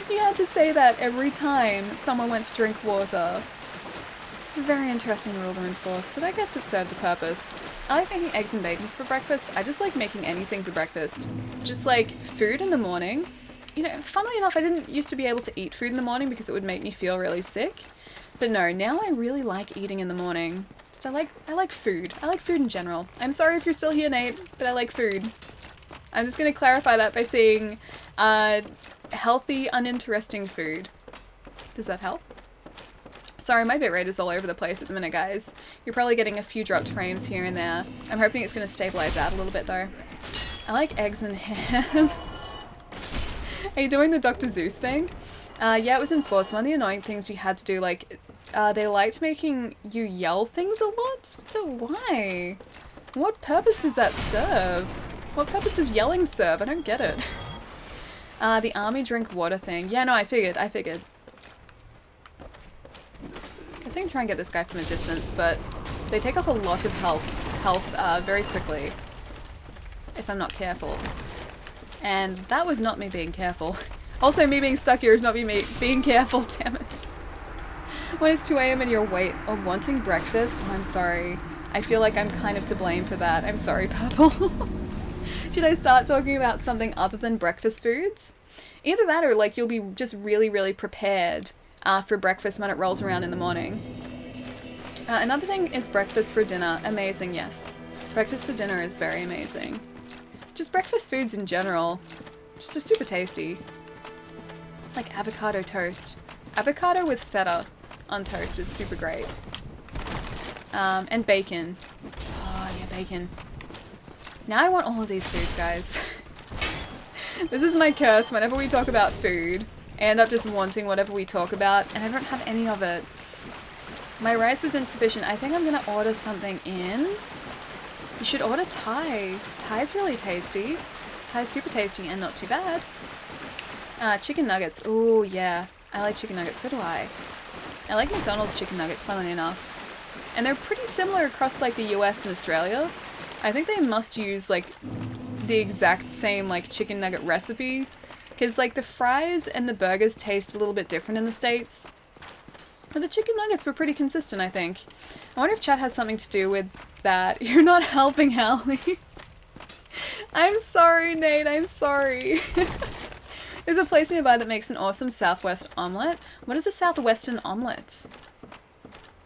You had to say that every time someone went to drink water. It's a very interesting rule to enforce, but I guess it served a purpose. I like making eggs and bacon for breakfast. I just like making anything for breakfast. Just like food in the morning. You know, funnily enough, I didn't used to be able to eat food in the morning because it would make me feel really sick. But no, now I really like eating in the morning. Just I like food. I like food in general. I'm sorry if you're still here, Nate, but I like food. I'm just gonna clarify that by saying healthy, uninteresting food. Does that help? Sorry, my bitrate is all over the place at the minute, guys. You're probably getting a few dropped frames here and there. I'm hoping it's gonna stabilize out a little bit though. I like eggs and ham. Are you doing the Dr. Zeus thing? Yeah, it was enforced. One of the annoying things you had to do, like, they liked making you yell things a lot? But why? What purpose does that serve? What purpose does yelling serve? I don't get it. The army drink water thing. Yeah, no, I figured. I guess I can try and get this guy from a distance, but they take off a lot of health very quickly. If I'm not careful. And that was not me being careful. Also, me being stuck here is not me being careful, damn it. When it's 2 AM and you're wanting breakfast, oh, I'm sorry. I feel like I'm kind of to blame for that. I'm sorry, Purple. Should I start talking about something other than breakfast foods? Either that or like you'll be just really, really prepared for breakfast when it rolls around in the morning. Another thing is breakfast for dinner. Amazing, yes. Breakfast for dinner is very amazing. Just breakfast foods in general. Just are super tasty. Like avocado toast. Avocado with feta on toast is super great. And bacon. Oh yeah, bacon. Now I want all of these foods, guys. This is my curse. Whenever we talk about food, I end up just wanting whatever we talk about, and I don't have any of it. My rice was insufficient. I think I'm gonna order something in. You should order Thai. Thai's really tasty. Thai's super tasty and not too bad. Chicken nuggets. Oh yeah, I like chicken nuggets. So do I. I like McDonald's chicken nuggets, funnily enough. And they're pretty similar across like the US and Australia. I think they must use like the exact same like chicken nugget recipe. Because like the fries and the burgers taste a little bit different in the States. But the chicken nuggets were pretty consistent, I think. I wonder if chat has something to do with that. You're not helping, Hallie. I'm sorry, Nate. I'm sorry. There's a place nearby that makes an awesome Southwest omelette. What is a Southwestern omelette?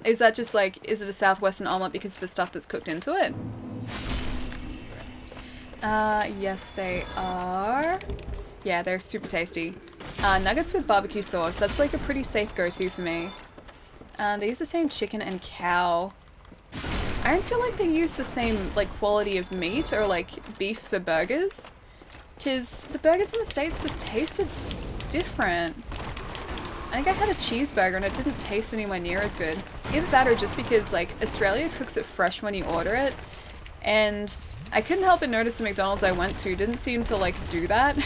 Is that just like, is it a Southwestern omelette because of the stuff that's cooked into it? Yes, they are. Yeah, they're super tasty. Nuggets with barbecue sauce. That's like a pretty safe go-to for me. They use the same chicken and cow. I don't feel like they use the same like quality of meat or like beef for burgers. Because the burgers in the States just tasted different. I think I had a cheeseburger and it didn't taste anywhere near as good. Either that or just because like Australia cooks it fresh when you order it. And I couldn't help but notice the McDonald's I went to didn't seem to like do that.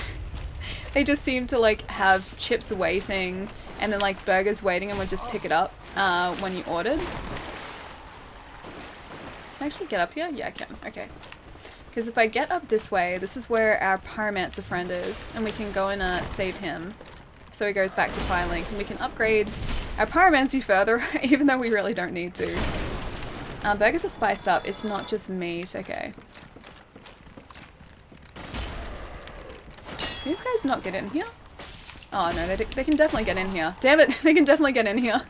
They just seemed to like have chips waiting and then like burgers waiting and would just pick it up when you ordered. Can I actually get up here? Yeah, I can. Okay. Because if I get up this way, this is where our pyromancer friend is, and we can go and save him. So he goes back to Firelink, and we can upgrade our pyromancy further, even though we really don't need to. Burgers are spiced up. It's not just meat. Okay. Can these guys not get in here? Oh no, they can definitely get in here. Damn it, they can definitely get in here.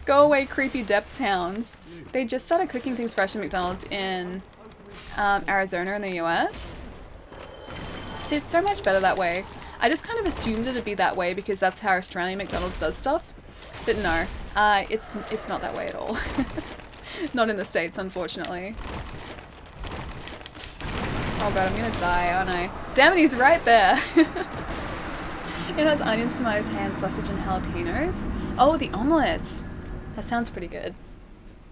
Go away, creepy depths hounds. They just started cooking things fresh in McDonald's in Arizona in the US. See, it's so much better that way. I just kind of assumed it'd be that way because that's how Australian McDonald's does stuff. But no, it's not that way at all. Not in the States, unfortunately. Oh god, I'm gonna die, aren't I? Damn it, he's right there! It has onions, tomatoes, ham, sausage, and jalapenos. Oh, the omelette! That sounds pretty good.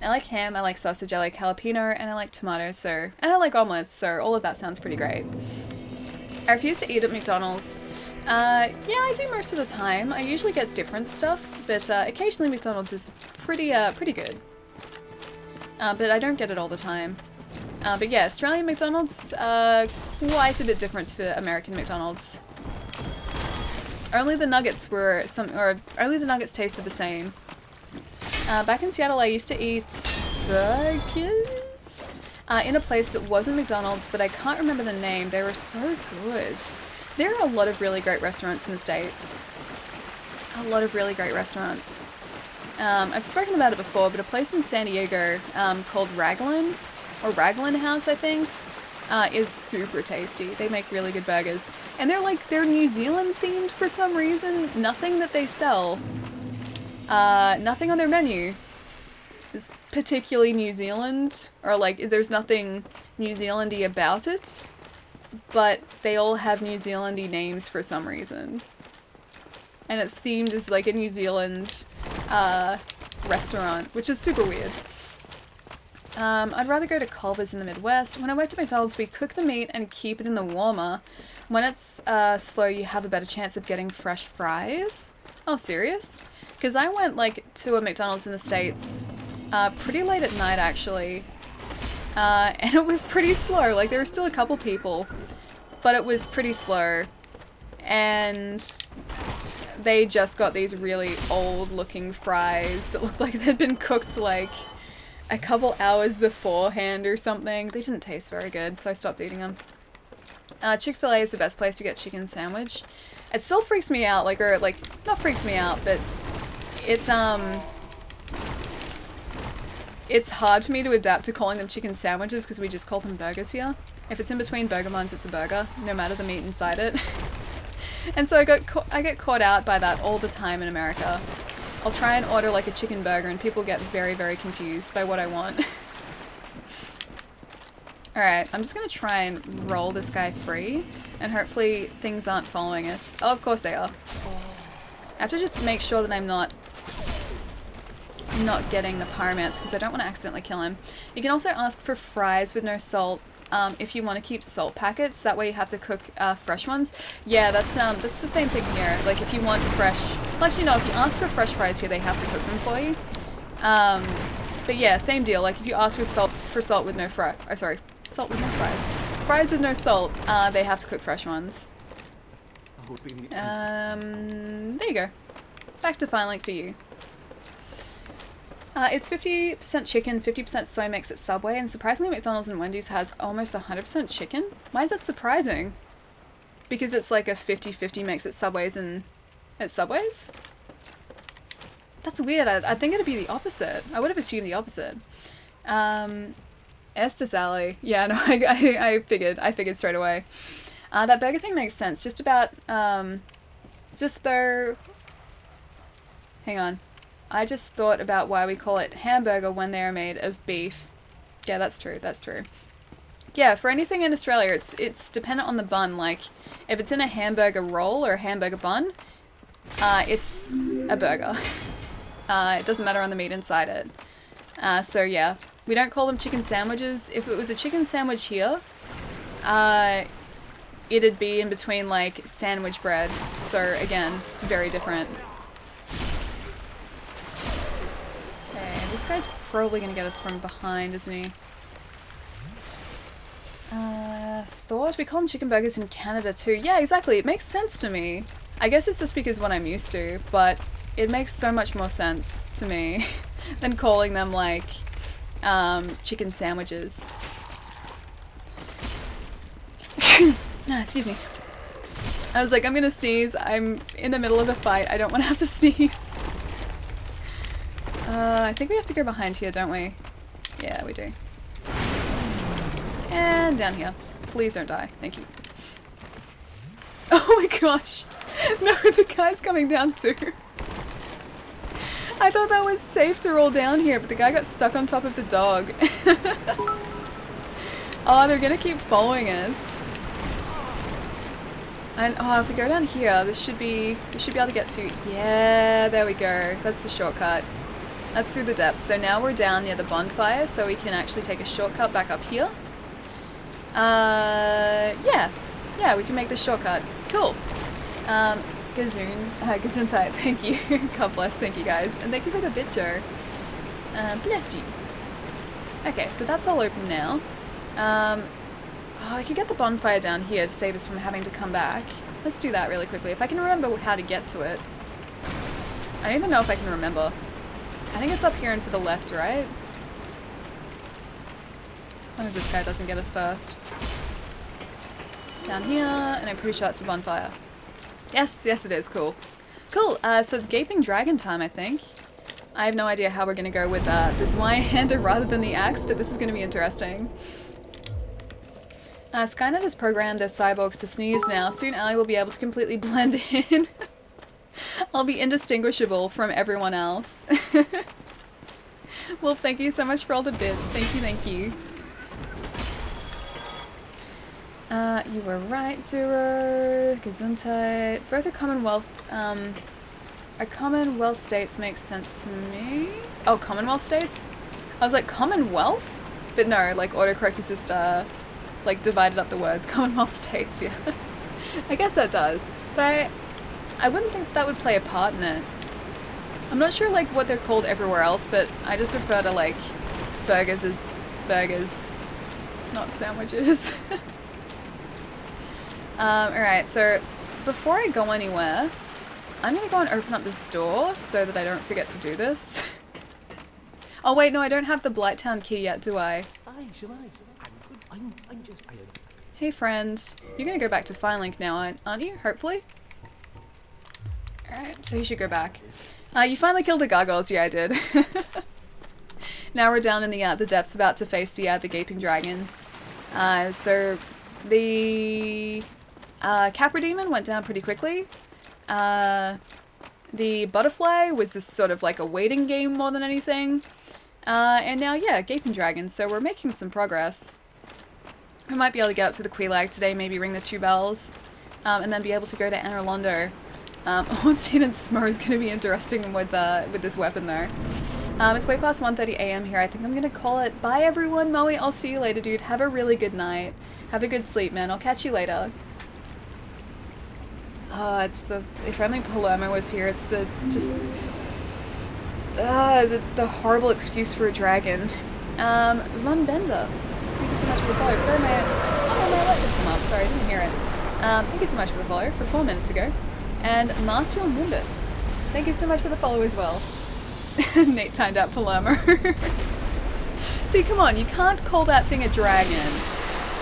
I like ham, I like sausage, I like jalapeno, and I like tomatoes, so... And I like omelets, so all of that sounds pretty great. I refuse to eat at McDonald's. Yeah, I do most of the time. I usually get different stuff, but occasionally McDonald's is pretty good. But I don't get it all the time. But yeah, Australian McDonald's, quite a bit different to American McDonald's. Only the nuggets only the nuggets tasted the same. Back in Seattle, I used to eat burgers in a place that wasn't McDonald's, but I can't remember the name. They were so good. There are a lot of really great restaurants in the States. A lot of really great restaurants. I've spoken about it before, but a place in San Diego called Raglan, or Raglan House, I think, is super tasty. They make really good burgers. And they're New Zealand themed for some reason. Nothing that they sell, nothing on their menu is particularly New Zealand, or like there's nothing New Zealandy about it, but they all have New Zealandy names for some reason. And it's themed as like a New Zealand restaurant, which is super weird. I'd rather go to Culver's in the Midwest. When I worked at McDonald's, we cook the meat and keep it in the warmer. When it's slow, you have a better chance of getting fresh fries. Oh, serious? Because I went like to a McDonald's in the States pretty late at night, actually. And it was pretty slow. Like, there were still a couple people, but it was pretty slow. And they just got these really old looking fries that looked like they'd been cooked like a couple hours beforehand or something. They didn't taste very good, so I stopped eating them. Chick-fil-A is the best place to get chicken sandwich. It still freaks me out, like, or, like, not freaks me out, but it's hard for me to adapt to calling them chicken sandwiches because we just call them burgers here. If it's in between burger buns, it's a burger, no matter the meat inside it. And so I get caught out by that all the time in America. I'll try and order like a chicken burger and people get very, very confused by what I want. Alright, I'm just gonna try and roll this guy free, and hopefully things aren't following us. Oh, of course they are. I have to just make sure that I'm not getting the pyromancer because I don't want to accidentally kill him. You can also ask for fries with no salt if you want to keep salt packets. That way you have to cook fresh ones. Yeah, that's the same thing here. Like if you want fresh, well, actually no, if you ask for fresh fries here, they have to cook them for you. But yeah, same deal. Like if you ask for salt with no fries, or sorry, salt with no fries, fries with no salt, they have to cook fresh ones. There you go. Back to Fine Link for you. It's 50% chicken, 50% soy mix at Subway, and surprisingly McDonald's and Wendy's has almost 100% chicken. Why is that surprising? Because it's like a 50-50 mix at Subways and at Subways? That's weird. I think it'd be the opposite. I would have assumed the opposite. Estes Alley. Yeah, no, I figured straight away. That burger thing makes sense. Just about, just though... Hang on. I just thought about why we call it hamburger when they are made of beef. Yeah, that's true, that's true. Yeah, for anything in Australia, it's dependent on the bun. Like, if it's in a hamburger roll or a hamburger bun, it's a burger. It doesn't matter on the meat inside it. So yeah, we don't call them chicken sandwiches. If it was a chicken sandwich here, it'd be in between like sandwich bread. So again, very different. This guy's probably gonna get us from behind, isn't he? Thought we call them chicken burgers in Canada too. Yeah, exactly. It makes sense to me. I guess it's just because what I'm used to, but it makes so much more sense to me than calling them like chicken sandwiches. Excuse me. I was like, I'm gonna sneeze. I'm in the middle of a fight. I don't want to have to sneeze. I think we have to go behind here, don't we? Yeah, we do. And down here. Please don't die. Thank you. Oh my gosh! No, the guy's coming down too. I thought that was safe to roll down here, but the guy got stuck on top of the dog. Oh, they're gonna keep following us. And oh, if we go down here, we should be able to get to. Yeah, there we go. That's the shortcut. That's through the depths. So now we're down near the bonfire, so we can actually take a shortcut back up here. Yeah, we can make this shortcut. Cool. Gesundheit, thank you. God bless, thank you guys. And thank you for the bit, Joe. Bless you. Okay, so that's all open now. Oh, I could get the bonfire down here to save us from having to come back. Let's do that really quickly. If I can remember how to get to it. I don't even know if I can remember. I think it's up here and to the left, right? As long as this guy doesn't get us first. Down here, and I'm pretty sure it's the bonfire. Yes, yes it is, cool. Cool, so it's Gaping Dragon time, I think. I have no idea how we're gonna go with this Wire-hander rather than the axe, but this is gonna be interesting. Skynet has programmed their cyborgs to sneeze now. Soon Allie will be able to completely blend in. I'll be indistinguishable from everyone else. Wolf, thank you so much for all the bits. Thank you, thank you. You were right, Zero. Gesundheit. Both are Commonwealth states make sense to me. Oh, Commonwealth states? I was like, Commonwealth? But no, like autocorrect is just like divided up the words. Commonwealth states, yeah. I guess that does. But I wouldn't think that would play a part in it. I'm not sure like what they're called everywhere else, but I just refer to like burgers as burgers, not sandwiches. Alright, so before I go anywhere, I'm gonna go and open up this door so that I don't forget to do this. Oh wait, no, I don't have the Blighttown key yet, do I? I'm just. Hey friend, you're gonna go back to Firelink now, aren't you? Hopefully? Alright, so you should go back. You finally killed the gargoyles, yeah I did. Now we're down in the depths about to face the Gaping Dragon. So the Capra Demon went down pretty quickly. The Butterfly was just sort of like a waiting game more than anything. And now, yeah, Gaping Dragon, so we're making some progress. We might be able to get up to the Quelaag today, maybe ring the 2 bells, and then be able to go to Anor Londo. Ornstein and Smo is going to be interesting with this weapon though. It's way past 1:30 AM here. I think I'm going to call it. Bye everyone, Moe. I'll see you later, dude. Have a really good night. Have a good sleep, man. I'll catch you later. It's the... If only Palermo was here, it's the... just... the horrible excuse for a dragon. Von Bender. Thank you so much for the follow. Sorry, my light didn't come up. Sorry, I didn't hear it. Thank you so much for the follow for 4 minutes ago. And Martial Nimbus. Thank you so much for the follow as well. Nate timed out Palermo. See, come on, you can't call that thing a dragon.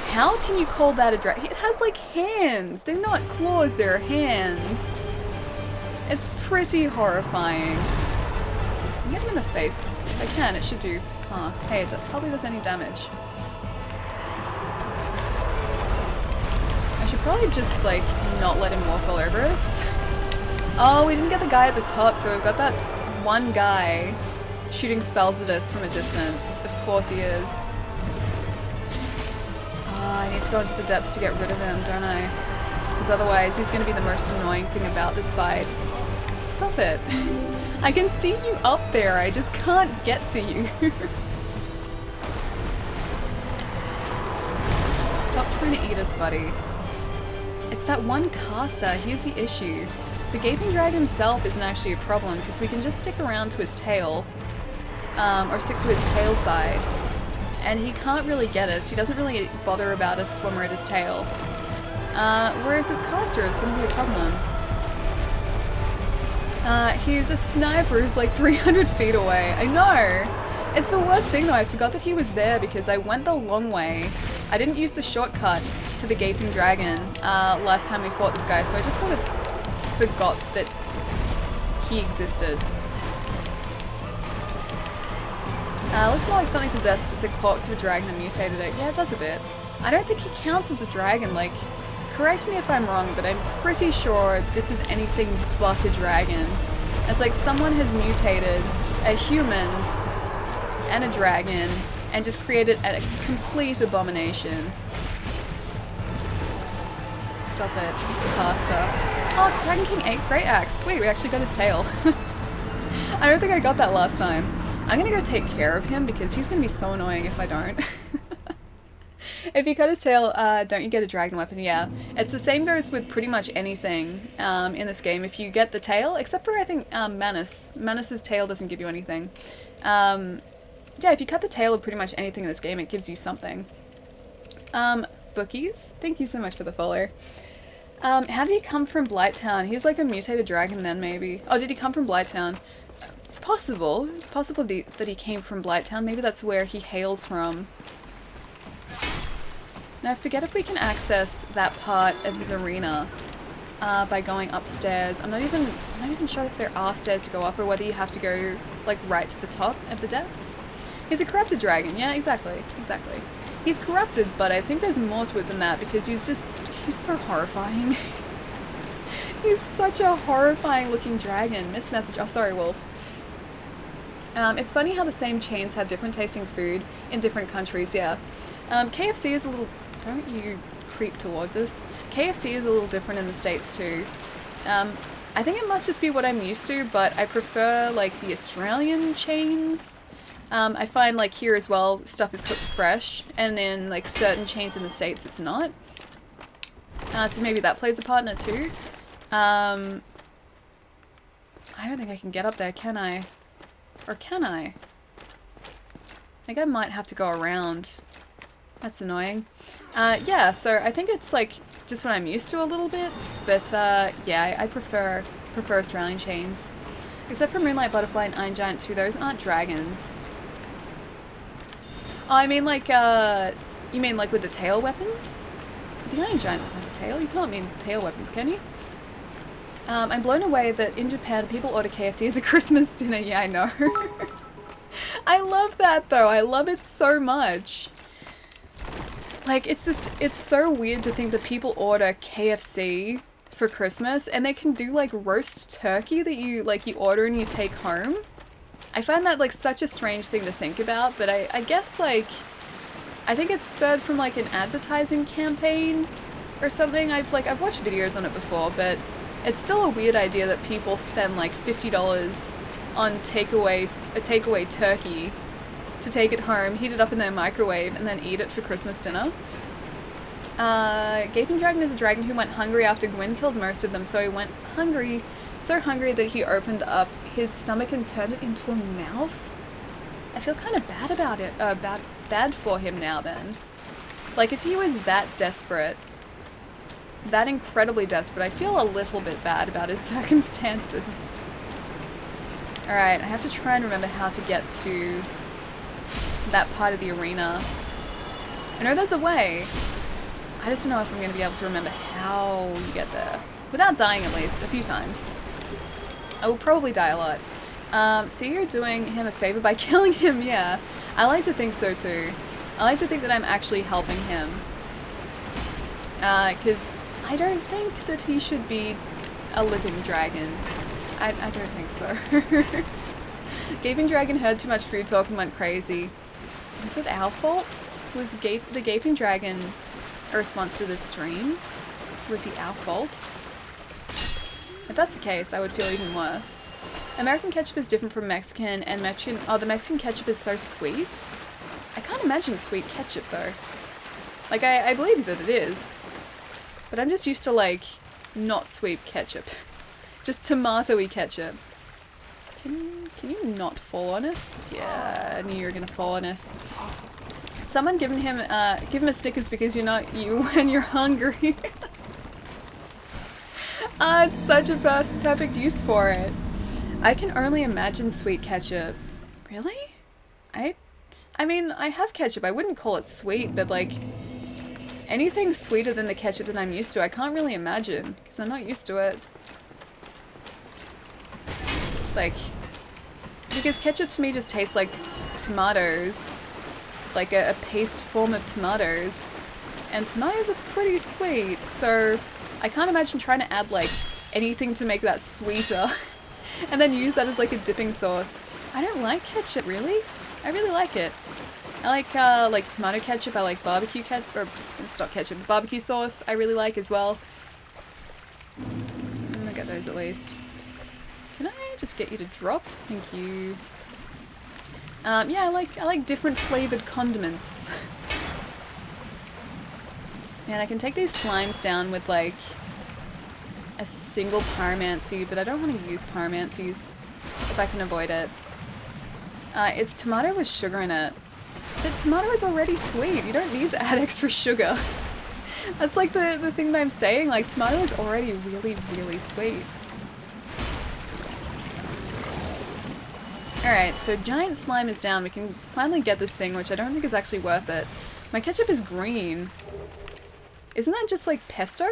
How can you call that a dragon? It has like hands. They're not claws, they're hands. It's pretty horrifying. Can I get him in the face? If I can, it should do. Huh. Hey, it probably does any damage. I should probably just, like, not let him walk all over us. Oh, we didn't get the guy at the top, so we've got that one guy shooting spells at us from a distance. Of course he is. I need to go into the depths to get rid of him, don't I? Because otherwise he's going to be the most annoying thing about this fight. Stop it. I can see you up there, I just can't get to you. Stop trying to eat us, buddy. It's that one caster, here's the issue. The Gaping Dragon himself isn't actually a problem because we can just stick around to his tail, or stick to his tail side, and he can't really get us. He doesn't really bother about us when we're at his tail. Whereas his caster is going to be a problem. He's a sniper who's like 300 feet away. I know! It's the worst thing though, I forgot that he was there because I went the long way. I didn't use the shortcut to the Gaping Dragon last time we fought this guy, so I just sort of forgot that he existed. Looks more like something possessed the corpse of a dragon and mutated it. Yeah, it does a bit. I don't think he counts as a dragon, like, correct me if I'm wrong, but I'm pretty sure this is anything but a dragon. It's like someone has mutated a human and a dragon and just created a complete abomination. Stop it, caster. Oh, Dragon King 8 Great Axe. Sweet, we actually got his tail. I don't think I got that last time. I'm gonna go take care of him because he's gonna be so annoying if I don't. If you cut his tail, don't you get a dragon weapon? Yeah. It's the same goes with pretty much anything in this game. If you get the tail, except for I think Manus. Manus's tail doesn't give you anything. Yeah, if you cut the tail of pretty much anything in this game, it gives you something. Bookies, thank you so much for the follow. How did he come from Blighttown? He's like a mutated dragon then, maybe. Oh, did he come from Blighttown? It's possible. It's possible that he came from Blighttown. Maybe that's where he hails from. Now, I forget if we can access that part of his arena by going upstairs. I'm not even sure if there are stairs to go up or whether you have to go like right to the top of the depths. He's a corrupted dragon. Yeah, exactly. Exactly. He's corrupted, but I think there's more to it than that because he's so horrifying. He's such a horrifying looking dragon. Missed message. Oh, sorry, Wolf. It's funny how the same chains have different tasting food in different countries, yeah. KFC is a little... Don't you creep towards us. KFC is a little different in the States too. I think it must just be what I'm used to, but I prefer like the Australian chains. I find like here as well, stuff is cooked fresh, and then like certain chains in the States it's not. So maybe that plays a part in it too. I don't think I can get up there, can I? Or can I? I think I might have to go around. That's annoying. Yeah, so I think it's like just what I'm used to a little bit, but yeah, I prefer Australian chains. Except for Moonlight Butterfly and Iron Giant too, those aren't dragons. Oh, I mean like, you mean like with the tail weapons? The Iron Giant doesn't have a tail. You can't mean tail weapons, can you? I'm blown away that in Japan people order KFC as a Christmas dinner. Yeah, I know. I love that though. I love it so much. Like, it's so weird to think that people order KFC for Christmas and they can do like roast turkey that you order and you take home. I find that like such a strange thing to think about, but I guess like, I think it's spurred from like an advertising campaign or something. I've watched videos on it before, but it's still a weird idea that people spend like $50 on a takeaway turkey to take it home, heat it up in their microwave, and then eat it for Christmas dinner. Gaping Dragon is a dragon who went hungry after Gwyn killed most of them, so he went so hungry that he opened up his stomach and turned it into a mouth. I feel kind of bad about it, bad for him now then. Like, if he was that desperate, that incredibly desperate, I feel a little bit bad about his circumstances. Alright, I have to try and remember how to get to that part of the arena. I know there's a way. I just don't know if I'm going to be able to remember how you get there. Without dying at least, a few times. I will probably die a lot. So you're doing him a favor by killing him, yeah. I like to think so too. I like to think that I'm actually helping him. Because I don't think that he should be a living dragon. I don't think so. Gaping Dragon heard too much food talk and went crazy. Was it our fault? Was the Gaping Dragon a response to this stream? Was he our fault? If that's the case, I would feel even worse. American ketchup is different from Mexican, and the Mexican ketchup is so sweet. I can't imagine sweet ketchup though. Like, I believe that it is. But I'm just used to, like, not sweet ketchup. Just tomatoey ketchup. Can you not fall on us? Yeah, I knew you were gonna fall on us. Someone give him a Snickers because you're not you when you're hungry. It's such a perfect use for it. I can only imagine sweet ketchup. Really? I mean, I have ketchup. I wouldn't call it sweet, but like, anything sweeter than the ketchup that I'm used to, I can't really imagine, because I'm not used to it. Like, because ketchup to me just tastes like tomatoes. Like a paste form of tomatoes. And tomatoes are pretty sweet, so I can't imagine trying to add like anything to make that sweeter. And then use that as like a dipping sauce. I don't like ketchup, really. I really like it. I like tomato ketchup, I like barbecue ketchup, or it's not ketchup, barbecue sauce I really like as well. I'm gonna get those at least. Can I just get you to drop? Thank you. Yeah, I like different flavored condiments. And I can take these slimes down with like a single pyromancy, but I don't want to use pyromancies if I can avoid it. It's tomato with sugar in it. But tomato is already sweet. You don't need to add extra sugar. That's like the thing that I'm saying. Like, tomato is already really, really sweet. Alright, so giant slime is down. We can finally get this thing, which I don't think is actually worth it. My ketchup is green. Isn't that just like pesto?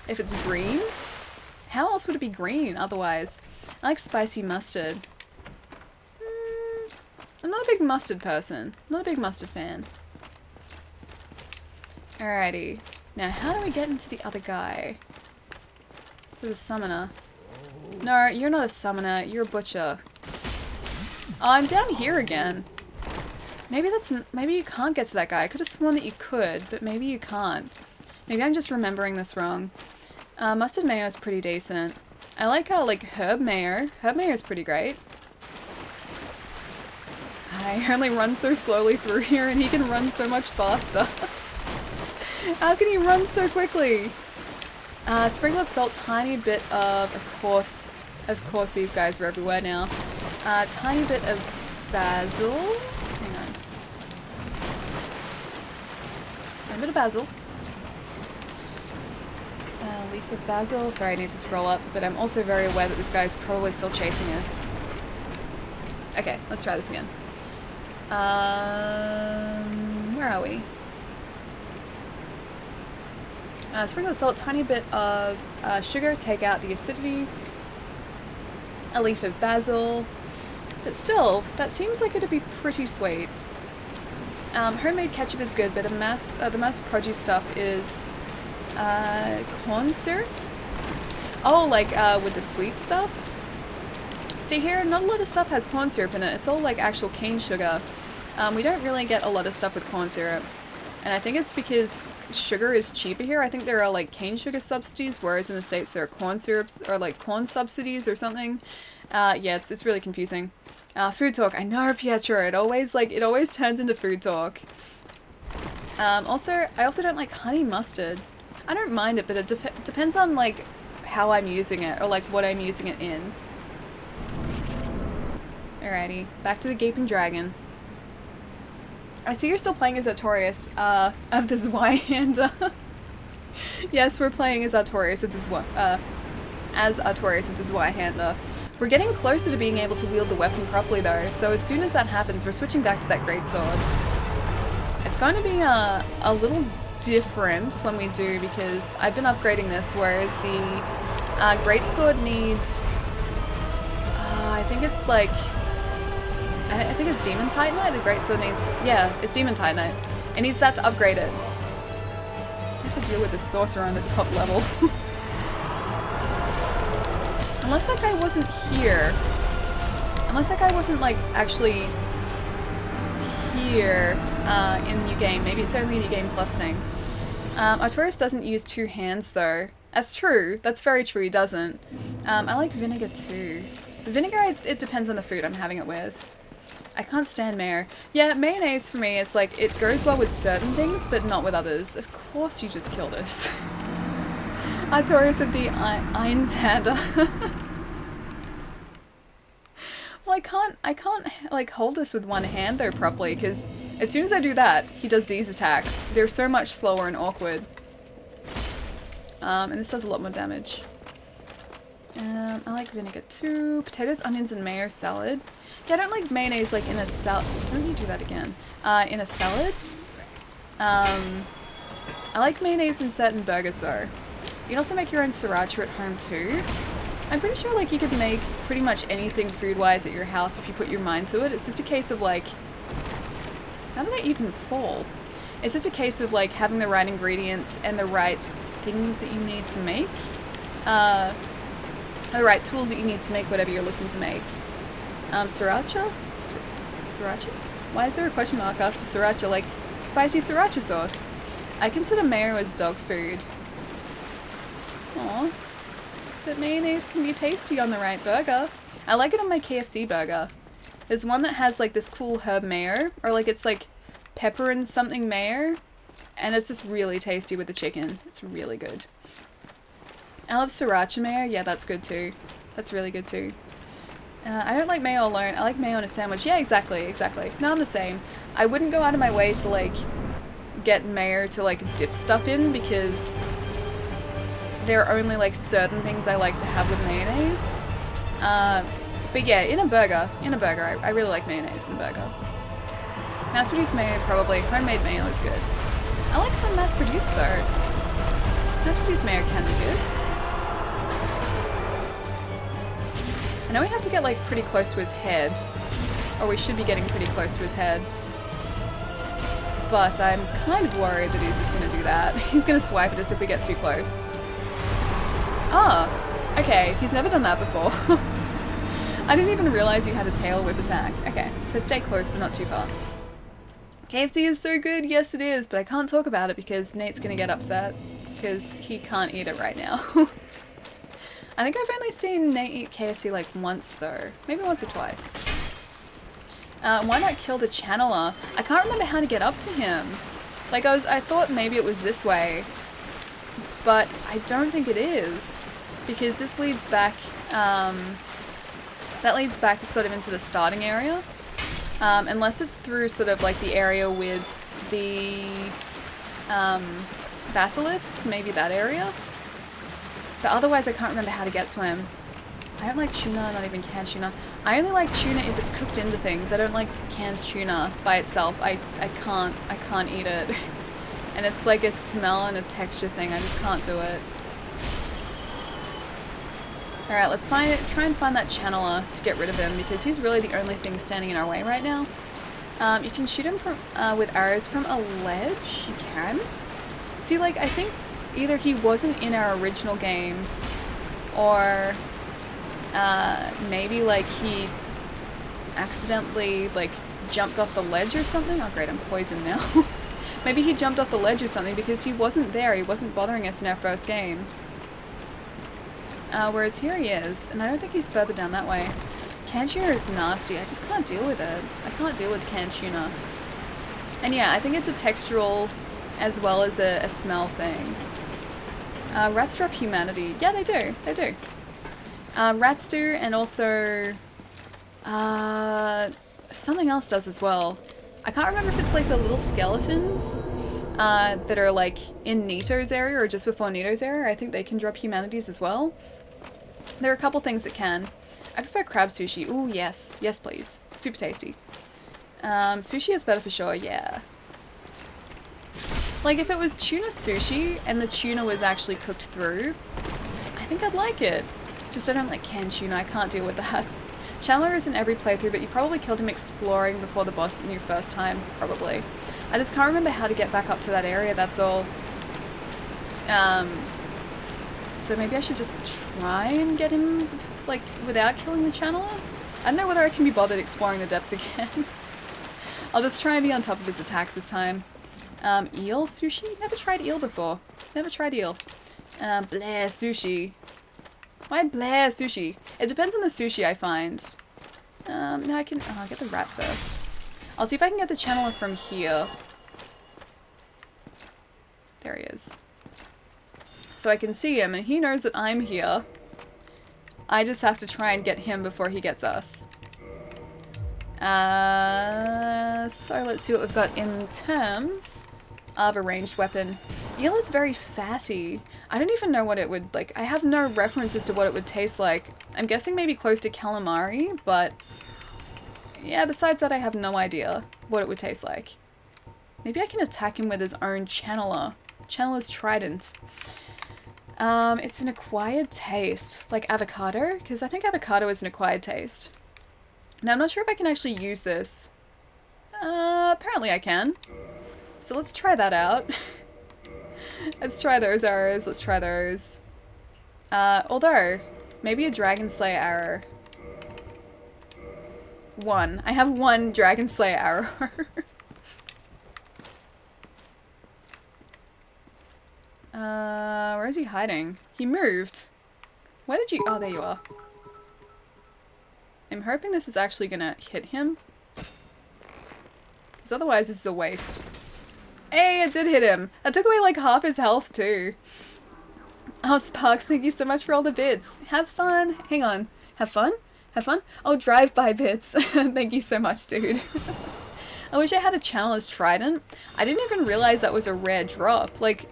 If it's green? How else would it be green otherwise? I like spicy mustard. I'm not a big mustard person. Not a big mustard fan. Alrighty. Now, how do we get into the other guy? To the summoner. No, you're not a summoner. You're a butcher. Oh, I'm down here again. Maybe maybe you can't get to that guy. I could have sworn that you could, but maybe you can't. Maybe I'm just remembering this wrong. Mustard mayo is pretty decent. I like herb mayo. Herb mayo is pretty great. I only run so slowly through here and he can run so much faster. How can he run so quickly? Sprinkle of salt, tiny bit of course these guys are everywhere now. Tiny bit of basil. Hang on. A bit of basil. Leaf of basil. Sorry, I need to scroll up, but I'm also very aware that this guy's probably still chasing us. Okay, let's try this again. Where are we? Sprinkle of salt, tiny bit of sugar, take out the acidity. A leaf of basil. But still, that seems like it'd be pretty sweet. Homemade ketchup is good, but the mass produce stuff is corn syrup. Oh, like with the sweet stuff. See here, not a lot of stuff has corn syrup in it. It's all like actual cane sugar. We don't really get a lot of stuff with corn syrup. And I think it's because sugar is cheaper here. I think there are like cane sugar subsidies, whereas in the States there are corn syrups or like corn subsidies or something. Yeah, it's really confusing. Food talk. I know, Pietro. It always turns into food talk. I also don't like honey mustard. I don't mind it, but it depends on like how I'm using it or like what I'm using it in. Alrighty, back to the Gaping Dragon. I see you're still playing as Artorias of the Zweihander. Yes, we're playing as Artorias of the Zweihander. We're getting closer to being able to wield the weapon properly though, so as soon as that happens, we're switching back to that greatsword. It's going to be a little different when we do, because I've been upgrading this, whereas the greatsword needs... I think it's like... I think it's Demon Titanite. The greatsword needs... Yeah, it's Demon Titanite. It needs that to upgrade it. I have to deal with the sorcerer on the top level. Unless that guy wasn't here. Unless that guy wasn't, like, actually here in New Game. Maybe it's only a New Game Plus thing. Artorias doesn't use two hands, though. That's true. That's very true. He doesn't. I like vinegar, too. Vinegar, it depends on the food I'm having it with. I can't stand mayo. Yeah, mayonnaise for me is like, it goes well with certain things, but not with others. Of course you just killed us. Artorias of the Einsander. Well, I can't like hold this with one hand though properly, because as soon as I do that, he does these attacks. They're so much slower and awkward. And this does a lot more damage. I like vinegar too. Potatoes, onions, and mayo salad. Yeah, I don't like mayonnaise like in a salad. Don't you do that again? In a salad. I like mayonnaise in certain burgers though. You can also make your own sriracha at home too. I'm pretty sure like you could make pretty much anything food-wise at your house if you put your mind to it. It's just a case of like... How did I even fall? It's just a case of like having the right ingredients and the right things that you need to make. The right tools that you need to make whatever you're looking to make. Sriracha? Sriracha? Why is there a question mark after sriracha? Like, spicy sriracha sauce. I consider mayo as dog food. Aww. But mayonnaise can be tasty on the right burger. I like it on my KFC burger. There's one that has like this cool herb mayo, or like it's like pepper and something mayo, and it's just really tasty with the chicken. It's really good. I love sriracha mayo. Yeah, that's good too. That's really good too. I don't like mayo alone. I like mayo on a sandwich. Yeah, exactly. No, I'm the same. I wouldn't go out of my way to like get mayo to like dip stuff in, because there are only like certain things I like to have with mayonnaise. But yeah, in a burger, I really like mayonnaise in a burger. Mass-produced mayo, probably. Homemade mayo is good. I like some mass-produced though. Mass-produced mayo can be good. I know we have to get like pretty close to his head, or we should be getting pretty close to his head. But I'm kind of worried that he's just going to do that. He's going to swipe at us if we get too close. Ah, okay, he's never done that before. I didn't even realize you had a tail whip attack. Okay, so stay close but not too far. KFC is so good, yes it is, but I can't talk about it because Nate's going to get upset, because he can't eat it right now. I think I've only seen Nate eat KFC like once though. Maybe once or twice. Why not kill the channeler? I can't remember how to get up to him. Like I thought maybe it was this way, but I don't think it is, because this leads back, that leads back sort of into the starting area. Unless it's through sort of like the area with the basilisks, maybe that area. But otherwise I can't remember how to get to him. I don't like tuna, not even canned tuna. I only like tuna if it's cooked into things. I don't like canned tuna by itself. I can't eat it. And it's like a smell and a texture thing. I just can't do it. Alright, let's try and find that channeler to get rid of him, because he's really the only thing standing in our way right now. You can shoot him from with arrows from a ledge. You can. See, like, I think either he wasn't in our original game, or maybe like he accidentally like jumped off the ledge or something. Oh great, I'm poisoned now. Maybe he jumped off the ledge or something, because he wasn't there. He wasn't bothering us in our first game. Whereas here he is, and I don't think he's further down that way. Canned tuna is nasty. I just can't deal with it. I can't deal with canned tuna. And yeah, I think it's a textural as well as a smell thing. Rats drop humanity. Yeah, they do. They do. Rats do, and also something else does as well. I can't remember if it's like the little skeletons that are like in Nito's area or just before Nito's area. I think they can drop humanities as well. There are a couple things that can. I prefer crab sushi. Ooh, yes. Yes, please. Super tasty. Sushi is better for sure, yeah. Like, if it was tuna sushi and the tuna was actually cooked through, I think I'd like it. Just I don't like canned tuna. I can't deal with that. Chandler is in every playthrough, but you probably killed him exploring before the boss in your first time, probably. I just can't remember how to get back up to that area, that's all. So maybe I should just try and get him, like, without killing the channeler? I don't know whether I can be bothered exploring the depths again. I'll just try and be on top of his attacks this time. Eel sushi? Never tried eel before. Never tried eel. Bleh sushi. Why bleh sushi? It depends on the sushi I find. No, I can... Oh, I'll get the rat first. I'll see if I can get the channeler from here. There he is. So I can see him, and he knows that I'm here. I just have to try and get him before he gets us. So let's see what we've got in terms of a ranged weapon. Eel is very fatty. I don't even know what it would, like, I have no references to what it would taste like. I'm guessing maybe close to calamari, but yeah, besides that I have no idea what it would taste like. Maybe I can attack him with his own channeler. Channeler's trident. It's an acquired taste. Like avocado? Because I think avocado is an acquired taste. Now, I'm not sure if I can actually use this. Apparently I can. So let's try that out. Let's try those arrows. Let's try those. Although, maybe a Dragon Slayer arrow. One. I have one Dragon Slayer arrow. Where is he hiding? He moved. Where did you... Oh, there you are. I'm hoping this is actually gonna hit him. Because otherwise this is a waste. Hey, it did hit him! I took away like half his health too. Oh, Sparks, thank you so much for all the bits. Have fun! Hang on. Have fun? Have fun? Oh, drive-by bits. Thank you so much, dude. I wish I had a channeler's trident. I didn't even realize that was a rare drop. Like,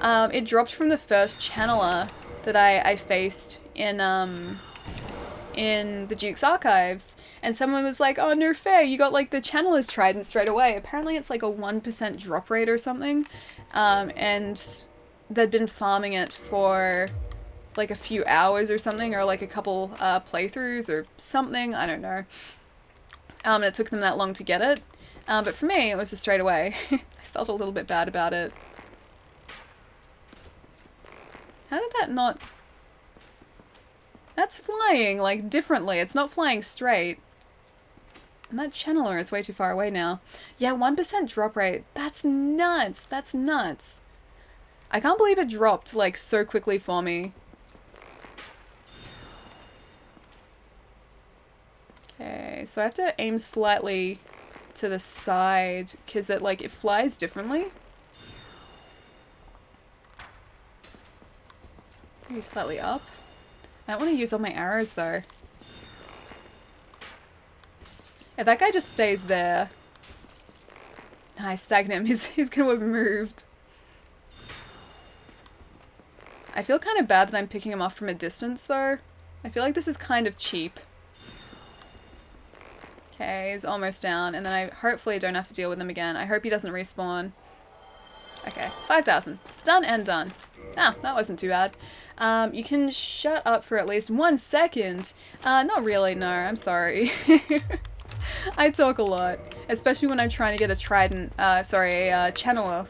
it dropped from the first channeler that I faced in the Duke's Archives, and someone was like, oh, no fair, you got like the channeler's trident straight away. Apparently it's like a 1% drop rate or something, and they'd been farming it for like a few hours or something, or like a couple playthroughs or something, I don't know. And it took them that long to get it, but for me it was just straight away. I felt a little bit bad about it. How did that not... That's flying, like, differently. It's not flying straight. And that channeler is way too far away now. Yeah, 1% drop rate. That's nuts. That's nuts. I can't believe it dropped, like, so quickly for me. Okay, so I have to aim slightly to the side, because it, like, it flies differently. Maybe slightly up. I don't want to use all my arrows though. Yeah, that guy just stays there. Nice, stagnant him. He's gonna have moved. I feel kind of bad that I'm picking him off from a distance though. I feel like this is kind of cheap. Okay, he's almost down, and then I hopefully don't have to deal with him again. I hope he doesn't respawn. Okay, 5,000. Done and done. Ah, that wasn't too bad. You can shut up for at least 1 second. Not really, no, I'm sorry. I talk a lot, especially when I'm trying to get a trident, a channeler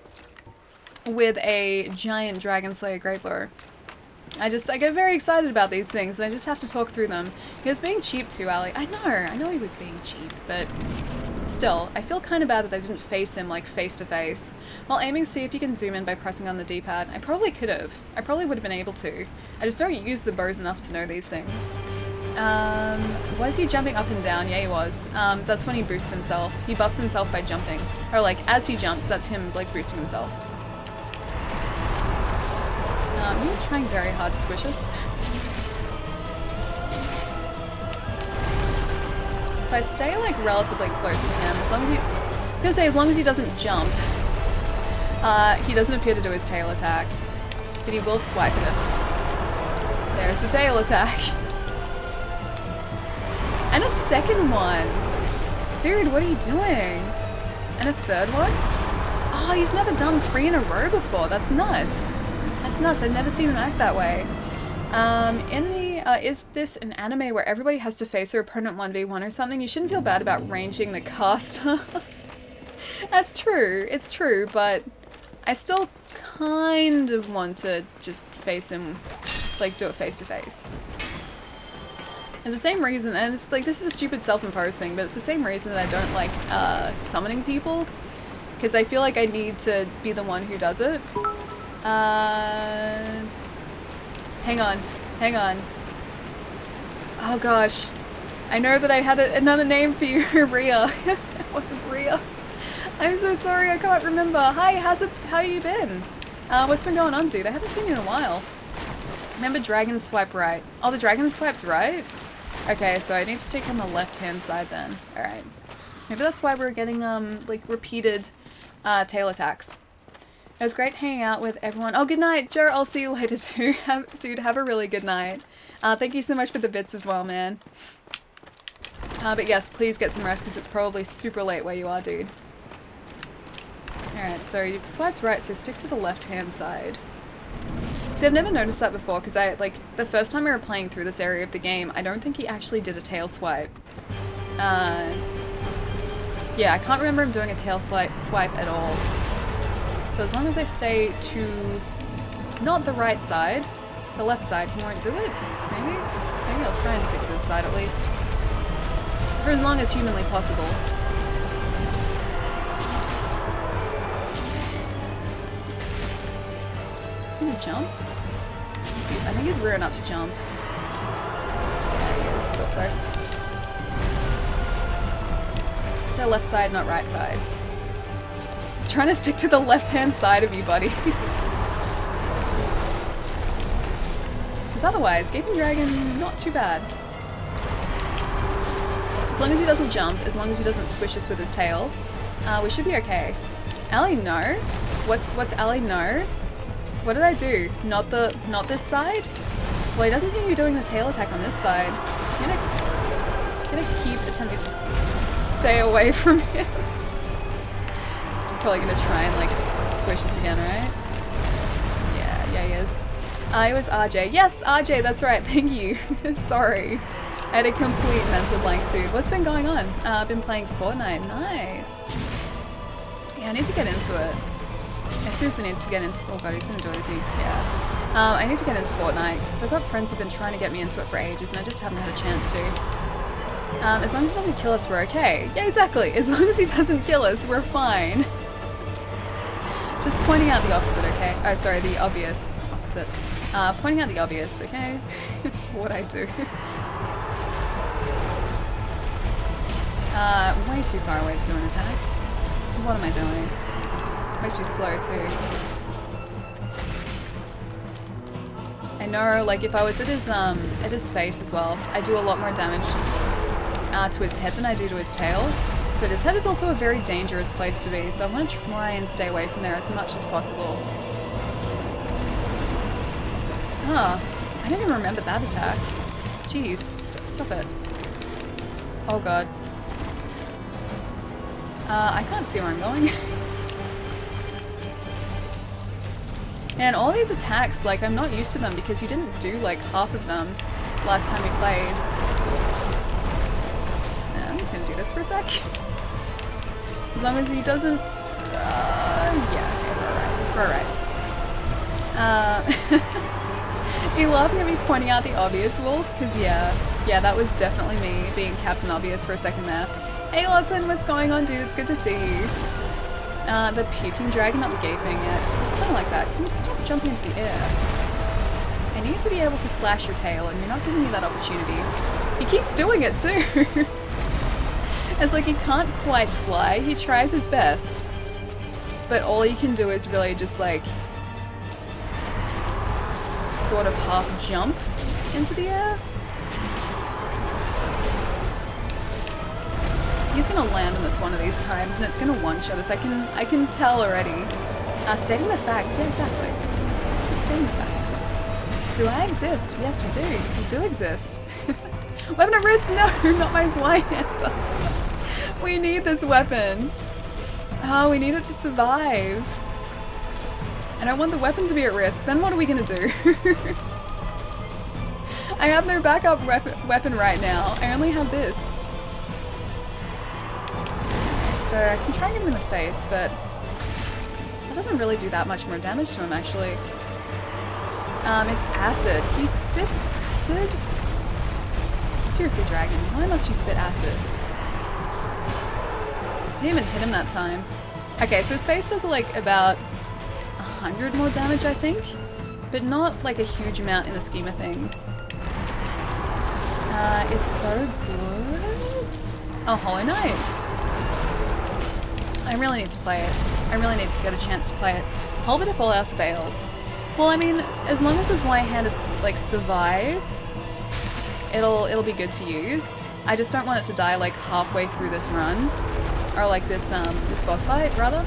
with a giant Dragon Slayer Great Bow. I get very excited about these things, and I just have to talk through them. He was being cheap too, Ali. I know he was being cheap, but still, I feel kind of bad that I didn't face him, like, face to face. While aiming, see if you can zoom in by pressing on the D-pad. I probably could have. I probably would have been able to. I just don't use the bows enough to know these things. Was he jumping up and down? Yeah, he was. That's when he boosts himself. He buffs himself by jumping. Or, like, as he jumps, that's him, like, boosting himself. He was trying very hard to squish us. If I stay, like, relatively close to him, as long as he... I was gonna say, as long as he doesn't jump, he doesn't appear to do his tail attack. But he will swipe at us. There's the tail attack. And a second one! Dude, what are you doing? And a third one? Oh, he's never done 3 in a row before. That's nuts. That's nuts. I've never seen him act that way. Is this an anime where everybody has to face their opponent 1v1 or something? You shouldn't feel bad about ranging the caster. That's true. It's true, but I still kind of want to just face him, like, do it face to face. It's the same reason, and it's like, this is a stupid self-imposed thing, but it's the same reason that I don't like summoning people, because I feel like I need to be the one who does it. Hang on. Oh gosh. I know that I had another name for you, Rhea. It wasn't Rhea. I'm so sorry, I can't remember. Hi, how you been? What's been going on, dude? I haven't seen you in a while. Remember dragon swipe right. Oh, the dragon swipe's right? Okay, so I need to stick on the left-hand side then. Alright. Maybe that's why we're getting, like, repeated tail attacks. It was great hanging out with everyone. Oh, good night, Joe. I'll see you later too. Dude, have a really good night. Thank you so much for the bits as well, man. But yes, please get some rest because it's probably super late where you are, dude. Alright, so you swiped right, so stick to the left-hand side. See, I've never noticed that before because the first time we were playing through this area of the game, I don't think he actually did a tail swipe. Yeah, I can't remember him doing a tail swipe at all. So as long as I stay to not the right side, the left side, he won't do it? Maybe? Maybe I'll try and stick to this side at least. For as long as humanly possible. Oops. Is he gonna jump? I think he's rearing up to jump. Yeah, he is. Thought so. So left side, not right side. Trying to stick to the left-hand side of you, buddy. Because otherwise, Gaping Dragon, not too bad. As long as he doesn't jump, as long as he doesn't swish us with his tail, we should be okay. Ali, no? What's Ali, no? What did I do? Not this side? Well, he doesn't seem to be doing the tail attack on this side. I'm gonna keep attempting to stay away from him. Probably gonna try and like squish us again, right? Yeah, he is. It was RJ. Yes, RJ, that's right. Thank you. Sorry. I had a complete mental blank, dude. What's been going on? I've been playing Fortnite. Nice. Yeah, I need to get into it. I seriously need to get into... Oh god, he's gonna do it, is he? Yeah. I need to get into Fortnite, because I've got friends who've been trying to get me into it for ages, and I just haven't had a chance to. As long as he doesn't kill us, we're okay. Yeah, exactly. As long as he doesn't kill us, we're fine. Just pointing out the opposite, okay? Oh, sorry, the obvious opposite. Pointing out the obvious, okay? It's what I do. Way too far away to do an attack. What am I doing? Way too slow, too. I know, like, if I was at his face as well, I do a lot more damage to his head than I do to his tail. But his head is also a very dangerous place to be, so I want to try and stay away from there as much as possible. Huh. I didn't even remember that attack. Jeez, stop it. Oh god. I can't see where I'm going. And all these attacks, like, I'm not used to them because you didn't do, like, half of them last time we played. I'm just gonna do this for a sec. As long as he doesn't... yeah, okay, we're alright. He laughing at me pointing out the obvious, Wolf, because yeah, that was definitely me being Captain Obvious for a second there. Hey Lachlan, what's going on, dude? It's good to see you. The puking dragon, not the gaping, yeah, it's kind of like that. Can you stop jumping into the air? I need to be able to slash your tail, and you're not giving me that opportunity. He keeps doing it too! It's like he can't quite fly, he tries his best. But all you can do is really just like sort of half jump into the air. He's gonna land on this one of these times and it's gonna one-shot us. I can tell already. Stating the facts, yeah, exactly. Stating the facts. Do I exist? Yes, you do. You do exist. Weapon at risk? No, not my Zweihander. We need this weapon. Oh, we need it to survive. I don't want the weapon to be at risk. Then what are we gonna do? I have no backup weapon right now. I only have this. So I can try and get him in the face, but that doesn't really do that much more damage to him, actually. It's acid. He spits acid? Seriously, dragon, why must you spit acid? Didn't even hit him that time. Okay, so his face does like about 100 more damage, I think, but not like a huge amount in the scheme of things. It's so good. Oh, Hollow Knight. I really need to play it. I really need to get a chance to play it. Hold it if all else fails. Well, I mean, as long as his Zweihander like survives, it'll be good to use. I just don't want it to die like halfway through this run, or like this boss fight rather.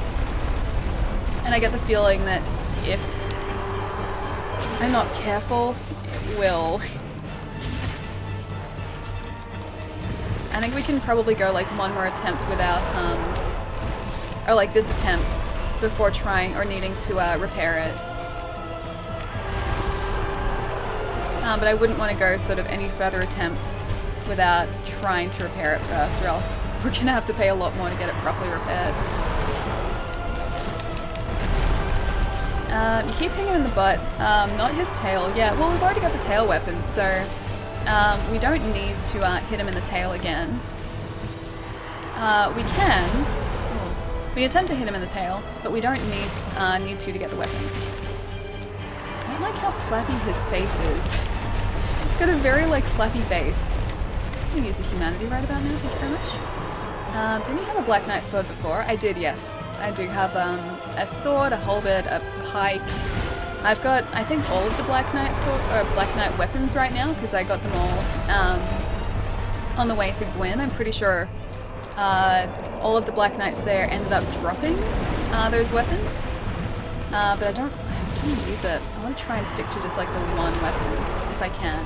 And I get the feeling that if I'm not careful, it will. I think we can probably go like one more attempt without or like this attempt before trying or needing to repair it. But I wouldn't want to go sort of any further attempts without trying to repair it first, or else we're gonna have to pay a lot more to get it properly repaired. You keep hitting him in the butt, not his tail. Yeah, well, we've already got the tail weapon, so we don't need to hit him in the tail again. We can. We attempt to hit him in the tail, but we don't need to get the weapon. I don't like how flappy his face is. It's got a very like flappy face. I'm gonna use a humanity right about now. Thank you very much. Didn't you have a Black Knight sword before? I did, yes. I do have a sword, a halberd, a pike. I've got, I think, all of the Black Knight sword or Black Knight weapons right now because I got them all on the way to Gwyn. I'm pretty sure all of the Black Knights there ended up dropping those weapons, but I don't use it. I want to try and stick to just like the one weapon if I can.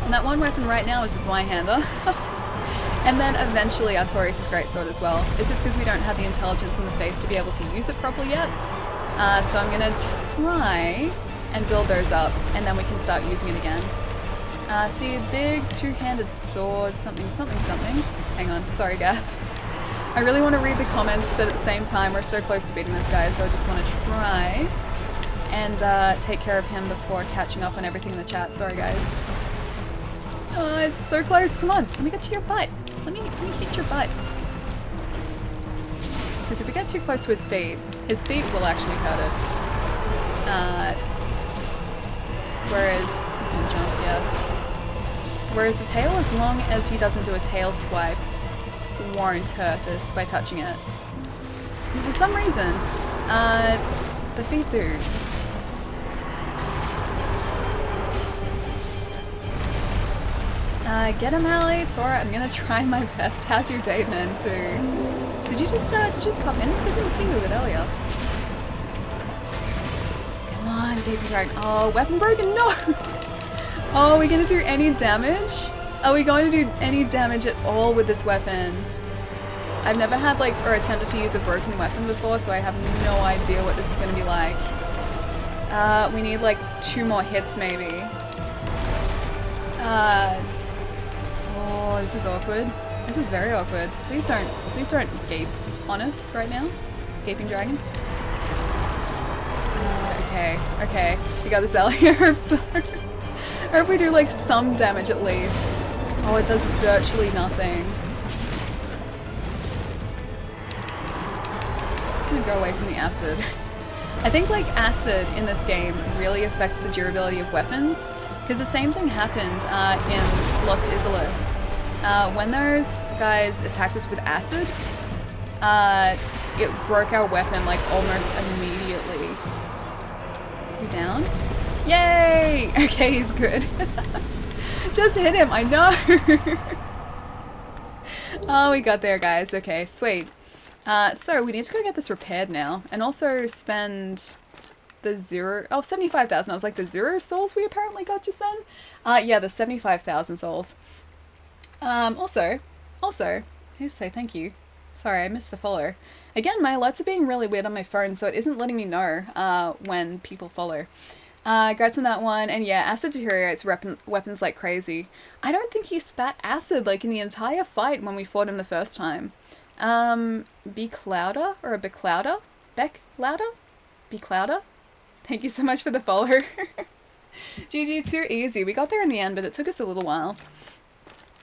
And that one weapon right now is the Zweihander. And then eventually Artorias' greatsword as well. It's just because we don't have the intelligence and the faith to be able to use it properly yet. So I'm gonna try and build those up, and then we can start using it again. See a big two-handed sword, something. Hang on, sorry Gath. I really want to read the comments, but at the same time we're so close to beating this guy, so I just want to try and take care of him before catching up on everything in the chat. Sorry guys. Oh, it's so close. Come on, let me get to your butt. Let me hit your butt. Because if we get too close to his feet will actually hurt us. Whereas he's gonna jump, yeah. Whereas the tail, as long as he doesn't do a tail swipe, won't hurt us by touching it. For some reason, the feet do. Get him, Allie. Tora, I'm gonna try my best. How's your date, man, too? Did you just pop in? Because I didn't see you a bit earlier. Come on, baby dragon. Oh, weapon broken, no! Oh, are we gonna do any damage? Are we going to do any damage at all with this weapon? I've never had like, or attempted to use a broken weapon before, so I have no idea what this is gonna be like. We need like 2 more hits maybe. Oh, this is awkward. This is very awkward. Please don't gape on us right now. Gaping dragon. Okay. We got this out here. I'm sorry. I hope we do like some damage at least. Oh, it does virtually nothing. I'm gonna go away from the acid. I think like acid in this game really affects the durability of weapons, because the same thing happened in Lost Izalith. When those guys attacked us with acid, it broke our weapon like almost immediately. Is he down? Yay! Okay, he's good. Just hit him, I know! Oh, we got there, guys. Okay, sweet. So we need to go get this repaired now, and also spend the 75,000. I was like, the 0 souls we apparently got just then? Yeah, the 75,000 souls. Also, I need to say thank you. Sorry, I missed the follow. Again, my alerts are being really weird on my phone, so it isn't letting me know when people follow. Congrats on that one, and yeah, acid deteriorates weapons like crazy. I don't think he spat acid like in the entire fight when we fought him the first time. Beclouder, or a Beclouder? Beclouder? Beclouder? Thank you so much for the follow. GG, too easy. We got there in the end, but it took us a little while.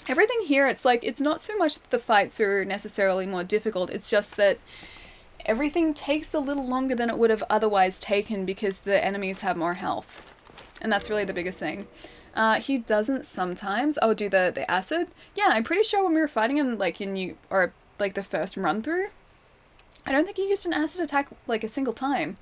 Everything here, it's like, it's not so much that the fights are necessarily more difficult, it's just that everything takes a little longer than it would have otherwise taken because the enemies have more health. And that's really the biggest thing. He doesn't sometimes. Oh, do the acid? Yeah, I'm pretty sure when we were fighting him, like like the first run through, I don't think he used an acid attack like a single time.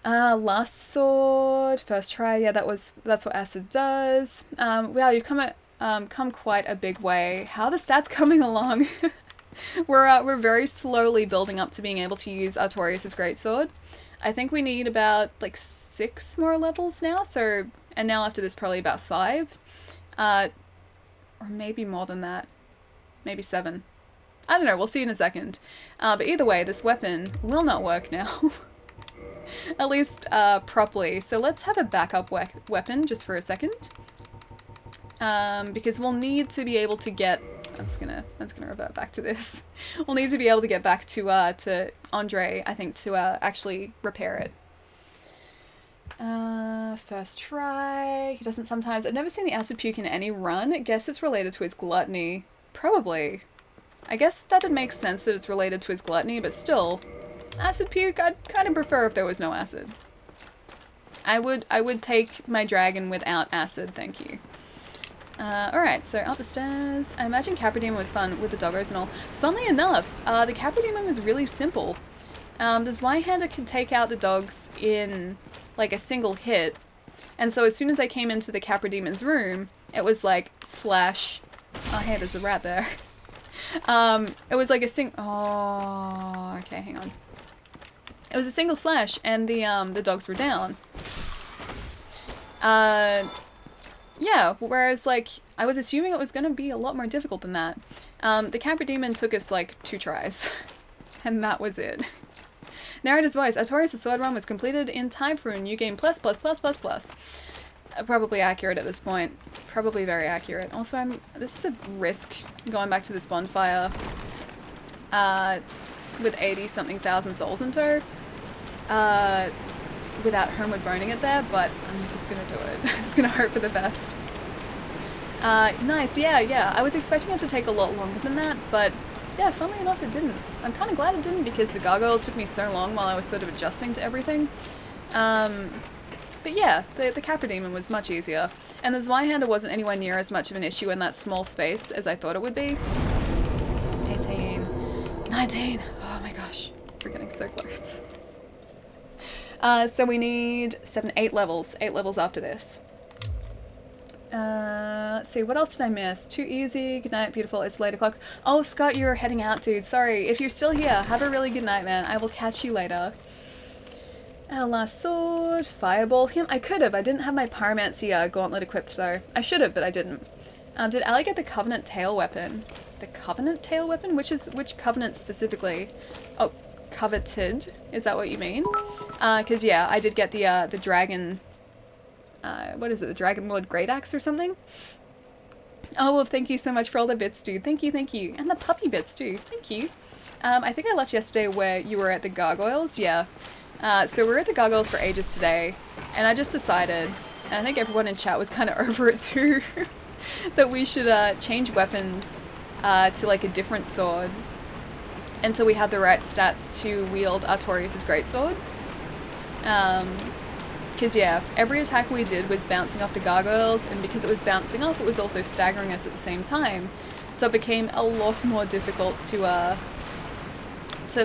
Last sword, first try, yeah, that's what acid does. Wow, you've come quite a big way. How are the stats coming along? We're very slowly building up to being able to use Artorias' greatsword. I think we need about like 6 more levels now, so, and now after this probably about 5. Or maybe more than that. Maybe 7. I don't know, we'll see in a second. But either way, this weapon will not work now. At least properly. So let's have a backup weapon just for a second. Because we'll need to be able to get... That's gonna revert back to this. We'll need to be able to get back to Andre, I think, to actually repair it. First try. He doesn't sometimes... I've never seen the acid puke in any run. I guess it's related to his gluttony. Probably. I guess that would make sense that it's related to his gluttony, but still, acid puke, I'd kind of prefer if there was no acid. I would take my dragon without acid, thank you. Alright, so up the stairs. I imagine Capra was fun with the doggos and all. Funnily enough, the Capra was really simple. The Zweihander could take out the dogs in like a single hit, and so as soon as I came into the Capra Demon's room, it was like slash... Oh hey, there's a rat there. It was like a oh, okay, hang on. It was a single slash, and the dogs were down. Yeah, whereas, like, I was assuming it was gonna be a lot more difficult than that. The Capra Demon took us, like, 2 tries. And that was it. Narrator's voice. Artorias' sword run was completed in time for a new game plus. Probably accurate at this point. Probably very accurate. Also, this is a risk going back to this bonfire with 80-something thousand souls in tow without Homeward Boning it there, but I'm just gonna do it. I'm just gonna hope for the best. Nice, yeah. I was expecting it to take a lot longer than that, but yeah, funnily enough it didn't. I'm kind of glad it didn't because the gargoyles took me so long while I was sort of adjusting to everything. But yeah, the Capra Demon was much easier. And the Zweihander wasn't anywhere near as much of an issue in that small space as I thought it would be. 18, 19, oh my gosh, we're getting so close. So we need 8 levels. 8 levels after this. Let's see, what else did I miss? Too easy, good night, beautiful, it's late o'clock. Oh, Scott, you're heading out, dude. Sorry, if you're still here, have a really good night, man. I will catch you later. Our last sword, fireball him. I could have. I didn't have my pyromancy gauntlet equipped, so I should have, but I didn't. Did Ali get the Covenant tail weapon? The Covenant tail weapon? Which Covenant specifically? Oh, coveted. Is that what you mean? Because yeah, I did get the dragon. What is it? The Dragon Lord Great Axe or something? Oh, well, thank you so much for all the bits, dude. Thank you, thank you. And the puppy bits, too. Thank you. I think I left yesterday where you were at the gargoyles. Yeah. So we were at the gargoyles for ages today, and I just decided, and I think everyone in chat was kind of over it too, that we should change weapons to like a different sword until we had the right stats to wield Artorias' greatsword. Because yeah, every attack we did was bouncing off the gargoyles, and because it was bouncing off, it was also staggering us at the same time. So it became a lot more difficult to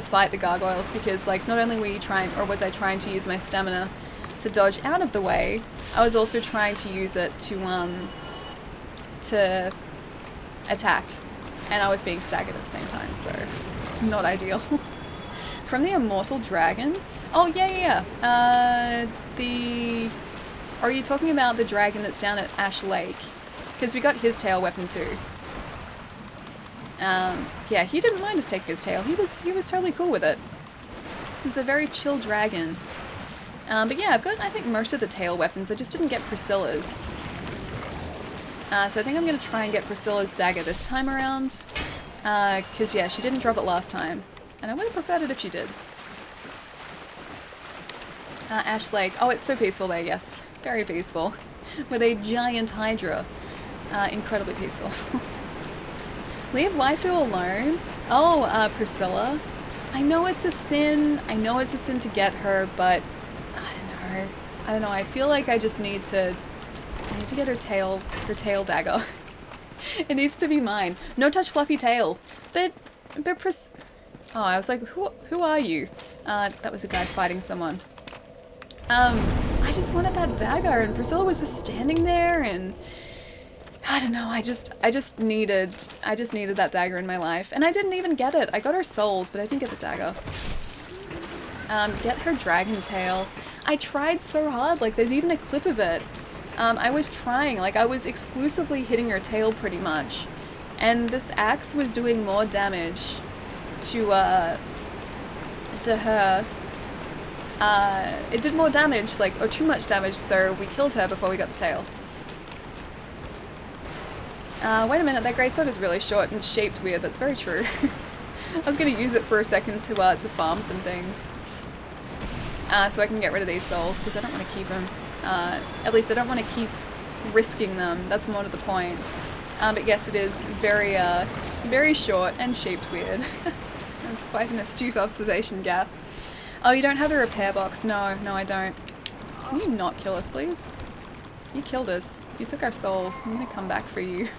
fight the gargoyles, because like not only were you trying, or was I trying to use my stamina to dodge out of the way, I was also trying to use it to attack, and I was being staggered at the same time, so not ideal. From the Immortal Dragon? Oh yeah. Are you talking about the dragon that's down at Ash Lake? Because we got his tail weapon too. Yeah, he didn't mind us taking his tail. He was totally cool with it. He's a very chill dragon. But yeah, I've got, I think, most of the tail weapons. I just didn't get Priscilla's. So I think I'm going to try and get Priscilla's dagger this time around. Because yeah, she didn't drop it last time. And I would have preferred it if she did. Ash Lake. Oh, it's so peaceful there, yes. Very peaceful. With a giant hydra. Incredibly peaceful. Leave waifu alone? Oh, Priscilla. I know it's a sin. I know it's a sin to get her, but I don't know. I feel like I just need to get her tail dagger. It needs to be mine. No touch fluffy tail. But oh, I was like, who are you? That was a guy fighting someone. I just wanted that dagger, and Priscilla was just standing there, and I don't know, I just needed that dagger in my life, and I didn't even get it. I got her souls, but I didn't get the dagger. Get her dragon tail. I tried so hard, like there's even a clip of it. I was trying, like I was exclusively hitting her tail pretty much, and this axe was doing more damage to her. It did more damage, like, or too much damage, so we killed her before we got the tail. Wait a minute, that greatsword is really short and shaped weird. That's very true. I was going to use it for a second to farm some things. So I can get rid of these souls, because I don't want to keep them. At least I don't want to keep risking them. That's more to the point. But yes, it is very, very short and shaped weird. That's quite an astute observation, Gath. Oh, you don't have a repair box? No, I don't. Can you not kill us, please? You killed us. You took our souls. I'm gonna come back for you.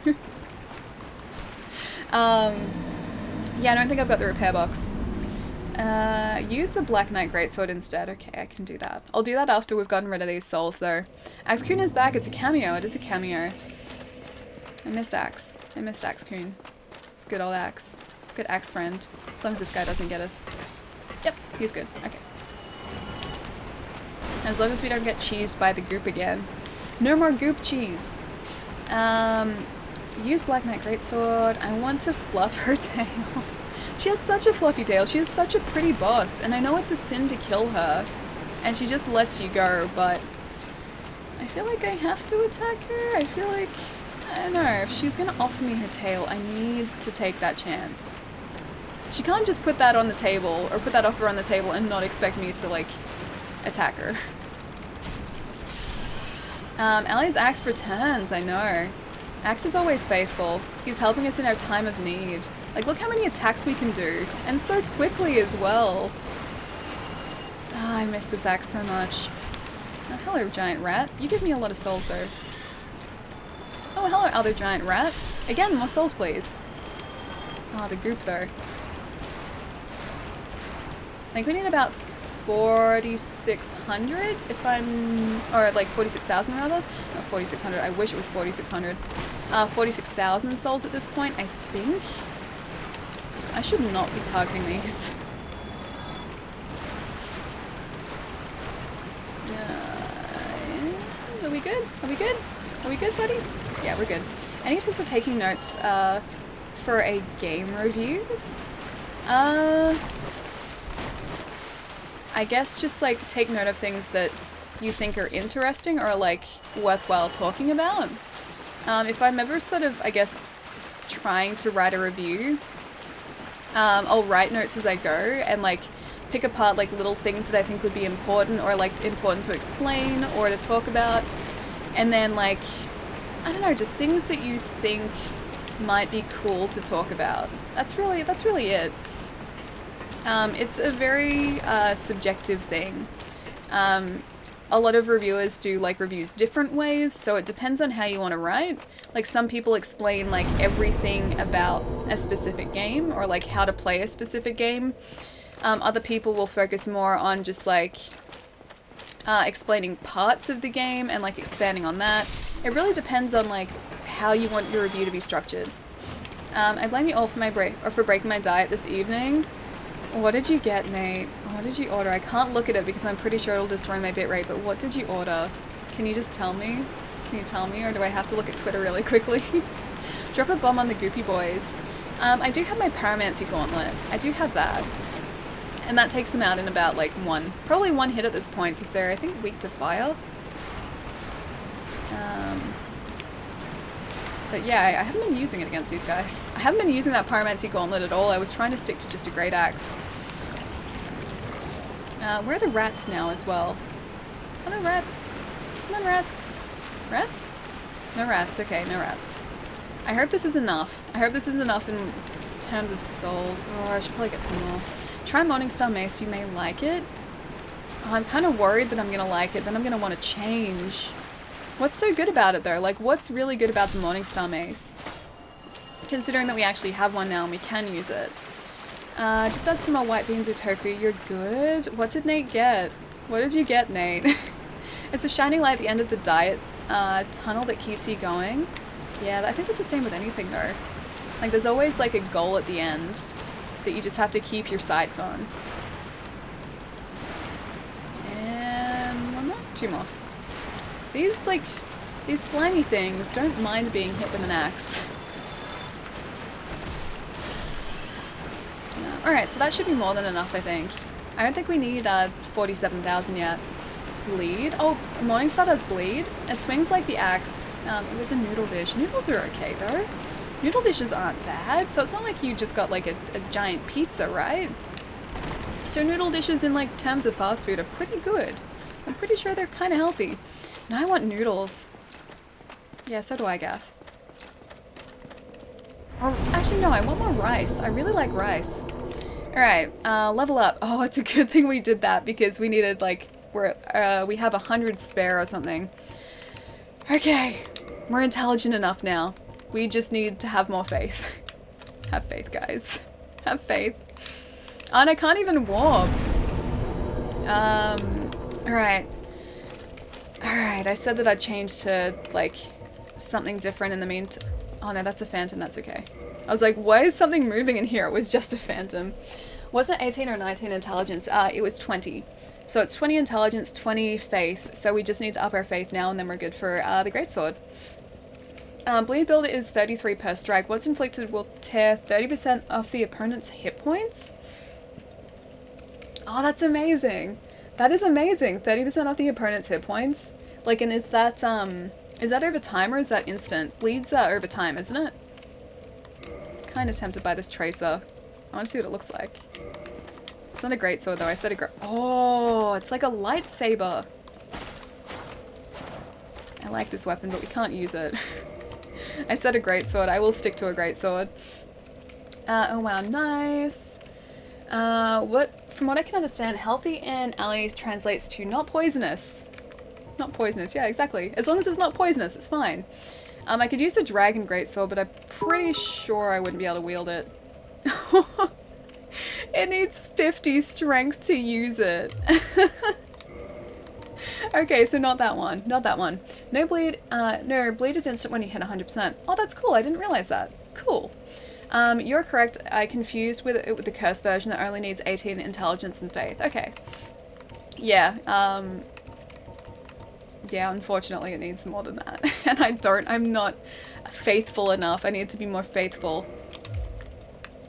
Yeah, I don't think I've got the repair box. Use the Black Knight Greatsword instead. Okay, I can do that. I'll do that after we've gotten rid of these souls, though. Axe-kun is back. It's a cameo. It is a cameo. I missed Axe. I missed Axe-kun. It's a good old Axe. Good Axe friend. As long as this guy doesn't get us. Yep, he's good. Okay. As long as we don't get cheesed by the goop again. No more goop cheese. Use Black Knight Greatsword. I want to fluff her tail. She has such a fluffy tail. She is such a pretty boss, and I know it's a sin to kill her, and she just lets you go, but I feel like I have to attack her. I feel like, I don't know, if she's gonna offer me her tail, I need to take that chance. She can't just put that on the table, or put that offer on the table and not expect me to, like, attack her. Ali's Axe returns, I know. Axe is always faithful. He's helping us in our time of need. Like, look how many attacks we can do. And so quickly as well. Ah, I miss this Axe so much. Oh, hello, giant rat. You give me a lot of souls, though. Oh, hello, other giant rat. Again, more souls, please. Oh, the goop, though. I think we need about 4,600 if I'm, or like 46,000 rather. Not 4,600, I wish it was 4,600. 46,000 souls at this point, I think. I should not be targeting these. good? Are we good? Are we good, buddy? Yeah, we're good. Any tips for taking notes for a game review? I guess just like take note of things that you think are interesting or like worthwhile talking about. If I'm ever sort of, I guess, trying to write a review, I'll write notes as I go and like pick apart like little things that I think would be important or like important to explain or to talk about, and then like, I don't know, just things that you think might be cool to talk about. That's really it. It's a very subjective thing. A lot of reviewers do like reviews different ways, so it depends on how you want to write. Like some people explain like everything about a specific game or like how to play a specific game. Other people will focus more on just like explaining parts of the game and like expanding on that. It really depends on like how you want your review to be structured. I blame you all for breaking my diet this evening. What did you get, Nate? What did you order? I can't look at it because I'm pretty sure it'll destroy my bitrate, but what did you order? Can you just tell me? Can you tell me, or do I have to look at Twitter really quickly? Drop a bomb on the Goopy Boys. I do have my Paramancy Gauntlet. I do have that. And that takes them out in about like probably one hit at this point because they're, I think, weak to fire. But yeah, I haven't been using it against these guys. I haven't been using that Pyromancy Gauntlet at all. I was trying to stick to just a Great Axe. Where are the rats now as well? Hello, rats. Come on, rats. Rats? No rats. Okay, no rats. I hope this is enough. I hope this is enough in terms of souls. Oh, I should probably get some more. Try Morningstar Mace. You may like it. Oh, I'm kind of worried that I'm going to like it. Then I'm going to want to change. What's so good about it though? Like, what's really good about the Morningstar Mace? Considering that we actually have one now and we can use it. Just add some more white beans or tofu. You're good. What did Nate get? What did you get, Nate? It's a shining light at the end of the diet tunnel that keeps you going. Yeah, I think that's the same with anything though. Like, there's always like a goal at the end that you just have to keep your sights on. And one more? Two more. These slimy things don't mind being hit with an axe. Alright, so that should be more than enough, I think. I don't think we need 47,000 yet. Bleed? Oh, Morningstar does bleed. It swings like the axe. It was a noodle dish. Noodles are okay, though. Noodle dishes aren't bad, so it's not like you just got like a giant pizza, right? So noodle dishes in like terms of fast food are pretty good. I'm pretty sure they're kind of healthy. Now I want noodles. Yeah, so do I, Gaff. Or actually, no, I want more rice. I really like rice. Alright, level up. Oh, it's a good thing we did that because we needed like, we have 100 spare or something. Okay, we're intelligent enough now. We just need to have more faith. Have faith, guys. Have faith. Oh, and I can't even warp. Alright. Alright, I said that I'd change to, like, something different in the meantime. Oh no, that's a phantom, that's okay. I was like, why is something moving in here? It was just a phantom. Wasn't it 18 or 19 intelligence? It was 20. So it's 20 intelligence, 20 faith. So we just need to up our faith now and then we're good for the greatsword. Bleed builder is 33 per strike. What's inflicted will tear 30% off the opponent's hit points? Oh, that's amazing. That is amazing. 30% off the opponent's hit points. Like, and is that over time or is that instant? Bleeds over time, isn't it? Kind of tempted by this tracer. I want to see what it looks like. It's not a great sword though. I said oh, it's like a lightsaber. I like this weapon, but we can't use it. I said a great sword. I will stick to a great sword. Oh wow, nice. From what I can understand, healthy in allies translates to not poisonous. Not poisonous, yeah, exactly. As long as it's not poisonous, it's fine. I could use a dragon greatsword, but I'm pretty sure I wouldn't be able to wield it. It needs 50 strength to use it. Okay, so not that one. Not that one. No bleed. No, bleed is instant when you hit 100%. Oh, that's cool. I didn't realize that. Cool. You're correct. I confused with it with the curse version that only needs 18 intelligence and faith. Okay. Yeah. Yeah, unfortunately it needs more than that. And I'm not faithful enough. I need to be more faithful.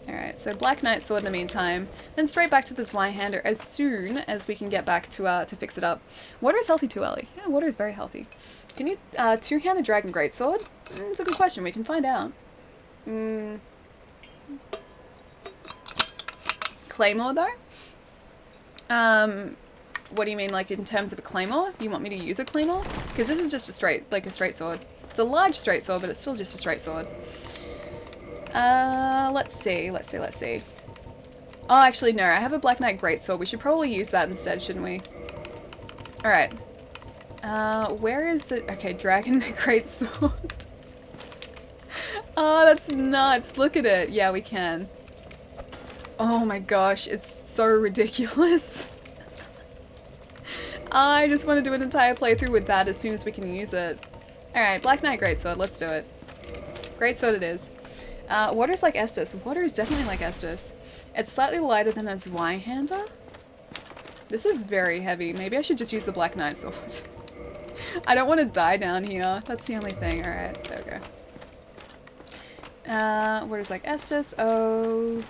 Alright, so Black Knight Sword in the meantime. Then straight back to this Y-hander as soon as we can get back to fix it up. Water is healthy too, Ellie. Yeah, water is very healthy. Can you two-hand the Dragon Greatsword? It's a good question. We can find out. Claymore, though? What do you mean, like, in terms of a claymore? You want me to use a claymore? Because this is just a straight sword. It's a large straight sword, but it's still just a straight sword. Let's see. Oh, actually, no. I have a Black Knight Greatsword. We should probably use that instead, shouldn't we? Alright. Where is the... Okay, Dragon Greatsword. Oh, that's nuts. Look at it. Yeah, we can. Oh my gosh, it's so ridiculous. I just want to do an entire playthrough with that as soon as we can use it. Alright, Black Knight Greatsword, let's do it. Greatsword it is. Water's like Estus. Water is definitely like Estus. It's slightly lighter than a Zweihander. This is very heavy. Maybe I should just use the Black Knight Sword. I don't want to die down here. That's the only thing. Alright, there we go. Water's like Estus. Oh...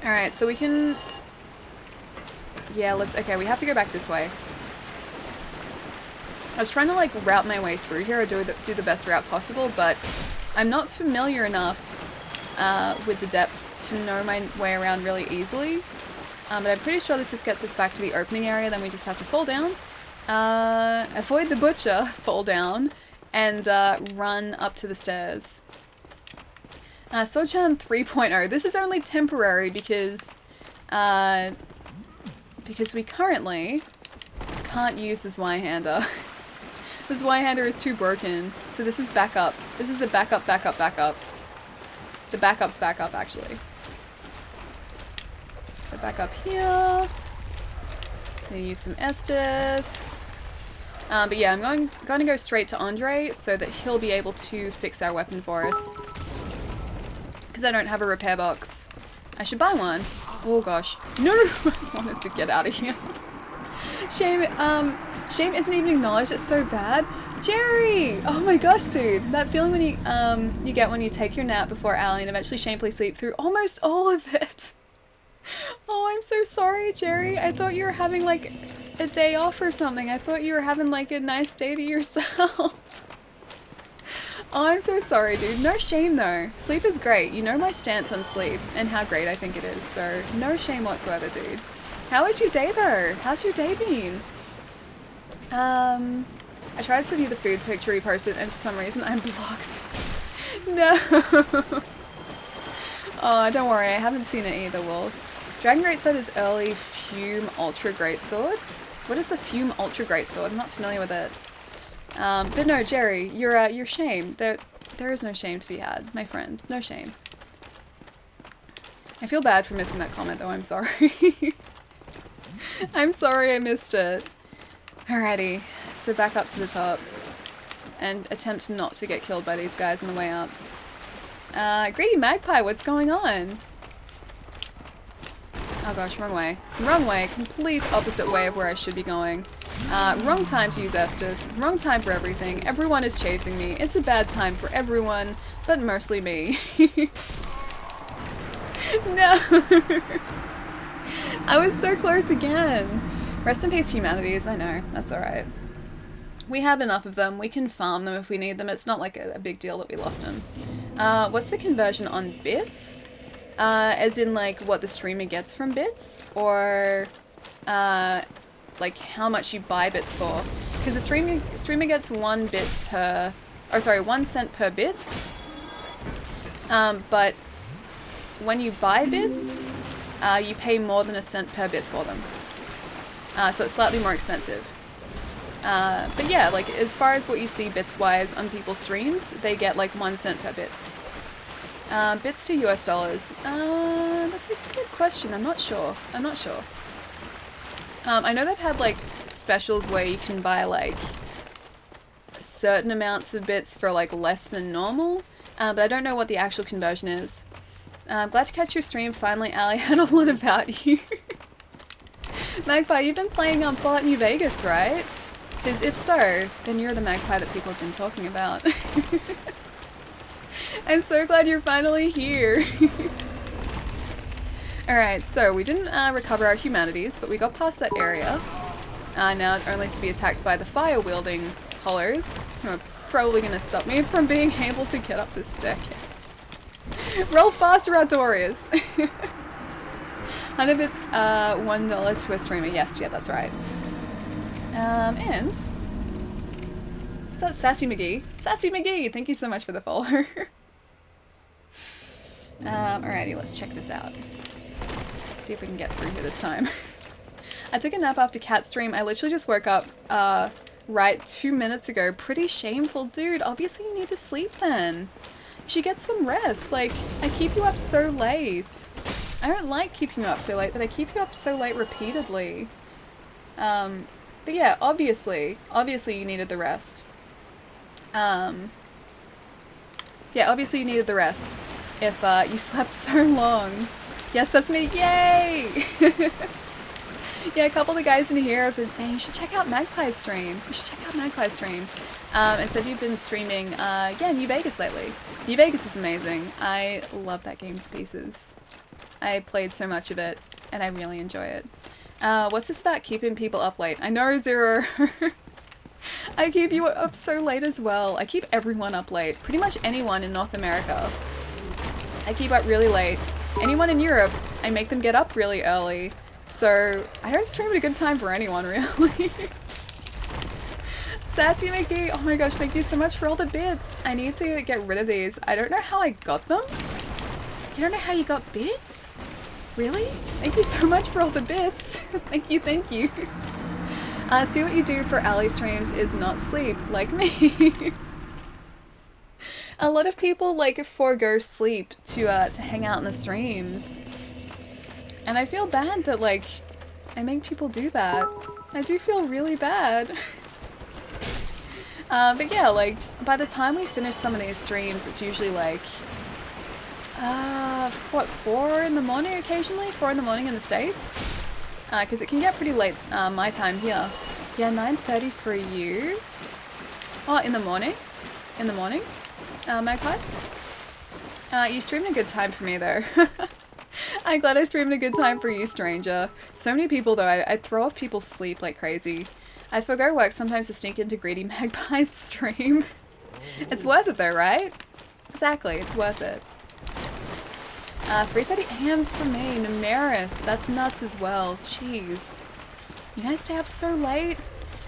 Alright, so we can... Yeah, okay, we have to go back this way. I was trying to, like, route my way through here, or do the best route possible, but I'm not familiar enough with the depths to know my way around really easily. But I'm pretty sure this just gets us back to the opening area, then we just have to fall down, avoid the butcher, fall down, and run up to the stairs. Sochan 3.0. This is only temporary because we currently can't use the Zweihander. The Zweihander is too broken. So this is backup. This is the backup. The backup's backup, actually. So back up here. Gonna use some Estus. But yeah, I'm going to go straight to Andre so that he'll be able to fix our weapon for us. Because I don't have a repair box. I should buy one. Oh gosh. No! I wanted to get out of here. Shame isn't even acknowledged. It's so bad. Jerry! Oh my gosh, dude. That feeling when you get when you take your nap before Allie and eventually shamefully sleep through almost all of it. Oh, I'm so sorry, Jerry. I thought you were having like a day off or something. I thought you were having like a nice day to yourself. Oh, I'm so sorry, dude. No shame, though. Sleep is great. You know my stance on sleep and how great I think it is, so no shame whatsoever, dude. How was your day, though? How's your day been? I tried to view the food picture he posted, and for some reason I'm blocked. No. Oh, don't worry. I haven't seen it either, Wolf. Dragon Greatsword is early Fume Ultra Greatsword. What is the Fume Ultra Greatsword? I'm not familiar with it. But no, Jerry, you're shame. There is no shame to be had, my friend. No shame. I feel bad for missing that comment, though. I'm sorry. I'm sorry I missed it. Alrighty, so back up to the top. And attempt not to get killed by these guys on the way up. Greedy Magpie, what's going on? Oh gosh, wrong way. Wrong way. Complete opposite way of where I should be going. Wrong time to use Estus. Wrong time for everything. Everyone is chasing me. It's a bad time for everyone, but mostly me. No! I was so close again. Rest in peace, humanities. I know. That's alright. We have enough of them. We can farm them if we need them. It's not like a big deal that we lost them. What's the conversion on bits? As in like what the streamer gets from bits? Or like how much you buy bits for? Because the streamer gets 1 bit per... Oh sorry, 1 cent per bit. But when you buy bits, you pay more than 1 cent per bit for them. So it's slightly more expensive. But yeah, like as far as what you see bits-wise on people's streams, they get like 1 cent per bit. Bits to US dollars. That's a good question. I'm not sure. I know they've had like specials where you can buy like certain amounts of bits for like less than normal, but I don't know what the actual conversion is. Glad to catch your stream finally, Ali. I heard a lot about you. Magpie, you've been playing Fallout New Vegas, right? Because if so, then you're the Magpie that people have been talking about. I'm so glad you're finally here. Alright, so we didn't recover our humanities, but we got past that area. Now only to be attacked by the fire-wielding hollows, who are probably going to stop me from being able to get up this staircase. Roll faster, Artorias! None of it's $1 to a streamer. Yes, yeah, that's right. And... is that Sassy McGee? Sassy McGee! Thank you so much for the follow. Alrighty, let's check this out. See if we can get through here this time. I took a nap after Cat stream. I literally just woke up right 2 minutes ago. Pretty shameful, dude. Obviously you need to sleep then. You should get some rest. Like, I keep you up so late. I don't like keeping you up so late, but I keep you up so late repeatedly. But yeah, obviously you needed the rest. Yeah, obviously you needed the rest. If you slept so long. Yes, that's me. Yay! Yeah, a couple of the guys in here have been saying you should check out Magpie's stream. You should check out Magpie's stream. And said you've been streaming, yeah, New Vegas lately. New Vegas is amazing. I love that game to pieces. I played so much of it, and I really enjoy it. What's this about keeping people up late? I know, Zero. I keep you up so late as well. I keep everyone up late. Pretty much anyone in North America. I keep up really late. Anyone in Europe, I make them get up really early. So, I don't stream at a good time for anyone, really. Sassy Mickey, oh my gosh, thank you so much for all the bits. I need to get rid of these. I don't know how I got them. You don't know how you got bits? Really? Thank you so much for all the bits. Thank you, thank you. See what you do for alley streams is not sleep, like me. A lot of people like forego sleep to hang out in the streams. And I feel bad that like I make people do that. I do feel really bad. But yeah, like by the time we finish some of these streams, it's usually like what, 4 in the morning occasionally? 4 in the morning in the States? Because it can get pretty late my time here. Yeah, 9:30 for you. Oh, in the morning? In the morning? Magpie? You streamed a good time for me though. I'm glad I streamed a good time for you, stranger. So many people though, I throw off people's sleep like crazy. I forgo work sometimes to sneak into Greedy Magpie's stream. It's worth it though, right? Exactly, it's worth it. 3:30 AM for me, Numeris. That's nuts as well. Jeez. You guys stay up so late?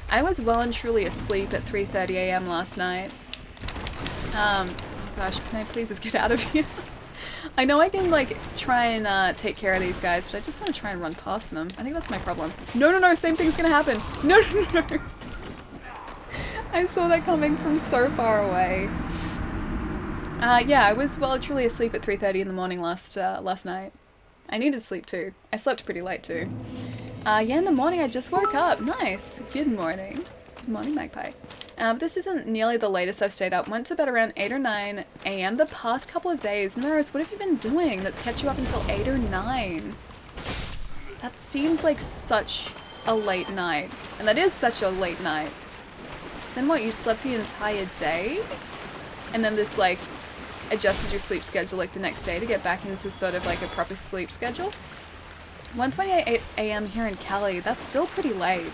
I was well and truly asleep at 3:30 AM last night. Oh gosh, can I please just get out of here? I know I can like try and take care of these guys, but I just want to try and run past them. I think that's my problem. No, no, no, same thing's gonna happen. No, no, no. I saw that coming from so far away. Yeah, I was well truly asleep at 3:30 in the morning last night. I needed sleep too. I slept pretty late too. Yeah, in the morning I just woke up. Nice. Good morning. Good morning, Magpie. This isn't nearly the latest I've stayed up. Went to bed around 8 or 9 AM the past couple of days. Maris, what have you been doing that's kept you up until 8 or 9? That seems like such a late night. And that is such a late night. Then what, you slept the entire day? And then this like adjusted your sleep schedule like the next day to get back into sort of like a proper sleep schedule? 1:28 AM here in Cali. That's still pretty late.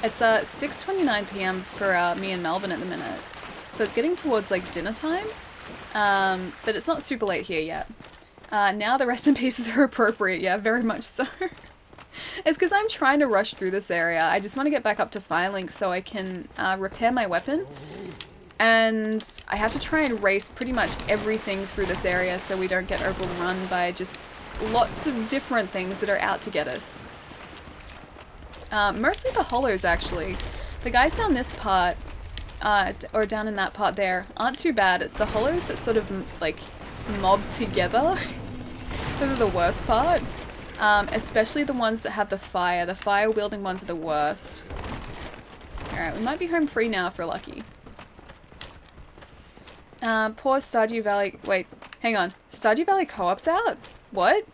It's 6:29 PM for me and Melvin at the minute. So it's getting towards like dinner time. But it's not super late here yet. Now the rest in pieces are appropriate, yeah, very much so. It's because I'm trying to rush through this area. I just want to get back up to Firelink so I can repair my weapon. And I have to try and race pretty much everything through this area so we don't get overrun by just lots of different things that are out to get us. Mostly the hollows, actually. The guys down this part, or down in that part there, aren't too bad. It's the hollows that sort of, like, mob together. Those are the worst part. Especially the ones that have the fire. The fire-wielding ones are the worst. Alright, we might be home free now if we're lucky. Poor Stardew Valley... Wait, hang on. Stardew Valley Co-op's out? What?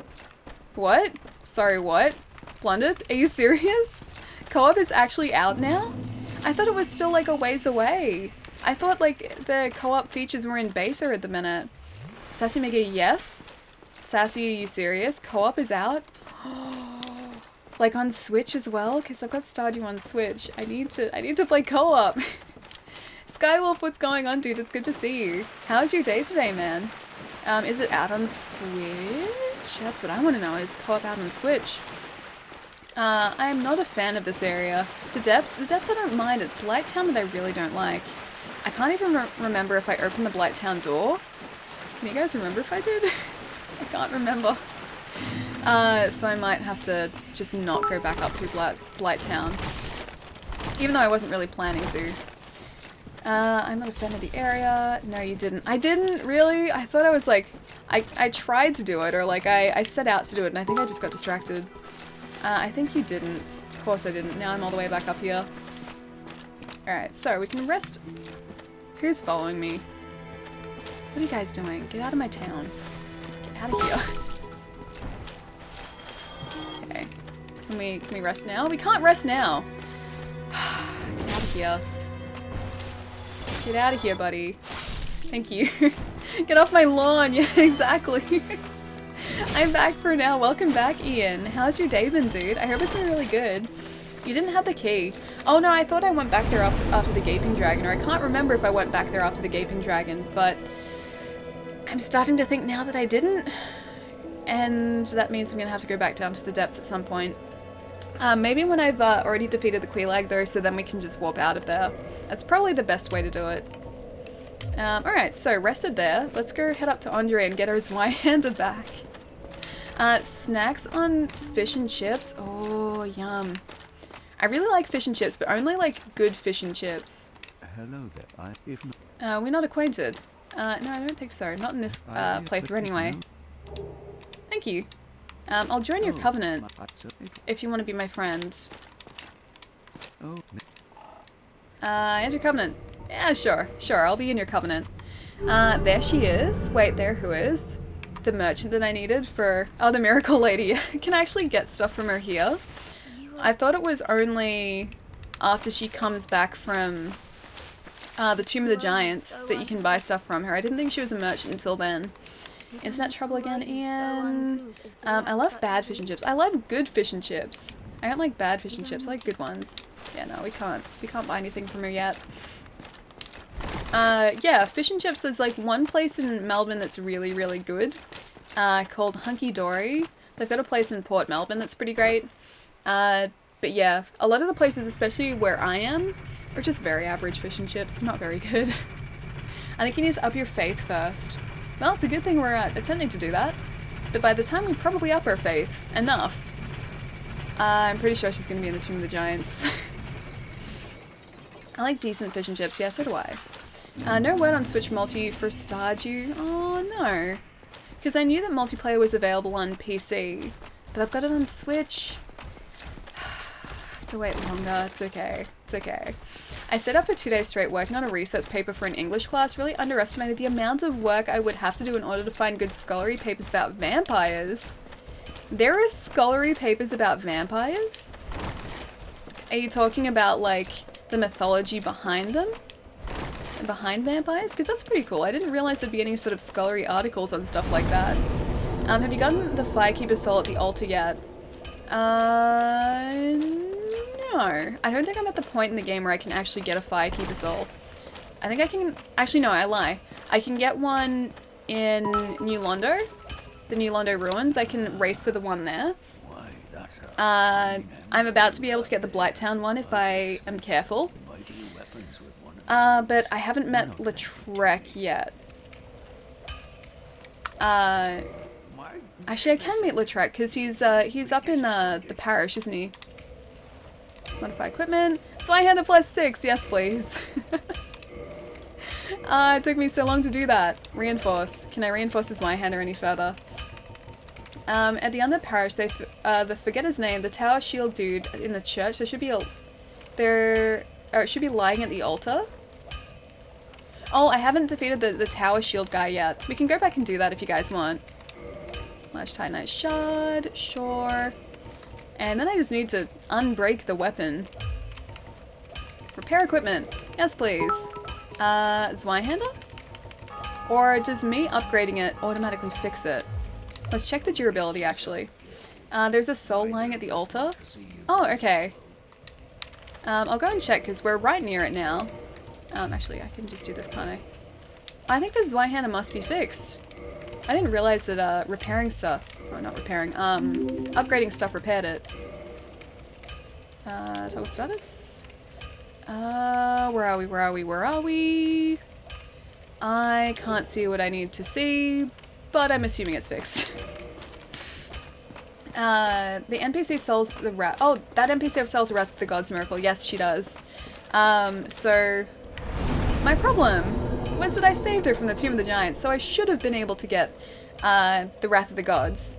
What? Sorry, what? Blundered? Are you serious? Co-op is actually out now? I thought it was still like a ways away. I thought like the co-op features were in beta at the minute. Sassy Mega, yes. Sassy, are you serious? Co-op is out? Like on Switch as well? Because I've got Stardew on Switch. I need to play co-op. Skywolf, what's going on, dude? It's good to see you. How's your day today, man? Is it out on Switch? That's what I want to know. Is co-op out on Switch? I am not a fan of this area. The depths I don't mind. It's Blighttown that I really don't like. I can't even remember if I opened the Blighttown door. Can you guys remember if I did? I can't remember. So I might have to just not go back up through Blighttown. Even though I wasn't really planning to. I'm not a fan of the area. No, you didn't. I didn't, really? I thought I was like... I tried to do it, or like I set out to do it, and I think I just got distracted. I think you didn't. Of course I didn't. Now I'm all the way back up here. Alright, so we can rest... Who's following me? What are you guys doing? Get out of my town. Get out of here. Okay. Can we rest now? We can't rest now. Get out of here. Get out of here, buddy. Thank you. Get off my lawn. Yeah, exactly. I'm back for now. Welcome back, Ian. How's your day been, dude? I hope it's been really good. You didn't have the key. Oh no, I thought I went back there after the Gaping Dragon, or I can't remember if I went back there after the Gaping Dragon, but I'm starting to think now that I didn't, and that means I'm gonna have to go back down to the depths at some point. Maybe when I've already defeated the Quelaag though, so then we can just warp out of there. That's probably the best way to do it. Alright, so rested there. Let's go head up to Andre and get our Zweihander back. Snacks on fish and chips. Oh, yum. I really like fish and chips, but only like good fish and chips. Hello there. We're not acquainted. No, I don't think so. Not in this playthrough anyway. Thank you. I'll join your covenant if you want to be my friend. And your covenant. Yeah, sure. Sure, I'll be in your covenant. There she is. Wait, there who is? The merchant that I needed for... Oh, the miracle lady. Can I actually get stuff from her here? I thought it was only after she comes back from the Tomb of the Giants that you can buy stuff from her. I didn't think she was a merchant until then. Internet trouble again, Ian. I love bad fish and chips. I love good fish and chips. I don't like bad fish and chips. I like good ones. Yeah, no, we can't buy anything from her yet. Yeah, fish and chips, there's like one place in Melbourne that's really, really good, called Hunky Dory. They've got a place in Port Melbourne that's pretty great. But yeah, a lot of the places, especially where I am, are just very average fish and chips. Not very good. I think you need to up your faith first. Well, it's a good thing we're attempting to do that. But by the time we probably up our faith enough, I'm pretty sure she's going to be in the Tomb of the Giants. I like decent fish and chips. Yeah, so do I. No word on Switch multi for Stardew. Oh, no. Because I knew that multiplayer was available on PC, but I've got it on Switch. I have to wait longer. It's okay. It's okay. I stayed up for 2 days straight working on a research paper for an English class. Really underestimated the amount of work I would have to do in order to find good scholarly papers about vampires. There are scholarly papers about vampires? Are you talking about, like, the mythology behind them? Behind vampires? Because that's pretty cool. I didn't realize there'd be any sort of scholarly articles on stuff like that. Have you gotten the Firekeeper's Soul at the altar yet? No. I don't think I'm at the point in the game where I can actually get a Firekeeper's Soul. I think I can... Actually, no, I lie. I can get one in New Londo. The New Londo Ruins. I can race for the one there. I'm about to be able to get the Blighttown one if I am careful. But I haven't met Lautrec yet. Actually, I can meet Lautrec because he's up in the parish, isn't he? Modify equipment. Zweihander +6, yes please. It took me so long to do that. Reinforce. Can I reinforce his Zweihander any further? At the under parish, they forget his name. The tower shield dude in the church. There should be it should be lying at the altar. Oh, I haven't defeated the tower shield guy yet. We can go back and do that if you guys want. Large Titanite shard, sure. And then I just need to unbreak the weapon. Repair equipment. Yes, please. Zweihander? Or does me upgrading it automatically fix it? Let's check the durability, actually. There's a soul lying at the altar. Oh, okay. I'll go and check, because we're right near it now. Actually, I can just do this, can't I? I think the Zweihander must be fixed. I didn't realize that, repairing stuff... Oh, not repairing. Upgrading stuff repaired it. Toggle status? Where are we? Where are we? Where are we? I can't see what I need to see, but I'm assuming it's fixed. The NPC sells the Wrath. Oh, that NPC sells the Wrath of the Gods Miracle. Yes, she does. So my problem was that I saved her from the Tomb of the Giants, so I should have been able to get the Wrath of the Gods.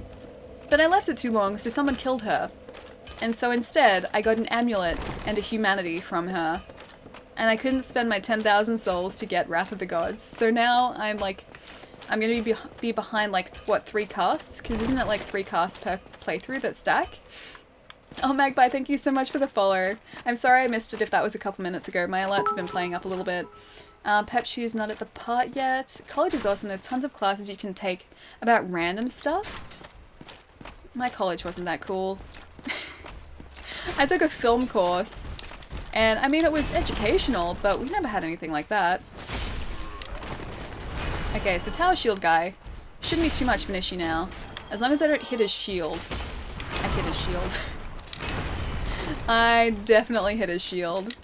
But I left it too long, so someone killed her. And so instead, I got an amulet and a humanity from her. And I couldn't spend my 10,000 souls to get Wrath of the Gods. So now I'm like, I'm going to be behind like, what, 3 casts? Because isn't it like 3 casts per playthrough that stack? Oh, Magpie, thank you so much for the follow. I'm sorry I missed it if that was a couple minutes ago. My alerts have been playing up a little bit. Pepsi is not at the part yet. College is awesome. There's tons of classes you can take about random stuff. My college wasn't that cool. I took a film course. And, I mean, it was educational, but we never had anything like that. Okay, so Tower Shield guy. Shouldn't be too much of an issue now. As long as I don't hit his shield. I hit his shield. I definitely hit his shield.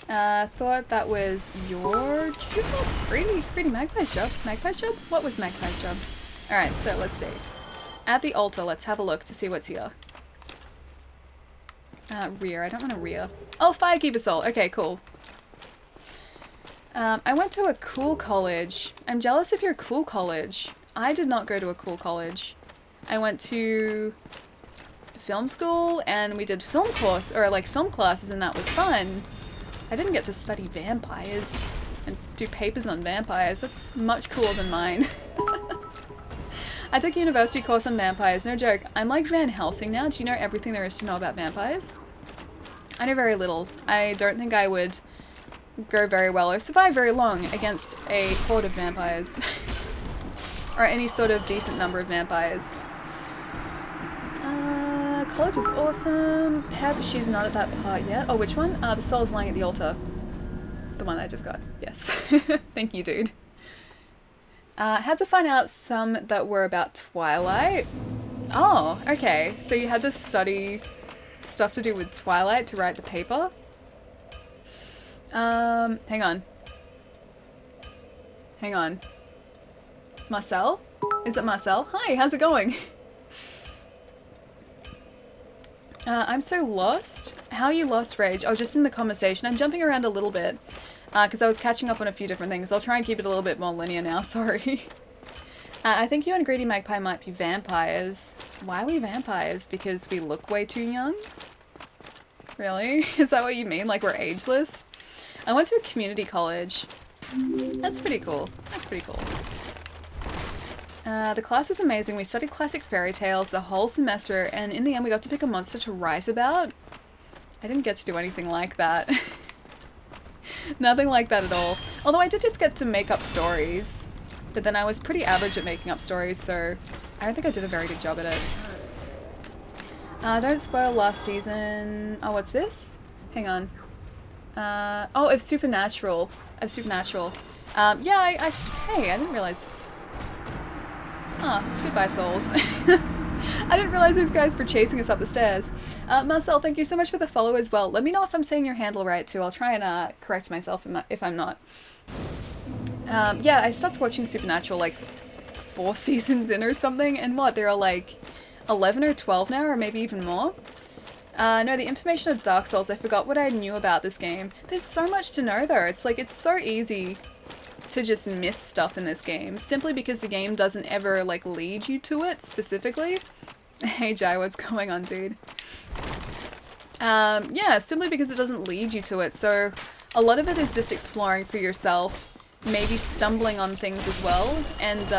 Thought that was your job? Pretty Magpie's job. Magpie's job? What was Magpie's job? Alright, so let's see. At the altar, let's have a look to see what's here. Rear. I don't want to rear. Oh, Firekeeper Soul. Okay, cool. I went to a cool college. I'm jealous of your cool college. I did not go to a cool college. I went to film school and we did film course, or like film classes, and that was fun. I didn't get to study vampires and do papers on vampires. That's much cooler than mine. I took a university course on vampires. No joke. I'm like Van Helsing now. Do you know everything there is to know about vampires? I know very little. I don't think I would go very well or survive very long against a horde of vampires. Or any sort of decent number of vampires. College is awesome. Pep, she's not at that part yet. Oh, which one? The soul's lying at the altar. The one I just got. Yes. Thank you, dude. Had to find out some that were about Twilight. Oh, okay. So you had to study stuff to do with Twilight to write the paper? Hang on. Hang on. Marcel? Is it Marcel? Hi, how's it going? I'm so lost. How are you lost, Rage? Oh, just in the conversation. I'm jumping around a little bit. Because I was catching up on a few different things. I'll try and keep it a little bit more linear now, sorry. I think you and Greedy Magpie might be vampires. Why are we vampires? Because we look way too young? Really? Is that what you mean? Like we're ageless? I went to a community college. That's pretty cool. That's pretty cool. The class was amazing. We studied classic fairy tales the whole semester, and in the end we got to pick a monster to write about. I didn't get to do anything like that. Nothing like that at all. Although I did just get to make up stories. But then I was pretty average at making up stories, so I don't think I did a very good job at it. Don't spoil last season. Oh, what's this? Hang on. Oh, of Supernatural. Of Supernatural. Yeah, hey, I didn't realize. Oh, goodbye, souls. I didn't realize those guys were chasing us up the stairs. Marcel, thank you so much for the follow as well. Let me know if I'm saying your handle right too. I'll try and correct myself if I'm not. Yeah, I stopped watching Supernatural like 4 seasons in or something, and what, there are like 11 or 12 now, or maybe even more? No, the information of Dark Souls, I forgot what I knew about this game. There's so much to know though. It's like, it's so easy to just miss stuff in this game, simply because the game doesn't ever like lead you to it specifically. Hey Jai, what's going on, dude? Yeah, simply because it doesn't lead you to it, so a lot of it is just exploring for yourself, maybe stumbling on things as well, and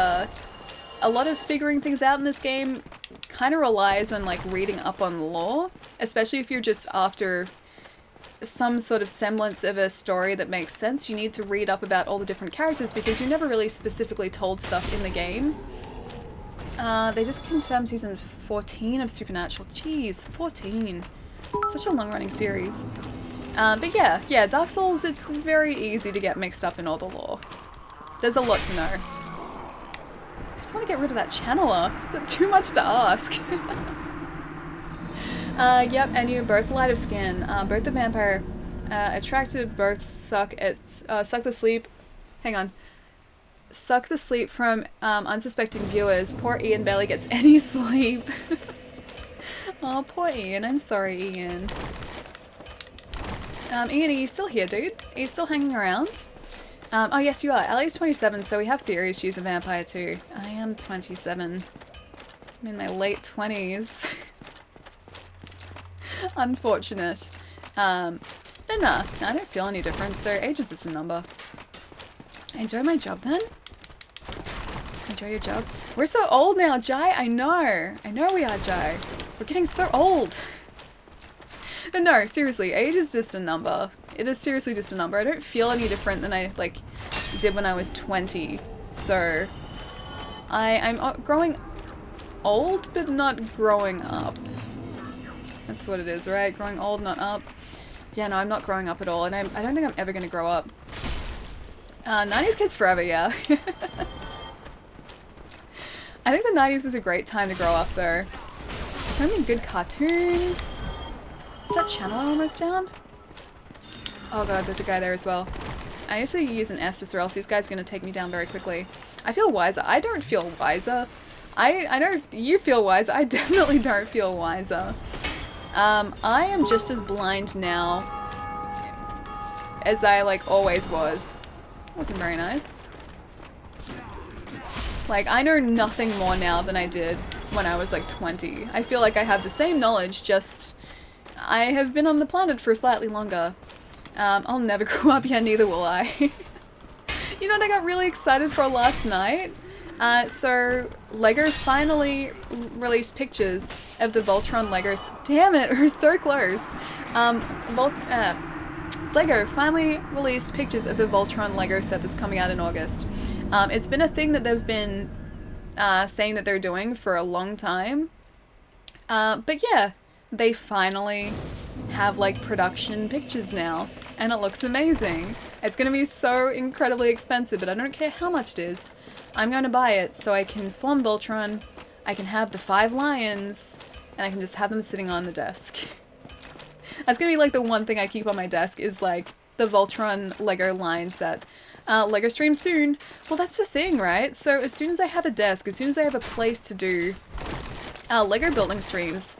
a lot of figuring things out in this game kind of relies on like reading up on lore, especially if you're just after some sort of semblance of a story that makes sense. You need to read up about all the different characters because you're never really specifically told stuff in the game. They just confirmed season 14 of Supernatural. Jeez, 14. Such a long-running series. But yeah, Dark Souls, it's very easy to get mixed up in all the lore. There's a lot to know. I just want to get rid of that channeler. Is it too much to ask? Yep, and you both light of skin. Both the vampire attractive, both suck the sleep. Hang on. Suck the sleep from unsuspecting viewers. Poor Ian barely gets any sleep. Oh, poor Ian. I'm sorry, Ian. Ian, are you still here, dude? Are you still hanging around? Oh, yes, you are. Ellie's 27, so we have theories she's a vampire too. I am 27. I'm in my late 20s. Unfortunate. But nah, I don't feel any difference, so age is just a number. I enjoy my job then? Enjoy your job? We're so old now, Jai! I know we are, Jai. We're getting so old. But no, seriously, age is just a number. It is seriously just a number. I don't feel any different than I, like, did when I was 20. So, I'm growing old, but not growing up. That's what it is, right? Growing old, not up. Yeah, no, I'm not growing up at all, and I don't think I'm ever gonna grow up. 90s kids forever, yeah. I think the 90s was a great time to grow up, though. So many good cartoons. Is that channel almost down? Oh god, there's a guy there as well. I need to use an Estus or else this guy's gonna take me down very quickly. I feel wiser. I don't feel wiser. I know you feel wiser. I definitely don't feel wiser. I am just as blind now as I, like, always was. Wasn't very nice. Like, I know nothing more now than I did when I was, like, 20. I feel like I have the same knowledge, just I have been on the planet for slightly longer. I'll never grow up yet, neither will I. You know what I got really excited for last night? So LEGO finally released pictures of the Voltron Legos. Damn it, we're so close. LEGO finally released pictures of the Voltron Lego set that's coming out in August. It's been a thing that they've been saying that they're doing for a long time. But yeah, they finally have, like, production pictures now, and it looks amazing. It's gonna be so incredibly expensive, but I don't care how much it is. I'm gonna buy it so I can form Voltron, I can have the 5 lions, and I can just have them sitting on the desk. That's gonna be, like, the one thing I keep on my desk is, like, the Voltron Lego line set. Lego stream soon. Well, that's the thing, right? So as soon as I have a desk, as soon as I have a place to do Lego building streams,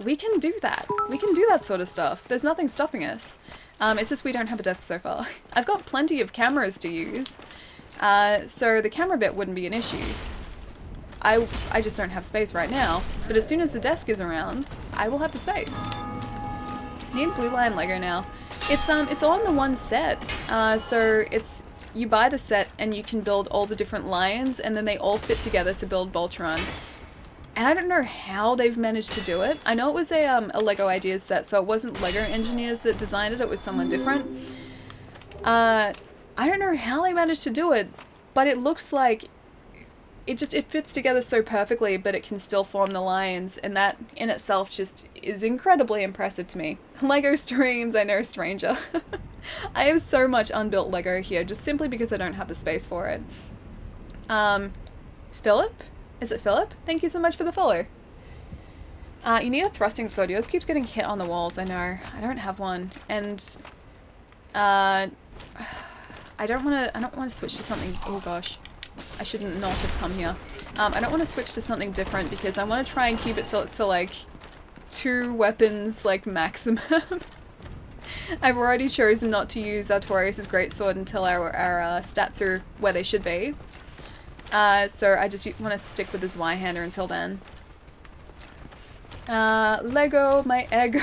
we can do that. We can do that sort of stuff. There's nothing stopping us. It's just we don't have a desk so far. I've got plenty of cameras to use, so the camera bit wouldn't be an issue. I just don't have space right now, but as soon as the desk is around, I will have the space. I need Blue Lion Lego now. It's all in the one set, so you buy the set and you can build all the different lions, and then they all fit together to build Voltron. And I don't know how they've managed to do it. I know it was a LEGO Ideas set, so it wasn't LEGO engineers that designed it, it was someone different. I don't know how they managed to do it, but it looks like it fits together so perfectly, but it can still form the lions, and that in itself just is incredibly impressive to me. LEGO streams, I know, stranger. I have so much unbuilt LEGO here, just simply because I don't have the space for it. Philip? Is it Philip? Thank you so much for the follow. You need a thrusting sword. Yours keeps getting hit on the walls, I know. I don't have one. And I don't wanna switch to something. Oh gosh. I shouldn't not have come here. I don't want to switch to something different because I want to try and keep it to like 2 weapons, like, maximum. I've already chosen not to use Artorias' greatsword until our stats are where they should be. So I just want to stick with the Zweihander until then. Lego, my ego.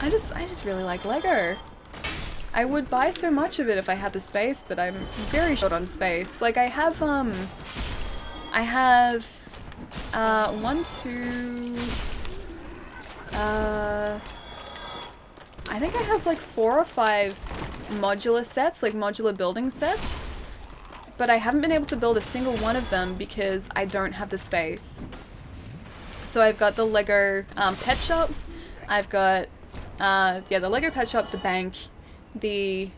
I just really like Lego. I would buy so much of it if I had the space, but I'm very short on space. Like, I have, one, two, I think I have like 4 or 5 modular sets, like modular building sets, but I haven't been able to build a single one of them because I don't have the space. So I've got the Lego pet shop, I've got, yeah, the Lego pet shop, the bank, the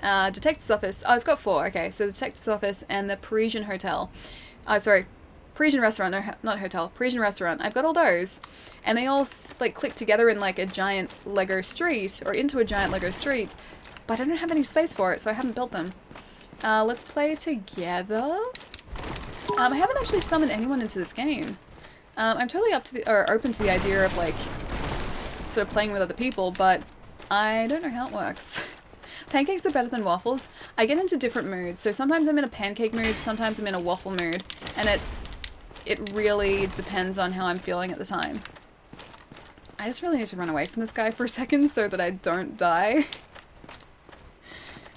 detective's office. Oh, I've got 4, okay, so the detective's office and the Parisian hotel. Sorry, Parisian restaurant, no, not hotel, Parisian restaurant. I've got all those, and they all like click together in like a giant Lego street, or into a giant Lego street, but I don't have any space for it, so I haven't built them. Let's play together. I haven't actually summoned anyone into this game. I'm totally open to the idea of like sort of playing with other people, but I don't know how it works. Pancakes are better than waffles. I get into different moods, so sometimes I'm in a pancake mood, sometimes I'm in a waffle mood, and it really depends on how I'm feeling at the time. I just really need to run away from this guy for a second so that I don't die.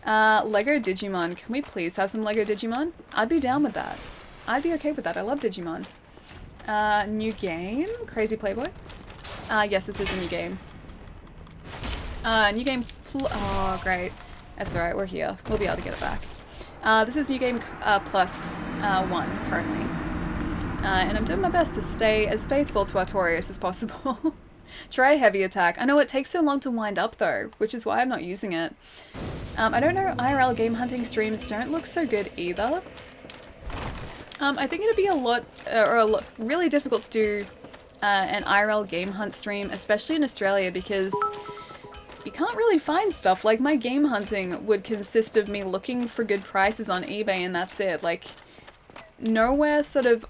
Lego Digimon. Can we please have some Lego Digimon? I'd be down with that. I'd be okay with that. I love Digimon. New game? Crazy Playboy? Yes, this is a new game. New game oh, great. That's alright, we're here. We'll be able to get it back. This is new game plus 1 currently. And I'm doing my best to stay as faithful to Artorias as possible. Try heavy attack. I know it takes so long to wind up though, which is why I'm not using it. I don't know, IRL game hunting streams don't look so good either. I think it'd be really difficult to do an IRL game hunt stream, especially in Australia, because you can't really find stuff. Like, my game hunting would consist of me looking for good prices on eBay and that's it. Like, nowhere sort of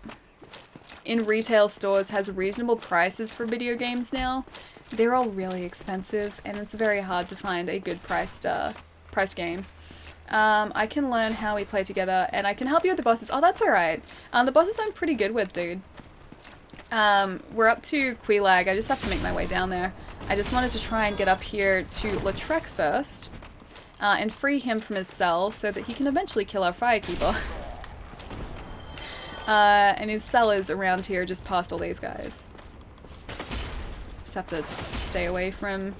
in retail stores has reasonable prices for video games now. They're all really expensive and it's very hard to find a good priced game. I can learn how we play together and I can help you with the bosses. Oh, that's alright. The bosses I'm pretty good with, dude. We're up to Quilag. I just have to make my way down there. I just wanted to try and get up here to Lautrec first and free him from his cell so that he can eventually kill our Firekeeper. And his cell is around here just past all these guys. Just have to stay away from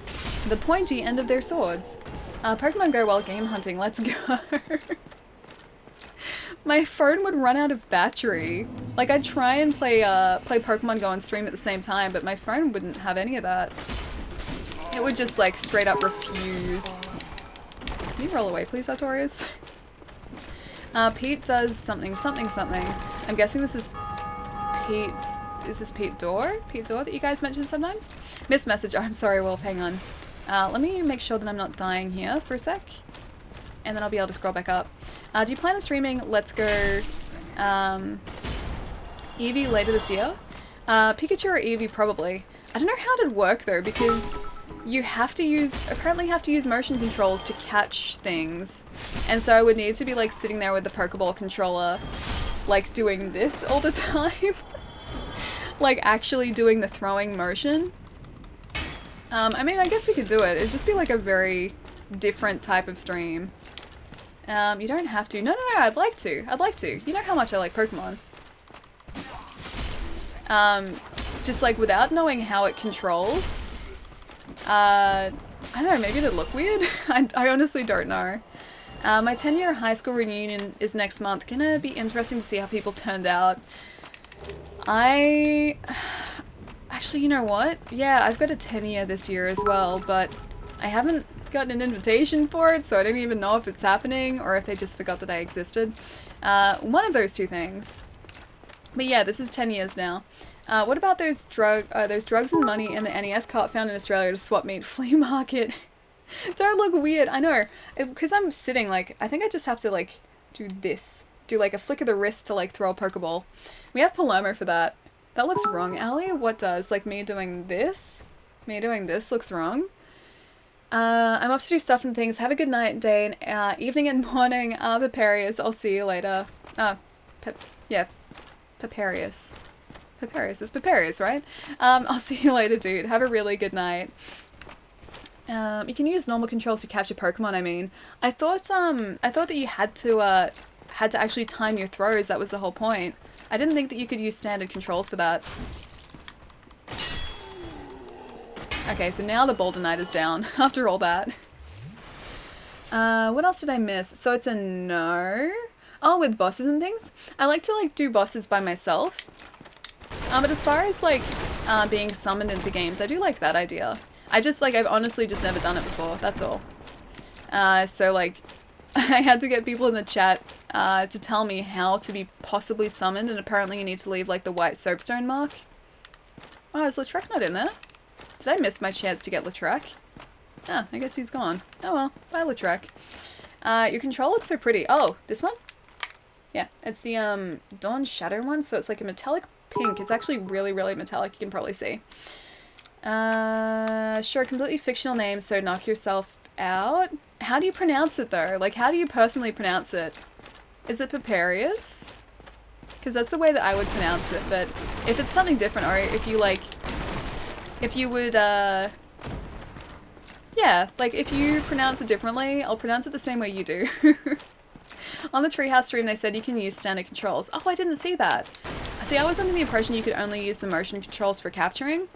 the pointy end of their swords. Pokemon Go while game hunting, let's go. My phone would run out of battery. Like, I'd try and play Pokemon Go on stream at the same time, but my phone wouldn't have any of that. It would just, like, straight up refuse. Can you roll away, please, Artorias? Pete does something. I'm guessing this is Pete. Is this Pete Dorr? Pete Dorr that you guys mention sometimes? Missed message. Oh, I'm sorry, Wolf. Hang on. Let me make sure that I'm not dying here for a sec. And then I'll be able to scroll back up. Do you plan on streaming Let's Go Eevee later this year? Pikachu or Eevee probably. I don't know how it'd work though, because you apparently have to use motion controls to catch things. And so I would need to be like sitting there with the Pokeball controller, like doing this all the time. Like actually doing the throwing motion. I mean, I guess we could do it. It'd just be like a very different type of stream. You don't have to. No, I'd like to. You know how much I like Pokemon. Just like without knowing how it controls. I don't know, maybe it'd look weird? I honestly don't know. My 10-year high school reunion is next month. Gonna be interesting to see how people turned out. Actually, you know what? Yeah, I've got a 10-year this year as well, but I haven't gotten an invitation for it, so I don't even know if it's happening or if they just forgot that I existed. One of those two things. But yeah, this is 10 years now. What about those drugs and money in the NES cart found in Australia to swap meet flea market? Don't look weird. I know, because I'm sitting, like, I think I just have to, like, do this. Do, like, a flick of the wrist to, like, throw a Pokeball. We have Palomo for that. That looks wrong, Allie. What does? Like, me doing this? Me doing this looks wrong. I'm off to do stuff and things. Have a good night, day, and evening and morning. Paparius. I'll see you later. Yeah. Paparius. Paparius. It's Paparius, right? I'll see you later, dude. Have a really good night. You can use normal controls to capture Pokemon, I mean. I thought that you had to actually time your throws, that was the whole point. I didn't think that you could use standard controls for that. Okay, so now the Boulder Knight is down, after all that. What else did I miss? So it's a no. Oh, with bosses and things? I like to, like, do bosses by myself. But as far as, like, being summoned into games, I do like that idea. I've honestly just never done it before, that's all. So, like, I had to get people in the chat to tell me how to be possibly summoned, and apparently you need to leave, like, the white soapstone mark. Oh, is Lautrec not in there? Did I miss my chance to get Lautrec? Ah, I guess he's gone. Oh well, bye Lautrec. Your control looks so pretty. Oh, this one? Yeah, it's the Dawn Shadow one, so it's like a metallic pink. It's actually really, really metallic, you can probably see. Sure, completely fictional name, so knock yourself out. How do you pronounce it though? Like, how do you personally pronounce it? Is it Paparius? Because that's the way that I would pronounce it, but if it's something different, or if you like, if you would, yeah, like if you pronounce it differently, I'll pronounce it the same way you do. On the Treehouse stream they said you can use standard controls. Oh, I didn't see that. See, I was under the impression you could only use the motion controls for capturing.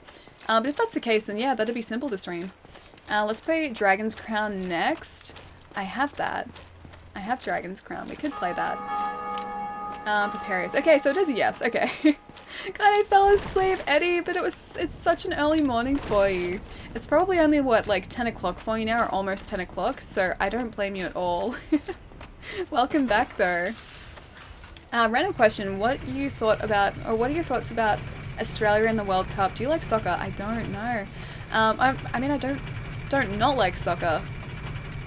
But if that's the case, then yeah, that'd be simple to stream. Let's play Dragon's Crown next. I have that. I have Dragon's Crown. We could play that. Paparius. Okay, so it is a yes. Okay. God, I fell asleep, Eddie, but it's such an early morning for you. It's probably only, what, like 10 o'clock for you now, or almost 10 o'clock, so I don't blame you at all. Welcome back, though. Random question, what you thought about, or what are your thoughts about Australia in the World Cup? Do you like soccer? I don't know. I mean, I don't not like soccer,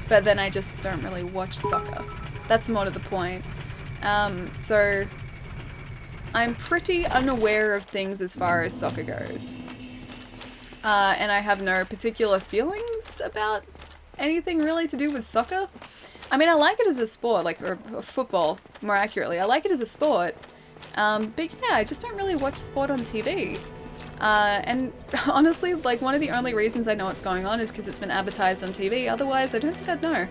but then I just don't really watch soccer. That's more to the point. So I'm pretty unaware of things as far as soccer goes. And I have no particular feelings about anything really to do with soccer. I mean, I like it as a sport, like, or football, more accurately. I like it as a sport. But yeah, I just don't really watch sport on TV. And honestly, like, one of the only reasons I know what's going on is because it's been advertised on TV. Otherwise, I don't think I'd know.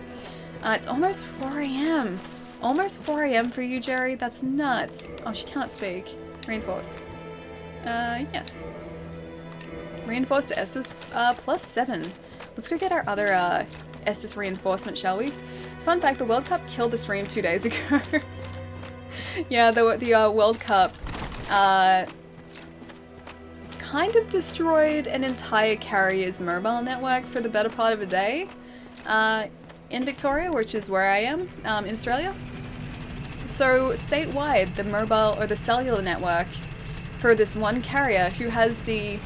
It's almost 4 AM. Almost 4 AM for you, Jerry? That's nuts. Oh, she can't speak. Reinforce. Yes. Reinforce to Estus, +7. Let's go get our other, Estus reinforcement, shall we? Fun fact, the World Cup killed the stream 2 days ago. Yeah, the World Cup, kind of destroyed an entire carrier's mobile network for the better part of a day, in Victoria, which is where I am, in Australia. So, statewide, the mobile, or the cellular network for this one carrier who has the,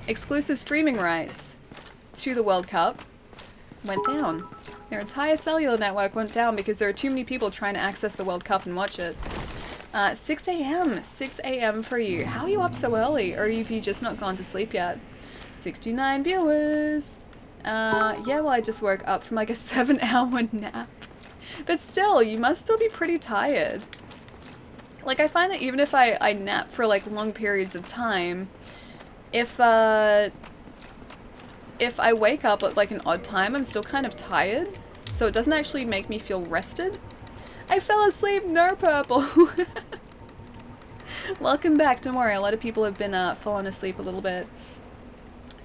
exclusive streaming rights to the World Cup went down. Their entire cellular network went down because there are too many people trying to access the World Cup and watch it. 6 AM. 6 AM for you. How are you up so early? Or have you just not gone to sleep yet? 69 viewers. Yeah, well, I just woke up from like a 7-hour nap. But still, you must still be pretty tired. Like, I find that even if I nap for like long periods of time, if I wake up at like an odd time, I'm still kind of tired. So it doesn't actually make me feel rested. I fell asleep, no purple. Welcome back, don't worry, a lot of people have been falling asleep a little bit.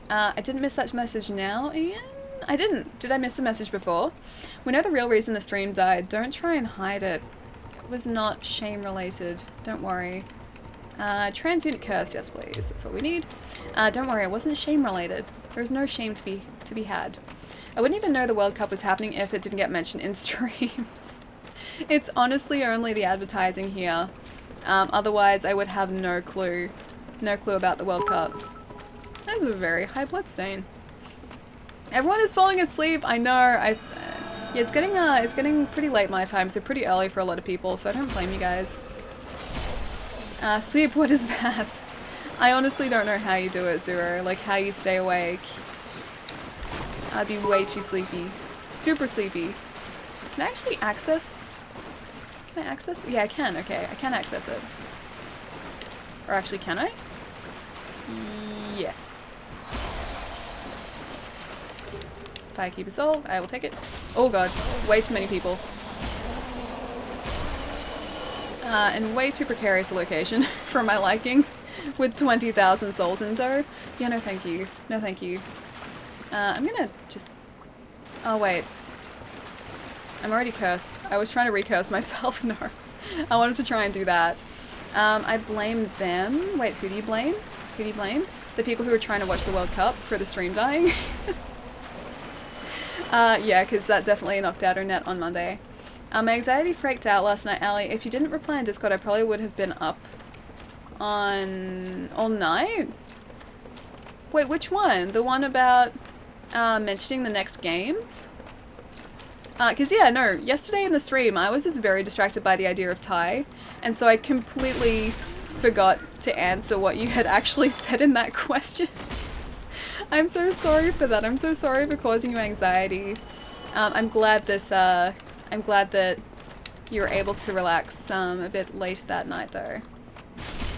I didn't miss that message now, Ian? I didn't. Did I miss the message before? We know the real reason the stream died. Don't try and hide it. It was not shame related. Don't worry. Transient curse, yes please. That's what we need. Don't worry, it wasn't shame related. There's no shame to be had. I wouldn't even know the World Cup was happening if it didn't get mentioned in streams. It's honestly only the advertising here. Otherwise, I would have no clue. No clue about the World Cup. That's a very high blood stain. Everyone is falling asleep. I know. Yeah, it's getting pretty late my time, so pretty early for a lot of people. So I don't blame you guys. Sleep. What is that? I honestly don't know how you do it, Zero. Like how you stay awake. I'd be way too sleepy. Super sleepy. Can I actually access? Can I access? Yeah, I can. Okay, I can access it. Or actually, can I? Yes. Firekeeper soul. I will take it. Oh god, way too many people. And way too precarious a location for my liking, with 20,000 souls in tow. Yeah, no thank you. No thank you. I'm gonna just... Oh wait. I'm already cursed. I was trying to recurse myself. No. I wanted to try and do that. I blame them. Wait, who do you blame? Who do you blame? The people who were trying to watch the World Cup for the stream dying? Yeah, because that definitely knocked out her net on Monday. My anxiety freaked out last night, Ali. If you didn't reply on Discord, I probably would have been up on all night? Wait, which one? The one about mentioning the next games? Because yeah, no, yesterday in the stream I was just very distracted by the idea of Thai, and so I completely forgot to answer what you had actually said in that question. I'm so sorry for that. I'm so sorry for causing you anxiety. I'm glad that you were able to relax a bit late that night though.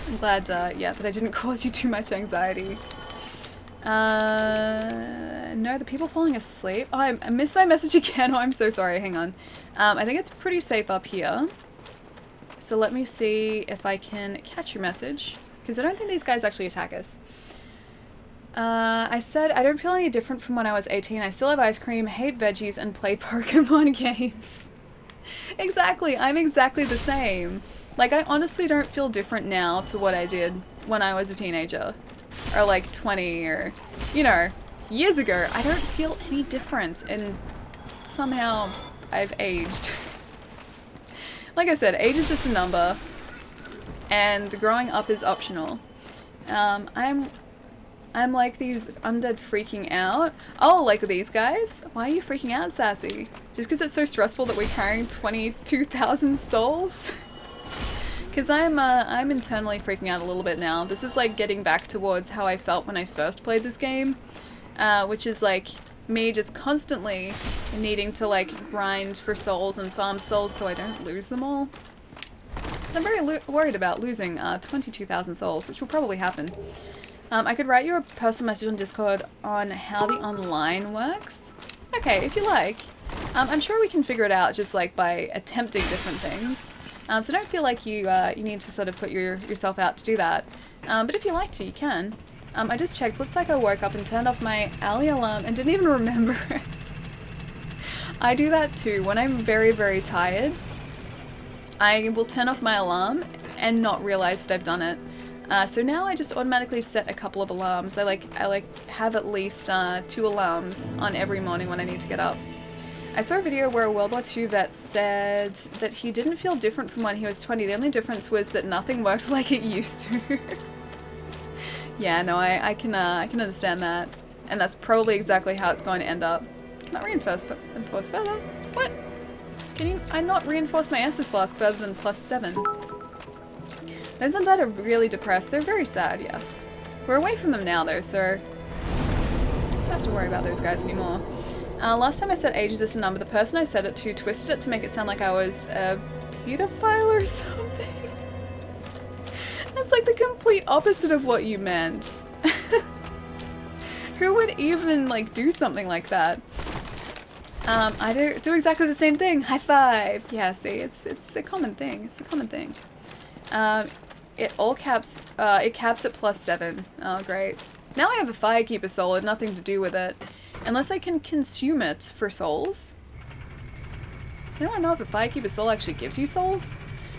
I'm glad, yeah, that I didn't cause you too much anxiety. No, the people falling asleep. Oh, I missed my message again. Oh, I'm so sorry. Hang on. I think it's pretty safe up here. So let me see if I can catch your message. Because I don't think these guys actually attack us. I said, I don't feel any different from when I was 18. I still have ice cream, hate veggies, and play Pokemon games. Exactly. I'm exactly the same. Like, I honestly don't feel different now to what I did when I was a teenager. Or like 20 or, you know, years ago. I don't feel any different, and somehow I've aged. Like I said, age is just a number, and growing up is optional. I'm like these undead freaking out. Oh, like these guys? Why are you freaking out, Sassy? Just because it's so stressful that we're carrying 22,000 souls? Because I'm internally freaking out a little bit now. This is like getting back towards how I felt when I first played this game, which is like me just constantly needing to like grind for souls and farm souls so I don't lose them all. So I'm very worried about losing 22,000 souls, which will probably happen. I could write you a personal message on Discord on how the online works. Okay, if you like. I'm sure we can figure it out just like by attempting different things. So don't feel like you need to sort of put yourself out to do that. But if you like to, you can. I just checked. Looks like I woke up and turned off my Ali alarm and didn't even remember it. I do that too. When I'm very, very tired, I will turn off my alarm and not realize that I've done it. So now I just automatically set a couple of alarms. I have at least 2 alarms on every morning when I need to get up. I saw a video where a World War II vet said that he didn't feel different from when he was 20. The only difference was that nothing worked like it used to. Yeah, no, I can understand that. And that's probably exactly how it's going to end up. Not reinforce further? What? Can I not reinforce my Estus flask further than +7? Those undead are really depressed. They're very sad, yes. We're away from them now though, so don't have to worry about those guys anymore. Last time I said age is just a number, the person I said it to twisted it to make it sound like I was a pedophile or something. That's like the complete opposite of what you meant. Who would even like do something like that? I do exactly the same thing. High five! Yeah, see, it's a common thing. It's a common thing. It caps at +7. Oh, great. Now I have a Firekeeper soul, it had nothing to do with it. Unless I can consume it for souls. Does anyone know if a Firekeeper soul actually gives you souls?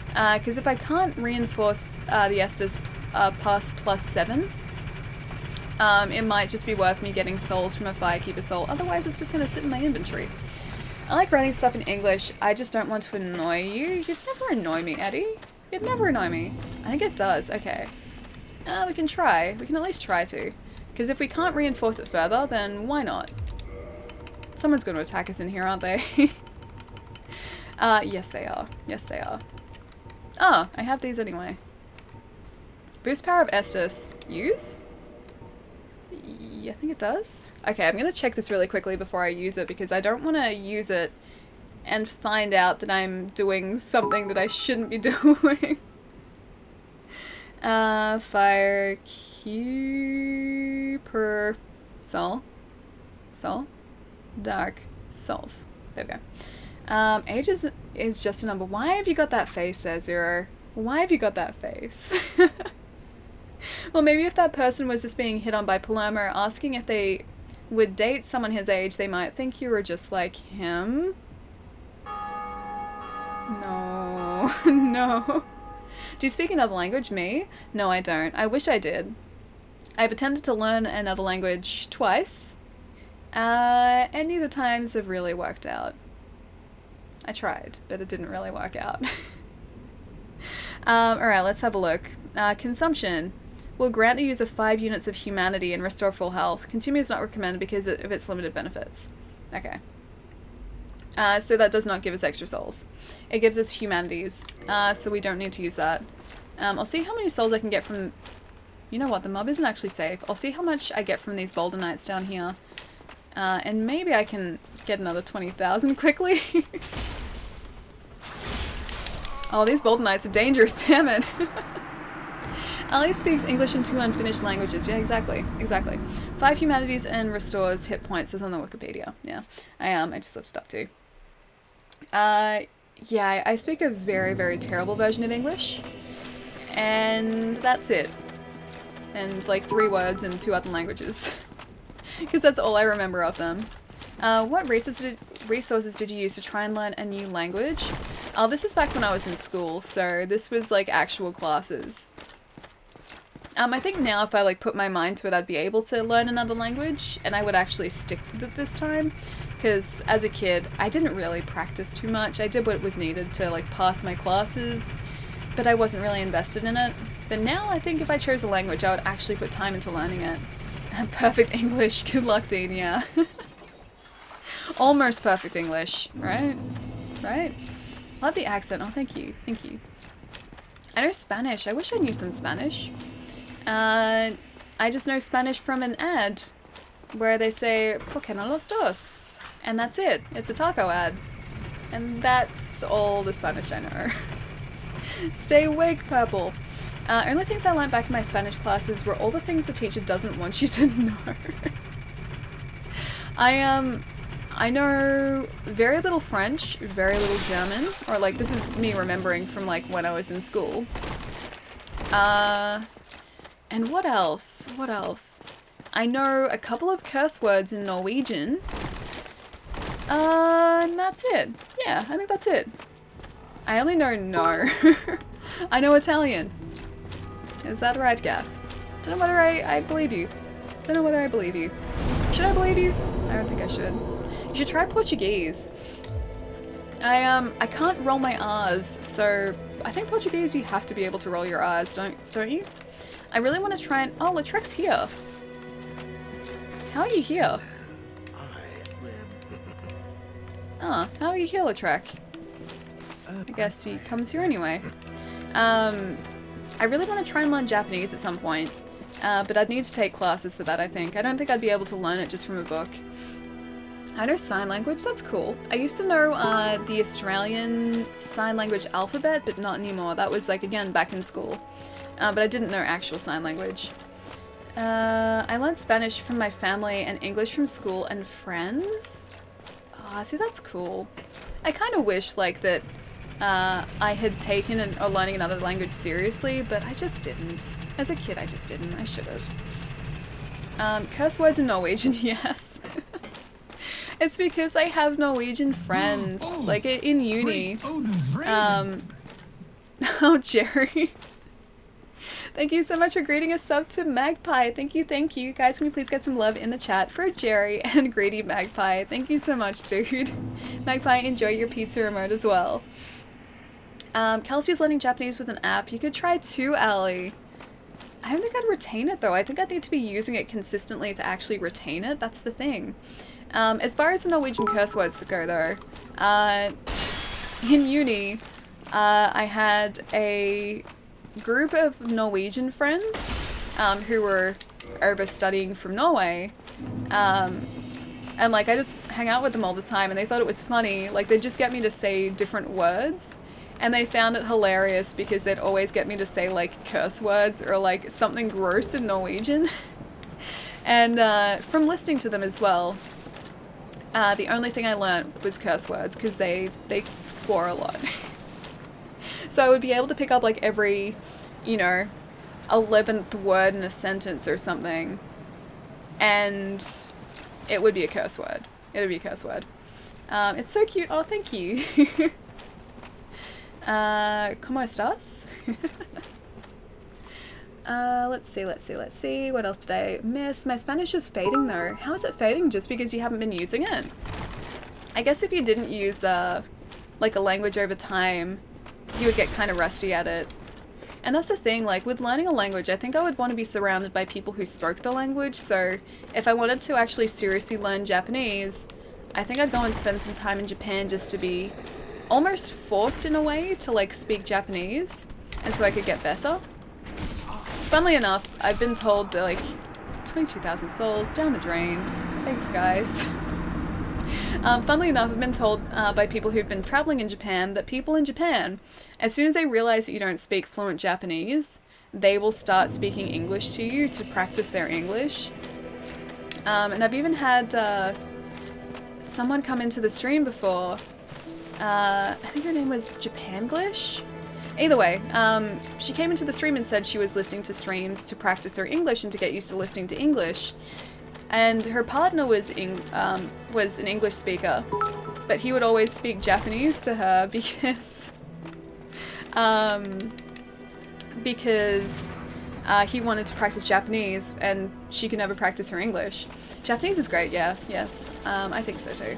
Because if I can't reinforce the Estus past +7, it might just be worth me getting souls from a Firekeeper soul. Otherwise, it's just going to sit in my inventory. I like writing stuff in English. I just don't want to annoy you. You'd never annoy me, Eddie. You'd never annoy me. I think it does. Okay. We can try. We can at least try to. Because if we can't reinforce it further, then why not? Someone's going to attack us in here, aren't they? Yes they are. Yes they are. Oh, I have these anyway. Boost power of Estus. Use? Yeah, I think it does. Okay, I'm going to check this really quickly before I use it because I don't want to use it and find out that I'm doing something that I shouldn't be doing. Firekeeper soul. Soul? Dark Souls. There we go. Age is just a number. Why have you got that face there, Zero? Why have you got that face? Well, maybe if that person was just being hit on by Palermo, asking if they would date someone his age, they might think you were just like him. No. No. Do you speak another language? Me? No, I don't. I wish I did. I've attempted to learn another language twice, and neither times have really worked out. I tried, but it didn't really work out. Alright, let's have a look. Consumption will grant the user 5 units of humanity and restore full health. Consuming is not recommended because of its limited benefits. Okay. So that does not give us extra souls. It gives us humanities, so we don't need to use that. I'll see how many souls I can get from... You know what, the mob isn't actually safe. I'll see how much I get from these Boulder Knights down here. And maybe I can get another 20,000 quickly. Oh, these Boulder Knights are dangerous, damn it. Ali speaks English and 2 unfinished languages. Yeah, exactly. Exactly. 5 humanities and restores hit points, is on the Wikipedia. Yeah, I just looked it up too. Yeah, I speak a very, very terrible version of English. And that's it. And like 3 words and 2 other languages. Because that's all I remember of them. What resources did you use to try and learn a new language? Oh, this is back when I was in school, so this was like actual classes. I think now if I like put my mind to it, I'd be able to learn another language, and I would actually stick with it this time. Because as a kid, I didn't really practice too much. I did what was needed to like pass my classes, but I wasn't really invested in it. But now I think if I chose a language, I would actually put time into learning it. Perfect English. Good luck, Dean, yeah. Almost perfect English, right? Right? Love the accent. Oh, thank you. Thank you. I know Spanish. I wish I knew some Spanish. I just know Spanish from an ad where they say, ¿Por qué no los dos? And that's it. It's a taco ad. And that's all the Spanish I know. Stay awake, Purple. Only things I learned back in my Spanish classes were all the things the teacher doesn't want you to know. I know very little French, very little German, or like this is me remembering from like when I was in school. And what else? What else? I know a couple of curse words in Norwegian. And that's it. Yeah, I think that's it. I only know no. I know Italian. Is that right, Gath? Don't know whether I believe you. Don't know whether I believe you. Should I believe you? I don't think I should. You should try Portuguese. I can't roll my R's, so I think Portuguese you have to be able to roll your R's, don't you? I really want to try and... Oh, Lautrec's here. How are you here? Ah, how are you here, Lautrec? I guess he comes here anyway. I really want to try and learn Japanese at some point, but I'd need to take classes for that, I think. I don't think I'd be able to learn it just from a book. I know sign language, that's cool. I used to know the Australian sign language alphabet, but not anymore. That was like, again, back in school. But I didn't know actual sign language. I learned Spanish from my family and English from school and friends. Ah, see, that's cool. I kind of wish, like, that I had taken or learning another language seriously, but I just didn't. As a kid, I just didn't. I should have. Curse words in Norwegian, yes. It's because I have Norwegian friends, like in uni. Oh, Jerry. Thank you so much for greeting a sub to Magpie. Thank you, thank you. Guys, can we please get some love in the chat for Jerry and Greedy Magpie? Thank you so much, dude. Magpie, enjoy your pizza remote as well. Kelsey's learning Japanese with an app. You could try too, Allie. I don't think I'd retain it though. I think I'd need to be using it consistently to actually retain it. That's the thing. As far as the Norwegian curse words that go though, in uni, I had a group of Norwegian friends who were over studying from Norway, and like I just hang out with them all the time and they thought it was funny. Like they'd just get me to say different words and they found it hilarious because they'd always get me to say like curse words or like something gross in Norwegian. And from listening to them as well, The only thing I learned was curse words because they swore a lot. So I would be able to pick up like every, you know, 11th word in a sentence or something, and it would be a curse word. It would be a curse word. It's so cute. Oh, thank you. ¿Cómo estás? Let's see. What else did I miss? My Spanish is fading though. How is it fading? Just because you haven't been using it? I guess if you didn't use like a language over time, you would get kind of rusty at it. And that's the thing, like with learning a language, I think I would want to be surrounded by people who spoke the language. So if I wanted to actually seriously learn Japanese, I think I'd go and spend some time in Japan just to be almost forced in a way to like speak Japanese, and so I could get better. Funnily enough, I've been told that like 22,000 souls down the drain. Thanks, guys. Funnily enough, I've been told by people who've been traveling in Japan that people in Japan, as soon as they realize that you don't speak fluent Japanese, they will start speaking English to you to practice their English. And I've even had someone come into the stream before. I think her name was Japanglish. Either way, she came into the stream and said she was listening to streams to practice her English and to get used to listening to English. And her partner was an English speaker, but he would always speak Japanese to her because he wanted to practice Japanese and she could never practice her English. Japanese is great, yeah, yes, I think so too.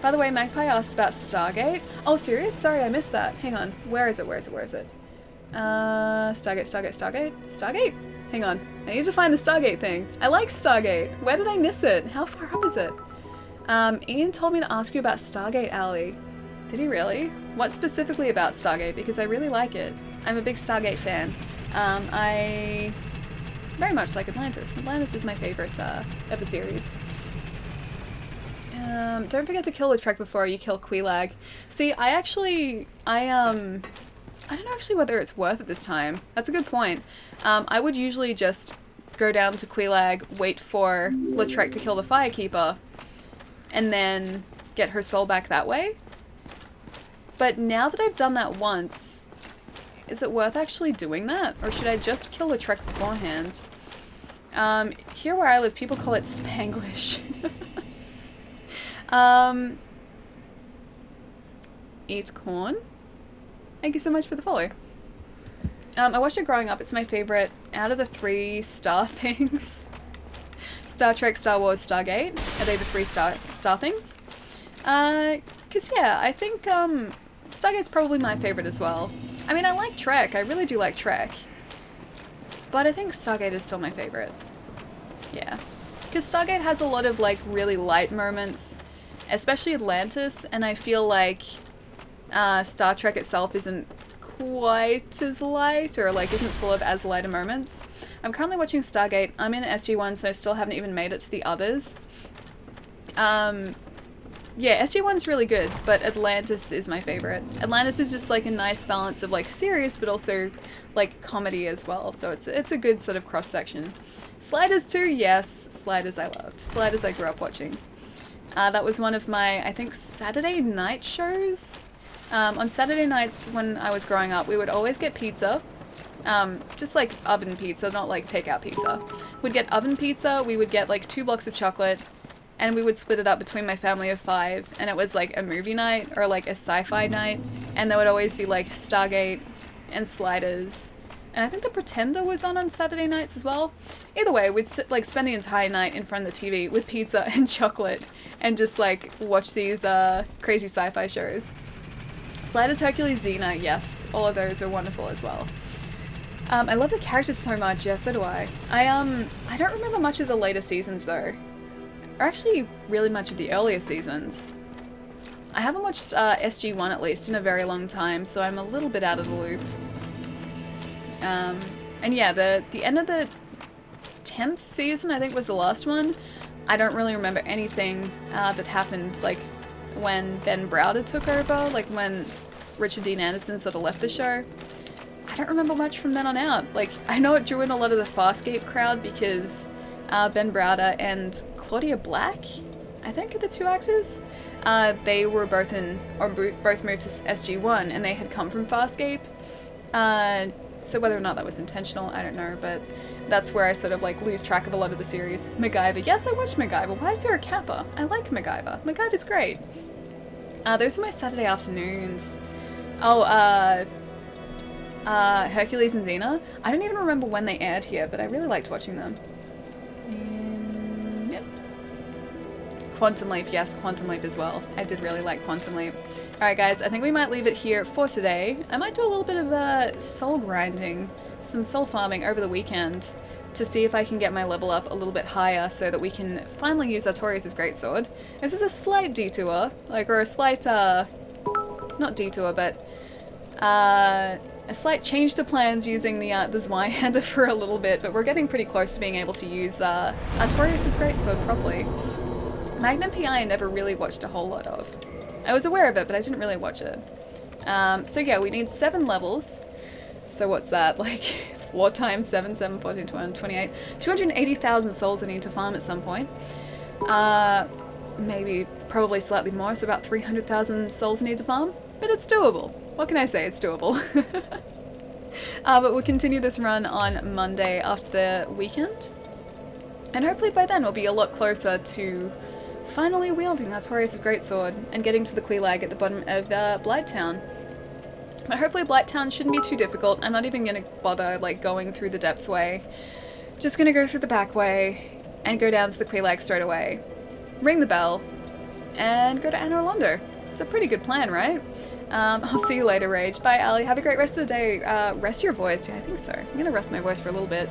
By the way, Magpie asked about Stargate. Oh, serious? Sorry, I missed that. Hang on. Where is it? Stargate? Hang on. I need to find the Stargate thing. I like Stargate. Where did I miss it? How far up is it? Ian told me to ask you about Stargate Alley. Did he really? What specifically about Stargate? Because I really like it. I'm a big Stargate fan. I very much like Atlantis. Atlantis is my favorite of the series. Don't forget to kill the Trek before you kill Quelaag. See, I don't know actually whether it's worth it this time. That's a good point. I would usually just go down to Quelaag, wait for Lautrec to kill the Firekeeper, and then get her soul back that way. But now that I've done that once, is it worth actually doing that? Or should I just kill Lautrec beforehand? Here where I live, people call it Spanglish. Eat corn. Thank you so much for the follow. I watched it growing up. It's my favorite out of the 3 star things. Star Trek, Star Wars, Stargate. Are they the 3 star things? Cause yeah, I think Stargate's probably my favorite as well. I mean, I like Trek. I really do like Trek. But I think Stargate is still my favorite. Yeah. Because Stargate has a lot of like really light moments, especially Atlantis, and I feel like Star Trek itself isn't quite as light, or like isn't full of as lighter moments. I'm currently watching Stargate. I'm in SG1, so I still haven't even made it to the others. Yeah, SG1's really good, but Atlantis is my favorite. Atlantis is just like a nice balance of like serious, but also like comedy as well. So it's a good sort of cross section. Sliders too, yes. Sliders I loved. Sliders I grew up watching. That was one of my, I think, Saturday night shows. On Saturday nights when I was growing up, we would always get pizza. Just like oven pizza, not like takeout pizza. We'd get oven pizza, we would get like 2 blocks of chocolate, and we would split it up between my family of 5, and it was like a movie night or like a sci-fi night, and there would always be like Stargate and Sliders. And I think The Pretender was on Saturday nights as well. Either way, we'd like spend the entire night in front of the TV with pizza and chocolate and just like watch these crazy sci-fi shows. Sliders, Hercules, Xena, yes, all of those are wonderful as well. I love the characters so much, yeah, so do I. I don't remember much of the later seasons though, or actually really much of the earlier seasons. I haven't watched SG1 at least in a very long time, so I'm a little bit out of the loop. And yeah, the end of the 10th season, I think, was the last one. I don't really remember anything that happened, like, when Ben Browder took over, like, when Richard Dean Anderson sort of left the show. I don't remember much from then on out. Like, I know it drew in a lot of the Farscape crowd because Ben Browder and Claudia Black, I think, are the two actors. They were both both moved to SG1, and they had come from Farscape. So whether or not that was intentional, I don't know, but that's where I sort of like lose track of a lot of the series. MacGyver. Yes, I watched MacGyver. Why is there a Kappa? I like MacGyver. MacGyver's great. Those are my Saturday afternoons. Oh, Hercules and Xena. I don't even remember when they aired here, but I really liked watching them. Yep. Quantum Leap. Yes, Quantum Leap as well. I did really like Quantum Leap. Alright guys, I think we might leave it here for today. I might do a little bit of soul grinding, some soul farming over the weekend to see if I can get my level up a little bit higher so that we can finally use Artorias' greatsword. This is a slight detour, or a slight, not detour, but a slight change to plans using the Zweihander for a little bit, but we're getting pretty close to being able to use Artorias' greatsword properly. Magnum PI I never really watched a whole lot of. I was aware of it, but I didn't really watch it. So yeah, we need 7 levels. So what's that? Like 4 times 7, 7, 14, 20, 28. 280,000 souls I need to farm at some point. Maybe, probably slightly more, so about 300,000 souls I need to farm. But it's doable. What can I say? It's doable. But we'll continue this run on Monday after the weekend. And hopefully by then we'll be a lot closer to finally wielding Artorias' greatsword and getting to the Quelaag at the bottom of Blighttown. But hopefully Blighttown shouldn't be too difficult. I'm not even going to bother like going through the Depths way. Just going to go through the back way and go down to the Quelaag straight away. Ring the bell and go to Anor Londo. It's a pretty good plan, right? I'll see you later, Rage. Bye, Ali. Have a great rest of the day. Rest your voice. Yeah, I think so. I'm going to rest my voice for a little bit.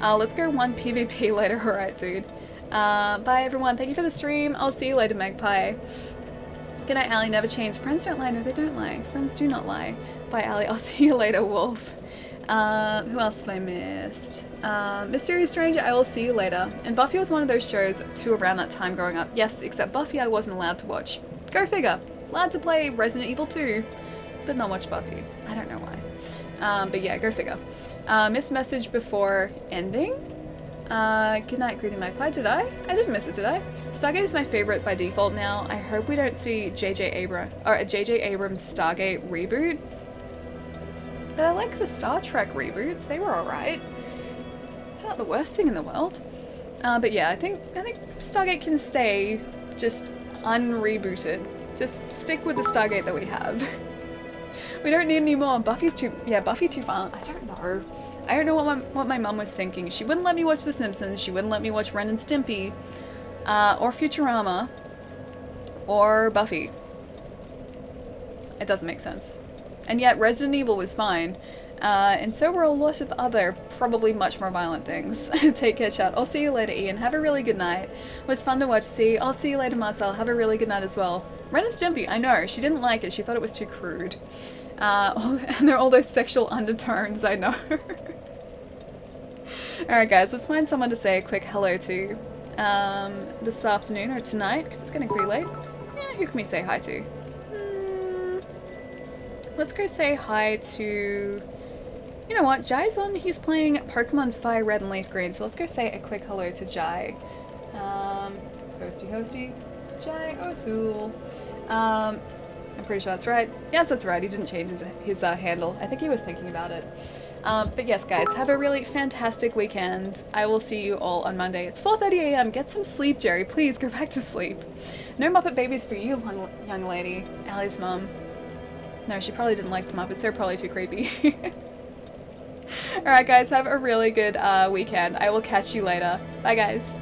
Let's go 1 PvP later. Alright, dude. Bye everyone, thank you for the stream. I'll see you later, Magpie. Good night, Ali. Never change. Friends don't lie. No, they don't lie. Friends do not lie. Bye, Ali. I'll see you later, Wolf. Who else have I missed? Mysterious Stranger, I will see you later. And Buffy was one of those shows too around that time growing up. Yes, except Buffy I wasn't allowed to watch. Go figure. Allowed to play Resident Evil 2, but not watch Buffy. I don't know why. But yeah, go figure. Missed message before ending. Good night, Greedy Magpie. Did I? I didn't miss it, did I? Stargate is my favorite by default now. I hope we don't see a J.J. Abrams Stargate reboot. But I like the Star Trek reboots. They were alright. Not the worst thing in the world. But yeah, I think Stargate can stay just unrebooted. Just stick with the Stargate that we have. We don't need any more. Buffy too far. I don't know. I don't know what my mum was thinking. She wouldn't let me watch The Simpsons. She wouldn't let me watch Ren and Stimpy, or Futurama, or Buffy. It doesn't make sense. And yet Resident Evil was fine, and so were a lot of other, probably much more violent things. Take care, chat. I'll see you later, Ian. Have a really good night. It was fun to watch. I'll see you later, Marcel. Have a really good night as well. Ren and Stimpy, I know. She didn't like it. She thought it was too crude. And there are all those sexual undertones, I know. Alright guys, let's find someone to say a quick hello to this afternoon or tonight, because it's getting pretty late. Yeah, who can we say hi to? Let's go say hi to... You know what, Jai's on, he's playing Pokemon Fire Red and Leaf Green, so let's go say a quick hello to Jai. Hosty, Jai O'Toole. I'm pretty sure that's right. Yes, that's right, he didn't change his handle. I think he was thinking about it. But yes, guys, have a really fantastic weekend. I will see you all on Monday. It's 4:30 AM. Get some sleep, Jerry. Please go back to sleep. No Muppet Babies for you, young lady. Allie's mum. No, she probably didn't like the Muppets. They're probably too creepy. Alright, guys, have a really good weekend. I will catch you later. Bye, guys.